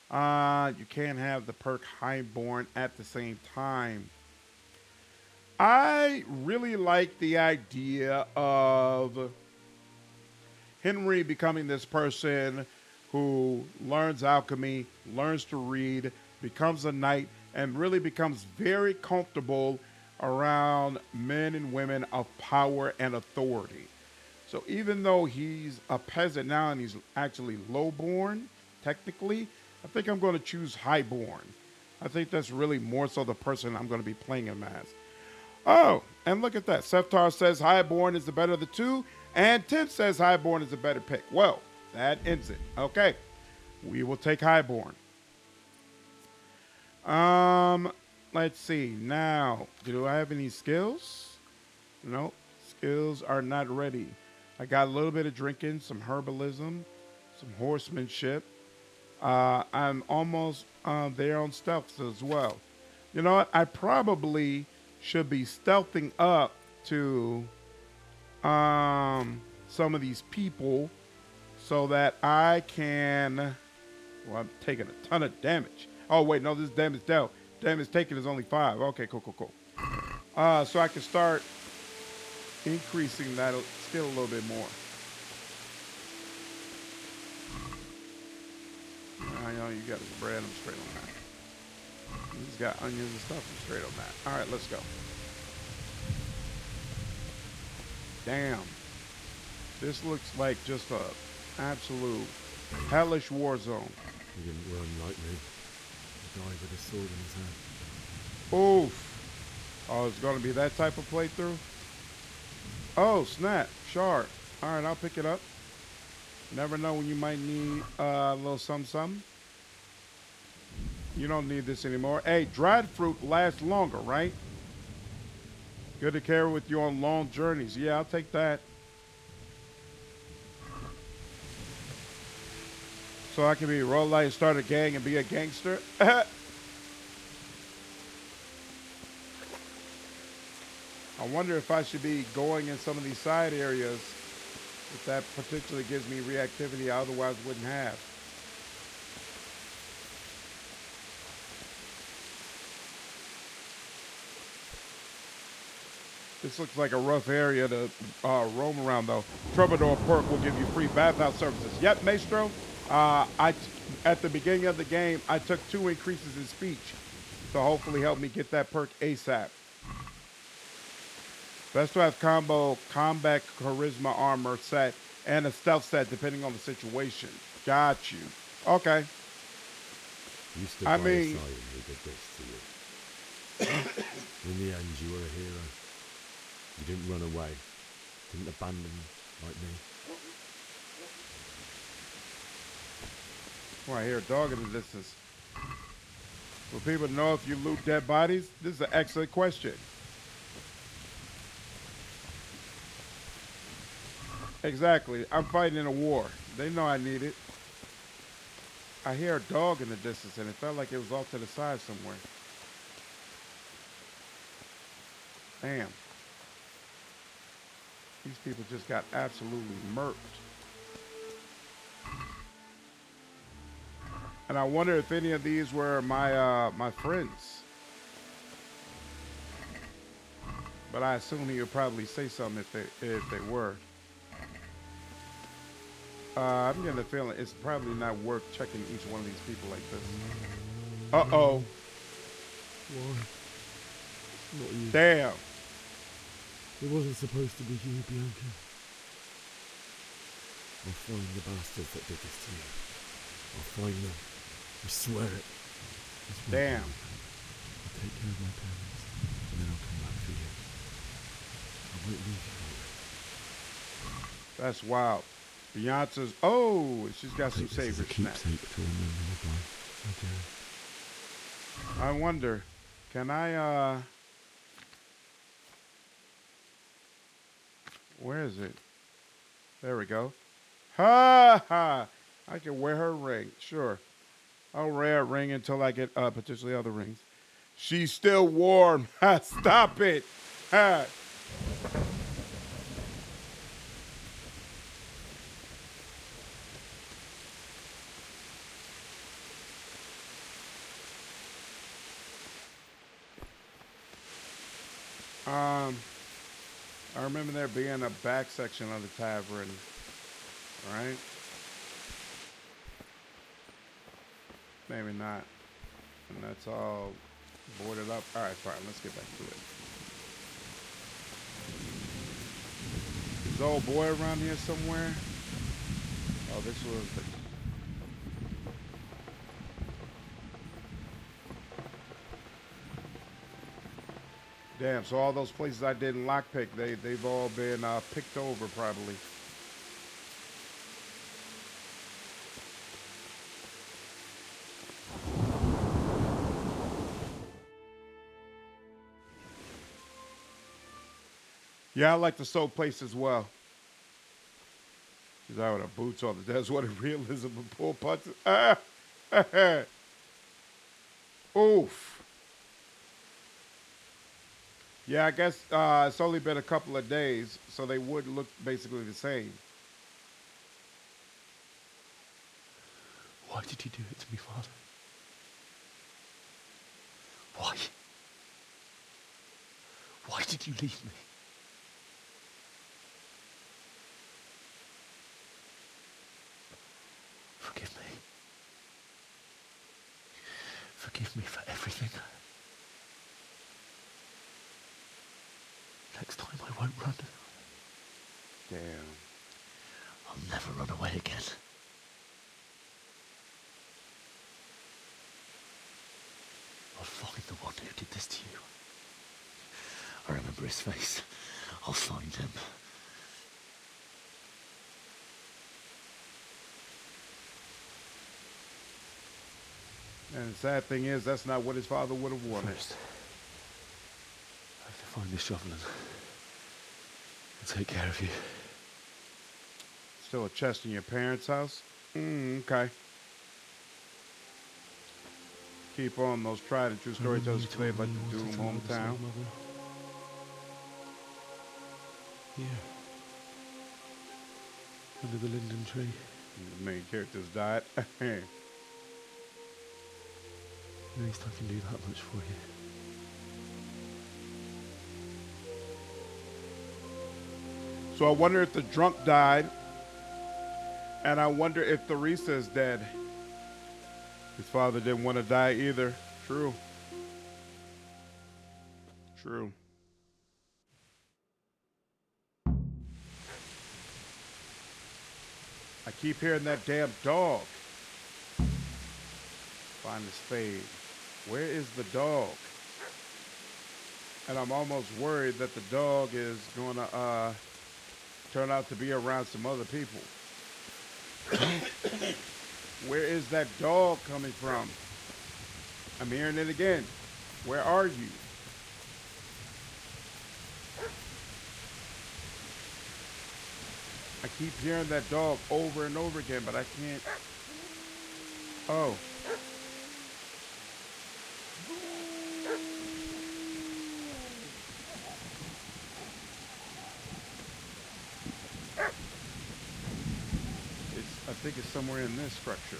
You can't have the perk highborn at the same time. I really like the idea of Henry becoming this person who learns alchemy, learns to read, becomes a knight, and really becomes very comfortable around men and women of power and authority. So even though he's a peasant now and he's actually lowborn, technically, I think I'm going to choose highborn. I think that's really more so the person I'm going to be playing him as. Oh, and look at that. Seftar says highborn is the better of the two, and Tim says highborn is the better pick. Well, that ends it. Okay, we will take highborn. Let's see. Now, do I have any skills? Nope. Skills are not ready. I got a little bit of drinking, some herbalism, some horsemanship. I'm almost there on stealth as well. You know what? I probably should be stealthing up to some of these people so that I can... Well, I'm taking a ton of damage. Oh, wait, no, this damage dealt. Damage taken is only 5. Okay, cool. So I can start increasing that skill a little bit more. I know you got to spread them straight on that. He's got onions and stuff straight on that. All right, let's go. Damn. This looks like just a absolute Hellish war zone. He didn't run like me. He died with a sword in his hand. Oof. Oh, it's going to be that type of playthrough? Oh, snap. Shard. All right, I'll pick it up. Never know when you might need a little something. You don't need this anymore. Hey, dried fruit lasts longer, right? Good to carry with you on long journeys. Yeah, I'll take that. So I can be roll light, start a gang, and be a gangster. I wonder if I should be going in some of these side areas. If that potentially gives me reactivity I otherwise wouldn't have. This looks like a rough area to roam around, though. Troubadour perk will give you free bathhouse services. Yep, Maestro. At the beginning of the game, I took 2 increases in speech to hopefully help me get that perk ASAP. Best to have combo combat charisma armor set and a stealth set depending on the situation. Got you. Okay. You stood by his side and he did this to you. In the end, you were a hero. You didn't run away. Didn't abandon like me. Oh, I hear a dog in the distance. Will people know if you loot dead bodies? This is an excellent question. Exactly. I'm fighting in a war. They know I need it. I hear a dog in the distance, and it felt like it was off to the side somewhere. Damn. These people just got absolutely murked. And I wonder if any of these were my my friends. But I assume he would probably say something if they were. I'm getting the feeling it's probably not worth checking each one of these people like this. Uh-oh. Why? Not you. Damn. It wasn't supposed to be you, Bianca. I'll find the bastards that did this to you. I'll find them. I swear it. Damn. I'll take care of my parents, and then I'll come back for you. I won't leave you. That's wild. Beyonce's, oh, she's got some savers. Keepsake to remember me by. I wonder, can I, where is it? There we go. Ha ha! I can wear her ring, sure. I'll wear a ring until I get potentially other rings. She's still warm. Stop it. Ha. I remember there being a back section of the tavern, right? Maybe not. And that's all boarded up. All right, fine. Let's get back to it. Is the old boy around here somewhere? Oh, this was the... Damn, so all those places I didn't lockpick, they've all been picked over probably. Yeah, I like the soap place as well. She's out with her boots on. That's what a realism of poor punches. Oof. Yeah, I guess it's only been a couple of days, so they would look basically the same. Why did you do it to me, Father? Why? Why did you leave me? Forgive me. Forgive me for everything. Next time I won't run. Damn. I'll never run away again. did this to you. I remember his face. I'll find him. And the sad thing is, that's not what his father would have wanted. First, I have to find the shovel and take care of you. Still a chest in your parents' house? Okay. Keep on those tried and true storytellers today like to do in hometown. Here. Under the linden tree. The main characters died. At least I can do that much for you. So I wonder if the drunk died. And I wonder if Theresa's dead. His father didn't want to die either. True. True. I keep hearing that damn dog. Find the spade. Where is the dog? And I'm almost worried that the dog is going to turn out to be around some other people. Where is that dog coming from? I'm hearing it again. Where are you? I keep hearing that dog over and over again, but I can't. Oh. I think it's somewhere in this structure.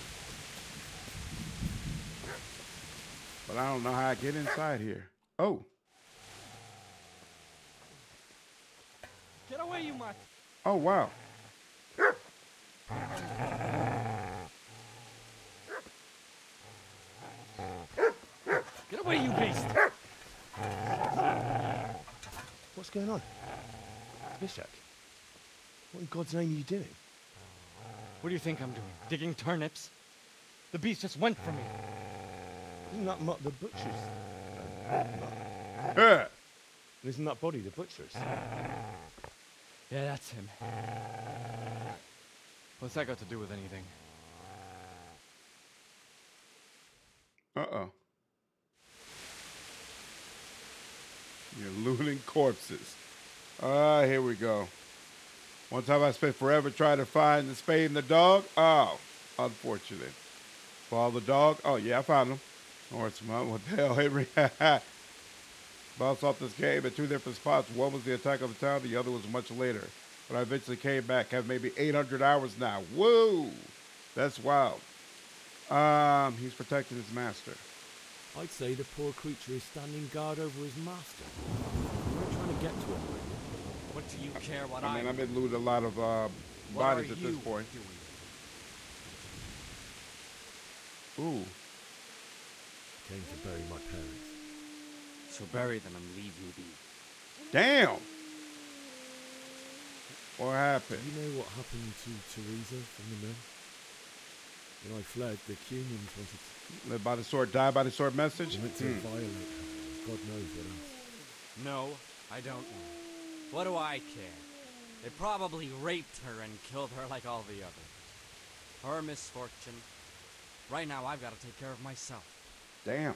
But I don't know how I get inside here. Oh. Get away, you mutt! Oh, wow. Get away, you beast! What's going on? Bishak, what in God's name are you doing? What do you think I'm doing? Digging turnips? The beast just went for me. Isn't that Mutt the butcher's? Isn't that body the butcher's? Yeah, that's him. What's that got to do with anything? Uh-oh. You're looting corpses. Here we go. One time I spent forever trying to find the spade and the dog. Oh, unfortunate. Follow the dog. Oh, yeah, I found him. Or it's what the hell, Henry? Bounced off this game at two different spots. One was the attack of the town. The other was much later. But I eventually came back. Have maybe 800 hours now. Whoa! That's wild. He's protecting his master. I'd say the poor creature is standing guard over his master. We're trying to get to him. What do you care what I mean, I've been looting a lot of bodies at this point. Ooh. Came to bury my parents. So bury them and leave me be. Damn! What happened? You know what happened to Teresa from the mill? When I fled, the Cunians wanted to... Live by the sword, die by the sword message? They went to violate her. God knows what else. No, I don't know. What do I care? They probably raped her and killed her like all the others. Her misfortune. Right now, I've got to take care of myself. Damn.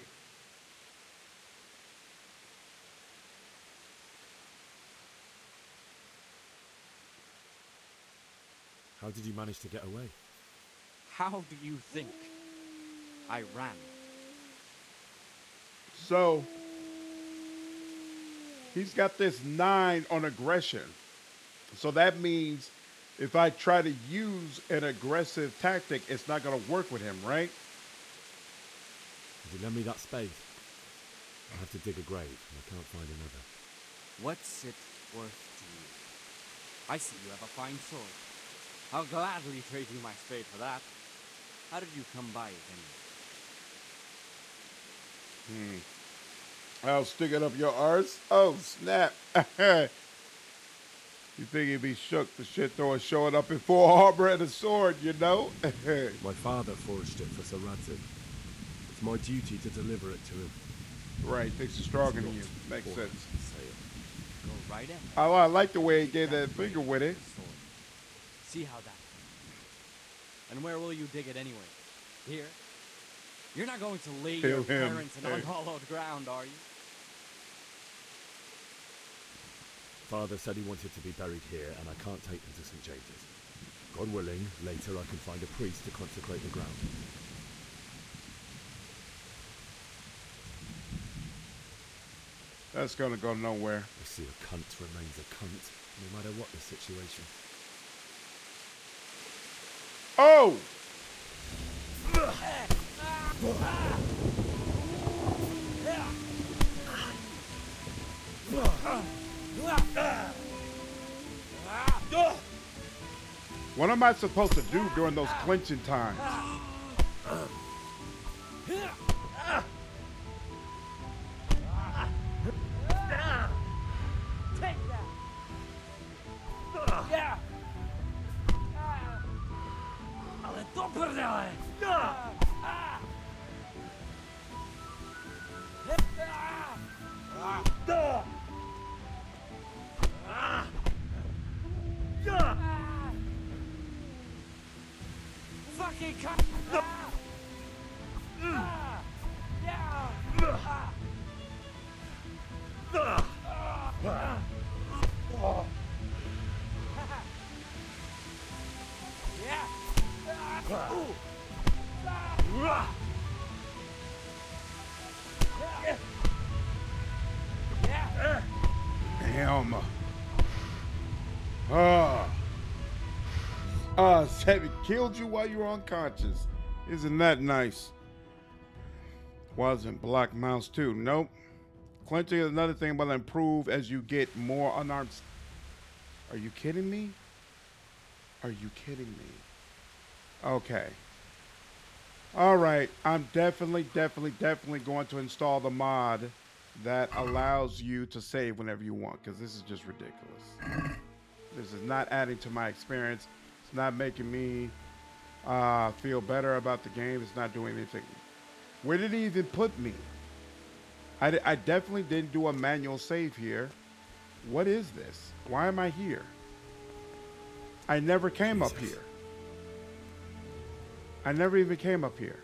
How did you manage to get away? How do you think I ran? So, he's got this 9 on aggression. So that means if I try to use an aggressive tactic, it's not going to work with him, right? If you lend me that spade, I have to dig a grave and I can't find another. What's it worth to you? I see you have a fine sword. I'll gladly trade you my spade for that. How did you come by it anyway? I'll stick it up your arse. Oh, snap. You think he'd be shook the shit throwing showing up in full armor and a sword, you know? My father forged it for Sir Rattay. It's my duty to deliver it to him. Right, thinks he's stronger than you. Makes sense. Go right ahead. Oh, I like the way he gave that finger with it. See how that. And where will you dig it anyway? Here? You're not going to lay your parents in unhallowed ground, are you? Father said he wanted to be buried here, and I can't take them to St. James's. God willing, later I can find a priest to consecrate the ground. That's gonna go nowhere. I see a cunt remains a cunt, no matter what the situation. Oh! What am I supposed to do during those clinching times? Take that! Yeah! Ale to prdele! Fucking cut! Damn. Said it killed you while you were unconscious. Isn't that nice? Wasn't Black Mouse too? Nope. Clenching is another thing will improve as you get more unarmed. Are you kidding me? Are you kidding me? Okay. All right. I'm definitely going to install the mod that allows you to save whenever you want, because this is just ridiculous. This is not adding to my experience. It's not making me feel better about the game. It's not doing anything. Where did he even put me? I definitely didn't do a manual save here. What is this? Why am I here? I never came up here. I never even came up here.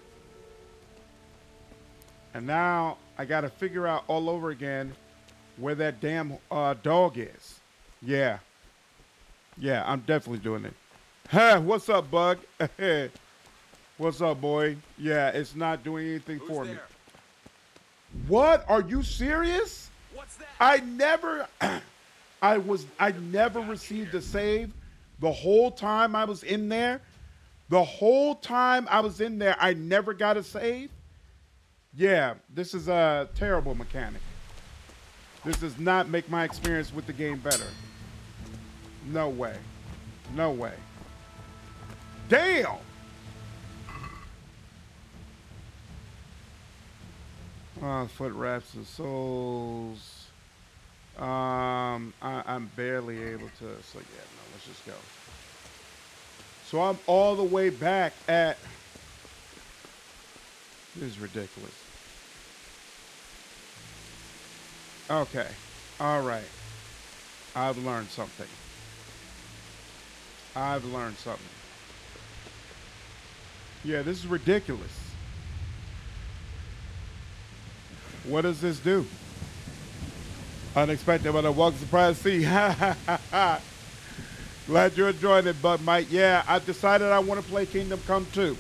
And now I got to figure out all over again where that damn dog is. Yeah. Yeah, I'm definitely doing it. Huh, what's up, Bug? What's up, boy? Yeah, it's not doing anything for me. What? Are you serious? What's that? I never received a save the whole time I was in there. The whole time I was in there, I never got a save. Yeah, this is a terrible mechanic. This does not make my experience with the game better. No way. No way. Damn! Foot wraps and souls. I'm barely able to. So yeah, no, let's just go. So I'm all the way back at. This is ridiculous. Okay. All right. I've learned something. I've learned something. Yeah, this is ridiculous. What does this do? Unexpected, but a welcome surprise to see. Glad you're enjoying it, Bug Mike. Yeah, I decided I want to play Kingdom Come 2.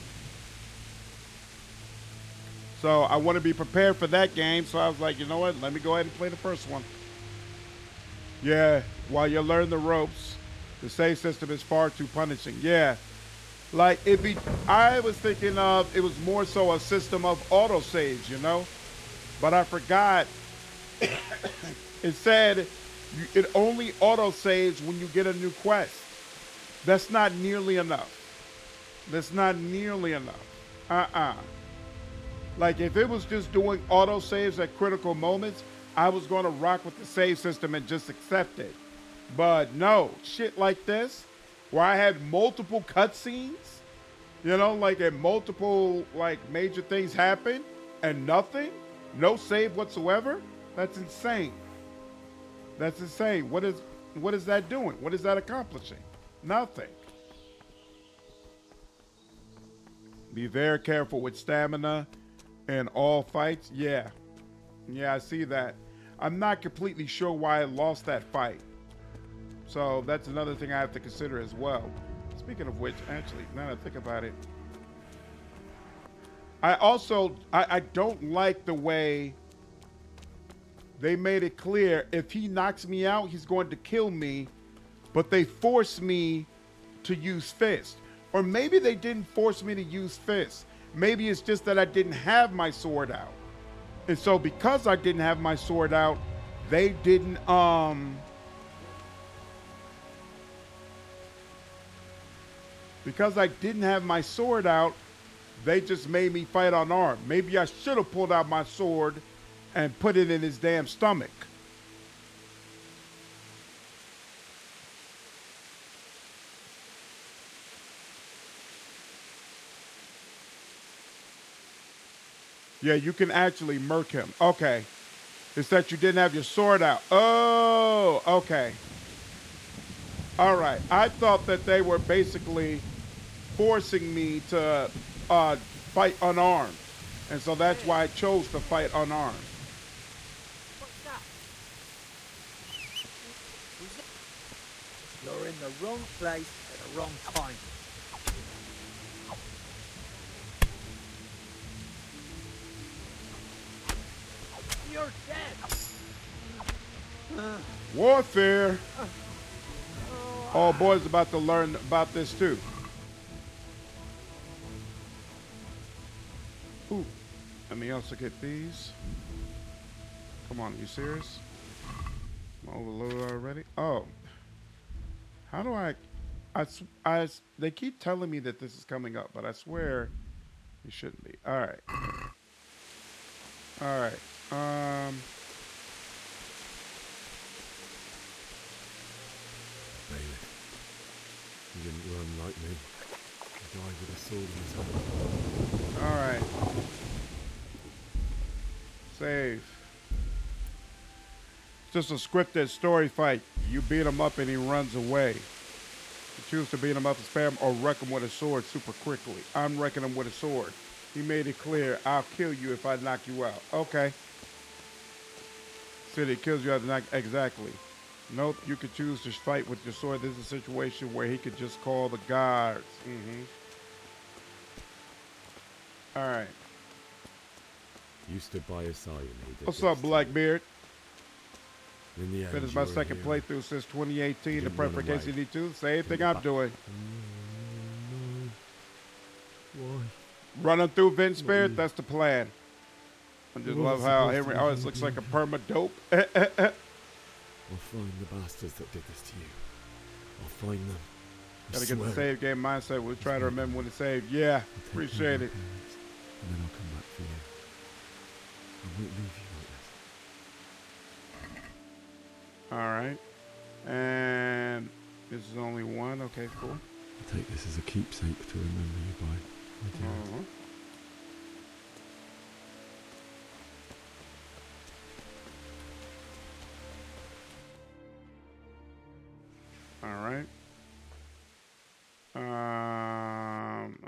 So I want to be prepared for that game. So I was like, you know what? Let me go ahead and play the first one. Yeah, while you learn the ropes, the save system is far too punishing. Yeah. Like, I was thinking of, it was more so a system of autosaves, you know? But I forgot, it said it only autosaves when you get a new quest. That's not nearly enough. That's not nearly enough. Like, if it was just doing autosaves at critical moments, I was going to rock with the save system and just accept it. But no, shit like this, where I had multiple cutscenes, you know, like, and multiple, like, major things happen and nothing. No save whatsoever? That's insane. That's insane. What is that doing? What is that accomplishing? Nothing. Be very careful with stamina in all fights. Yeah. Yeah, I see that. I'm not completely sure why I lost that fight. So that's another thing I have to consider as well. Speaking of which, actually, now that I think about it, I don't like the way they made it clear if he knocks me out, he's going to kill me, but they force me to use fist. Or maybe they didn't force me to use fist. Maybe it's just that I didn't have my sword out. And so because I didn't have my sword out, they didn't because I didn't have my sword out, they just made me fight unarmed. Maybe I should have pulled out my sword and put it in his damn stomach. Yeah, you can actually murk him. Okay. It's that you didn't have your sword out. Oh, okay. All right. I thought that they were basically forcing me to fight unarmed. And so that's why I chose to fight unarmed. You're in the wrong place at the wrong time. You're dead. Warfare. Oh, boy's about to learn about this too. Ooh, let me also get these. Come on, are you serious? I'm overloaded already. Oh, how do they keep telling me that this is coming up, but I swear it shouldn't be. All right. All right. Bailiff, you didn't run like me. You died with a sword in his hand. All right. Save. Just a scripted story fight. You beat him up and he runs away. You choose to beat him up and spam or wreck him with a sword super quickly. I'm wrecking him with a sword. He made it clear, I'll kill you if I knock you out. Okay. Said he kills you after knock. Exactly. Nope, you could choose to fight with your sword. This is a situation where he could just call the guards. All right. You stood by his side and he did. What's up, Blackbeard? In the end, Finished my second playthrough since 2018. The prep for KCD2. Same thing I'm doing. Why? Running through Vent Spirit. That's the plan. I just love how Henry always looks like a perma dope. I'll find the bastards that did this to you. I'll find them. Gotta get the save game mindset. We'll try to remember when to save. Yeah, appreciate it. And then I'll come back for you. I won't leave you like this. All right. And this is only one. Okay, cool. I'll take this as a keepsake to remember you by. My dear. All right.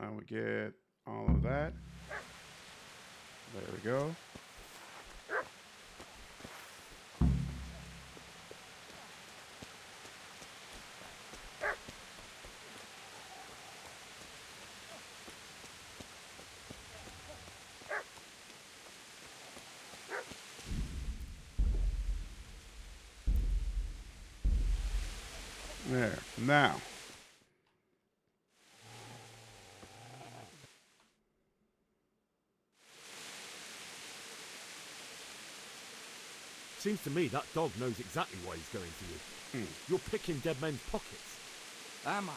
I would get all of that. There we go. There. Now. Seems to me that dog knows exactly why he's going for you. You're picking dead men's pockets. Am I?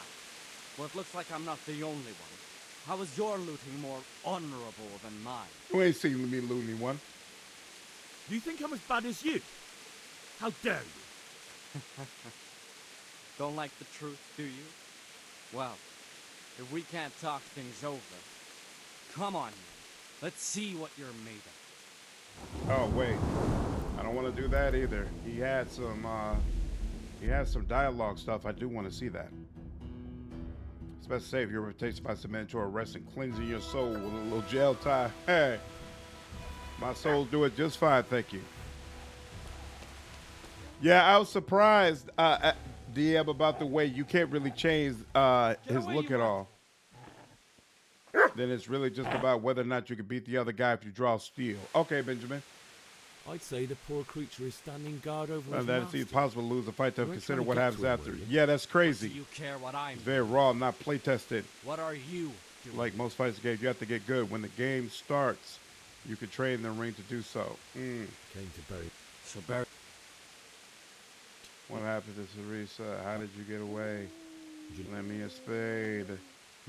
Well, it looks like I'm not the only one. How is your looting more honorable than mine? You ain't seen me looting one. You think I'm as bad as you? How dare you? Don't like the truth, do you? Well, if we can't talk things over, come on, man. Let's see what you're made of. Oh wait, I don't want to do that either. He had some dialogue stuff. I do want to see that. Especially say if your reputation by submitting to arrest and cleansing your soul with a little jail time. Hey, my soul do it just fine, thank you. Yeah, I was surprised, DM, about the way you can't really change his look at all. Then it's really just about whether or not you can beat the other guy if you draw steel. Okay, Benjamin. I'd say the poor creature is standing guard over his That master. it's possible to lose a fight to You ain't consider trying to what get happens to him, after. are you? Yeah, that's crazy. Do you care what I'm It's very raw, not play tested. What are you doing? Like most fights in the game, you have to get good. When the game starts, you can train in the ring to do so. Came to bury. So bury. What happened to Teresa? How did you get away? Lend me a spade.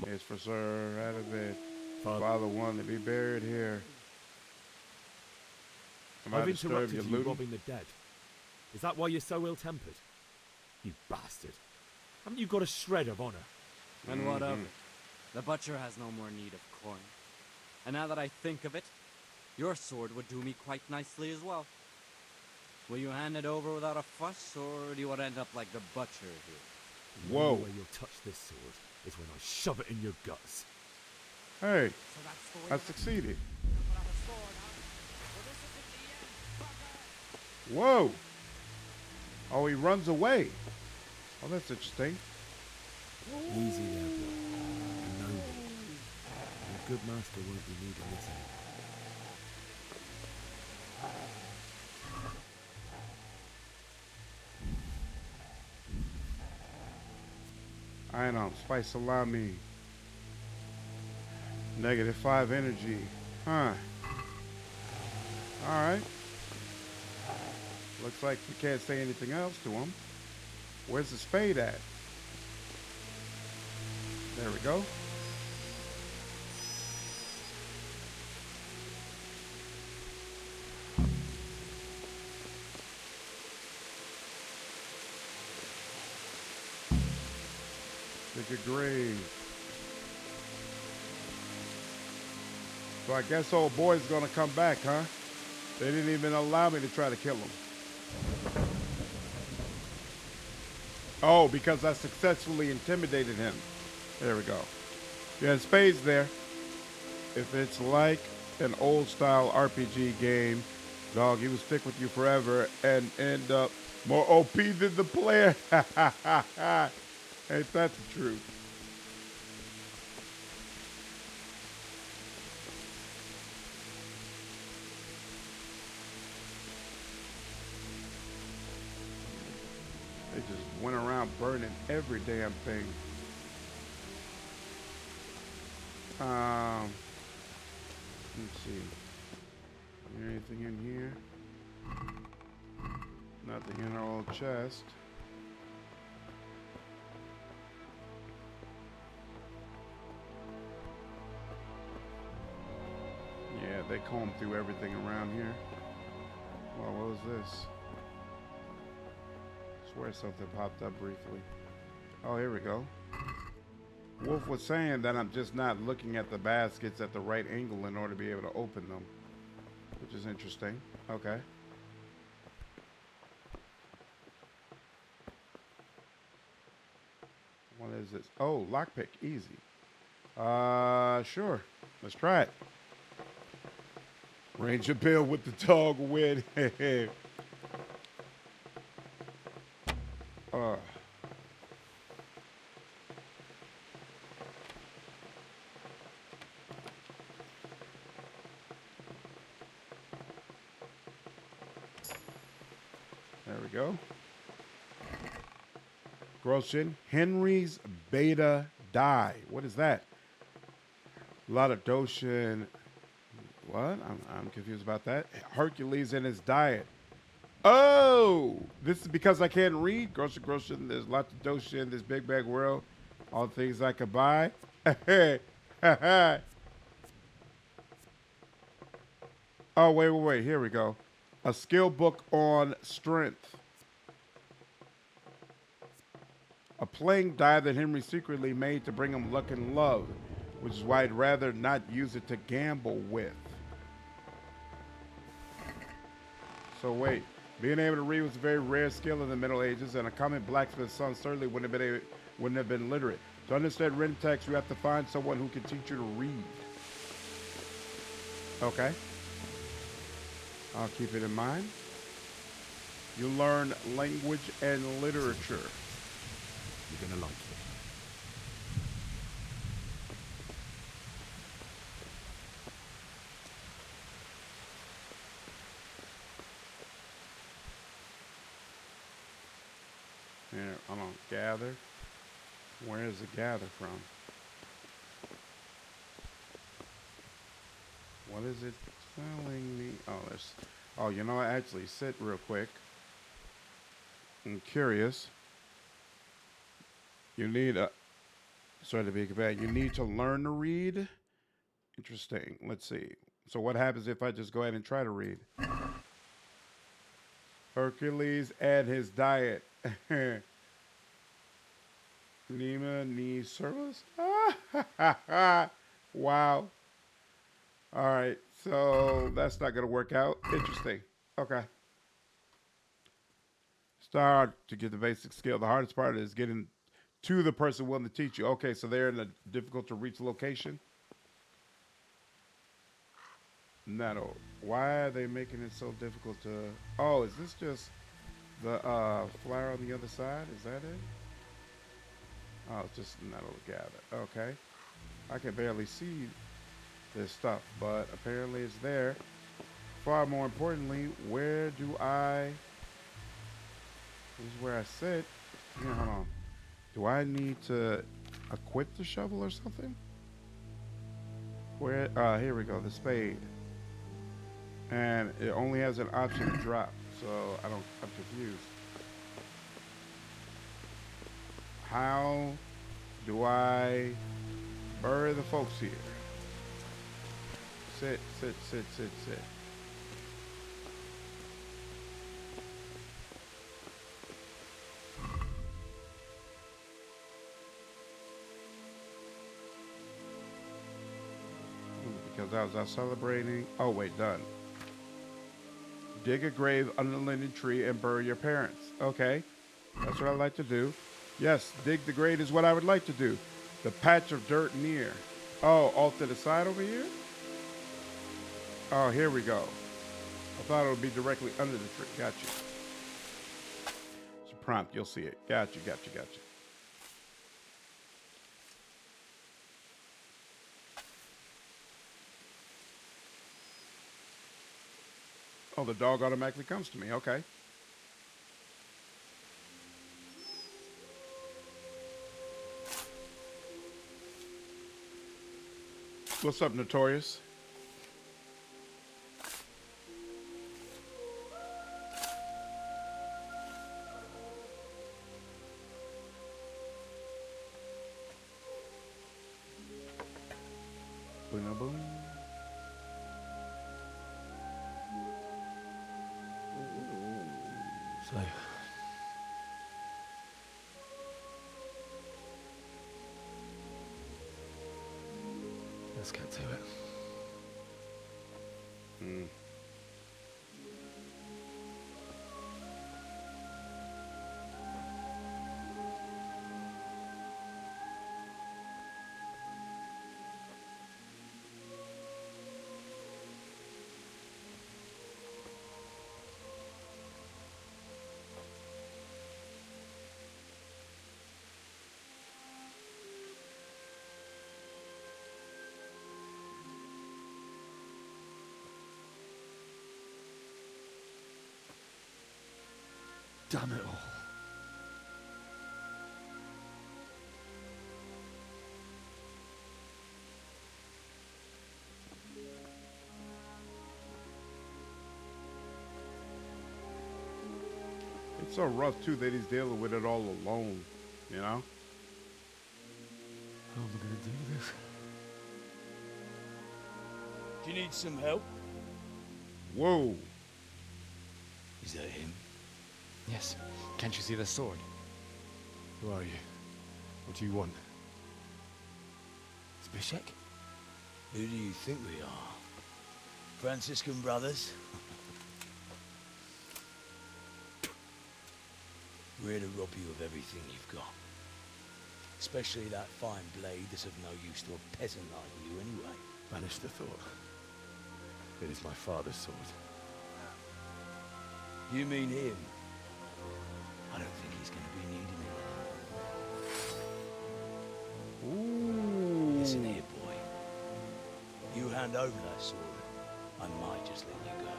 It's for Sir Rattay. Father wanted to be buried here. I've interrupted you robbing the dead. Is that why you're so ill-tempered? You bastard. Haven't you got a shred of honor? And what of it? The butcher has no more need of coin. And now that I think of it, your sword would do me quite nicely as well. Will you hand it over without a fuss, or do you want to end up like the butcher here? The only way you'll touch this sword is when I shove it in your guts. Hey, I succeeded. Whoa. Oh, he runs away. Oh, that's interesting. Easy there, boy. You know me. A good master won't be needing this anymore. I know, spice salami. -5 energy. Huh. Alright. Looks like we can't say anything else to him. Where's the spade at? There we go. Dig a grave. So I guess old boy's gonna come back, huh? They didn't even allow me to try to kill him. Oh, because I successfully intimidated him. There we go. Yeah, spades there. If it's like an old style RPG game, dog, he will stick with you forever and end up more OP than the player. Ain't that the truth? They just went around burning every damn thing. Let's see. Is there anything in here? Nothing in our old chest. Yeah, they combed through everything around here. Well, what was this? I swear something popped up briefly. Oh, here we go. Wolf was saying that I'm just not looking at the baskets at the right angle in order to be able to open them, which is interesting. Okay. What is this? Oh, lockpick, easy. Sure. Let's try it. Ranger Bill with the dog win. There we go. Grosjean, Henry's Beta Die. What is that? A lot of Doshin. What? I'm confused about that. Hercules and his diet. Oh, this is because I can't read. Grosjean, there's lots of Doshin, this big bag world. All the things I could buy. Oh, wait. Here we go. A skill book on strength. A playing die that Henry secretly made to bring him luck and love, which is why I'd rather not use it to gamble with. So wait, being able to read was a very rare skill in the Middle Ages, and a common blacksmith's son certainly wouldn't have been literate. To understand written text, you have to find someone who can teach you to read. Okay. I'll keep it in mind. You learn language and literature. You're gonna like it. Here, hold on. Gather. Where does it gather from? What is it telling me? Oh, there's. Oh, you know what? Actually, sit real quick. I'm curious. You need a. Sorry to be bad. You need to learn to read. Interesting. Let's see. So what happens if I just go ahead and try to read? Hercules and his diet. Nima ni service? Wow. All right. So that's not going to work out. Interesting. Okay. Start to get the basic skill. The hardest part is getting to the person willing to teach you. Okay. So they're in a difficult to reach location. No. Why are they making it so difficult to... Oh, is this just the flower on the other side? Is that it? Oh, it's just metal to gather. Okay. I can barely see this stuff, but apparently it's there. Far more importantly, where do I... This is where I sit. Here, hold on. Do I need to equip the shovel or something? Where... here we go. The spade. And it only has an option to drop, so I'm confused. How do I bury the folks here? Sit. Because I was out celebrating. Oh, wait, done. Dig a grave under the linden tree and bury your parents. Okay, that's what I like to do. Yes, dig the grave is what I would like to do. The patch of dirt near. Oh, off to the side over here? Oh, here we go. I thought it would be directly under the tree. Got you. It's a prompt. You'll see it. Got you. Oh, the dog automatically comes to me. Okay. What's up, Notorious? Boom, boom. So, let's get to it. Damn it all. It's so rough, too, that he's dealing with it all alone, you know? How am I going to do this? Do you need some help? Whoa. Is that him? Yes. Can't you see the sword? Who are you? What do you want? Zbyszek? Who do you think we are? Franciscan brothers? We're to rob you of everything you've got. Especially that fine blade that's of no use to a peasant like you anyway. Banish the thought. It is my father's sword. You mean him? I don't think he's going to be needing it. Ooh. Listen here, boy. You hand over that sword, I might just let you go.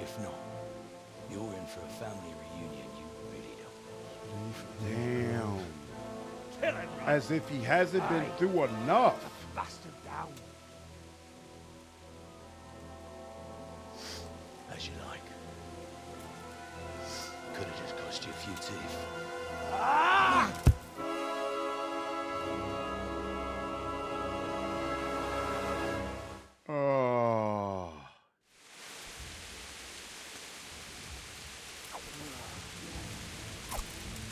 If not, you're in for a family reunion you really don't want. Damn. As if he hasn't been through enough. Bastard down. As you like. Could have just cost you a few teeth. Ah! Oh.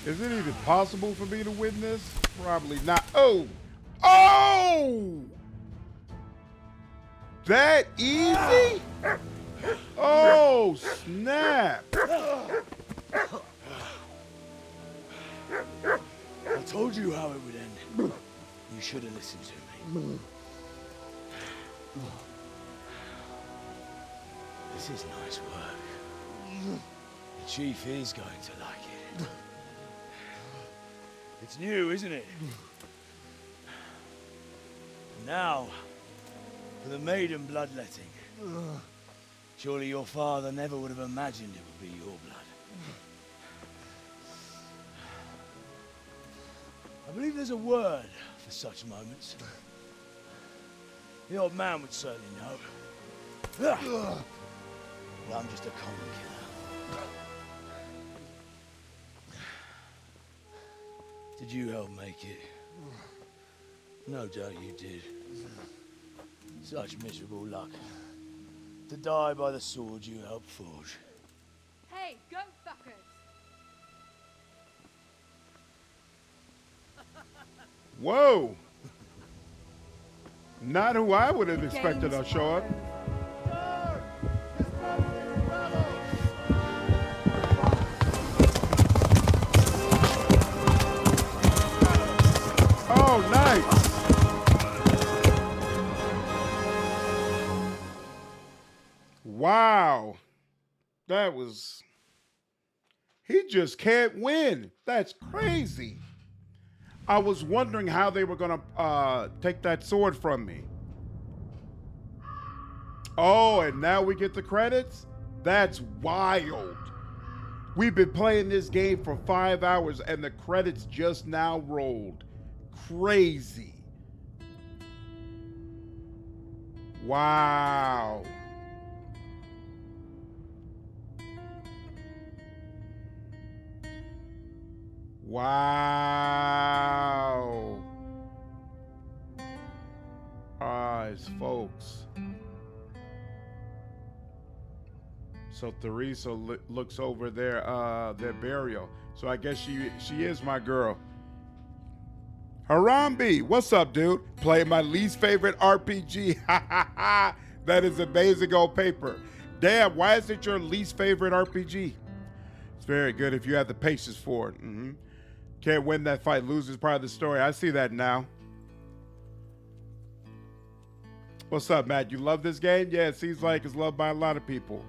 Is it even possible for me to win this? Probably not. Oh! Oh! That easy? Oh, snap. I told you how it would end. You should have listened to me. This is nice work. The chief is going to like it. It's new, isn't it? Now, for the maiden bloodletting. Surely your father never would have imagined it would be your blood. I believe there's a word for such moments. The old man would certainly know. Well, I'm just a common killer. Did you help make it? No doubt you did. Such miserable luck. To die by the sword you helped forge. Hey, go fuckers! Whoa. Not who I would have expected to show up. Oh, nice. Wow. That was... He just can't win. That's crazy. I was wondering how they were going to take that sword from me. Oh, and now we get the credits? That's wild. We've been playing this game for 5 hours and the credits just now rolled. Crazy. Wow. Wow. Eyes, folks. So Theresa looks over their burial. So I guess she is my girl. Harambe, what's up, dude? Play my least favorite RPG. That is amazing old paper. Damn, why is it your least favorite RPG? It's very good if you have the patience for it. Can't win that fight, lose is part of the story. I see that now. What's up, Matt? You love this game? Yeah, it seems like it's loved by a lot of people.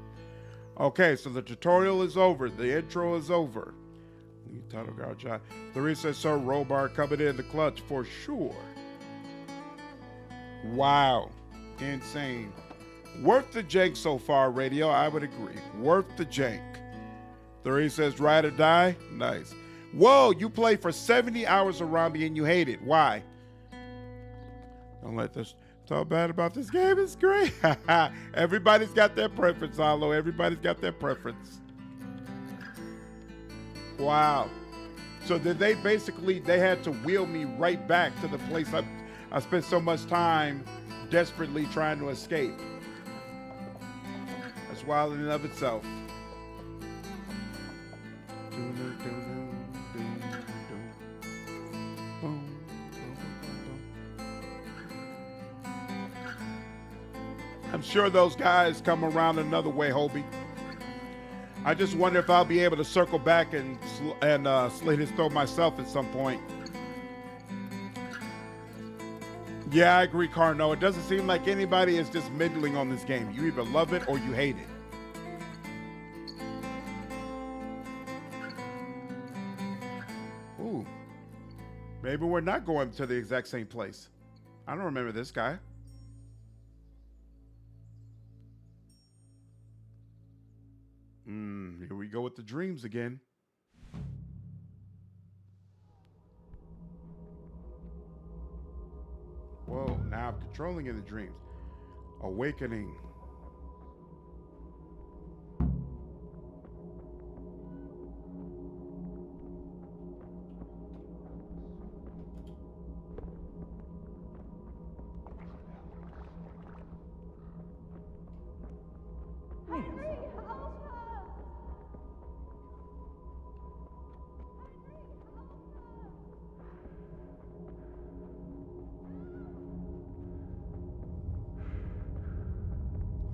Okay, so the tutorial is over. The intro is over. Title guard John. Theresa says, Sir Robar coming in the clutch for sure. Wow. Insane. Worth the jank so far, radio. I would agree. Worth the jank. Theresa says, ride or die. Nice. Whoa, you played for 70 hours of Rambi and you hate it. Why? Don't let this talk bad about this game. It's great. Everybody's got their preference, Alo. Everybody's got their preference. Wow. So did they had to wheel me right back to the place I spent so much time desperately trying to escape. That's wild in and of itself. I'm sure those guys come around another way, Hobie. I just wonder if I'll be able to circle back and slit his throat myself at some point. Yeah, I agree, Carno. It doesn't seem like anybody is just middling on this game. You either love it or you hate it. Ooh. Maybe we're not going to the exact same place. I don't remember this guy. Here we go with the dreams again. Whoa, now I'm controlling in the dreams. Awakening.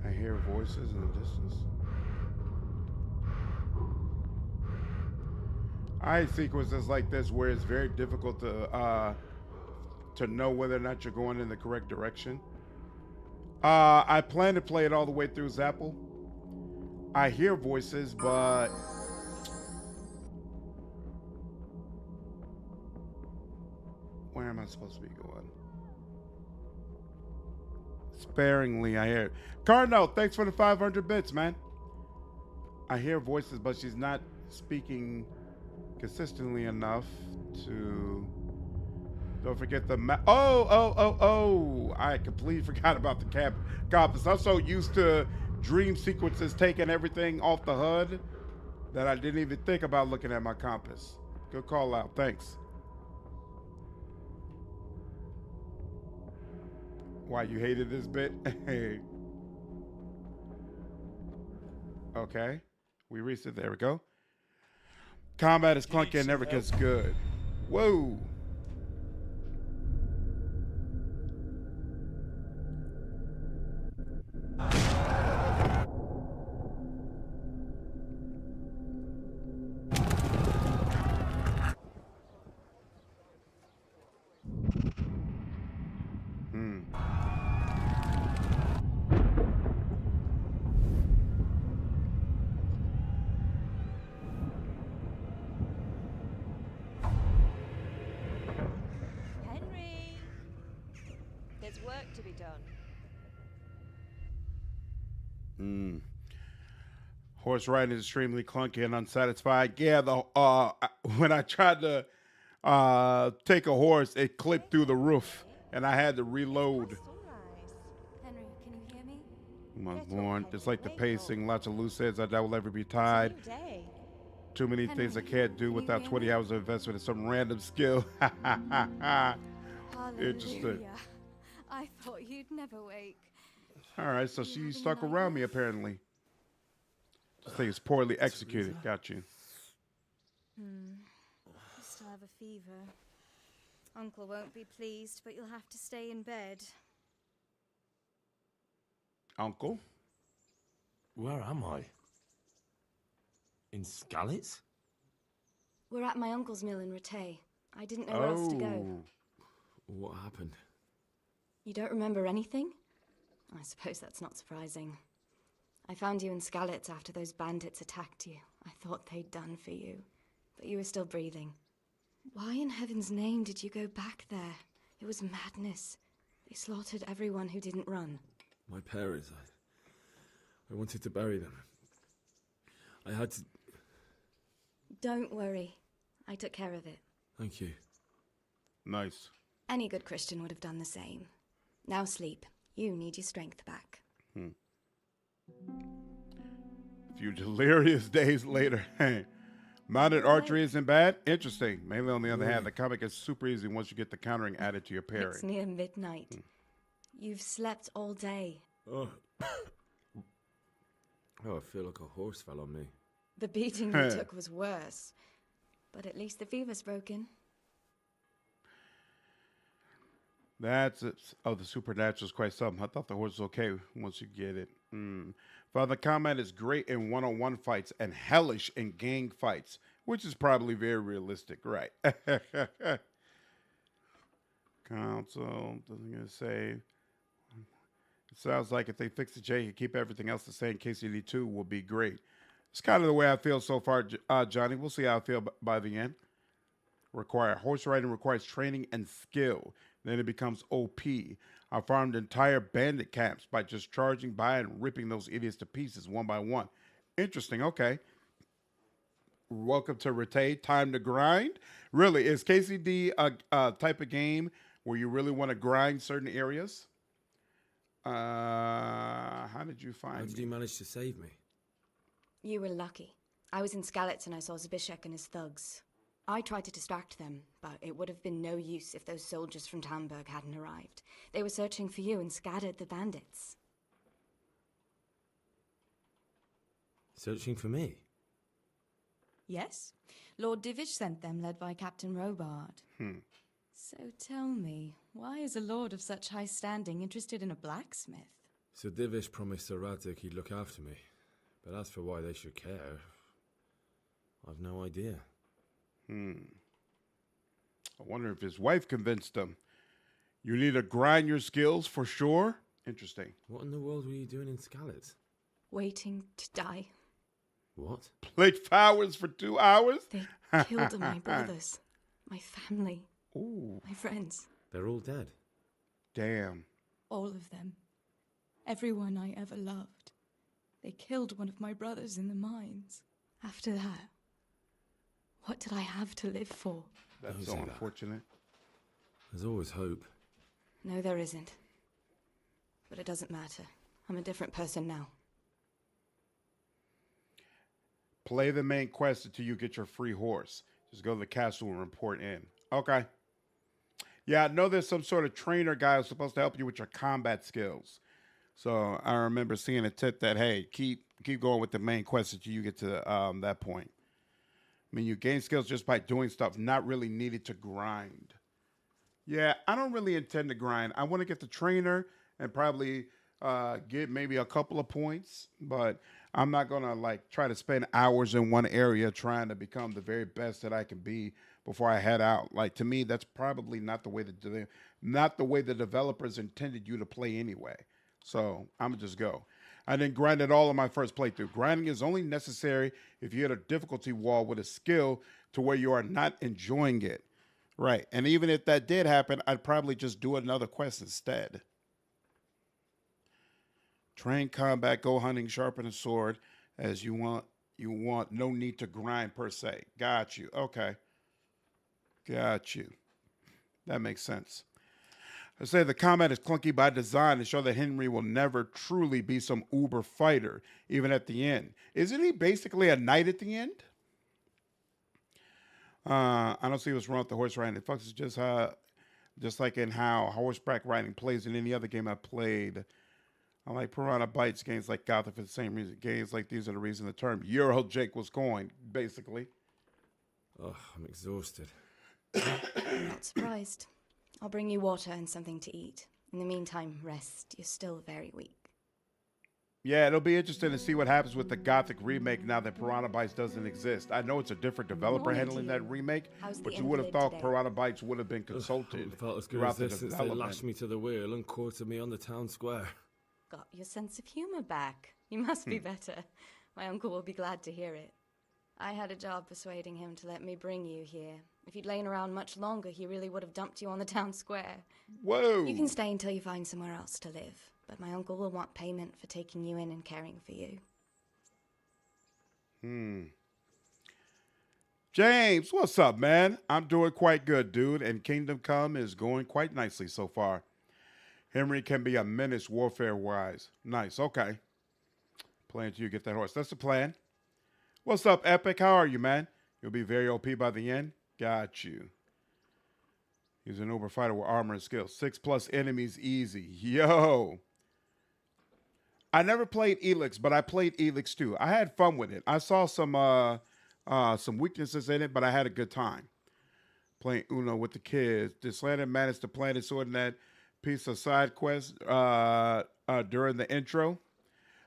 I hear voices in the distance. I hate sequences like this where it's very difficult to know whether or not you're going in the correct direction. I plan to play it all the way through Zapple. I hear voices, but where am I supposed to be going? Sparingly, I hear it. Cardinal, thanks for the 500 bits, man. I hear voices, but she's not speaking consistently enough to... Don't forget the map. Oh! I completely forgot about the compass. I'm so used to dream sequences taking everything off the HUD that I didn't even think about looking at my compass. Good call out. Thanks. Why you hated this bit? Okay. We reached it. There we go. Combat is clunky and never gets good. Whoa. Henry, there's work to be done. Horse riding is extremely clunky and unsatisfied. Yeah, when I tried to take a horse, it clipped through the roof, and I had to reload. Henry, can you hear me? I was born. It's like the pacing. Lots of loose ends. I doubt will ever be tied. Too many things I can't do without 20 hours of investment in some random skill. Interesting. Hallelujah. I thought you'd never wake. All right, so she stuck around me apparently. This thing is poorly executed. Got you. You still have a fever. Uncle won't be pleased, but you'll have to stay in bed. Uncle? Where am I? In Skalitz? We're at my uncle's mill in Rattay. I didn't know where else to go. What happened? You don't remember anything? I suppose that's not surprising. I found you in Skalitz after those bandits attacked you. I thought they'd done for you, but you were still breathing. Why in heaven's name did you go back there? It was madness. They slaughtered everyone who didn't run. My parents, I wanted to bury them. I had to... Don't worry. I took care of it. Thank you. Nice. Any good Christian would have done the same. Now sleep. You need your strength back. A few delirious days later. Mounted archery isn't bad. Interesting. Mainly on the other hand, the comic is super easy once you get the countering added to your parry. It's near midnight. You've slept all day. Oh. I feel like a horse fell on me. The beating you took was worse. But at least the fever's broken. That's it. Oh, the supernatural is quite something. I thought the horse was okay once you get it. Father, combat is great in one-on-one fights and hellish in gang fights. which is probably very realistic, right? Council doesn't gonna say. It sounds like if they fix the J and keep everything else the same, KCD2 will be great. It's kind of the way I feel so far, Johnny. We'll see how I feel by the end. Horse riding requires training and skill. Then it becomes OP. I farmed entire bandit camps by just charging by and ripping those idiots to pieces one by one. Interesting. Okay. Welcome to Rattay. Time to grind. Really, is KCD a type of game where you really want to grind certain areas? How did you find How did you manage to save me? You were lucky. I was in Skalitz and I saw Zbyszek and his thugs. I tried to distract them, but it would have been no use if those soldiers from Tamburg hadn't arrived. They were searching for you and scattered the bandits. Searching for me? Yes. Lord Divish sent them, led by Captain Robard. So tell me, why is a lord of such high standing interested in a blacksmith? Sir Divish promised Sir Rattay he'd look after me. But as for why they should care, I've no idea. I wonder if his wife convinced him. You need to grind your skills for sure? Interesting. What in the world were you doing in Skalitz? Waiting to die. What? Played flowers for 2 hours? They killed my brothers, my family, my friends. They're all dead. Damn. All of them. Everyone I ever loved. They killed one of my brothers in the mines. After that, what did I have to live for? That's so unfortunate. There's always hope. No, there isn't. But it doesn't matter. I'm a different person now. Play the main quest until you get your free horse. Just go to the castle and report in. Okay. Yeah, I know there's some sort of trainer guy who's supposed to help you with your combat skills. So I remember seeing a tip that, hey, keep going with the main quest until you get to that point. I mean, you gain skills just by doing stuff, not really needed to grind. Yeah, I don't really intend to grind. I want to get the trainer and probably get maybe a couple of points, but I'm not going to like try to spend hours in one area trying to become the very best that I can be before I head out. Like, to me, that's probably not the way the developers intended you to play anyway. So I'm going to just go. I didn't grind at all in my first playthrough. Grinding is only necessary if you hit a difficulty wall with a skill to where you are not enjoying it. Right. And even if that did happen, I'd probably just do another quest instead. Train combat, go hunting, sharpen a sword as you want. You want no need to grind per se. Got you. Okay. Got you. That makes sense. I say the combat is clunky by design to show that Henry will never truly be some uber fighter, even at the end. Isn't he basically a knight at the end? I don't see what's wrong with the horse riding. It fucks just like in how horseback riding plays in any other game I played. I like Piranha Bytes games like Gothic for the same reason. Games like these are the reason the term Euro Jake was coined, basically. Oh, I'm exhausted. Not surprised. I'll bring you water and something to eat. In the meantime, rest. You're still very weak. Yeah, it'll be interesting to see what happens with the Gothic remake now that Piranha Bytes doesn't exist. I know it's a different developer handling that remake, but you would have thought Piranha Bytes would have been consulted. I felt as good as this since they lashed me to the wheel and quartered me on the town square. Got your sense of humor back. You must be better. My uncle will be glad to hear it. I had a job persuading him to let me bring you here. If you'd lain around much longer, he really would have dumped you on the town square. Whoa! You can stay until you find somewhere else to live, but my uncle will want payment for taking you in and caring for you. James, what's up, man? I'm doing quite good, dude, and Kingdom Come is going quite nicely so far. Henry can be a menace warfare-wise. Nice, okay. Play until you get that horse. That's the plan. What's up, Epic? How are you, man? You'll be very OP by the end? Got you. He's an uber fighter with armor and skills. 6+ enemies easy. Yo. I never played Elix, but I played Elix too. I had fun with it. I saw some weaknesses in it, but I had a good time. Playing Uno with the kids. Did Slander manage to plant his sword in that piece of side quest during the intro?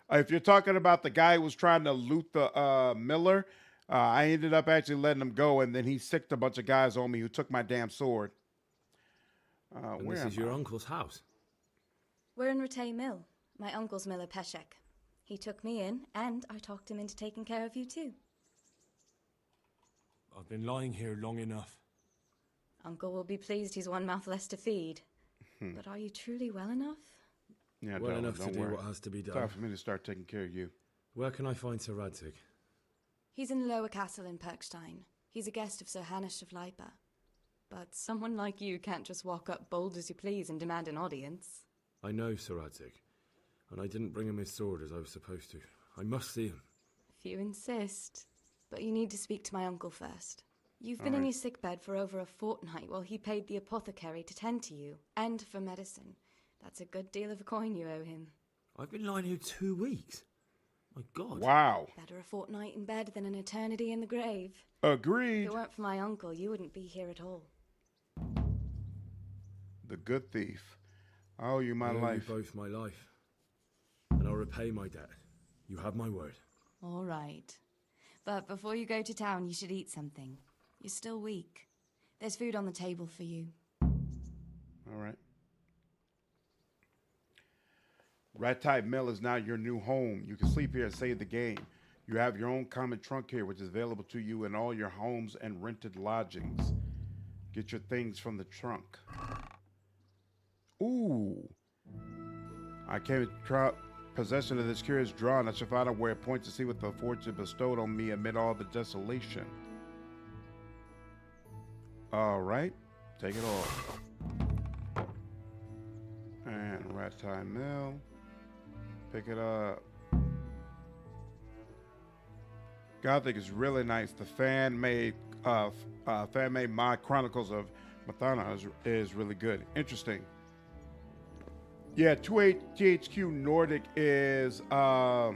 If you're talking about the guy who was trying to loot the Miller, I ended up actually letting him go, and then he sicked a bunch of guys on me who took my damn sword. And Where this is am your I? uncle's house? We're in Rattay Mill. My uncle's miller Peshek. He took me in, and I talked him into taking care of you too. I've been lying here long enough. Uncle will be pleased he's one mouth less to feed. But are you truly well enough? Yeah, Well don't- enough to don't do worry. what has to be It's done. time for me to start taking care of you. Where can I find Sir Rattay? He's in the lower castle in Perkstein. He's a guest of Sir Hanush of Leipa. But someone like you can't just walk up bold as you please and demand an audience. I know Sir Rattay, and I didn't bring him his sword as I was supposed to. I must see him. If you insist. But you need to speak to my uncle first. You've been All in right. your sickbed for over a fortnight while he paid the apothecary to tend to you, and for medicine. That's a good deal of a coin you owe him. I've been lying here 2 weeks. My God. Wow. Better a fortnight in bed than an eternity in the grave. Agreed. If it weren't for my uncle, you wouldn't be here at all. The good thief. I owe you my I owe life. you both my life. And I'll repay my debt. You have my word. All right. But before you go to town, you should eat something. You're still weak. There's food on the table for you. All right. Rattay Mill is now your new home. You can sleep here and save the game. You have your own common trunk here, which is available to you in all your homes and rented lodgings. Get your things from the trunk. Ooh. I came into possession of this curious drawing. I shall find out where it points to see what the fortune bestowed on me amid all the desolation. All right. Take it all. And Rattay Mill. Pick it up. Gothic is really nice. The fan-made mod Chronicles of Mathana is really good. Interesting. Yeah, 2THQ Nordic is are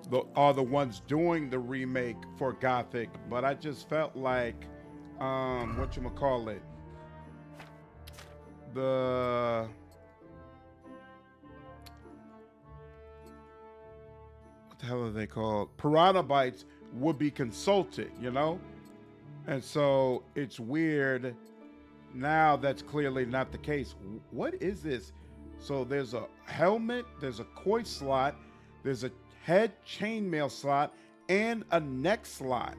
the ones doing the remake for Gothic, but I just felt like whatchamacallit, the what the hell are they called? Piranha Bytes would be consulted, you know? And so it's weird. Now that's clearly not the case. What is this? So there's a helmet, there's a koi slot, there's a head chainmail slot, and a neck slot.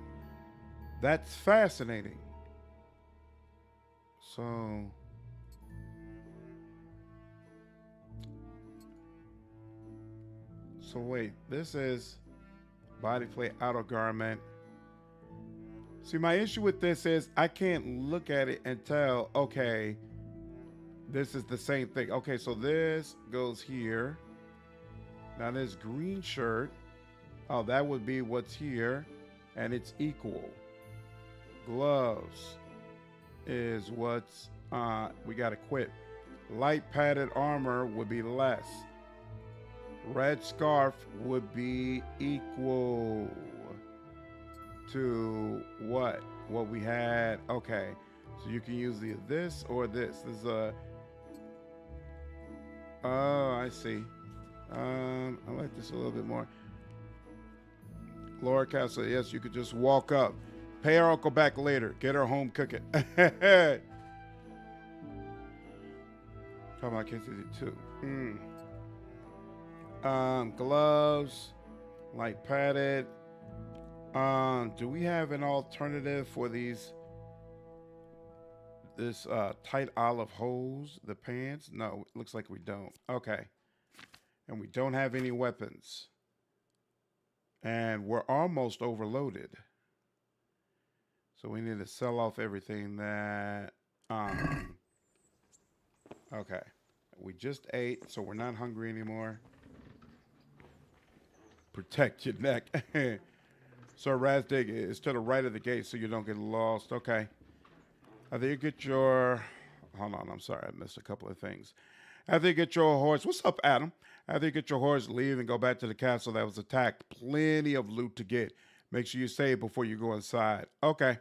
That's fascinating. So wait, this is body plate, outer garment. See, my issue with this is I can't look at it and tell, okay, this is the same thing. Okay, so this goes here. Now this green shirt, oh, that would be what's here, and it's equal. Gloves is what's we got equipped. Light padded armor would be less. Red scarf would be equal to what we had. Okay, so you can use either this or this. This is a I see. I like this a little bit more. Laura Castle, yes, you could just walk up, pay her uncle back later, get her home cooking. Come on, kids, too. Gloves, light padded. Do we have an alternative for this tight olive hose, the pants? No, it looks like we don't. Okay. And we don't have any weapons. And we're almost overloaded. So we need to sell off everything that okay. We just ate, so we're not hungry anymore. Protect your neck. Sir Razdig is to the right of the gate so you don't get lost. Okay. After you get your... Hold on, I'm sorry. I missed a couple of things. After you get your horse... What's up, Adam? After you get your horse, leave and go back to the castle that was attacked. Plenty of loot to get. Make sure you save before you go inside. Okay.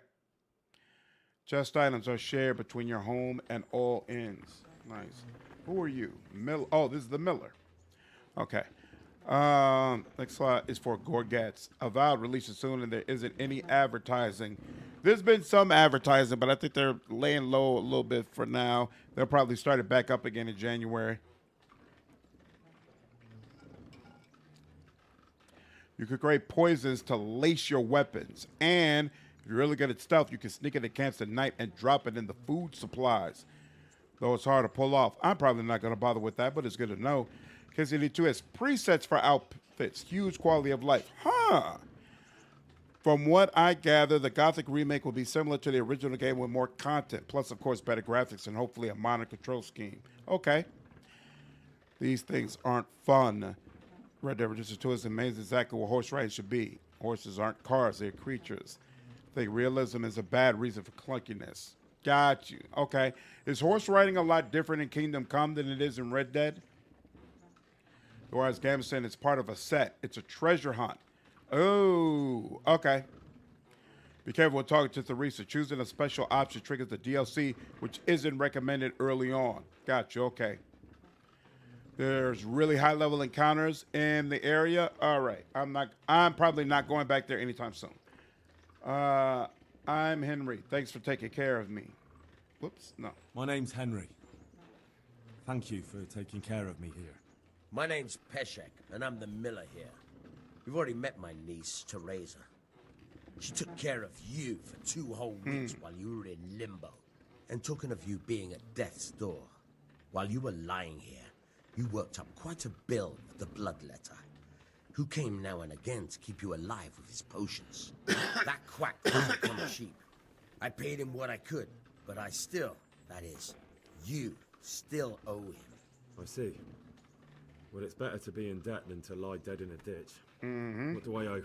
Chest items are shared between your home and all inns. Nice. Who are you? Oh, this is the miller. Okay. Next slide is for Gorgets. Avowed releases soon, and there isn't any advertising. There's been some advertising, but I think they're laying low a little bit for now. They'll probably start it back up again in January. You could create poisons to lace your weapons. And if you're really good at stealth, you can sneak into camps at night and drop it in the food supplies. Though it's hard to pull off. I'm probably not going to bother with that, but it's good to know. KCD2 has presets for outfits. Huge quality of life. Huh. From what I gather, the Gothic remake will be similar to the original game with more content. Plus, of course, better graphics and hopefully a modern control scheme. Okay. These things aren't fun. Red Dead Redemption 2 is amazing exactly what horse riding should be. Horses aren't cars, they're creatures. I think realism is a bad reason for clunkiness. Got you. Okay. Is horse riding a lot different in Kingdom Come than it is in Red Dead? Whereas Gam saying it's part of a set. It's a treasure hunt. Oh, okay. Be careful when talking to Theresa. Choosing a special option triggers the DLC, which isn't recommended early on. Got you. Okay. There's really high level encounters in the area. All right. I'm probably not going back there anytime soon. I'm Henry. Thanks for taking care of me. Whoops. No. My name's Henry. Thank you for taking care of me here. My name's Peshek, and I'm the miller here. You've already met my niece, Teresa. She took care of you for 2 whole weeks while you were in limbo. And talking of you being at death's door, while you were lying here, you worked up quite a bill with the bloodletter, who came now and again to keep you alive with his potions. That quack doesn't come cheap. I paid him what I could, but I still, that is, you still owe him. I see. Well, it's better to be in debt than to lie dead in a ditch. Mm-hmm. What do I owe?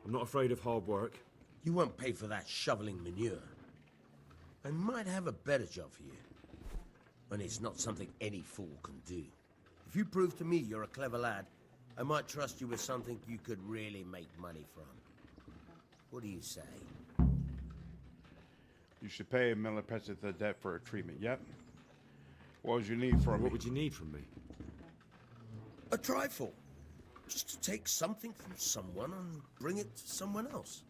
I'm not afraid of hard work. You won't pay for that shoveling manure. I might have a better job for you. And it's not something any fool can do. If you prove to me you're a clever lad, I might trust you with something you could really make money from. What do you say? You should pay Miller Petcher the debt for a treatment. Yep. What would you need from me? What would you need from me? A trifle. Just to take something from someone and bring it to someone else.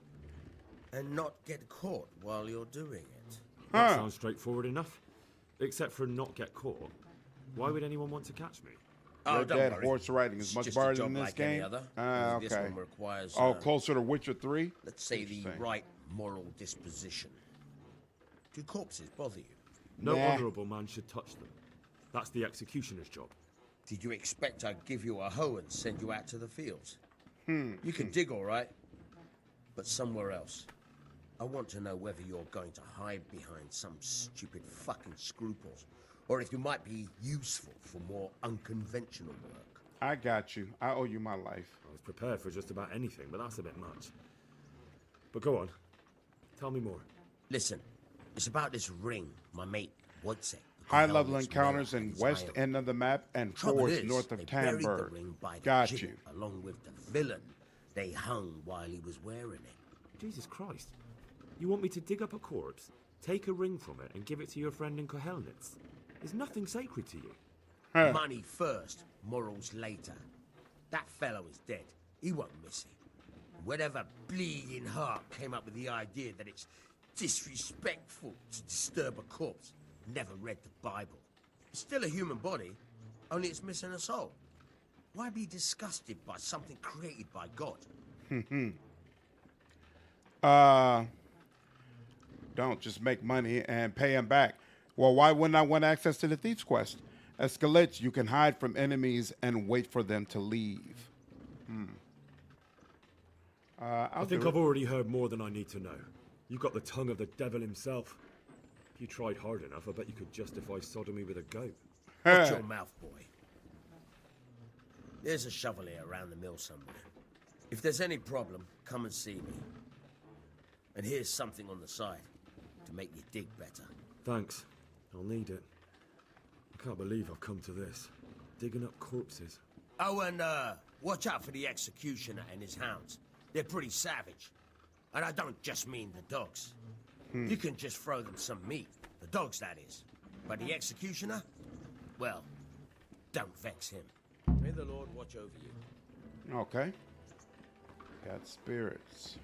And not get caught while you're doing it. That sounds straightforward enough. Except for not get caught. Why would anyone want to catch me? Oh, Red don't Dead worry. horse riding is It's much just a harder job than this like any game. other. Okay. This one requires, closer to Witcher 3? Let's say the right moral disposition. Do corpses bother you? No honourable man should touch them. That's the executioner's job. Did you expect I'd give you a hoe and send you out to the fields? You can dig all right, but somewhere else. I want to know whether you're going to hide behind some stupid fucking scruples, or if you might be useful for more unconventional work. I got you. I owe you my life. I was prepared for just about anything, but that's a bit much. But go on. Tell me more. Listen, it's about this ring my mate wants it. High-level encounters in west end of the map and forest north of they buried the Tamberg. ring by the Got jig, you. along with the villain they hung while he was wearing it. Jesus Christ. You want me to dig up a corpse, take a ring from it, and give it to your friend in Kohelnitz? There's nothing sacred to you. Money first, morals later. That fellow is dead. He won't miss it. Whatever bleeding heart came up with the idea that it's disrespectful to disturb a corpse never read the Bible. It's still a human body, only it's missing a soul. Why be disgusted by something created by God? Don't just make money and pay him back. Well, why wouldn't I want access to the Thief's Quest? At Skalitz, you can hide from enemies and wait for them to leave. I think I've already heard more than I need to know. You've got the tongue of the devil himself. If you tried hard enough, I bet you could justify sodomy with a goat. Watch your mouth, boy. There's a shovel here around the mill somewhere. If there's any problem, come and see me. And here's something on the side to make you dig better. Thanks. I'll need it. I can't believe I've come to this. Digging up corpses. Oh, and watch out for the executioner and his hounds. They're pretty savage. And I don't just mean the dogs. You can just throw them some meat. The dogs, that is. But the executioner? Well, don't vex him. May the Lord watch over you. Okay. Got spirits.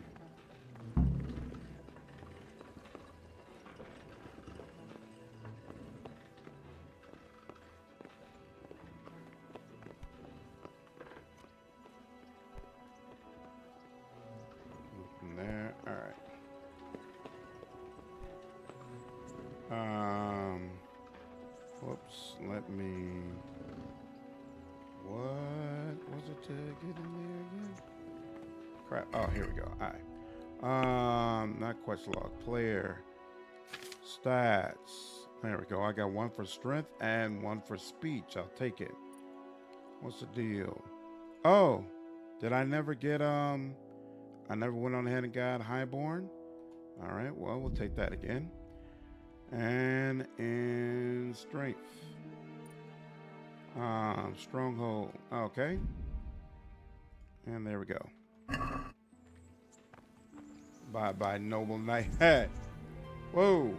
From there. All right. Whoops. Let me. What was it to get in there again? Crap. Oh, here we go. All right. Not quest log. Player stats. There we go. I got one for strength and one for speech. I'll take it. What's the deal? Oh, did I never get I never went on ahead and got highborn. All right. Well, we'll take that again. And in strength. Stronghold. Okay. And there we go. Bye, noble knight. Hey. Whoa.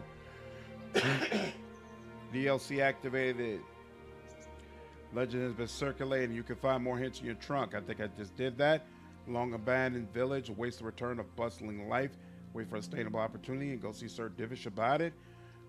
DLC activated. Legend has been circulating. You can find more hints in your trunk. I think I just did that. Long abandoned village awaits the return of bustling life. Wait for a sustainable opportunity and go see Sir Divish about it.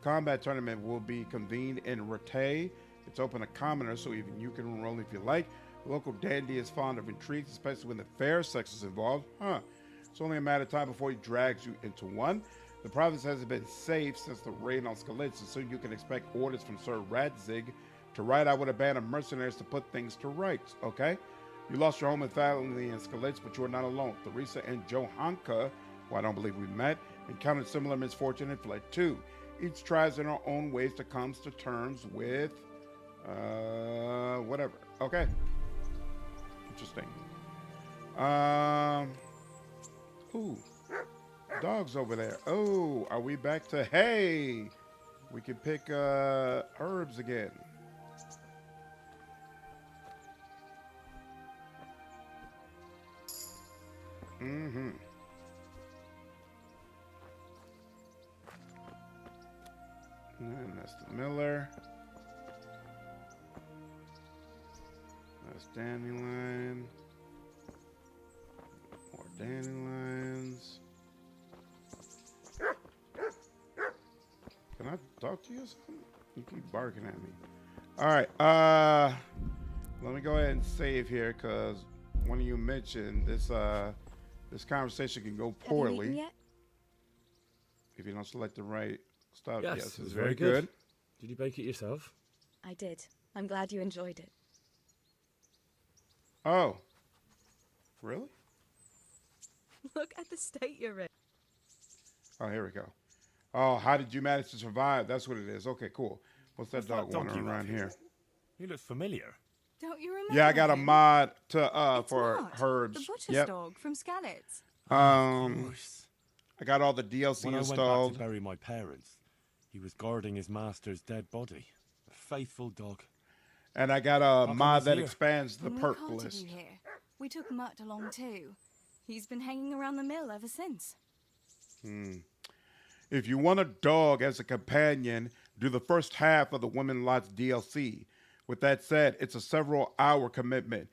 Combat tournament will be convened in Rattay. It's open to commoners, so even you can enroll if you like. The local dandy is fond of intrigues, especially when the fair sex is involved. It's only a matter of time before he drags you into one. The province hasn't been safe since the raid on Skalitz, and soon you can expect orders from Sir Radzig to ride out with a band of mercenaries to put things to rights, okay? You lost your home and family in Skalitz, but you are not alone. Theresa and Johanka, who I don't believe we met, encountered similar misfortune and fled too. Each tries in her own ways to come to terms with, whatever. Okay. Interesting. Ooh. Dogs over there. Oh, are we back to, hey, we can pick, herbs again. Mm-hmm. And that's the Miller. That's dandelion. More dandelions. Can I talk to you or something? You keep barking at me. All right. Let me go ahead and save here because one of you mentioned this. This conversation can go poorly. Have you eaten yet? If you don't select the right stuff. Yes, it's very good. Did you bake it yourself? I did. I'm glad you enjoyed it. Oh. Really? Look at the state you're in. Oh, here we go. Oh, how did you manage to survive? That's what it is. Okay, cool. What's that dog wandering around here? He looks familiar. Don't you remember? Yeah, I got a him? mod to It's for Mott, herbs. the butcher's Yep. dog from Skalitz. I got all the DLC When installed. I went back to bury my parents, he was guarding his master's dead body. A faithful dog. And I got a How come mod he's that here? expands the We perk can't list. you here. We took Mutt along too. He's been hanging around the mill ever since. If you want a dog as a companion, do the first half of the Women Lots DLC. With that said, it's a several-hour commitment.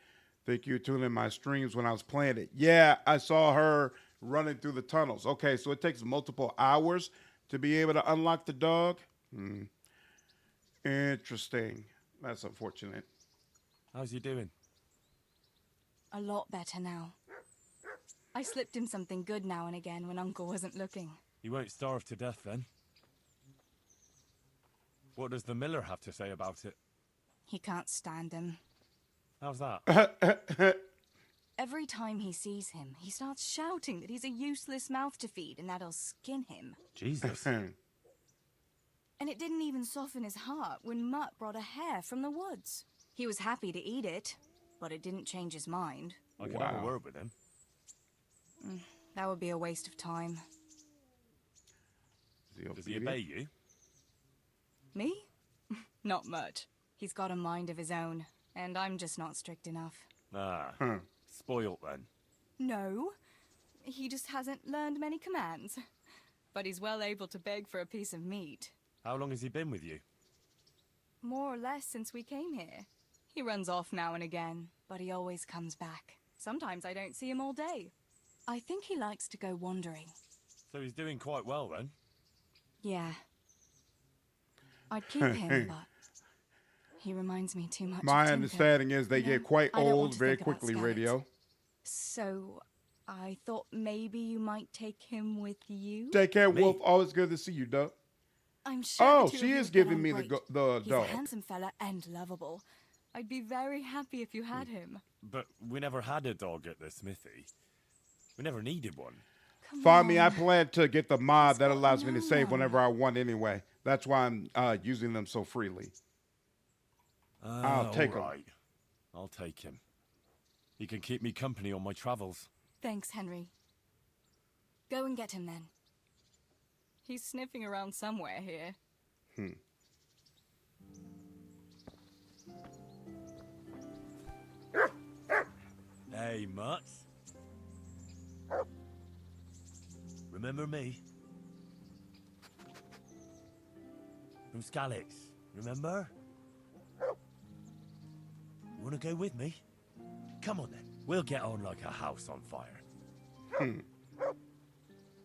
Think you tuned in my streams when I was playing it. Yeah, I saw her running through the tunnels. Okay, so it takes multiple hours to be able to unlock the dog? Interesting. That's unfortunate. How's he doing? A lot better now. I slipped him something good now and again when Uncle wasn't looking. He won't starve to death then. What does the miller have to say about it? He can't stand him. How's that? Every time he sees him, he starts shouting that he's a useless mouth to feed and that'll skin him. Jesus. And it didn't even soften his heart when Mutt brought a hare from the woods. He was happy to eat it, but it didn't change his mind. I can have a word with him. That would be a waste of time. Does he obey you? Me? Not much. He's got a mind of his own, and I'm just not strict enough. Spoilt then. No, he just hasn't learned many commands. But he's well able to beg for a piece of meat. How long has he been with you? More or less since we came here. He runs off now and again, but he always comes back. Sometimes I don't see him all day. I think he likes to go wandering. So he's doing quite well then? Yeah. I'd keep him, but he reminds me too much of My Tinker. understanding is they get quite I don't want old to very think about quickly, Skalitz. Radio. So, I thought maybe you might take him with you? Take care, Wolf. Always good to see you, Doug. I'm sure Oh, the two she of you is would get giving on me great. the He's dog. a handsome fella and lovable. I'd be very happy if you had him. But we never had a dog at the smithy. We never needed one. Find me, I plan to get the mod that allows me to save whenever I want anyway. That's why I'm using them so freely. I'll take him. Right. I'll take him. He can keep me company on my travels. Thanks, Henry. Go and get him then. He's sniffing around somewhere here. Hey, Mutt. Remember me? From Skalitz, remember? Wanna go with me? Come on then, we'll get on like a house on fire.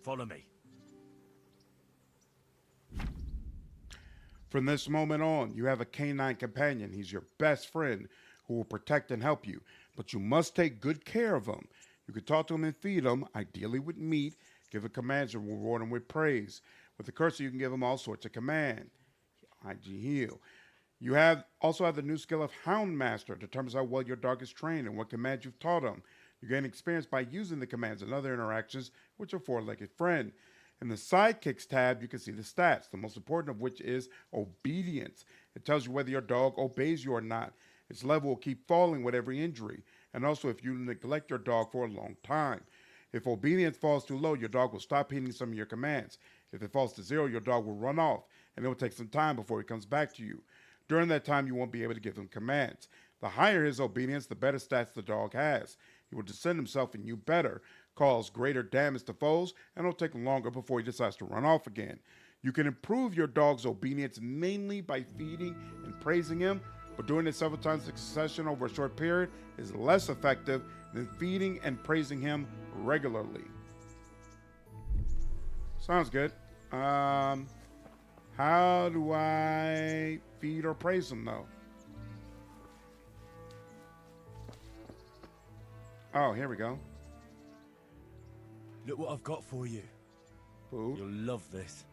Follow me. From this moment on, you have a canine companion. He's your best friend who will protect and help you, but you must take good care of him. You can talk to him and feed him, ideally with meat, give him commands and reward him with praise. With the cursor, you can give him all sorts of commands. IG heal. You also have the new skill of Hound Master. It determines how well your dog is trained and what commands you've taught him. You gain experience by using the commands and other interactions with your four-legged friend. In the Sidekicks tab, you can see the stats, the most important of which is obedience. It tells you whether your dog obeys you or not. Its level will keep falling with every injury, and also if you neglect your dog for a long time. If obedience falls too low, your dog will stop heeding some of your commands. If it falls to 0, your dog will run off, and it will take some time before he comes back to you. During that time, you won't be able to give him commands. The higher his obedience, the better stats the dog has. He will defend himself and you better, cause greater damage to foes, and it'll take longer before he decides to run off again. You can improve your dog's obedience mainly by feeding and praising him, but doing it several times in succession over a short period is less effective than feeding and praising him regularly. Sounds good. How do I feed or praise him, though? Oh, here we go. Look what I've got for you. Food. You'll love this.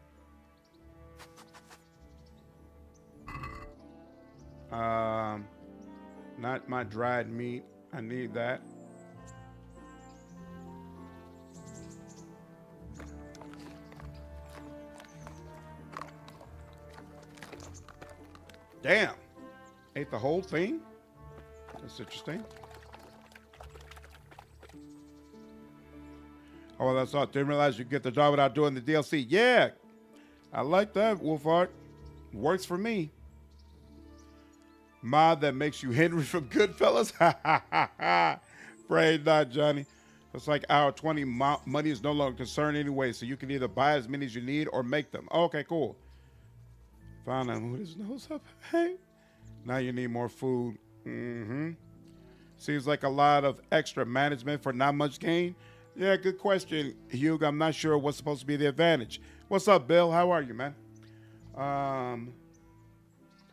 Not my dried meat. I need that. Damn. Ate the whole thing? That's interesting. Oh, well, that's all. Didn't realize you could get the job without doing the DLC. Yeah. I like that, Wolfart. Works for me. Mod that makes you Henry from Goodfellas? Ha ha ha ha. Afraid not, Johnny. It's like hour 20. Money is no longer a concern anyway, so you can either buy as many as you need or make them. Okay, cool. Found out who his nose up. Hey. Now you need more food. Seems like a lot of extra management for not much gain. Yeah, good question, Hugh. I'm not sure what's supposed to be the advantage. What's up, Bill? How are you, man?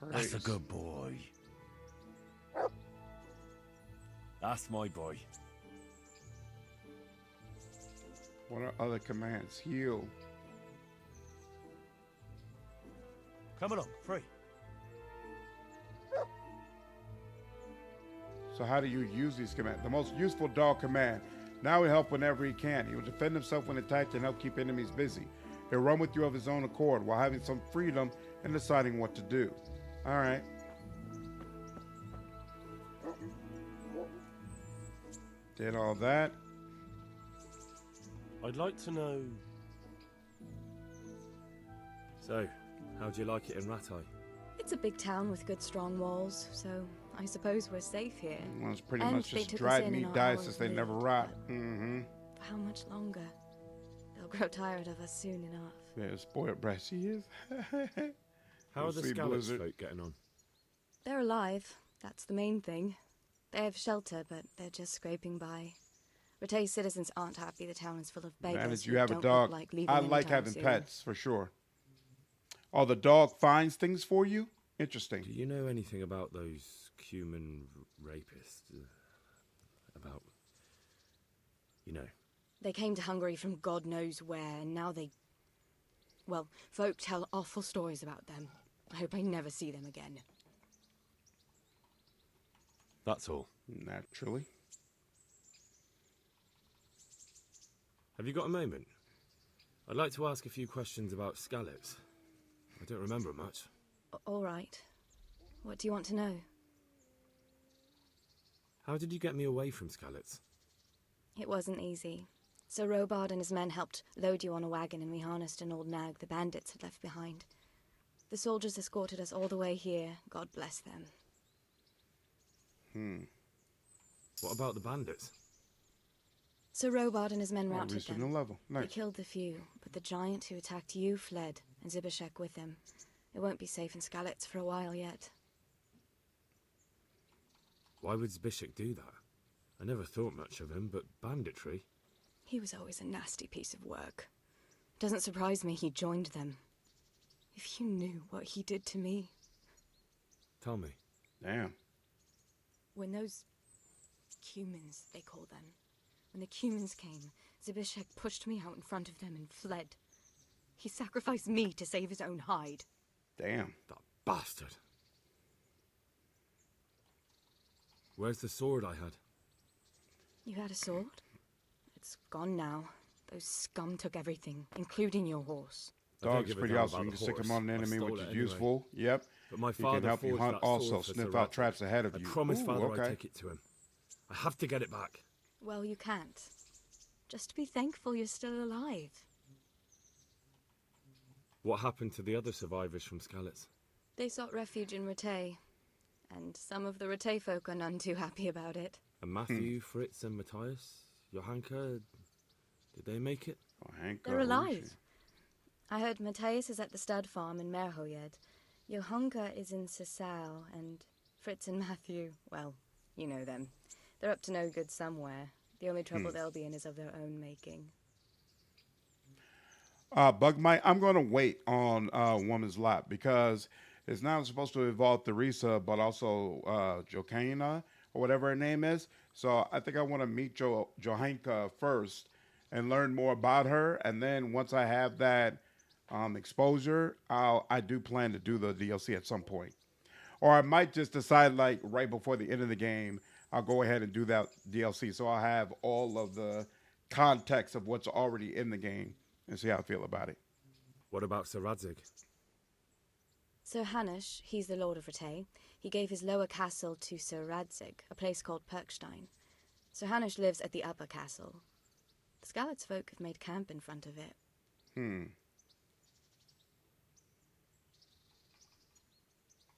That's a good boy. That's my boy. What are other commands? Heal. Come along, free. So how do you use these commands? The most useful dog command. Now he'll help whenever he can. He will defend himself when attacked and help keep enemies busy. He'll run with you of his own accord while having some freedom in deciding what to do. All right. Did all that. I'd like to know... So, how'd you like it in Rattay? It's a big town with good strong walls, so I suppose we're safe here. Well, it's pretty And much they just took us dried in meat our dies hours since they late, never rot. For how much longer? They'll grow tired of us soon enough. Yeah, spoiled brat she is. How are the See Skalitz Blizzard. folk getting on? They're alive. That's the main thing. They have shelter, but they're just scraping by. Rattay citizens aren't happy the town is full of beggars. Manage, who you have a don't dog. look like leaving I like anytime having soon. pets, for sure. Oh, the dog finds things for you? Interesting. Do you know anything about those human rapists? About, you know. They came to Hungary from God knows where, and now they... Well, folk tell awful stories about them. I hope I never see them again. That's all. Naturally. Have you got a moment? I'd like to ask a few questions about Skalitz. I don't remember much. All right. What do you want to know? How did you get me away from Skalitz? It wasn't easy. Sir Robard and his men helped load you on a wagon, and we harnessed an old nag the bandits had left behind. The soldiers escorted us all the way here. God bless them. What about the bandits? Sir Robard and his men routed reached a them. new level. Nice. They killed the few, but the giant who attacked you fled, and Zibishek with him. It won't be safe in Skalitz for a while yet. Why would Zbyszek do that? I never thought much of him, but banditry? He was always a nasty piece of work. Doesn't surprise me he joined them. If you knew what he did to me. Tell me. Damn. When those humans, they call them, when the humans came, Zbyszek pushed me out in front of them and fled. He sacrificed me to save his own hide. Damn. That bastard. Where's the sword I had? You had a sword? It's gone now. Those scum took everything, including your horse. Dog's pretty awesome. You can stick him on an enemy, which is useful. Yep. But my He father can help you forged hunt that sword also, for sniff Sir out Rattay. traps ahead of you. I promised Ooh, Father okay. I'd take it to him. I have to get it back. Well, you can't. Just be thankful you're still alive. What happened to the other survivors from Skalitz? They sought refuge in Rattay, and some of the Rattay folk are none too happy about it. And Matthew, Fritz, and Matthias? Johanka? Did they make it? They're alive. I heard Matthias is at the stud farm in Merhoyed. Johanka is in Sasau, and Fritz and Matthew, well, you know them. They're up to no good somewhere. The only trouble they'll be in is of their own making. Bug Mike, I'm going to wait on Woman's Lap because it's not supposed to involve Theresa, but also Jokana or whatever her name is. So I think I want to meet Johanka first and learn more about her. And then once I have that exposure, I do plan to do the DLC at some point. Or I might just decide, like, right before the end of the game, I'll go ahead and do that DLC. So I'll have all of the context of what's already in the game and see how I feel about it. What about Sir Radzig? Sir Hanush, he's the Lord of Rattay. He gave his lower castle to Sir Radzig, a place called Perkstein. Sir Hanush lives at the upper castle. The Skalitz folk have made camp in front of it.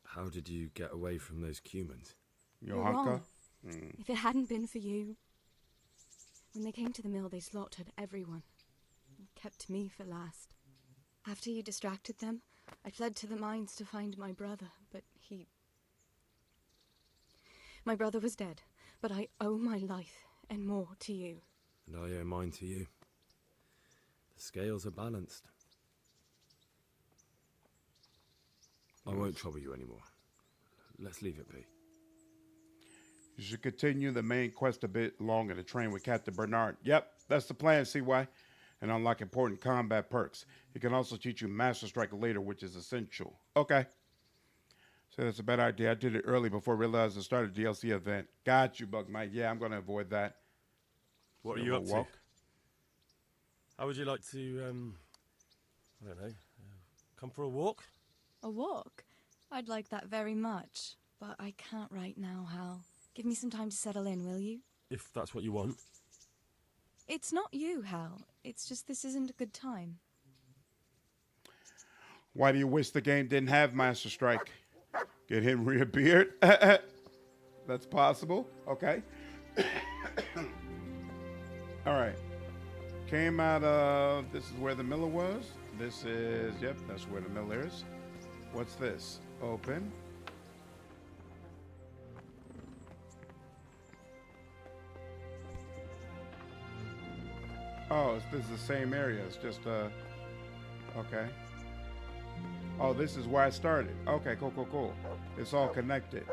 How did you get away from those humans? You're wrong. If it hadn't been for you... When they came to the mill, they slaughtered everyone. And kept me for last. After you distracted them, I fled to the mines to find my brother, but he... My brother was dead, but I owe my life and more to you. And I owe mine to you. The scales are balanced. I won't trouble you anymore. Let's leave it be. You should continue the main quest a bit longer to train with Captain Bernard. Yep, that's the plan, CY. And unlock important combat perks. He can also teach you Master Strike later, which is essential. Okay. So that's a bad idea. I did it early before I realized to start a DLC event. Got you, Bug Mike. Yeah, I'm going to avoid that. What are you up to? How would you like to, I don't know, come for a walk? A walk? I'd like that very much, but I can't right now, Hal. Give me some time to settle in, will you? If that's what you want. It's not you, Hal. It's just this isn't a good time. Why do you wish the game didn't have Master Strike? Get Henry a beard? That's possible. Okay. All right. Came out of... This is where the miller was. This is... Yep, that's where the miller is. What's this? Open. Oh, this is the same area. It's just, okay. Oh, this is where I started. Okay, cool. It's all connected.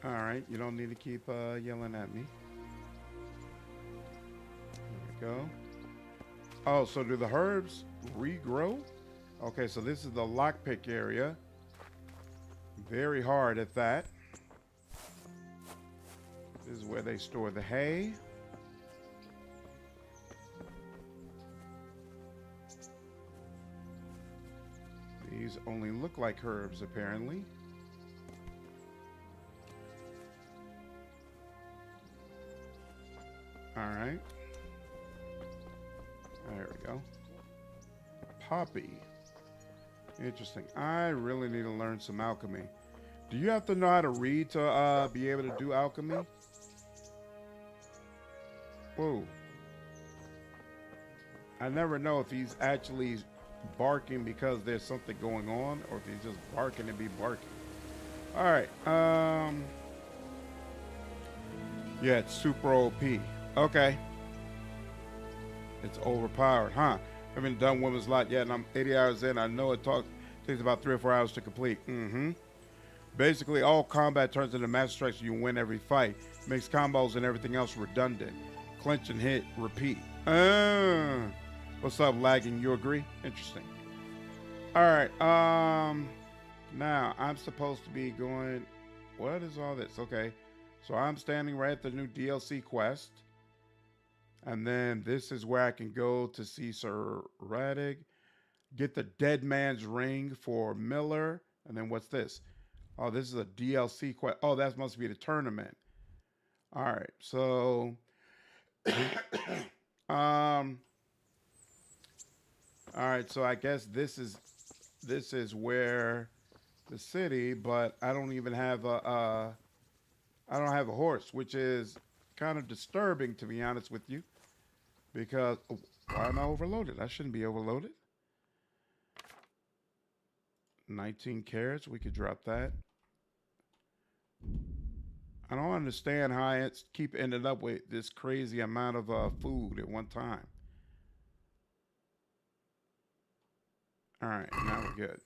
All right, you don't need to keep yelling at me. There we go. Oh, so do the herbs regrow? Okay, so this is the lockpick area. Very hard at that. This is where they store the hay. These only look like herbs, apparently. All right. There we go. Poppy. Interesting. I really need to learn some alchemy. Do you have to know how to read to be able to do alchemy? Whoa. I never know if he's actually barking because there's something going on or if he's just barking to be barking. All right. Yeah, it's super OP. Okay. It's overpowered, huh? I haven't done Women's Lot yet, and I'm 80 hours in. I know it takes about 3 or 4 hours to complete. Basically, all combat turns into master strikes. You win every fight. Makes combos and everything else redundant. Clinch and hit, repeat. What's up, lagging? You agree? Interesting. All right. Now I'm supposed to be going. What is all this? Okay. So I'm standing right at the new DLC quest. And then this is where I can go to see Sir Rattay. Get the Dead Man's Ring for Miller. And then what's this? Oh, this is a DLC quest. Oh, that must be the tournament. All right. So, all right. So I guess this is where the city, but I don't even have I don't have a horse, which is kind of disturbing, to be honest with you, because why am I overloaded? I shouldn't be overloaded. 19 carrots. We could drop that. I don't understand how I keep ending up with this crazy amount of food at one time. All right, now we're good.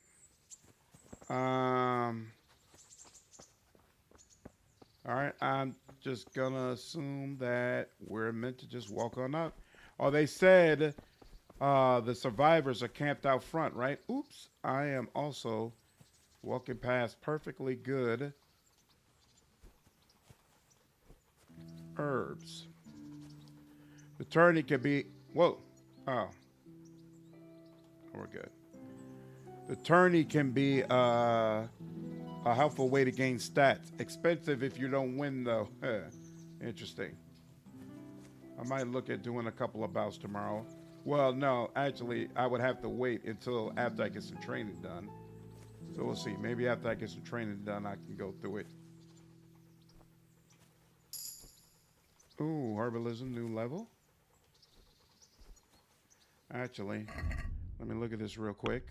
All right, I'm just gonna assume that we're meant to just walk on up. Oh, they said the survivors are camped out front, right? Oops, I am also walking past perfectly good herbs. The tourney can be, whoa, oh, we're good. The tourney can be a helpful way to gain stats. Expensive if you don't win, though. Interesting. I might look at doing a couple of bouts tomorrow. Well, no, actually, I would have to wait until after I get some training done. So we'll see. Maybe after I get some training done, I can go through it. Ooh, herbalism, new level. Actually, let me look at this real quick.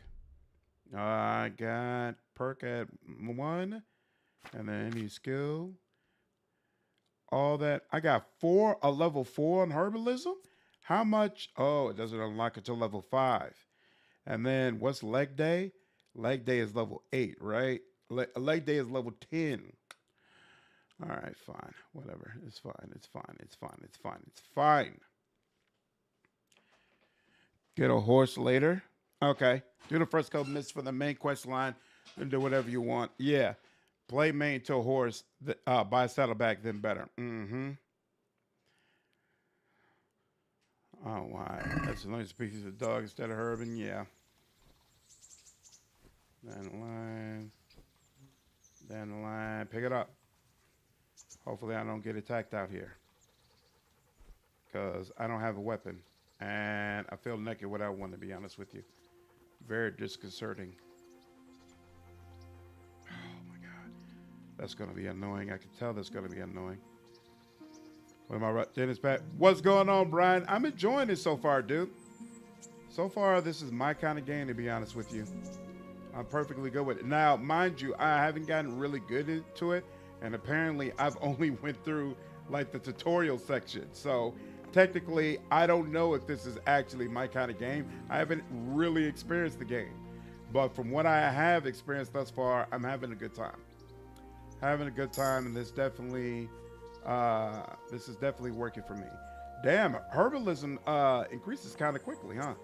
I got perk at 1, and then any skill. All that. I got a level 4 on herbalism. How much? Oh, it doesn't unlock until level 5. And then what's leg day? Leg day is level 8, right? Leg day is level 10. All right, fine. Whatever. It's fine. It's fine. It's fine. It's fine. It's fine. Get a horse later. Okay. Do the first couple minutes for the main quest line and do whatever you want. Yeah. Play main to a horse. Buy a saddleback, then better. Oh, why? That's a nice species of dog instead of herbing. Yeah. Down the line. Pick it up. Hopefully I don't get attacked out here, because I don't have a weapon. And I feel naked without one, to be honest with you. Very disconcerting. Oh my God. That's going to be annoying. I can tell that's going to be annoying. What am I right? Dennis back. What's going on, Brian? I'm enjoying it so far, dude. So far, this is my kind of game, to be honest with you. I'm perfectly good with it. Now, mind you, I haven't gotten really good into it. And apparently, I've only went through like the tutorial section. So technically, I don't know if this is actually my kind of game. I haven't really experienced the game. But from what I have experienced thus far, I'm having a good time. Having a good time, and this is definitely working for me. Damn, herbalism increases kind of quickly, huh?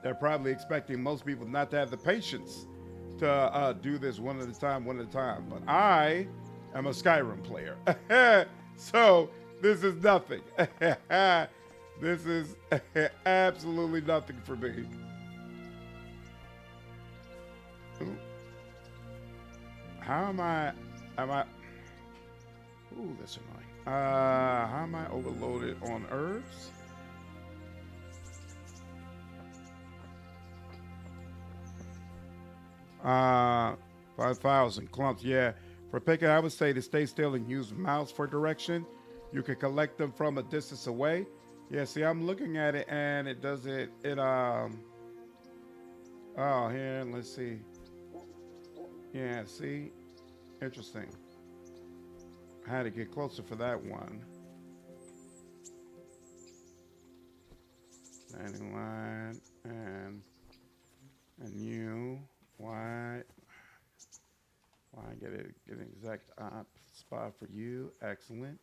They're probably expecting most people not to have the patience to do this one at a time. But I am a Skyrim player. So this is nothing. This is absolutely nothing for me. Ooh. How am I? Ooh, that's annoying. How am I overloaded on herbs? Uh, 5,000 clumps. Yeah, for picking, I would say to stay still and use mouse for direction. You can collect them from a distance away. Yeah, see, I'm looking at it and it does it. Oh, here, let's see. Yeah, see, interesting. I had to get closer for that one. Standing line and you. Why get an exact spot for you? Excellent.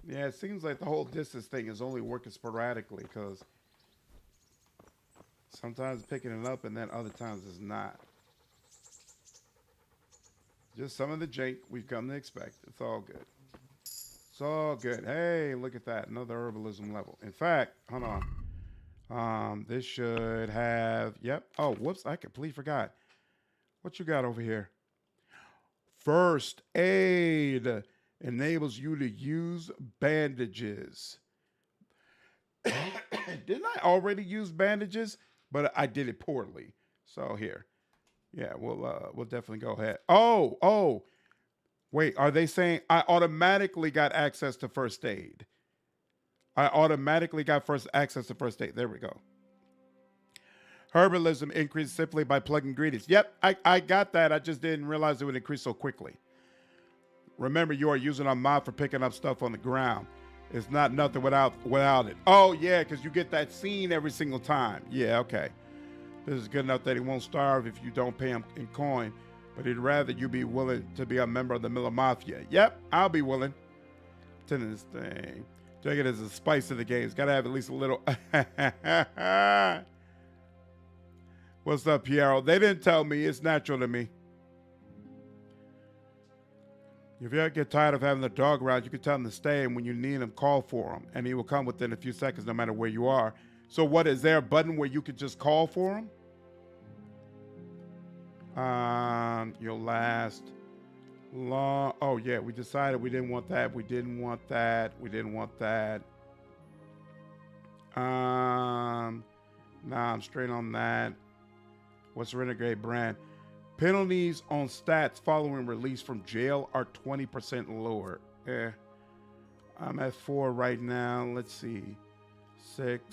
Yeah, it seems like the whole distance thing is only working sporadically because sometimes picking it up and then other times it's not. Just some of the jank we've come to expect. It's all good. It's all good. Hey, look at that. Another herbalism level. In fact, hold on. This should have, yep. Oh, whoops. I completely forgot. What you got over here? First aid enables you to use bandages. Didn't I already use bandages? But I did it poorly. So here. Yeah, we'll definitely go ahead. Oh. Wait, are they saying I automatically got access to first aid? I automatically got access to first aid. There we go. Herbalism increased simply by plugging ingredients. Yep, I got that. I just didn't realize it would increase so quickly. Remember, you are using a mod for picking up stuff on the ground. It's not nothing without it. Oh, yeah, because you get that scene every single time. Yeah, okay. This is good enough that he won't starve if you don't pay him in coin, but he'd rather you be willing to be a member of the Miller Mafia. Yep, I'll be willing. Pretending this thing. Take it as a spice of the game. It's got to have at least a little. What's up, Piero? They didn't tell me. It's natural to me. If you ever get tired of having the dog around, you can tell him to stay, and when you need him, call for him, and he will come within a few seconds no matter where you are. So what, is there a button where you could just call for him? You'll last long. Oh, yeah, we decided we didn't want that. We didn't want that. Nah, I'm straight on that. What's the renegade brand? Penalties on stats following release from jail are 20% lower. I'm at 4 right now. Let's see. 6.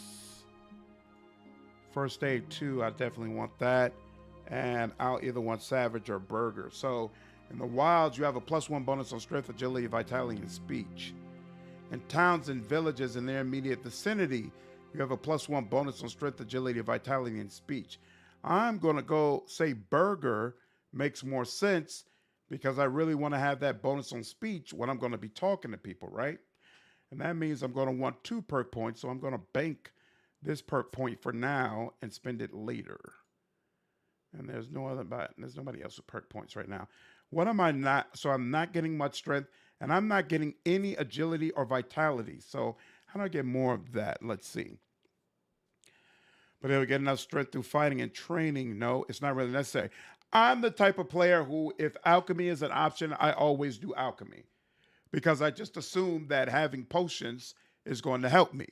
First aid 2, I definitely want that. And I'll either want Savage or Burger. So in the wilds, you have a +1 bonus on strength, agility, vitality, and speech. In towns and villages in their immediate vicinity, you have a +1 bonus on strength, agility, vitality, and speech. I'm going to go say Burger makes more sense because I really want to have that bonus on speech when I'm going to be talking to people, right? And that means I'm going to want 2 perk points, so I'm going to bank this perk point for now and spend it later. And there's nobody else with perk points right now. What am I not? So I'm not getting much strength, and I'm not getting any agility or vitality. So how do I get more of that? Let's see. But if I get enough strength through fighting and training, no, it's not really necessary. I'm the type of player who, if alchemy is an option, I always do alchemy. Because I just assume that having potions is going to help me.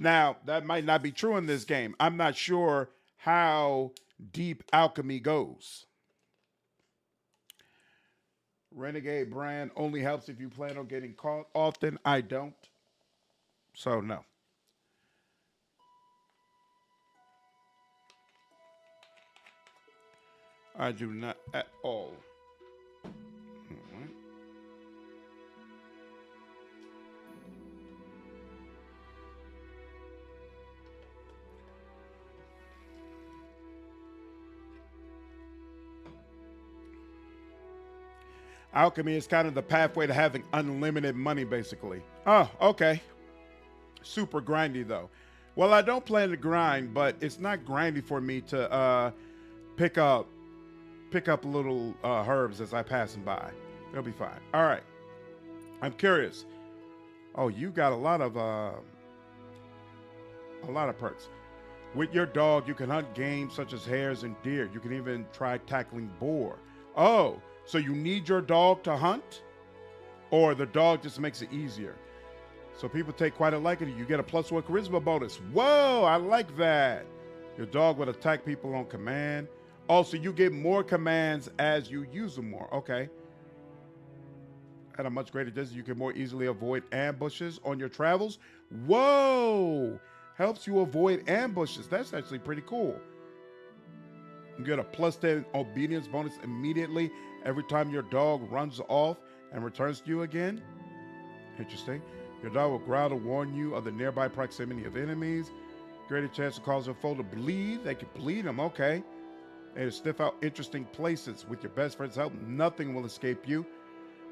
Now, that might not be true in this game. I'm not sure how deep alchemy goes. Renegade brand only helps if you plan on getting caught often. I don't. So, no. I do not at all. Alchemy is kind of the pathway to having unlimited money, basically. Oh, okay. Super grindy, though. Well, I don't plan to grind, but it's not grindy for me to pick up little herbs as I pass them by. They'll be fine. All right. I'm curious. Oh, you got a lot of perks. With your dog, you can hunt game such as hares and deer. You can even try tackling boar. Oh, so you need your dog to hunt? Or the dog just makes it easier? So people take quite a liking to you. You get a +1 charisma bonus. Whoa, I like that. Your dog will attack people on command. Also, you get more commands as you use them more. Okay. At a much greater distance, you can more easily avoid ambushes on your travels. Whoa! Helps you avoid ambushes. That's actually pretty cool. You get a +10 obedience bonus immediately every time your dog runs off and returns to you again. Interesting. Your dog will growl to warn you of the nearby proximity of enemies. Greater chance to cause a foe to bleed. They can bleed them. Okay. And to sniff out interesting places. With your best friend's help, nothing will escape you.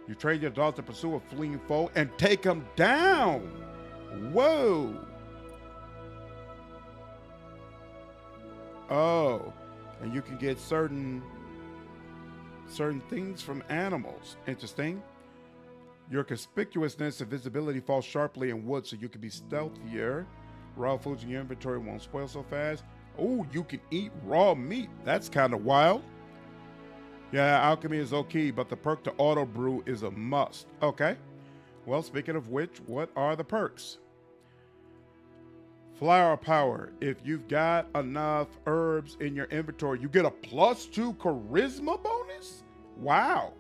You train your dog to pursue a fleeing foe and take him down. Whoa. Oh, and you can get certain things from animals. Interesting. Your conspicuousness and visibility falls sharply in wood, so you can be stealthier. Raw foods in your inventory won't spoil so fast. Oh, you can eat raw meat. That's kind of wild. Yeah, alchemy is okay, but the perk to auto brew is a must. Okay. Well, speaking of which, what are the perks? Flower power. If you've got enough herbs in your inventory, you get a +2 charisma bonus? Wow.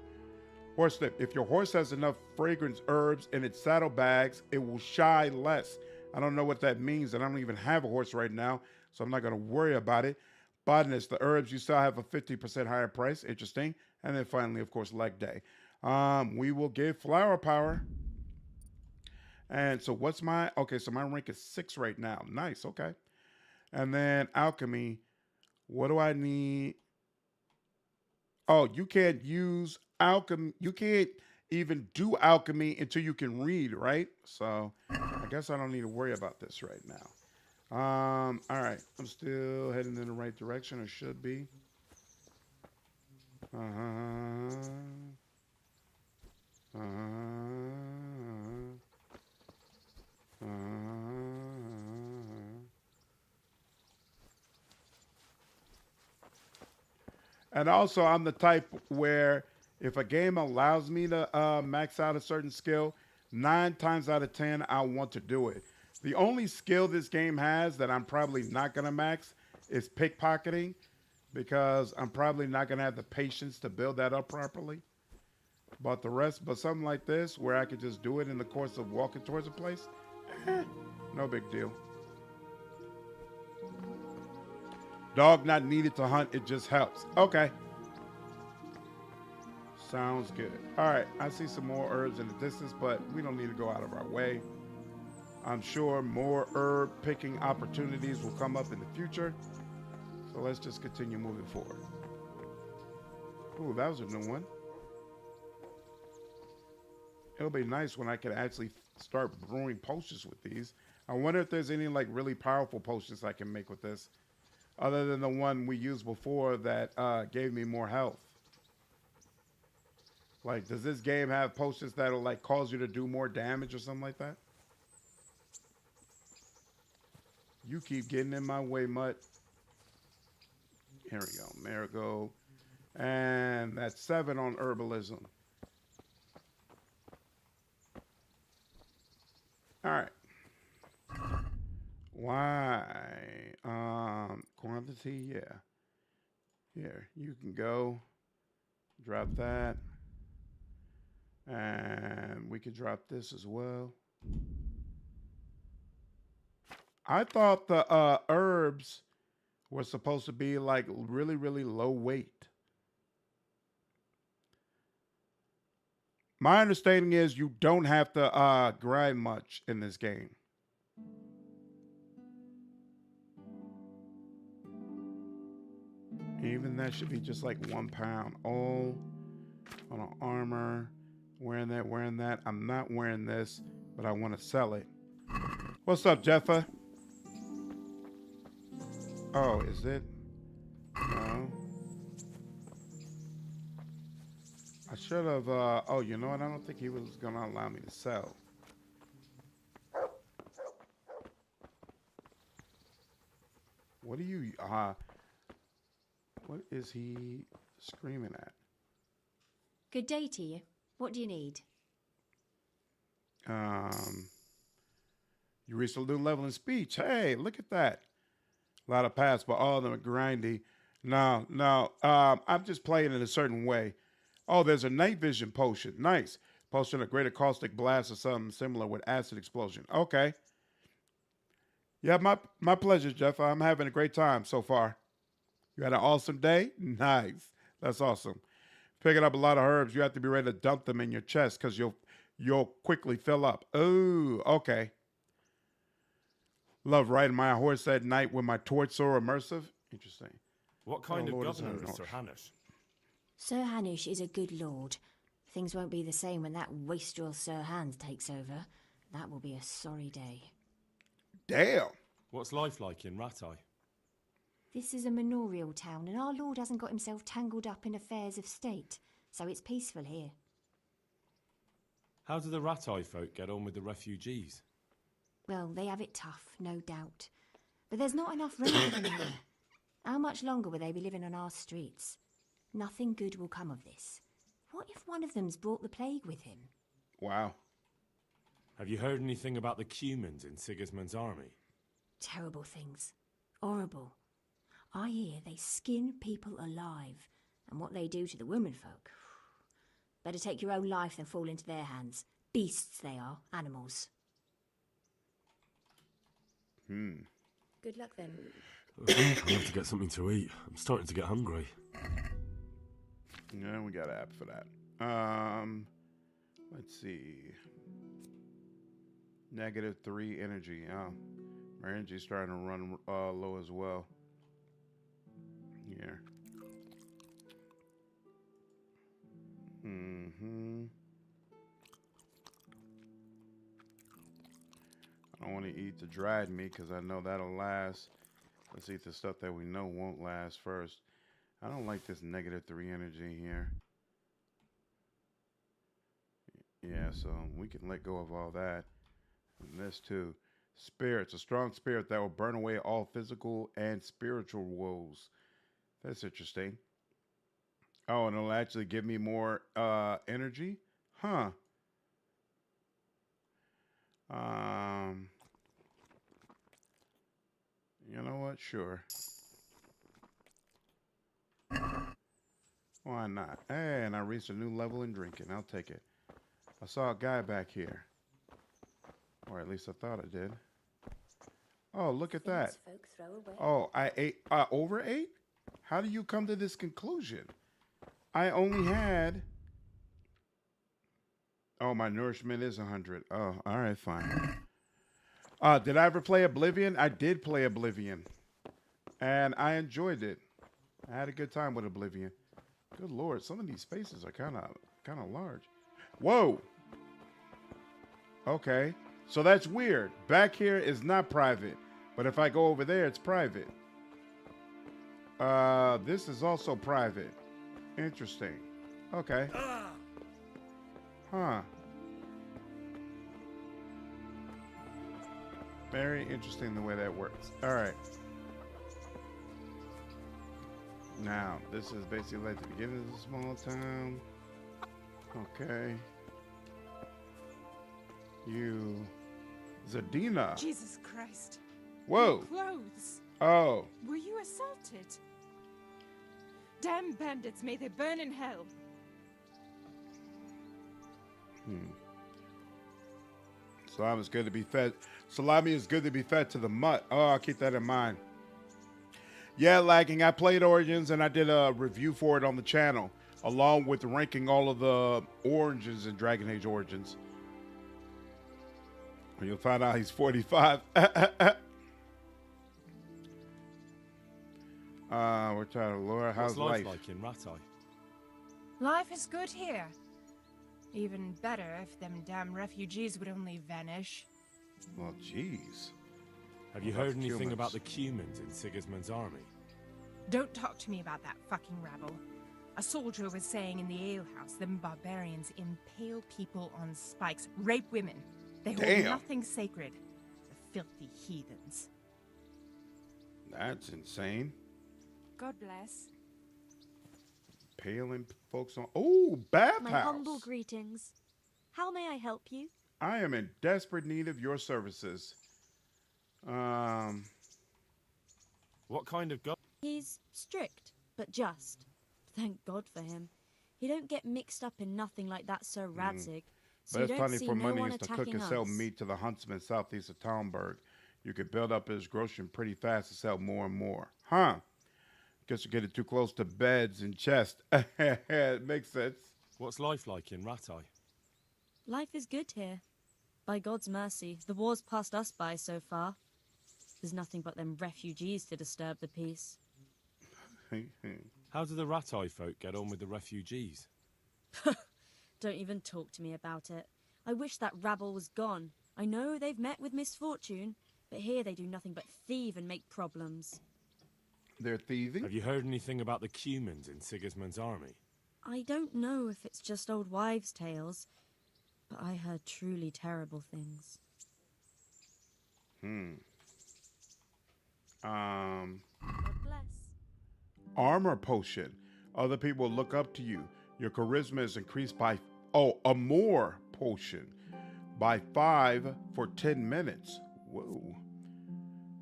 Horse lip. If your horse has enough fragrance herbs in its saddlebags, it will shy less. I don't know what that means, and I don't even have a horse right now, so I'm not going to worry about it. Botanist, the herbs you sell have a 50% higher price. Interesting. And then finally, of course, leg day. We will give flower power. And so what's my, okay, so my rank is 6 right now. Nice, okay. And then alchemy, what do I need? Oh, you can't use alchemy. You can't even do alchemy until you can read, right? So I guess I don't need to worry about this right now. All right, I'm still heading in the right direction, or should be. And also, I'm the type where if a game allows me to max out a certain skill, 9 times out of 10, I want to do it. The only skill this game has that I'm probably not going to max is pickpocketing, because I'm probably not going to have the patience to build that up properly. But the rest, but something like this, where I could just do it in the course of walking towards a place, no big deal. Dog not needed to hunt, it just helps. Okay. Sounds good. All right, I see some more herbs in the distance, but we don't need to go out of our way. I'm sure more herb picking opportunities will come up in the future. So let's just continue moving forward. Ooh, that was a new one. It'll be nice when I can actually start brewing potions with these. I wonder if there's any like really powerful potions I can make with this, other than the one we used before that gave me more health. Like, does this game have potions that'll like cause you to do more damage or something like that? You keep getting in my way, Mutt. Here we go. Marigold. And that's 7 on herbalism. All right. Why? Quantity, yeah. Here, you can go. Drop that. And we could drop this as well. I thought the herbs were supposed to be like really, really low weight. My understanding is you don't have to grind much in this game. Even that should be just like 1 pound. Oh, on an armor. Wearing that. I'm not wearing this, but I want to sell it. What's up, Jeffa? Oh, is it? No. I should have, oh, you know what? I don't think he was going to allow me to sell. What are you, what is he screaming at? Good day to you. What do you need? You reached a new level in speech. Hey, look at that. A lot of paths, but all of them are grindy. No, I'm just playing in a certain way. Oh, there's a night vision potion. Nice. Potion of greater caustic blast or something similar with acid explosion. Okay. Yeah, my pleasure, Jeff. I'm having a great time so far. You had an awesome day? Nice. That's awesome. Picking up a lot of herbs, you have to be ready to dump them in your chest because you'll quickly fill up. Oh, okay. Love riding my horse at night with my torch so immersive. Interesting. What kind of Lord governor is is Sir Hanush? Sir Hanush is a good lord. Things won't be the same when that wastrel Sir Hans takes over. That will be a sorry day. Damn. What's life like in Rattay? This is a manorial town, and our lord hasn't got himself tangled up in affairs of state, so it's peaceful here. How do the Rattay folk get on with the refugees? Well, they have it tough, no doubt. But there's not enough room for them here. How much longer will they be living on our streets? Nothing good will come of this. What if one of them's brought the plague with him? Wow. Have you heard anything about the Cumans in Sigismund's army? Terrible things. Horrible. I hear they skin people alive, and what they do to the womenfolk. Better take your own life than fall into their hands. Beasts they are, animals. Good luck then. I have to get something to eat. I'm starting to get hungry. Yeah, we got an app for that. Let's see. -3 energy. Oh, my energy's starting to run low as well. Yeah. I don't want to eat the dried meat because I know that'll last. Let's eat the stuff that we know won't last first. I don't like this -3 energy here. Yeah, so we can let go of all that. And this too. Spirits, a strong spirit that will burn away all physical and spiritual woes. That's interesting. Oh, and it'll actually give me more energy? Huh. You know what? Sure. Why not? Hey, and I reached a new level in drinking. I'll take it. I saw a guy back here. Or at least I thought I did. Oh, look at that. Oh, I ate, overate? How do you come to this conclusion? I only had... Oh, my nourishment is 100. Oh, all right, fine. Did I ever play Oblivion? I did play Oblivion. And I enjoyed it. I had a good time with Oblivion. Good Lord, some of these spaces are kind of large. Whoa. Okay. So that's weird. Back here is not private. But if I go over there, it's private. This is also private. Interesting. Okay. Huh. Very interesting the way that works. All right. Now, this is basically like the beginning of the small town. Okay. You... Zadina. Jesus Christ. Whoa. Your clothes. Oh. Were you assaulted? Damn bandits, may they burn in hell. Salami is good to be fed. Salami is good to be fed to the mutt. Oh, I'll keep that in mind. Yeah, Lagging. I played Origins and I did a review for it on the channel, along with ranking all of the oranges in Dragon Age Origins. And you'll find out he's 45. We're trying to Laura. How's What's life life? like in Rattay? Life is good here. Even better if them damn refugees would only vanish. Well, jeez. Have you heard anything about the Cumans in Sigismund's army? Don't talk to me about that fucking rabble. A soldier was saying in the alehouse them barbarians impale people on spikes, rape women. They hold nothing sacred. The filthy heathens. That's insane. God bless. Paling folks on. Oh, bathhouse. My humble greetings. How may I help you? I am in desperate need of your services. What kind of god? He's strict, but just. Thank God for him. He don't get mixed up in nothing like that Sir Radzig. So Best you don't plenty see for no money one is to cook attacking and sell us. meat to the huntsman southeast of Talmberg. You could build up his grocery pretty fast to sell more and more. Huh? Guess you're getting too close to beds and chests. It makes sense. What's life like in Rattay? Life is good here. By God's mercy, the war's passed us by so far. There's nothing but them refugees to disturb the peace. How do the Rattay folk get on with the refugees? Don't even talk to me about it. I wish that rabble was gone. I know they've met with misfortune, but here they do nothing but thieve and make problems. They're thieving? Have you heard anything about the Cumans in Sigismund's army? I don't know if it's just old wives' tales, but I heard truly terrible things. God bless. Armor potion. Other people look up to you. Your charisma is increased by, a more potion by 5 for 10 minutes. Whoa.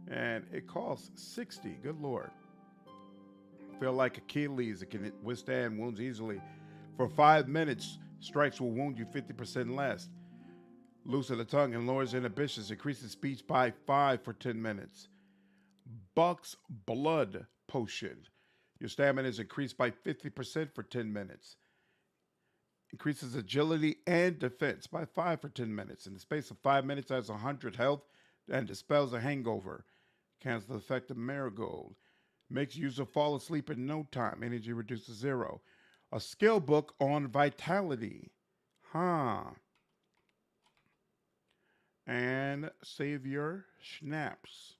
And it costs 60. Good Lord. Feel like Achilles. It can withstand wounds easily. For 5 minutes, strikes will wound you 50% less. Loosen the tongue and lowers inhibitions. Increases speech by 5 for 10 minutes. Buck's blood potion. Your stamina is increased by 50% for 10 minutes. Increases agility and defense by 5 for 10 minutes. In the space of 5 minutes, has 100 health and dispels a hangover. Cancels the effect of marigold. Makes user fall asleep in no time. Energy reduces 0. A skill book on vitality. And Savior Schnapps.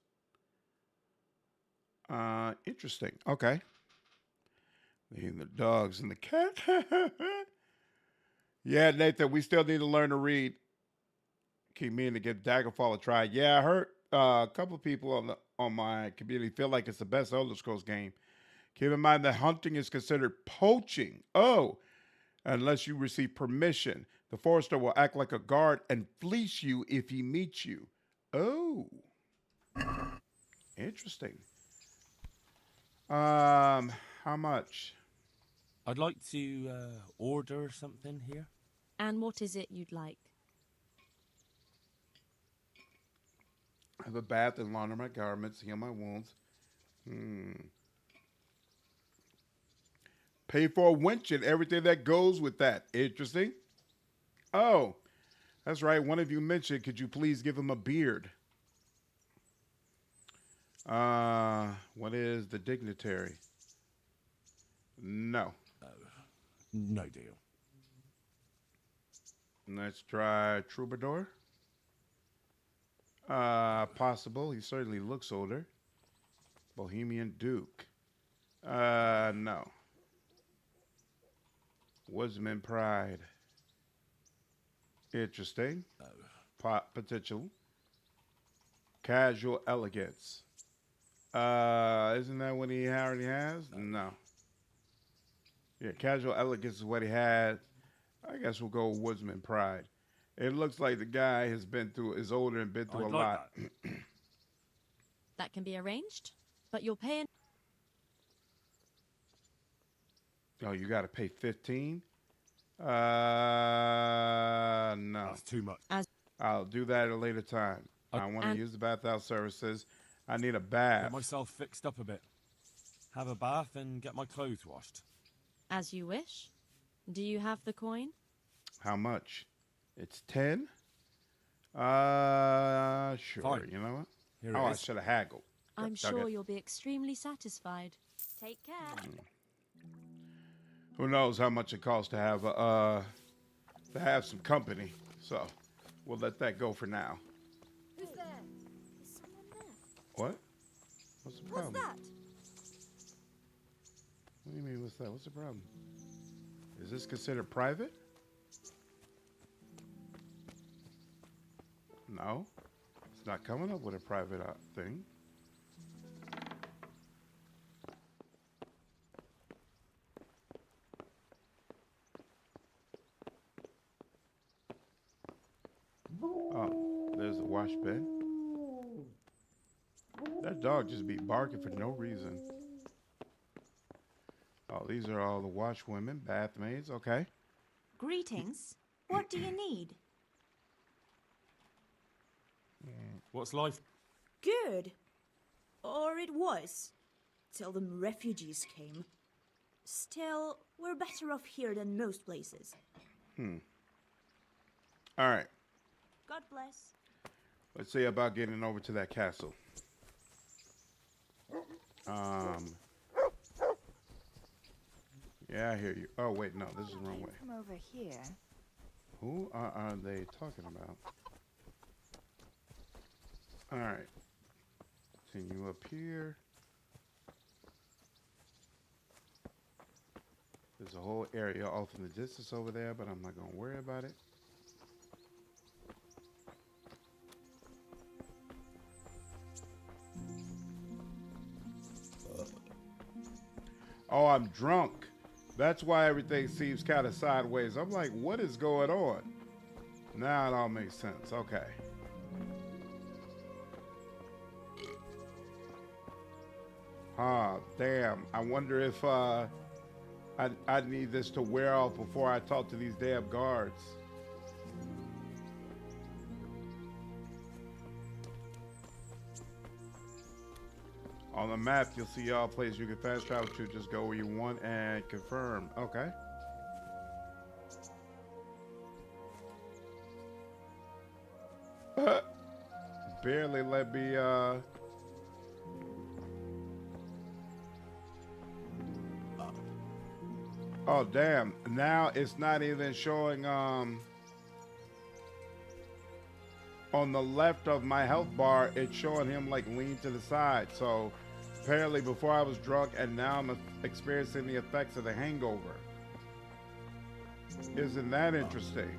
Interesting. Okay. The dogs and the cat. Yeah, Nathan, we still need to learn to read. Keep meaning to give Daggerfall a try. Yeah, I heard a couple of people on my community feel like it's the best Elder Scrolls game. Keep in mind that hunting is considered poaching. Oh, unless you receive permission. The forester will act like a guard and fleece you if he meets you. Oh, interesting. How much? I'd like to order something here. And what is it you'd like? Have a bath and launder my garments, heal my wounds. Pay for a wench and everything that goes with that. Interesting. Oh, that's right. One of you mentioned, could you please give him a beard? What is the dignitary? No. No deal. Let's try Troubadour. Possible. He certainly looks older. Bohemian Duke. No. Woodsman Pride. Interesting. Potential. Casual Elegance. Isn't that what he already has? No. Yeah, Casual Elegance is what he had. I guess we'll go Woodsman Pride. It looks like the guy is older and been through a lot. That can be arranged, but you'll pay an... Oh, you got to pay 15? No. That's too much. I'll do that at a later time. I want to use the bathhouse services. I need a bath. Get myself fixed up a bit. Have a bath and get my clothes washed. As you wish. Do you have the coin? How much? It's 10? Sure. Fine. You know what? Here it I is. should have haggled. I'm Dug sure it. you'll be extremely satisfied. Take care. Who knows how much it costs to have some company. So we'll let that go for now. Who's there? Is someone there? What? What's the problem? What's that? What do you mean, what's that? What's the problem? Is this considered private? No. It's not coming up with a private thing. Oh, there's the wash bed. That dog just be barking for no reason. Oh, these are all the washwomen, bathmaids. Okay. Greetings. What do you need? What's life? Good. Or it was. Till them refugees came. Still, we're better off here than most places. All right. God bless. Let's see about getting over to that castle. Yeah, I hear you. Oh, wait, no, this is the wrong way. Come over here. Who are they talking about? All right. Continue up here. There's a whole area off in the distance over there, but I'm not going to worry about it. Oh, I'm drunk. That's why everything seems kind of sideways. I'm like, what is going on? Now it all makes sense. Okay. Ah, damn. I wonder if I need this to wear off before I talk to these damn guards. On the map, you'll see all places you can fast travel to. Just go where you want and confirm. Okay. Barely let me, Oh, damn. Now it's not even showing, on the left of my health bar, it's showing him, like, lean to the side. So, apparently before I was drunk, and now I'm experiencing the effects of the hangover. Isn't that interesting?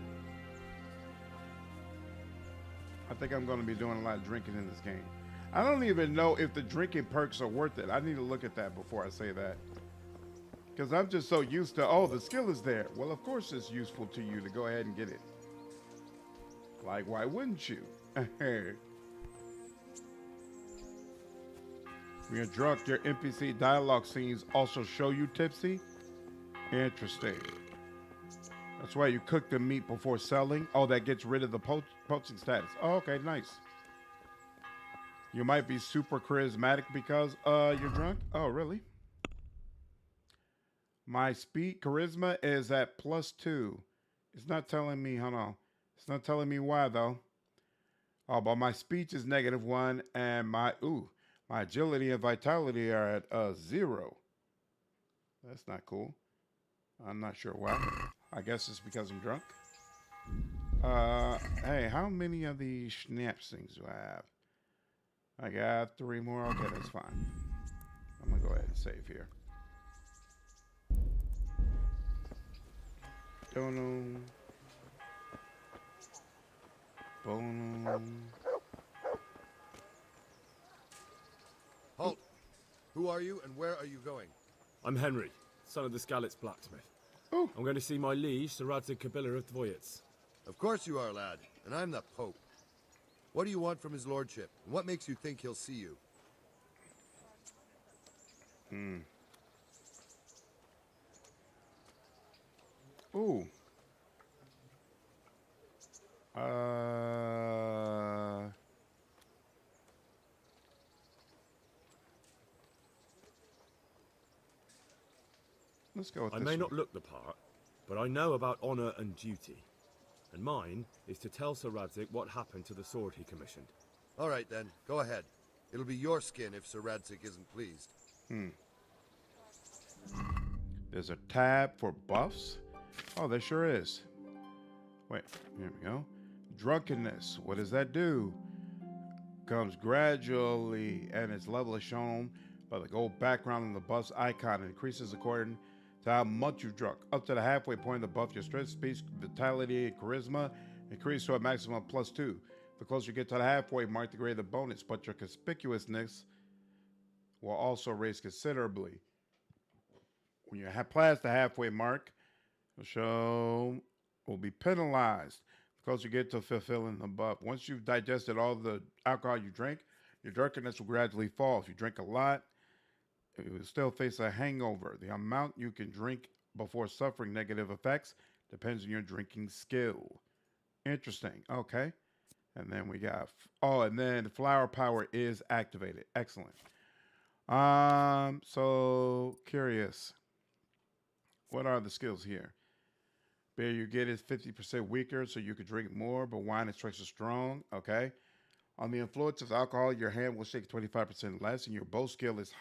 I think I'm going to be doing a lot of drinking in this game. I don't even know if the drinking perks are worth it. I need to look at that before I say that. Because I'm just so used to, oh, the skill is there. Well, of course it's useful to you to go ahead and get it. Like, why wouldn't you? When you're drunk, your NPC dialogue scenes also show you tipsy? Interesting. That's why you cook the meat before selling. Oh, that gets rid of the poaching status. Oh, okay, nice. You might be super charismatic because you're drunk? Oh, really? My speed charisma is at +2. It's not telling me, hold on. It's not telling me why though. Oh, but my speech is -1 and my agility and vitality are at 0. That's not cool. I'm not sure why. I guess it's because I'm drunk. Hey, how many of these schnapps things do I have? I got 3 more. Okay, that's fine. I'm gonna go ahead and save here. Boom. Halt! Who are you and where are you going? I'm Henry, son of the Skalitz blacksmith. Oh. I'm going to see my liege, Sir Rattay of Dvoyitz. Of course you are, lad, and I'm the Pope. What do you want from his lordship, and what makes you think he'll see you? Ooh, Let's go with I this may one. not look the part, but I know about honor and duty. And mine is to tell Sir Radzik what happened to the sword he commissioned. All right, then. Go ahead. It'll be your skin if Sir Radzik isn't pleased. There's a tab for buffs. Oh, there sure is. Wait, here we go. Drunkenness. What does that do? Comes gradually, and its level is shown by the gold background in the buff's icon. It increases according to how much you've drunk. Up to the halfway point of the buff, your strength, speed, vitality, and charisma increase to a maximum of +2. The closer you get to the halfway mark, the greater the bonus, but your conspicuousness will also raise considerably. When you pass the halfway mark, the show will be penalized because you get to fulfilling the buff. Once you've digested all the alcohol you drink, your drunkenness will gradually fall. If you drink a lot, you will still face a hangover. The amount you can drink before suffering negative effects depends on your drinking skill. Interesting. Okay. And then we got, and then flower power is activated. Excellent. So curious. What are the skills here? Beer you get is 50% weaker, so you could drink more, but wine is twice as strong. Okay. On the influence of alcohol, your hand will shake 25% less, and your bow skill is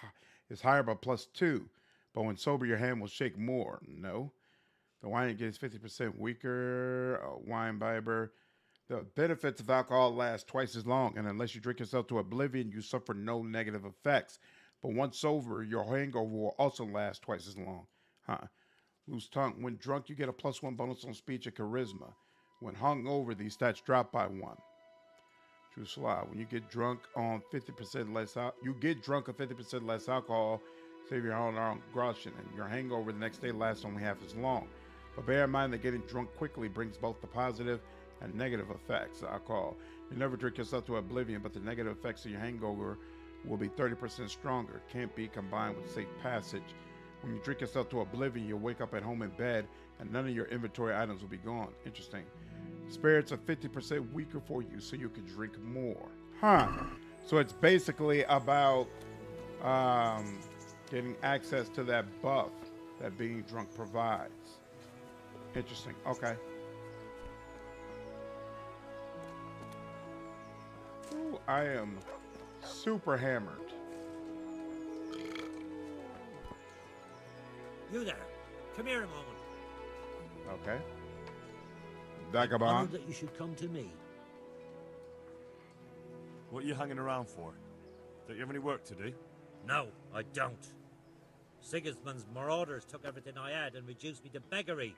higher by +2. But when sober, your hand will shake more. No. The wine you get is 50% weaker. Wine bibber. The benefits of alcohol last twice as long, and unless you drink yourself to oblivion, you suffer no negative effects. But once sober, your hangover will also last twice as long. Loose tongue. When drunk, you get a +1 bonus on speech and charisma. When hungover, these stats drop by 1. True slide. When you get drunk on 50% less alcohol, save your own groschen, and your hangover the next day lasts only half as long. But bear in mind that getting drunk quickly brings both the positive and negative effects of alcohol. You never drink yourself to oblivion, but the negative effects of your hangover will be 30% stronger. Can't be combined with safe passage. When you drink yourself to oblivion, you'll wake up at home in bed, and none of your inventory items will be gone. Interesting. Spirits are 50% weaker for you, so you can drink more. So it's basically about getting access to that buff that being drunk provides. Interesting. Okay. Ooh, I am super hammered. You there. Come here a moment. Okay. I'm Vagabond. honored that you should come to me. What are you hanging around for? Don't you have any work to do? No, I don't. Sigismund's marauders took everything I had and reduced me to beggary.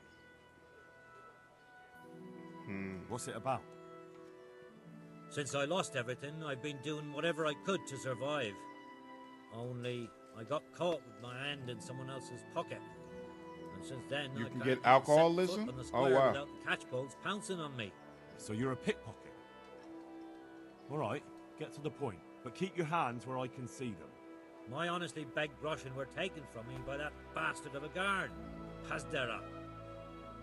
What's it about? Since I lost everything, I've been doing whatever I could to survive. Only I got caught with my hand in someone else's pocket. And since then, You I can can't get even set alcoholism? foot on the Oh, square wow. without the catchbolts pouncing on me. So you're a pickpocket? Alright, get to the point. But keep your hands where I can see them. My honestly begged groschen were taken from me by that bastard of a guard, Pasdera.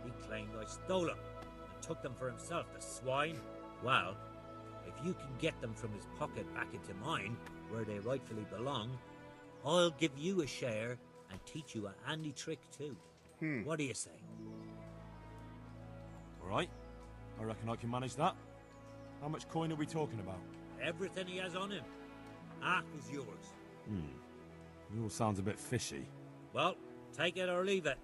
He claimed I stole them and took them for himself, the swine. Well, if you can get them from his pocket back into mine, where they rightfully belong, I'll give you a share and teach you a handy trick too. What do you say? Alright, I reckon I can manage that. How much coin are we talking about? Everything he has on him. Half is yours. It all sounds a bit fishy. Well, take it or leave it.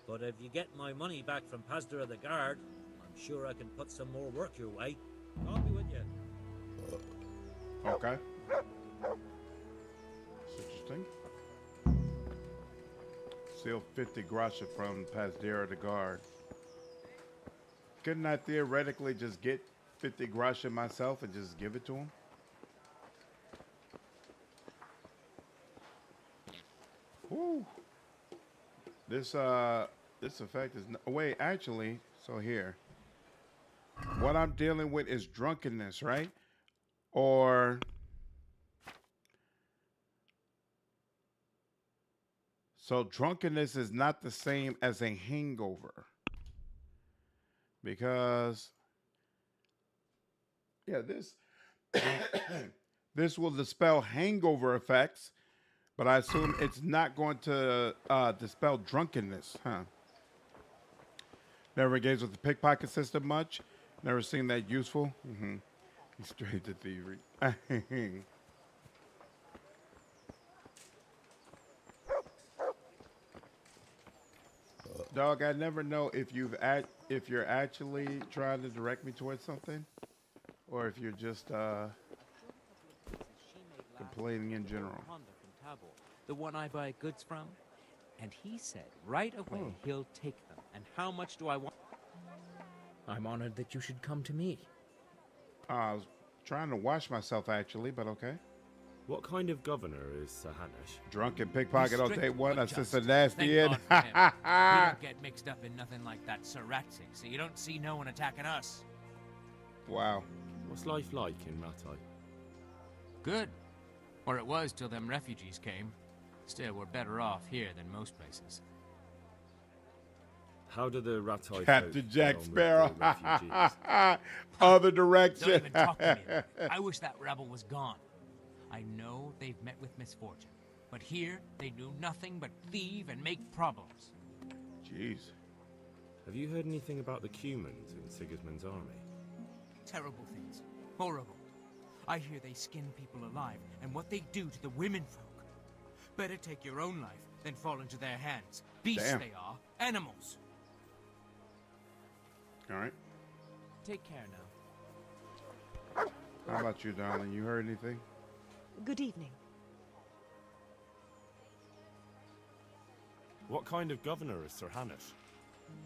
But if you get my money back from Pasdera the guard, I'm sure I can put some more work your way. I'll be with you. Okay. That's interesting. Still 50 groschen from Pasdera the guard. Couldn't I theoretically just get 50 groschen myself and just give it to him? Woo. This effect is wait, actually, so here. What I'm dealing with is drunkenness, right? Or so drunkenness is not the same as a hangover. Because this this will dispel hangover effects, But I assume it's not going to dispel drunkenness, huh? Never engaged with the pickpocket system much. Never seen that useful. Straight to thievery. Dog, I never know if you're actually trying to direct me towards something, or if you're just complaining in general. The one I buy goods from, and he said right away he'll take them. And how much do I want? I'm honored that you should come to me. I was trying to wash myself actually, but okay. What kind of governor is Sir Hanush? Drunken pickpocket on day one. That's just a Thank nasty end. God for him. We don't get mixed up in nothing like that, Sir Rattay, so you don't see no one attacking us. Wow. What's life like in Rattay? Good. Or it was till them refugees came. Still, we're better off here than most places. How do the Rattay Captain Jack folk Sparrow. get on with the refugees? Other direction. Don't even talk to me about it. I wish that rebel was gone. I know they've met with misfortune, but here they do nothing but thieve and make problems. Jeez. Have you heard anything about the Cumans in Sigismund's army? Terrible things. Horrible. I hear they skin people alive, and what they do to the women folk. Better take your own life than fall into their hands. Beasts Damn. they are. Animals. All right. Take care now. How about you, darling? You heard anything? Good evening. What kind of governor is Sir Hanush?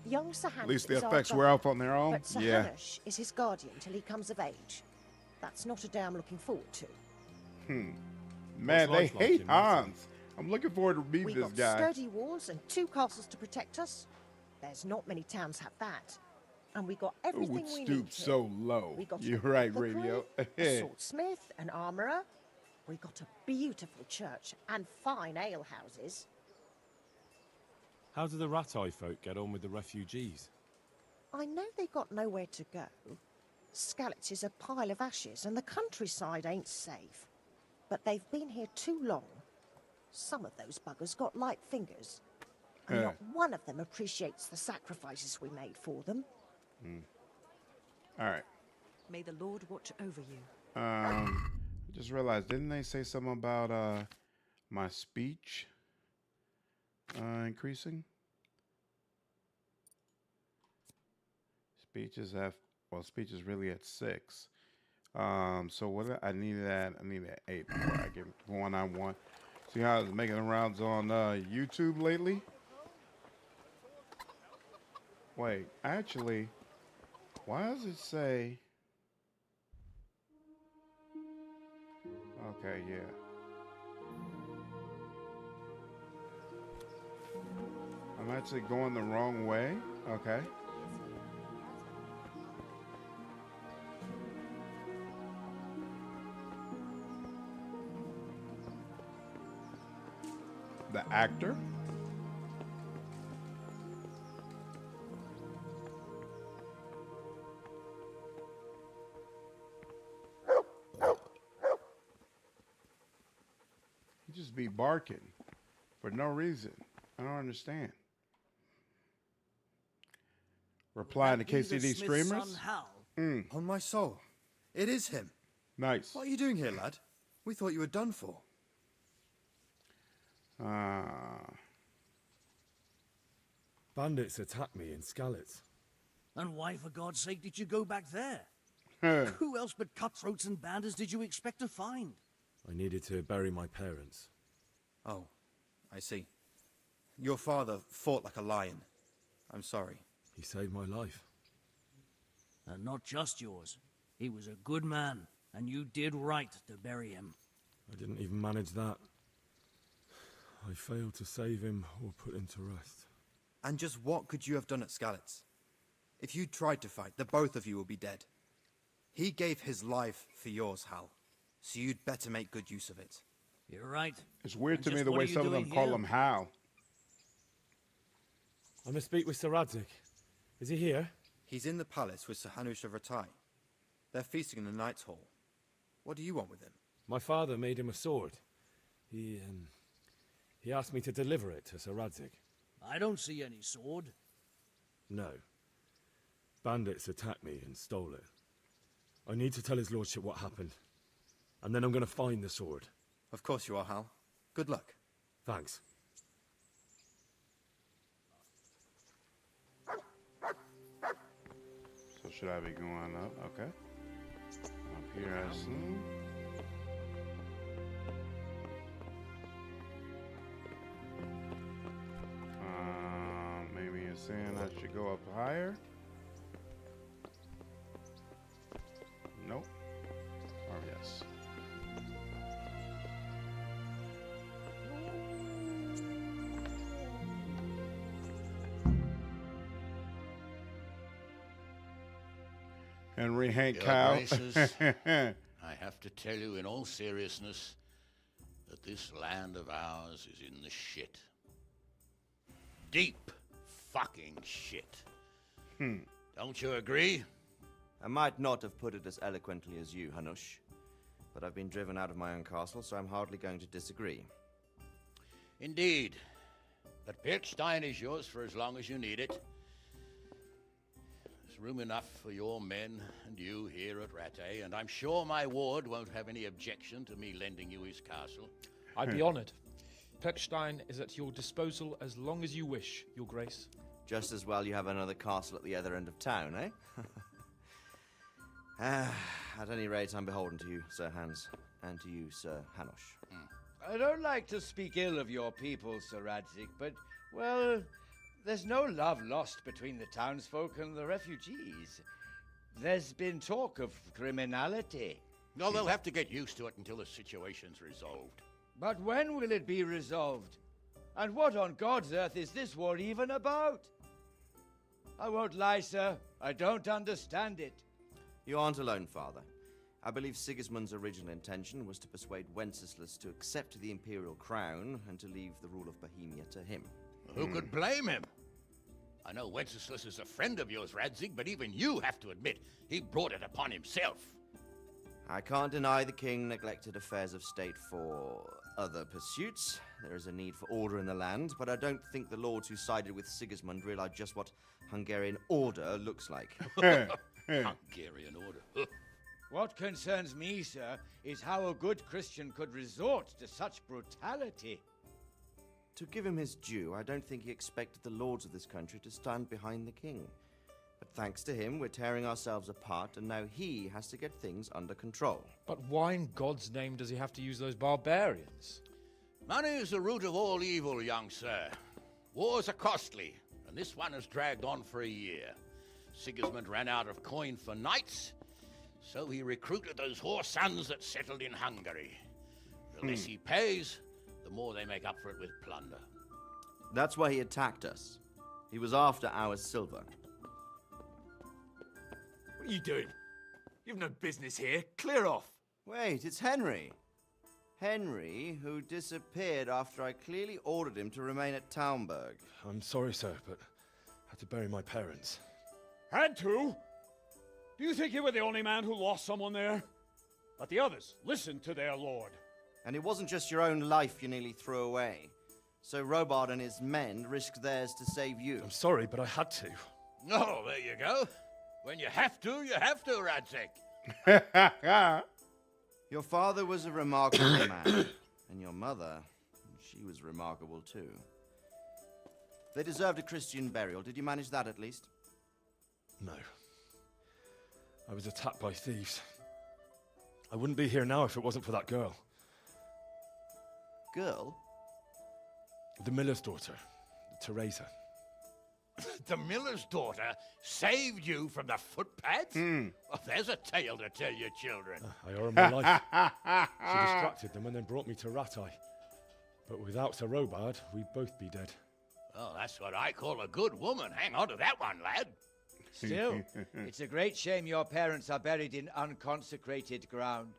Young Sir Hanush At least the is our effects were governor, off on their own. But Sir Yeah. Hanush is his guardian till he comes of age. That's not a day I'm looking forward to. Man, What's they life like hate in Rattay? Hans. I'm looking forward to meeting We this got guy. sturdy walls and 2 castles to protect us. There's not many towns have that. And we got Who everything would we need stoop here. so low? We got You're a right, apothecary, Radio. a swordsmith, an armourer. We got a beautiful church and fine ale houses. How do the Rattay folk get on with the refugees? I know they got nowhere to go. Skalitz is a pile of ashes and the countryside ain't safe. But they've been here too long. Some of those buggers got light fingers. And not one of them appreciates the sacrifices we made for them. All right. May the Lord watch over you. I just realized, didn't they say something about my speech increasing? Speech is really at 6. So what I need that 8 before I get one on one. See how it's making the rounds on YouTube lately? Wait, actually, why does it say? Okay, yeah. I'm actually going the wrong way. Okay. The actor. He just be barking for no reason. I don't understand. Replying to KCD streamers. On my soul, it is him. Nice. What are you doing here, lad? We thought you were done for. Bandits attacked me in Skalitz. And why, for God's sake, did you go back there? Huh. Who else but cutthroats and bandits did you expect to find? I needed to bury my parents. Oh, I see. Your father fought like a lion. I'm sorry. He saved my life. And not just yours. He was a good man, and you did right to bury him. I didn't even manage that. I failed to save him or put him to rest. And just what could you have done at Skalitz? If you tried to fight, the both of you will be dead. He gave his life for yours, Hal. So you'd better make good use of it. You're right. It's weird And to me just the what way are you some of them doing call here? him Hal. I must speak with Sir Rattay. Is he here? He's in the palace with Sir Hanush of Rattay. They're feasting in the Knight's Hall. What do you want with him? My father made him a sword. He He asked me to deliver it to Sir Radzig. I don't see any sword. No. Bandits attacked me and stole it. I need to tell his lordship what happened. And then I'm going to find the sword. Of course you are, Hal. Good luck. Thanks. So should I be going up? Okay. Up here, I assume. Maybe it's saying I should go up higher. Nope. Or yes. Henry Hank Your Cow. Graces, I have to tell you in all seriousness that this land of ours is in the shit. Deep fucking shit. Don't you agree? I might not have put it as eloquently as you, Hanush, but I've been driven out of my own castle, so I'm hardly going to disagree. Indeed. But Pirkstein is yours for as long as you need it. There's room enough for your men and you here at Rattay, and I'm sure my ward won't have any objection to me lending you his castle. I'd be honored. Perkstein is at your disposal as long as you wish, Your Grace. Just as well you have another castle at the other end of town, eh? At any rate, I'm beholden to you, Sir Hans, and to you, Sir Hanush. I don't like to speak ill of your people, Sir Radzig, but, well, there's no love lost between the townsfolk and the refugees. There's been talk of criminality. No, they'll have to get used to it until the situation's resolved. But when will it be resolved? And what on God's earth is this war even about? I won't lie, sir. I don't understand it. You aren't alone, Father. I believe Sigismund's original intention was to persuade Wenceslas to accept the imperial crown and to leave the rule of Bohemia to him. Who could blame him? I know Wenceslas is a friend of yours, Radzig, but even you have to admit he brought it upon himself. I can't deny the king neglected affairs of state for other pursuits. There is a need for order in the land, but I don't think the lords who sided with Sigismund realized just what Hungarian order looks like. Hungarian order. What concerns me, sir, is how a good Christian could resort to such brutality. To give him his due, I don't think he expected the lords of this country to stand behind the king. But thanks to him, we're tearing ourselves apart, and now he has to get things under control. But why in God's name does he have to use those barbarians? Money is the root of all evil, young sir. Wars are costly, and this one has dragged on for a year. Sigismund ran out of coin for knights, so he recruited those whore sons that settled in Hungary. The less he pays, the more they make up for it with plunder. That's why he attacked us. He was after our silver. What are you doing? You've no business here. Clear off. Wait, it's Henry. Henry, who disappeared after I clearly ordered him to remain at Taumberg. I'm sorry, sir, but I had to bury my parents. Had to? Do you think you were the only man who lost someone there? But the others listened to their lord. And it wasn't just your own life you nearly threw away. So Robard and his men risked theirs to save you. I'm sorry, but I had to. Oh, there you go. When you have to, Radzig. Your father was a remarkable man. And your mother, she was remarkable too. They deserved a Christian burial. Did you manage that at least? No. I was attacked by thieves. I wouldn't be here now if it wasn't for that girl. Girl? The miller's daughter, Teresa. The miller's daughter saved you from the footpads? Well, there's a tale to tell your children. I owe her my life. She distracted them and then brought me to Rattay. But without Sir Robard, we'd both be dead. Oh, that's what I call a good woman. Hang on to that one, lad. Still, it's a great shame your parents are buried in unconsecrated ground.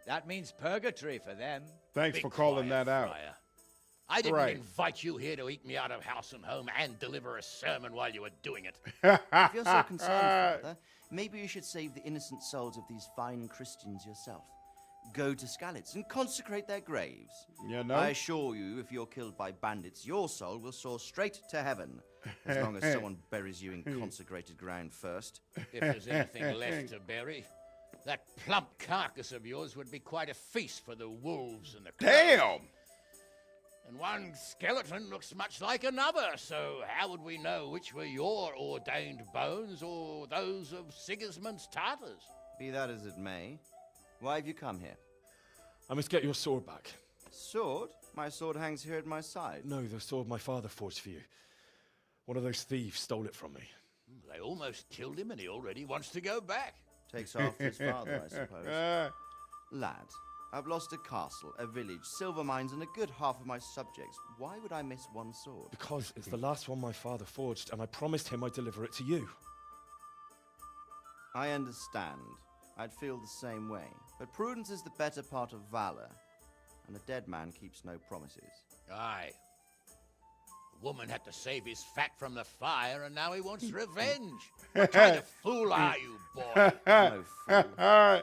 That means purgatory for them. Thanks for calling that out. Friar. I didn't invite you here to eat me out of house and home and deliver a sermon while you were doing it. If you're so concerned, Father, maybe you should save the innocent souls of these fine Christians yourself. go to Skalitz and consecrate their graves. You know? I assure you, if you're killed by bandits, your soul will soar straight to heaven, as long as someone buries you in consecrated ground first. If there's anything left to bury, that plump carcass of yours would be quite a feast for the wolves and the crows. Damn! And one skeleton looks much like another, so how would we know which were your ordained bones or those of Sigismund's Tartars? Be that as it may, why have you come here? I must get your sword back. Sword? My sword hangs here at my side. No, the sword my father forged for you. One of those thieves stole it from me. They almost killed him and he already wants to go back. Takes after his father, I suppose. Lad, I've lost a castle, a village, silver mines, and a good half of my subjects. Why would I miss one sword? Because it's the last one my father forged, and I promised him I'd deliver it to you. I understand. I'd feel the same way. But prudence is the better part of valor, and a dead man keeps no promises. Aye. The woman had to save his fat from the fire, and now he wants revenge. What kind of fool are you, boy? No fool.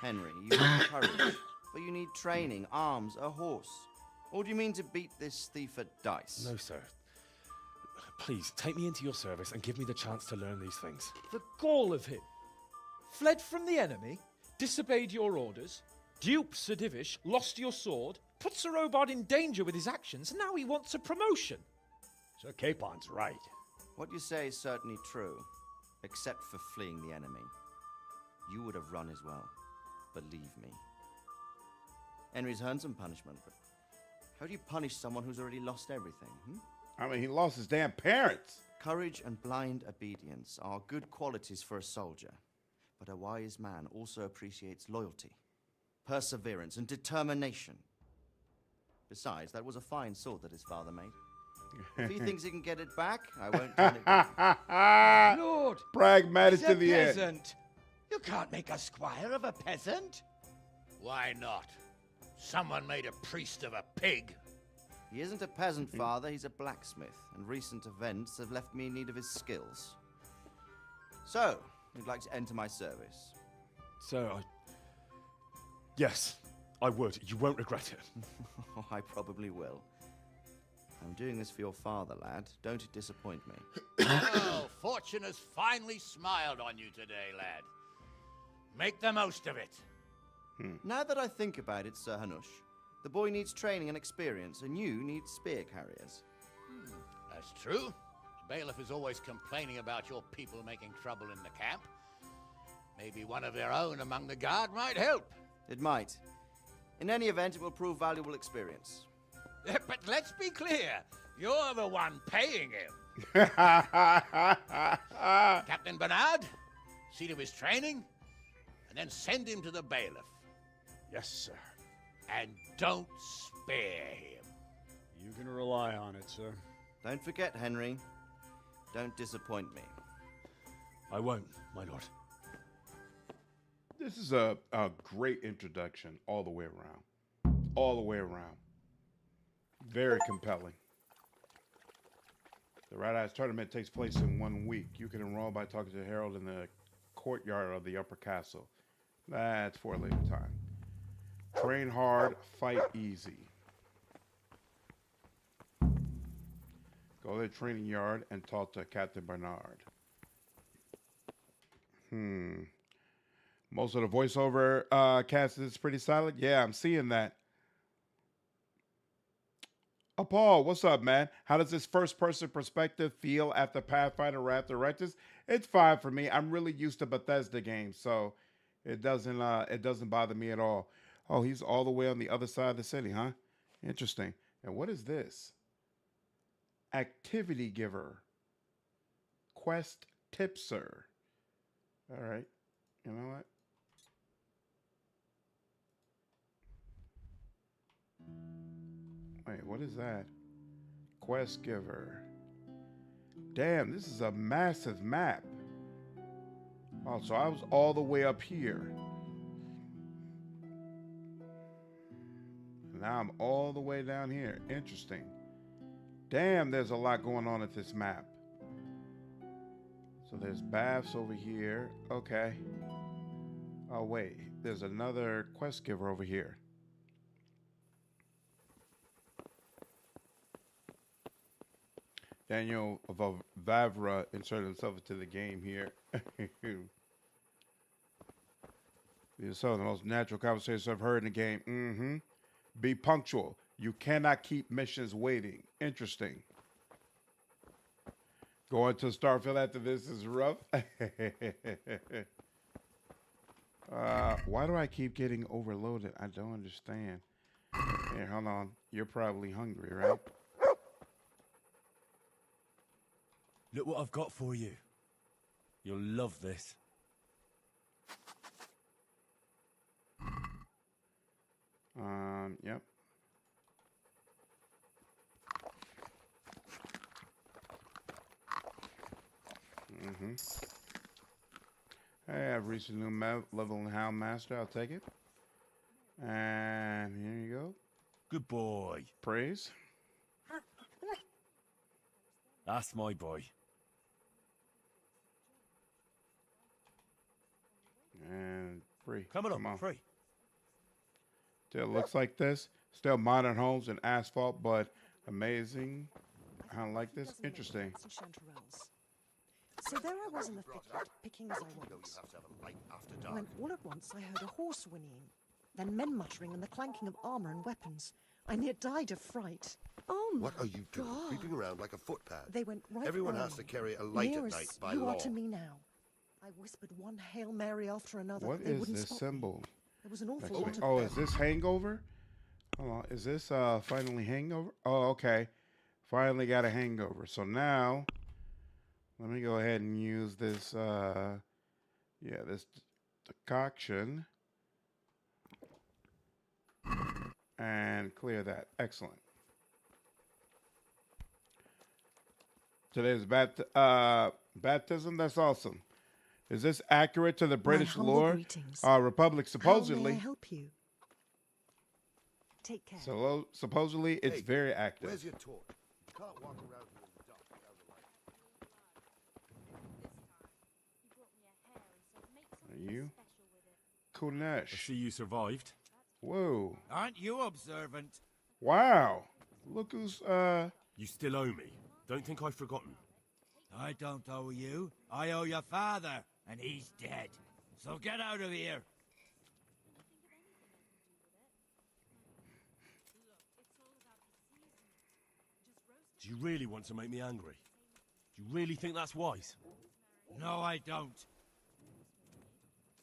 Henry, you need courage, but you need training, arms, a horse. Or do you mean to beat this thief at dice? No, sir. Please, take me into your service and give me the chance to learn these things. The gall of him. Fled from the enemy, disobeyed your orders, duped Sir Divish, lost your sword, put Sir Robard in danger with his actions, and now he wants a promotion. Sir Capon's right. What you say is certainly true, except for fleeing the enemy. You would have run as well, believe me. Henry's earned some punishment, but how do you punish someone who's already lost everything? I mean, he lost his damn parents. Courage and blind obedience are good qualities for a soldier, but a wise man also appreciates loyalty, perseverance, and determination. Besides, that was a fine sword that his father made. If he thinks he can get it back, I won't turn it back. Lord! Pragmatic he's to a the end. peasant. You can't make a squire of a peasant. Why not? Someone made a priest of a pig. He isn't a peasant, father, he's a blacksmith, and recent events have left me in need of his skills. So, you'd like to enter my service? Sir, Yes, I would. You won't regret it. Oh, I probably will. I'm doing this for your father, lad. Don't disappoint me. Oh, fortune has finally smiled on you today, lad. Make the most of it. Now that I think about it, Sir Hanush, the boy needs training and experience, and you need spear carriers. That's true. The bailiff is always complaining about your people making trouble in the camp. Maybe one of their own among the guard might help. It might. In any event, it will prove valuable experience. But let's be clear. You're the one paying him. Captain Bernard, see to his training, and then send him to the bailiff. Yes, sir. And don't spare him. You can rely on it, sir. Don't forget, Henry. Don't disappoint me. I won't, my lord. This is a great introduction all the way around. All the way around. Very compelling. The Rattay tournament takes place in 1 week. You can enroll by talking to Harold in the courtyard of the upper castle. That's for a later time. Train hard, fight easy. Go to the training yard and talk to Captain Bernard. Most of the voiceover cast is pretty solid. Yeah, I'm seeing that. Oh, Paul, what's up, man? How does this first-person perspective feel after Pathfinder Wrath of Righteous? It's fine for me. I'm really used to Bethesda games, so it doesn't bother me at all. Oh, he's all the way on the other side of the city, huh? Interesting. And what is this? Activity giver. Quest tipser. All right. You know what? Wait, what is that? Quest giver. Damn, this is a massive map. Oh, so I was all the way up here. Now I'm all the way down here. Interesting. Damn, there's a lot going on at this map. So there's baths over here. Okay. Oh, wait. there's another quest giver over here. Daniel Vavra inserted himself into the game here. These are some of the most natural conversations I've heard in the game. Be punctual. You cannot keep missions waiting. Interesting. Going to Starfield after this is rough. Why do I keep getting overloaded? I don't understand. Here, hold on. You're probably hungry, right? Look what I've got for you. You'll love this. Yep. Hey, I've reached a new level in Hound Master. I'll take it. And here you go. Good boy. Praise. That's my boy. And free. Come on, on. free. Still looks like this. Still modern homes and asphalt, but amazing. I don't like this. Interesting. So there I was in the thicket, picking as I went. When all at once I heard a horse whinnying, then men muttering and the clanking of armor and weapons. I near died of fright. Oh my What are you doing? God. Creeping around like a footpad. They went right Everyone round has to me, carry a light near at as night by you law. are to me now. I whispered one Hail Mary after another. What they is wouldn't this stop symbol? Me. There was an awful Actually, lot of oh, them. is this hangover? Hold on. Is this finally hangover? Oh, okay. Finally got a hangover. So now, let me go ahead and use this, this decoction. And clear that. Excellent. Today's baptism. That's awesome. Is this accurate to the British humble lore? greetings. Republic, supposedly. How may I help you? Take care. So supposedly it's Hey, very active. Where's your torch? You can't walk around here in the dark without a light. Are you? I Kunesh. see you survived. Whoa. Aren't you observant? Wow. Look who's You still owe me. Don't think I've forgotten. I don't owe you. I owe your father, and he's dead. So get out of here. Do you really want to make me angry? Do you really think that's wise? No, I don't.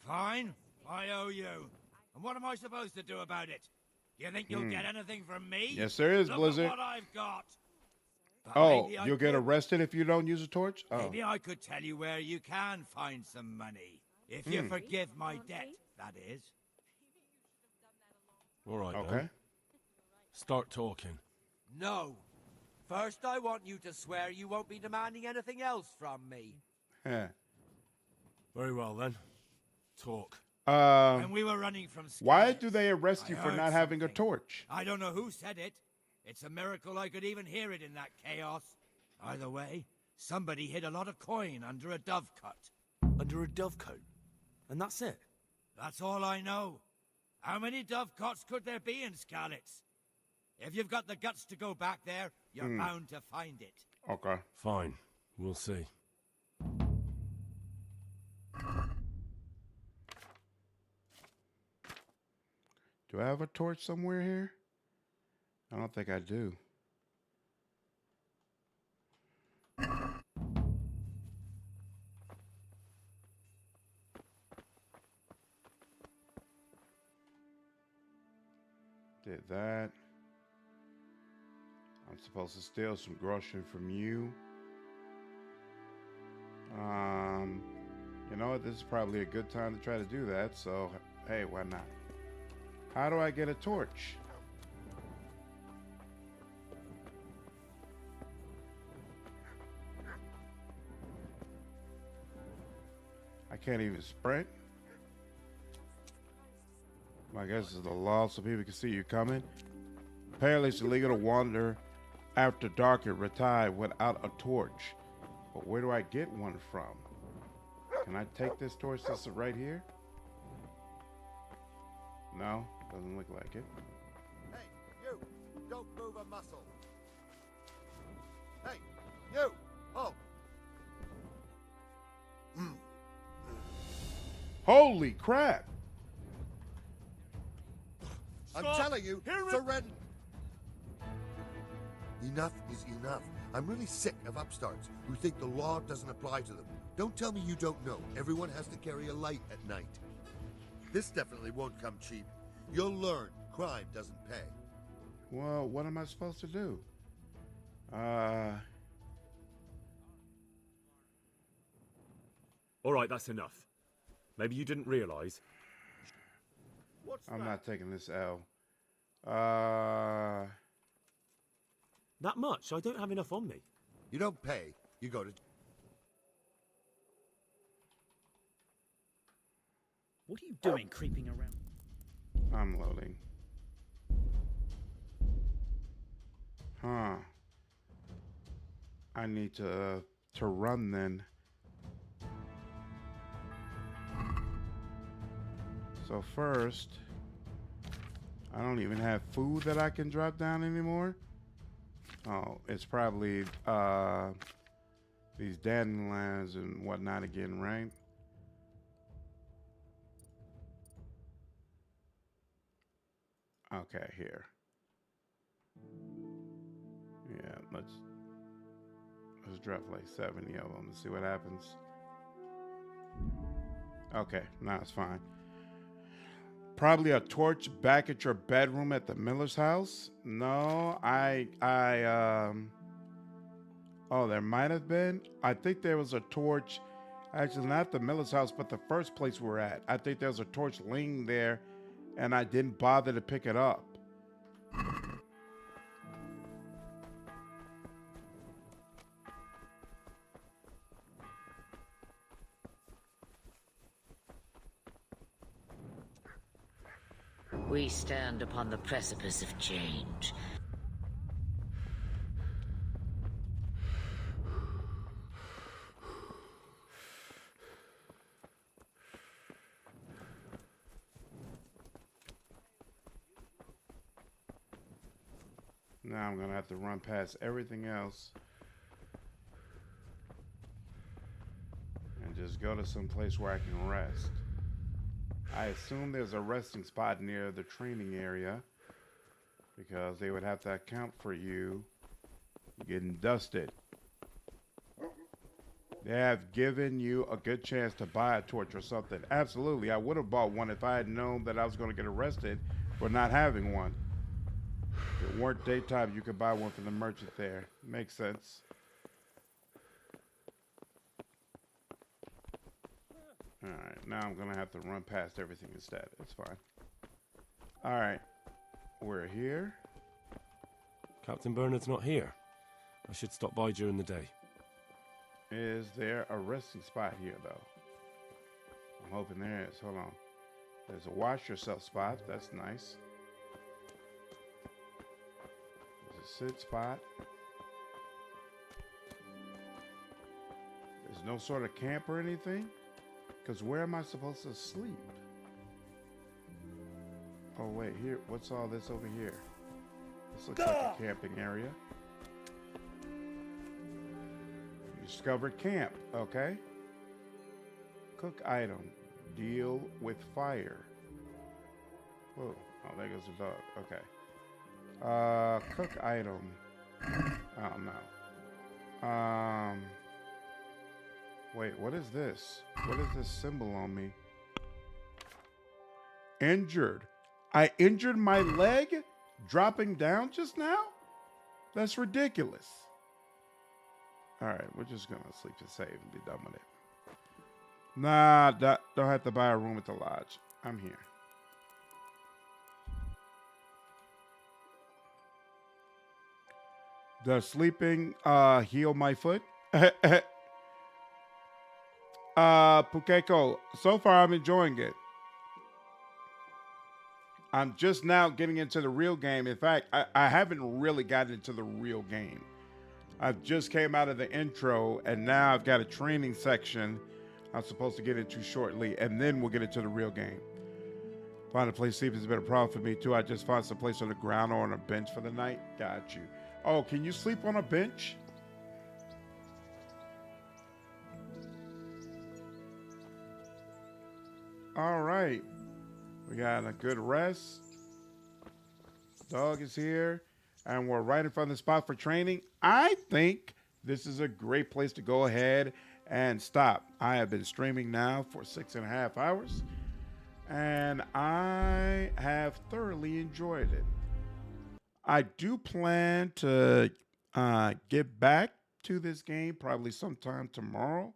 Fine, I owe you. And what am I supposed to do about it? You think you'll get anything from me? Yes, there is, Look Blizzard. at what I've got. But Oh, maybe I you'll get could- arrested if you don't use a torch? Oh. Maybe I could tell you where you can find some money. If you forgive my debt, that is. All right, Okay. then. Start talking. No. First, I want you to swear you won't be demanding anything else from me. Yeah. Very well, then. Talk. When we were running from Why Skalitz, do they arrest I you for heard not having a something. torch? I don't know who said it. It's a miracle I could even hear it in that chaos. Either way, somebody hid a lot of coin under a dovecote. Under a dovecote? And that's it? That's all I know. How many dovecotes could there be in Skalitz? If you've got the guts to go back there, you're bound to find it. Okay. Fine. We'll see. Do I have a torch somewhere here? I don't think I do. Did that. I'm supposed to steal some grocery from you. You know what? This is probably a good time to try to do that. So, hey, why not? How do I get a torch? I can't even sprint. I guess it's the law so people can see you coming. Apparently it's illegal to wander after dark at Rattay without a torch. But where do I get one from? Can I take this torch that's right here? No, doesn't look like it. Hey, you! Don't move a muscle! Hey, you! Oh! Holy crap! I'm telling you, surrender! Enough is enough. I'm really sick of upstarts who think the law doesn't apply to them. Don't tell me you don't know. Everyone has to carry a light at night. This definitely won't come cheap. You'll learn crime doesn't pay. Well, what am I supposed to do? All right, that's enough. Maybe you didn't realise. I'm not taking this L. That much? I don't have enough on me. You don't pay, you go to... What are you doing creeping around? I'm loading. Huh. I need to run then. So first, I don't even have food that I can drop down anymore. Oh, it's probably these dandelions and whatnot again, right? Okay, here. Yeah, let's drop like 70 of them and see what happens. Okay, now it's fine. Probably a torch back at your bedroom at the Miller's house. No, oh, there might have been. I think there was a torch, actually not the Miller's house, but the first place we're at. I think there was a torch laying there, and I didn't bother to pick it up. We stand upon the precipice of change. Now I'm gonna have to run past everything else and just go to some place where I can rest. I assume there's a resting spot near the training area because they would have to account for you getting dusted. They have given you a good chance to buy a torch or something. Absolutely, I would have bought one if I had known that I was going to get arrested for not having one. If it weren't daytime, you could buy one from the merchant there. Makes sense. Alright, now I'm going to have to run past everything instead. It's fine. Alright, we're here. Captain Bernard's not here. I should stop by during the day. Is there a resting spot here, though? I'm hoping there is. Hold on. There's a wash yourself spot. That's nice. There's a sit spot. There's no sort of camp or anything? Because where am I supposed to sleep? Oh, wait. Here. What's all this over here? This looks like a camping area. Discovered camp. Okay. Cook item. Deal with fire. Whoa. Oh, there goes the dog. Okay. Cook item. Oh, no. Wait, what is this? What is this symbol on me? Injured. I injured my leg dropping down just now? That's ridiculous. All right, we're just going to sleep to save and be done with it. Nah, don't have to buy a room at the lodge. I'm here. Does sleeping heal my foot? Pukeko, so far I'm enjoying it. I'm just now getting into the real game. In fact, I haven't really gotten into the real game. I've just came out of the intro, and now I've got a training section I'm supposed to get into shortly, and then we'll get into the real game. Find a place to sleep is a better problem for me too. I just found some place on the ground or on a bench for the night. Got you. Oh, can you sleep on a bench? All right. We got a good rest. Dog is here. And we're right in front of the spot for training. I think this is a great place to go ahead and stop. I have been streaming now for 6.5 hours. And I have thoroughly enjoyed it. I do plan to get back to this game probably sometime tomorrow.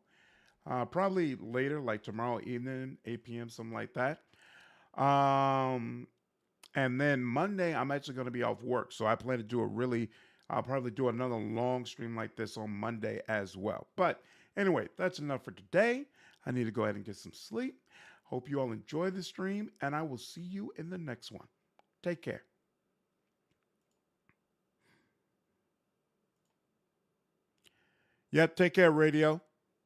Probably later, like tomorrow evening, 8 p.m., something like that. And then Monday, I'm actually going to be off work. So I plan to do I'll probably do another long stream like this on Monday as well. But anyway, that's enough for today. I need to go ahead and get some sleep. Hope you all enjoy the stream, and I will see you in the next one. Take care. Yep, take care, radio.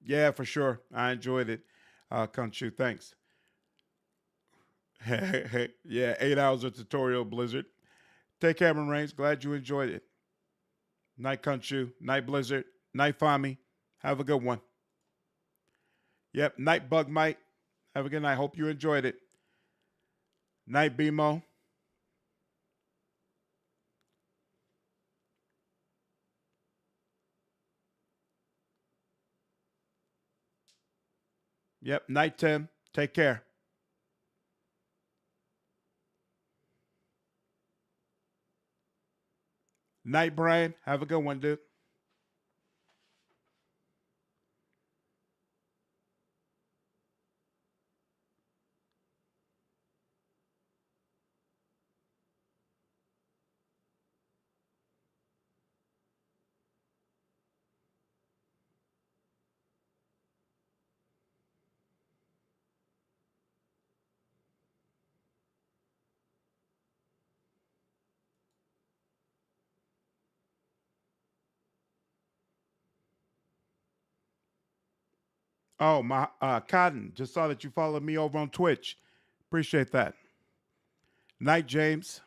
Yeah, for sure. I enjoyed it. Kunchu, thanks. Yeah, 8 hours of tutorial, Blizzard. Take care, Reigns. Glad you enjoyed it. Night, Kunchu. Night, Blizzard. Night, Fami. Have a good one. Yep, night, Bug Mike. Have a good night. Hope you enjoyed it. Night, BMO. Yep, night, Tim. Take care. Night, Brian. Have a good one, dude. Oh, my Cotton, just saw that you followed me over on Twitch. Appreciate that. Night, James.